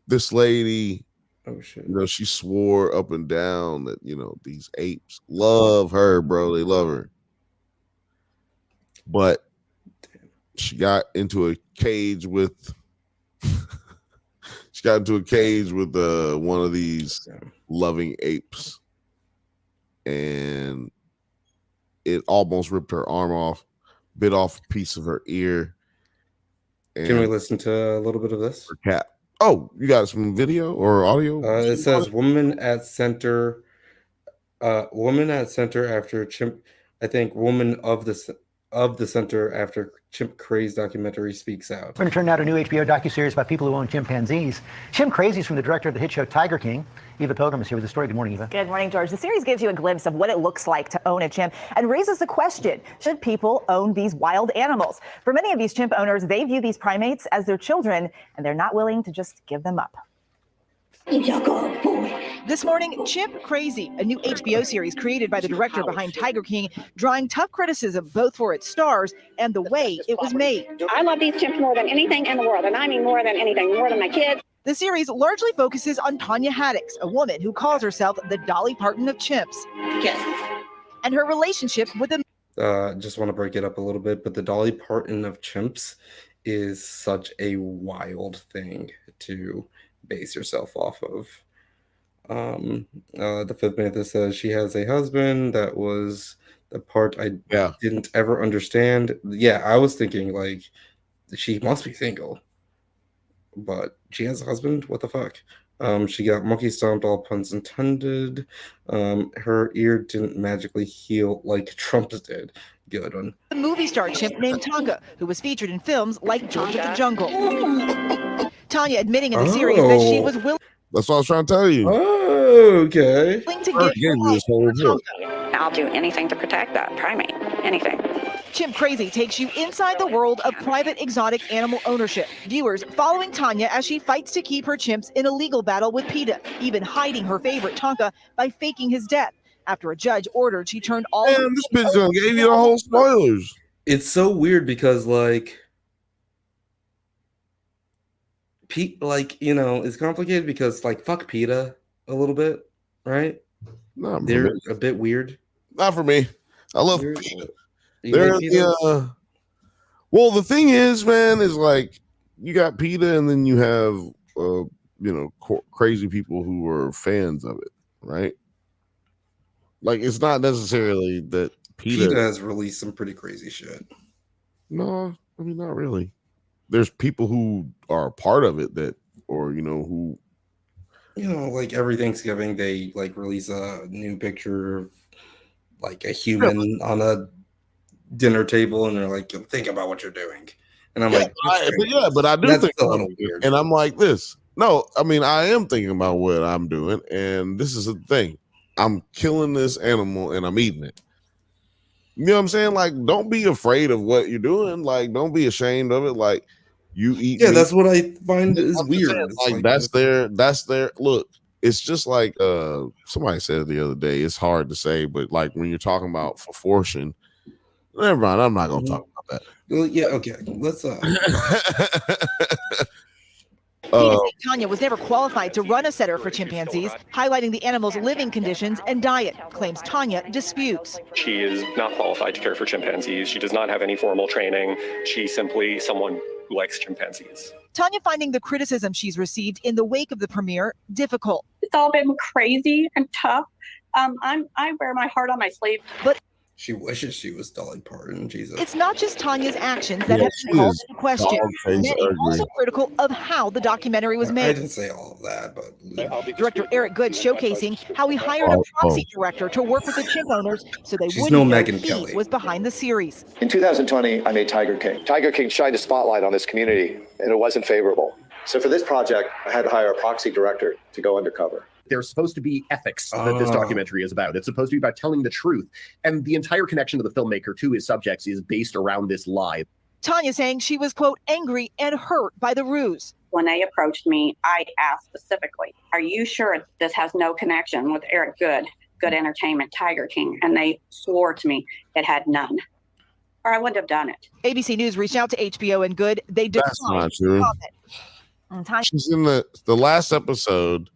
Speaker 1: This lady, she swore up and down that these apes love her, bro. They love her. But she got into a cage with one of these loving apes, and it almost ripped her arm off, bit off a piece of her ear.
Speaker 5: Can we listen to a little bit of this?
Speaker 1: Her cat. Oh, you got some video or audio?
Speaker 5: It says woman at center after chimp. I think woman of the of the center after Chimp Crazy documentary speaks out.
Speaker 17: We're going to turn now to a new HBO docuseries about people who own chimpanzees. Chimp Crazy is from the director of the hit show Tiger King. Eva Pilgrim is here with the story. Good morning, Eva.
Speaker 18: Good morning, George. The series gives you a glimpse of what it looks like to own a chimp and raises the question, should people own these wild animals? For many of these chimp owners, they view these primates as their children, and they're not willing to just give them up.
Speaker 19: This morning, Chimp Crazy, a new HBO series created by the director behind Tiger King, drawing tough criticism both for its stars and the way it was made.
Speaker 20: I love these chimps more than anything in the world, and I mean more than anything, more than my kids.
Speaker 19: The series largely focuses on Tanya Haddix, a woman who calls herself the Dolly Parton of chimps. Yes. And her relationship with the
Speaker 5: Just want to break it up a little bit, but the Dolly Parton of chimps is such a wild thing to base yourself off of. The fifth Bantha says she has a husband. That was the part I didn't ever understand. Yeah, I was thinking like she must be single, but she has a husband. What the fuck? She got monkey stomped, all puns intended. Her ear didn't magically heal like Trump's did. Good one.
Speaker 19: The movie star chimp named Tonka, who was featured in films like George of the Jungle. Tanya admitting in the series that she was willing.
Speaker 1: That's what I was trying to tell you.
Speaker 5: Okay.
Speaker 19: To give
Speaker 20: I'll do anything to protect that primate. Anything.
Speaker 19: Chimp Crazy takes you inside the world of private exotic animal ownership. Viewers following Tanya as she fights to keep her chimps in a legal battle with PETA, even hiding her favorite Tonka by faking his death. After a judge ordered she turned all.
Speaker 1: Damn, this bitch gonna give you the whole spoilers.
Speaker 5: It's so weird because like it's complicated because like fuck PETA a little bit, right? They're a bit weird.
Speaker 1: Not for me. I love PETA. Well, the thing is, man, is like you got PETA and then you have crazy people who are fans of it, right? Like it's not necessarily that
Speaker 5: PETA has released some pretty crazy shit.
Speaker 1: No, I mean not really. There's people who are a part of it that, or who,
Speaker 5: like every Thanksgiving they like release a new picture of like a human on a dinner table, and they're like, "Think about what you're doing," and I'm like,
Speaker 1: but I do think a little weird, and I'm like this. No, I mean I am thinking about what I'm doing, and this is the thing: I'm killing this animal and I'm eating it. You know what I'm saying? Like, don't be afraid of what you're doing. Like, don't be ashamed of it. Like, you eat.
Speaker 5: Yeah,
Speaker 1: meat.
Speaker 5: that's what I find is weird.
Speaker 1: Like, that's their look. It's just like somebody said the other day. It's hard to say, but like when you're talking about fortune, never mind. I'm not gonna talk about that.
Speaker 5: Well, yeah, okay. Let's.
Speaker 19: Tanya was never qualified to run a center for chimpanzees, highlighting the animal's living conditions and diet, claims Tanya disputes.
Speaker 21: She is not qualified to care for chimpanzees. She does not have any formal training. She's simply someone who likes chimpanzees.
Speaker 19: Tanya finding the criticism she's received in the wake of the premiere difficult.
Speaker 20: It's all been crazy and tough. I wear my heart on my sleeve.
Speaker 19: But
Speaker 5: she wishes she was Dolly Parton. Jesus.
Speaker 19: It's not just Tanya's actions that have been called into question. Many also critical of how the documentary was made.
Speaker 5: I didn't say all of that, but
Speaker 19: Director Eric Good showcasing how he hired a proxy director to work with the chimp owners so they wouldn't know he was behind the series.
Speaker 22: In 2020, I made Tiger King. Tiger King shined a spotlight on this community, and it wasn't favorable. So for this project, I had to hire a proxy director to go undercover.
Speaker 23: There's supposed to be ethics that this documentary is about. It's supposed to be about telling the truth. And the entire connection to the filmmaker to his subjects is based around this lie.
Speaker 19: Tanya saying she was, quote, angry and hurt by the ruse.
Speaker 20: When they approached me, I asked specifically, are you sure this has no connection with Eric Good Entertainment, Tiger King? And they swore to me it had none, or I wouldn't have done it.
Speaker 19: ABC News reached out to HBO and Good. They declined to comment.
Speaker 1: She's in the last episode.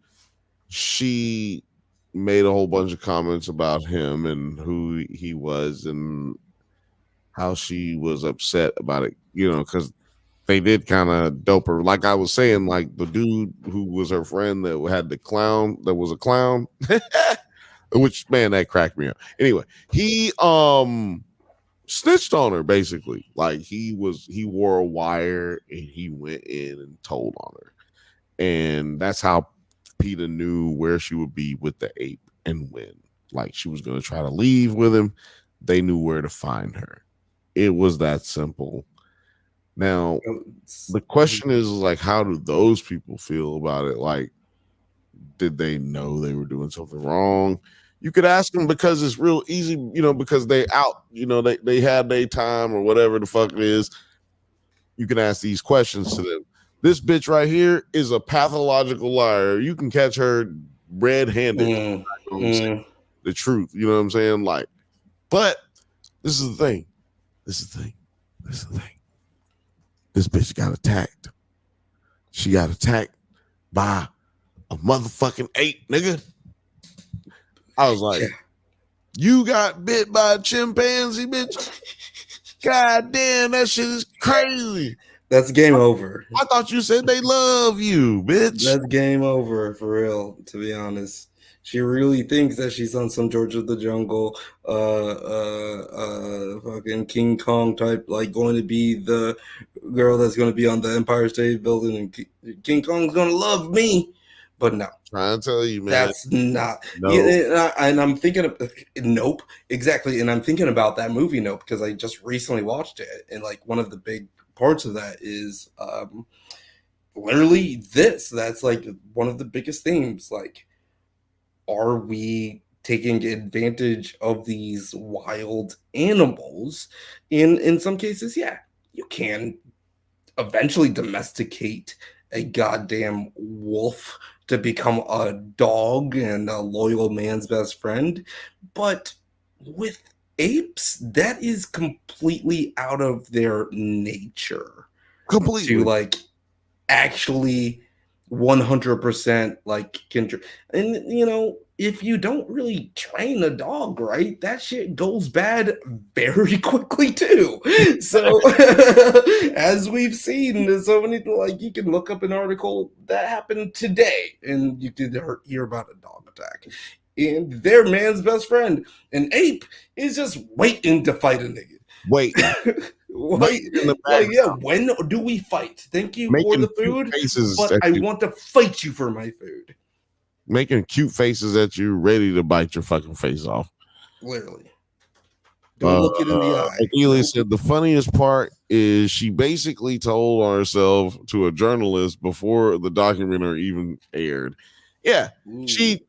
Speaker 1: She made a whole bunch of comments about him and who he was and how she was upset about it, because they did kind of dope her. Like I was saying, like the dude who was her friend that had the clown, that was a clown, which, man, that cracked me up. Anyway, he snitched on her, basically. Like he wore a wire and he went in and told on her. And that's how PETA knew where she would be with the ape and when. Like she was going to try to leave with him. They knew where to find her. it was that simple. Now, the question is like, how do those people feel about it? Like, did they know they were doing something wrong? You could ask them because it's real easy, because they out, they had their time or whatever the fuck it is. You can ask these questions to them. This bitch right here is a pathological liar. You can catch her red-handed. The truth, you know what I'm saying? Like, but this is the thing. This bitch got attacked. She got attacked by a motherfucking ape, nigga. I was like, you got bit by a chimpanzee, bitch? God damn, that shit is crazy.
Speaker 5: That's game over.
Speaker 1: I thought you said they love you, bitch.
Speaker 5: That's game over for real, to be honest. She really thinks that she's on some George of the Jungle, fucking King Kong type, like going to be the girl that's going to be on the Empire State Building, and King Kong's going to love me. But no,
Speaker 1: trying to tell you, man,
Speaker 5: that's not.
Speaker 1: No.
Speaker 5: Yeah, and I'm thinking of Nope, exactly. And I'm thinking about that movie Nope because I just recently watched it, and like one of the big parts of that is literally this. That's like one of the biggest themes. Like, are we taking advantage of these wild animals? In some cases, yeah, you can eventually domesticate a goddamn wolf to become a dog and a loyal man's best friend. But with apes, that is completely out of their nature.
Speaker 1: Completely.
Speaker 5: To like actually 100% like Kendrick. And if you don't really train a dog right, that shit goes bad very quickly too. So as we've seen, so many, like, you can look up an article that happened today and you could hear about a dog attack, and their man's best friend, an ape, is just waiting to fight a nigga.
Speaker 1: Wait.
Speaker 5: Like, yeah, when do we fight? Thank you for the food, but I want to fight you for my food.
Speaker 1: Making cute faces at you, ready to bite your fucking face off.
Speaker 5: Literally. Don't look it in the eye.
Speaker 1: Like Ely said, the funniest part is she basically told on herself to a journalist before the documentary even aired. Yeah, she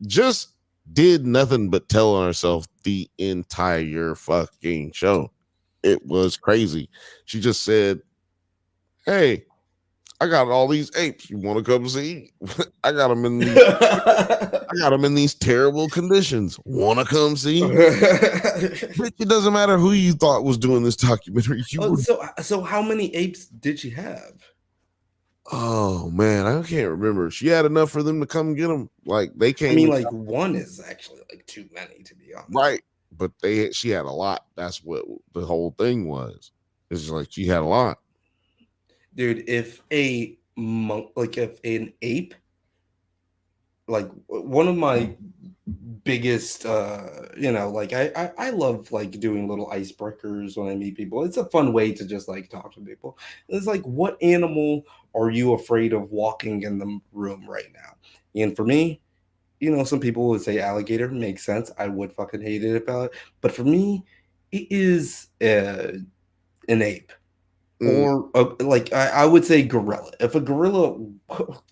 Speaker 1: just did nothing but tell on herself the entire fucking show. It was crazy. She just said, hey, I got all these apes. You want to come see? I got them in these terrible conditions. Want to come see? It doesn't matter who you thought was doing this documentary.
Speaker 5: So how many apes did she have?
Speaker 1: Oh man, I can't remember. She had enough for them to come get them. Like they came.
Speaker 5: I mean, like one is actually like too many, to be honest.
Speaker 1: Right, but she had a lot. That's what the whole thing was. It's just like she had a lot.
Speaker 5: Dude, if an ape, like one of my biggest, I love like doing little icebreakers when I meet people. It's a fun way to just like talk to people. It's like, what animal are you afraid of walking in the room right now? And for me, some people would say alligator. Makes sense. I would fucking hate it about it. But for me, it is an ape. Or I would say gorilla. If a gorilla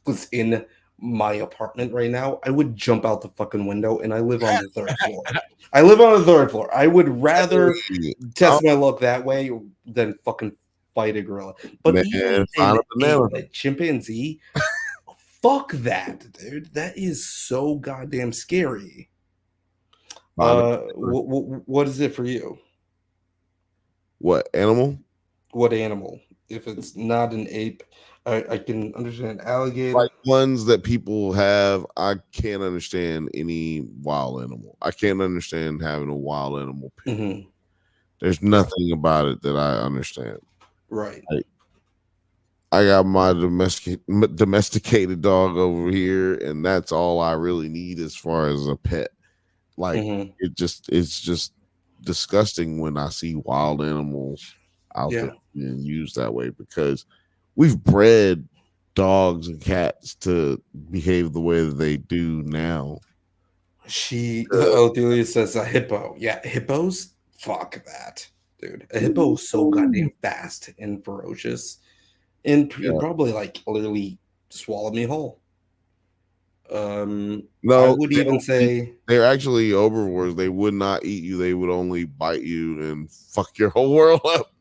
Speaker 5: was in my apartment right now, I would jump out the fucking window, and I live on the third floor. I would rather test my luck that way than fucking fight a gorilla. But even a chimpanzee, fuck that, dude. That is so goddamn scary. What is it for you?
Speaker 1: What animal?
Speaker 5: What animal? If it's not an ape, I can understand alligator.
Speaker 1: Like ones that people have, I can't understand any wild animal. I can't understand having a wild animal.
Speaker 5: Mm-hmm.
Speaker 1: There's nothing about it that I understand.
Speaker 5: Right.
Speaker 1: Like, I got my domesticated dog over here, and that's all I really need as far as a pet. Like it's just disgusting when I see wild animals out there being used that way, because we've bred dogs and cats to behave the way that they do now.
Speaker 5: Odelia says a hippo. Yeah, hippos? Fuck that. dude. A hippo is so goddamn fast and ferocious, and probably like literally swallow me whole. I
Speaker 1: No,
Speaker 5: would
Speaker 1: they
Speaker 5: even
Speaker 1: don't
Speaker 5: say
Speaker 1: eat- they're actually herbivores. They would not eat you. They would only bite you and fuck your whole world up.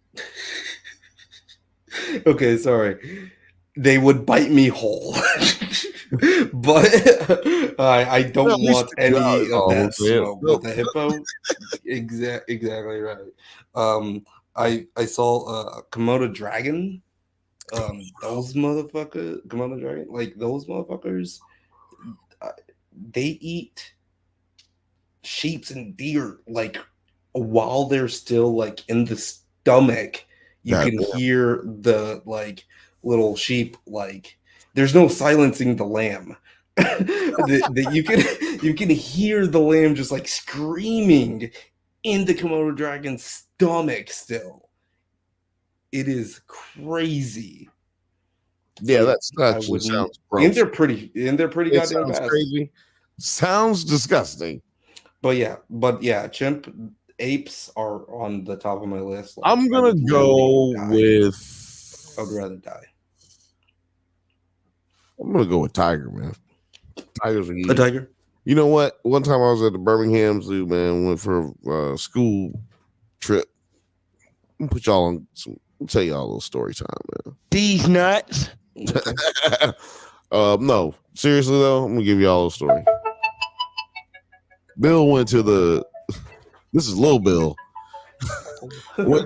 Speaker 5: okay, sorry. They would bite me whole, but I don't
Speaker 1: Well, at least
Speaker 5: want
Speaker 1: take you out
Speaker 5: any
Speaker 1: is
Speaker 5: of
Speaker 1: all I'm
Speaker 5: that
Speaker 1: saying.
Speaker 5: smoke with a hippo. Exactly right. I saw a Komodo dragon. Those motherfuckers, Komodo dragon, like those motherfuckers, they eat sheep and deer like while they're still like in the stomach. You
Speaker 1: God
Speaker 5: can
Speaker 1: damn.
Speaker 5: hear the like little sheep, like there's no silencing the lamb. You can hear the lamb just like screaming in the Komodo dragon's stomach still. It is crazy.
Speaker 1: Yeah,
Speaker 5: So,
Speaker 1: that
Speaker 5: I
Speaker 1: actually
Speaker 5: wouldn't.
Speaker 1: sounds
Speaker 5: And
Speaker 1: gross.
Speaker 5: they're pretty
Speaker 1: It
Speaker 5: goddamn
Speaker 1: sounds
Speaker 5: fast.
Speaker 1: crazy. Sounds disgusting.
Speaker 5: But yeah, chimp apes are on the top of my list. Like,
Speaker 1: I'm
Speaker 5: I
Speaker 1: gonna
Speaker 5: would
Speaker 1: go
Speaker 5: literally die.
Speaker 1: with.
Speaker 5: I would rather die.
Speaker 1: I'm gonna go with tiger, man. Tigers are
Speaker 5: A
Speaker 1: huge.
Speaker 5: tiger?
Speaker 1: You know what? One time I was at the Birmingham Zoo, man. Went for a school trip. I'm gonna put y'all on some. I'll tell y'all a little story time, man.
Speaker 14: These nuts.
Speaker 1: No, seriously though, I'm gonna give y'all a story. Bill went to the. This is Lil Bill. Lil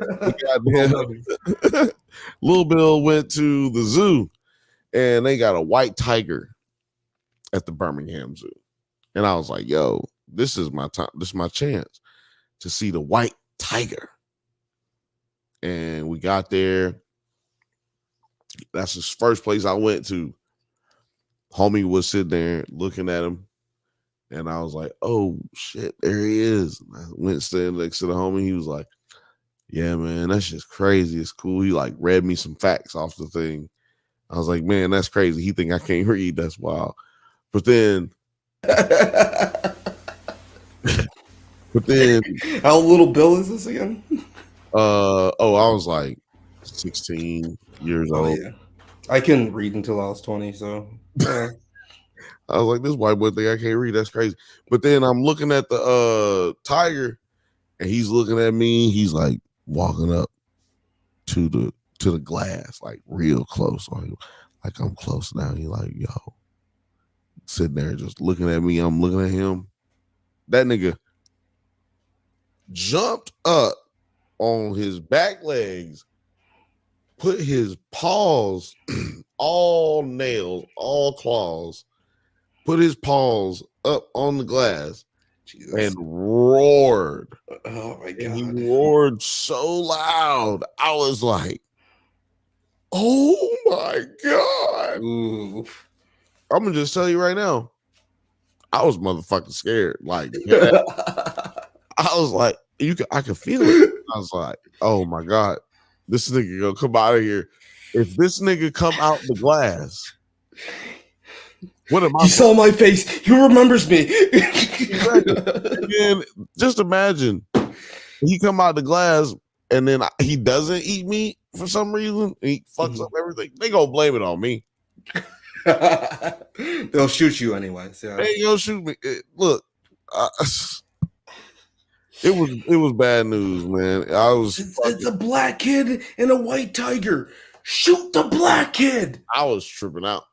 Speaker 1: Bill went to the zoo, and they got a white tiger at the Birmingham Zoo, and I was like, "Yo, this is my time. This is my chance to see the white tiger." And we got there. That's the first place I went to. Homie was sitting there looking at him, and I was like, "Oh shit, there he is." And I went standing next to the homie. He was like, "Yeah, man, that's just crazy. It's cool." He like read me some facts off the thing. I was like, "Man, that's crazy. He think I can't read. That's wild." But then,
Speaker 5: how little Bill is this again?
Speaker 1: I was like 16 years
Speaker 5: Oh
Speaker 1: old.
Speaker 5: yeah, I couldn't read until I was 20. So yeah.
Speaker 1: I was like, this white boy think I can't read. That's crazy. But then I'm looking at the tiger, and he's looking at me. He's like walking up to the glass, like real close. Like I'm close now. He like, yo, sitting there just looking at me. I'm looking at him. That nigga jumped up on his back legs, put his paws, all nails, all claws, put his paws up on the glass and roared.
Speaker 5: Oh my god.
Speaker 1: And he roared so loud. I was like, oh my God.
Speaker 5: Ooh.
Speaker 1: I'm gonna just tell you right now, I was motherfucking scared. Like I was like, I could feel it. I was like, oh my God, this nigga gonna come out of here. If this nigga come out the glass, what am I?
Speaker 5: He saw my face. He remembers me.
Speaker 1: And then just imagine he come out the glass and then he doesn't eat meat for some reason. He fucks up everything. They gonna blame it on me.
Speaker 5: They'll shoot you anyways. Yeah.
Speaker 1: They gonna shoot me. Look, it was bad news, man. I was.
Speaker 5: It's a black kid and a white tiger. Shoot the black kid.
Speaker 1: I was tripping out.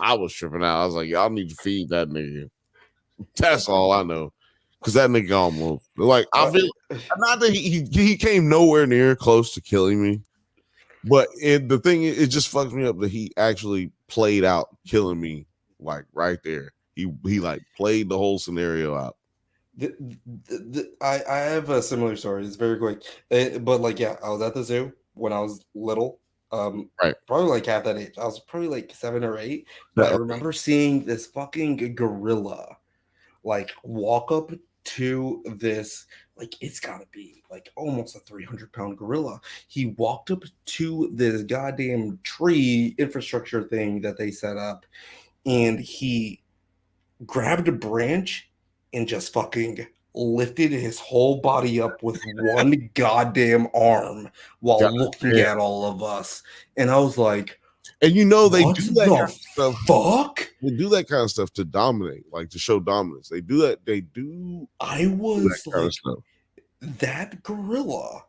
Speaker 1: I was like, y'all need to feed that nigga. That's all I know. Cause that nigga almost like I feel not that he came nowhere near close to killing me, but the thing it just fucked me up that he actually played out killing me like right there. He like played the whole scenario out.
Speaker 5: I have a similar story. It's very quick, but like yeah, I was at the zoo when I was little.
Speaker 1: Right.
Speaker 5: Probably like half that age. I was probably like 7 or 8. But I remember seeing this fucking gorilla like walk up to this, like it's gotta be like almost a 300-pound gorilla. He walked up to this goddamn tree infrastructure thing that they set up, and he grabbed a branch and just fucking lifted his whole body up with one goddamn arm while looking at all of us. And I was like,
Speaker 1: and you know, they
Speaker 5: what
Speaker 1: do that
Speaker 5: the
Speaker 1: kind of stuff.
Speaker 5: Fuck?
Speaker 1: They do that kind of stuff to dominate, like to show dominance. They do that. They do.
Speaker 5: I was
Speaker 1: that kind
Speaker 5: like,
Speaker 1: of stuff.
Speaker 5: that gorilla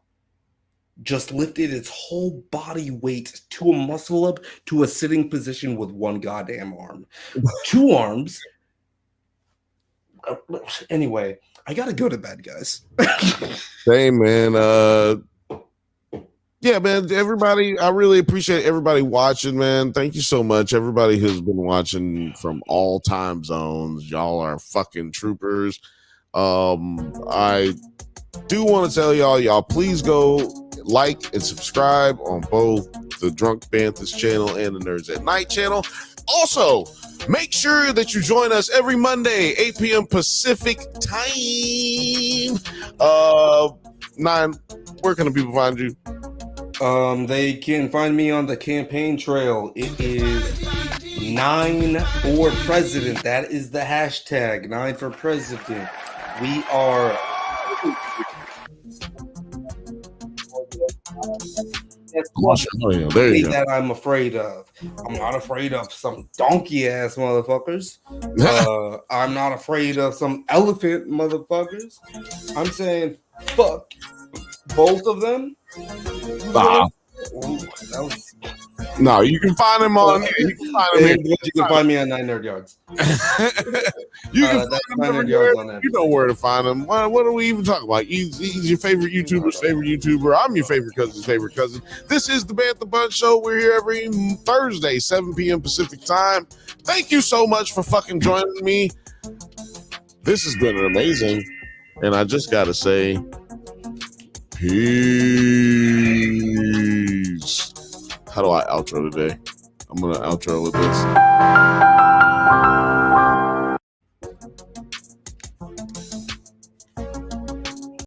Speaker 5: just lifted its whole body weight to a muscle up to a sitting position with one goddamn arm. 2 arms. Anyway, I gotta go to bed, guys.
Speaker 1: Hey, man. Yeah, man. Everybody, I really appreciate everybody watching, man. Thank you so much. Everybody who's been watching from all time zones. Y'all are fucking troopers. I do want to tell y'all please go like and subscribe on both the Drunk Bantha's channel and the Nerds at Night channel. Also, make sure that you join us every Monday, 8 p.m. Pacific time. 9, where can the people find you?
Speaker 5: They can find me on the campaign trail. It is 9 for president. That is the hashtag, 9 for president. We are
Speaker 1: there you go.
Speaker 5: that I'm afraid of. I'm not afraid of some donkey ass motherfuckers. I'm not afraid of some elephant motherfuckers. I'm saying fuck both of them.
Speaker 1: No, you can find him on. You can find him.
Speaker 5: You can find me on 9 Nerd Yards.
Speaker 1: You can
Speaker 5: that's
Speaker 1: find
Speaker 5: 9
Speaker 1: him
Speaker 5: Nerd Yards on
Speaker 1: everywhere.
Speaker 5: that.
Speaker 1: You know where to find him. What are we even talking about? He's your favorite YouTuber's favorite YouTuber. I'm your favorite cousin's favorite cousin. This is the Bantha Bunch Show. We're here every Thursday, 7 p.m. Pacific time. Thank you so much for fucking joining me. This has been amazing, and I just gotta say, peace. How do I outro today? I'm gonna outro with this.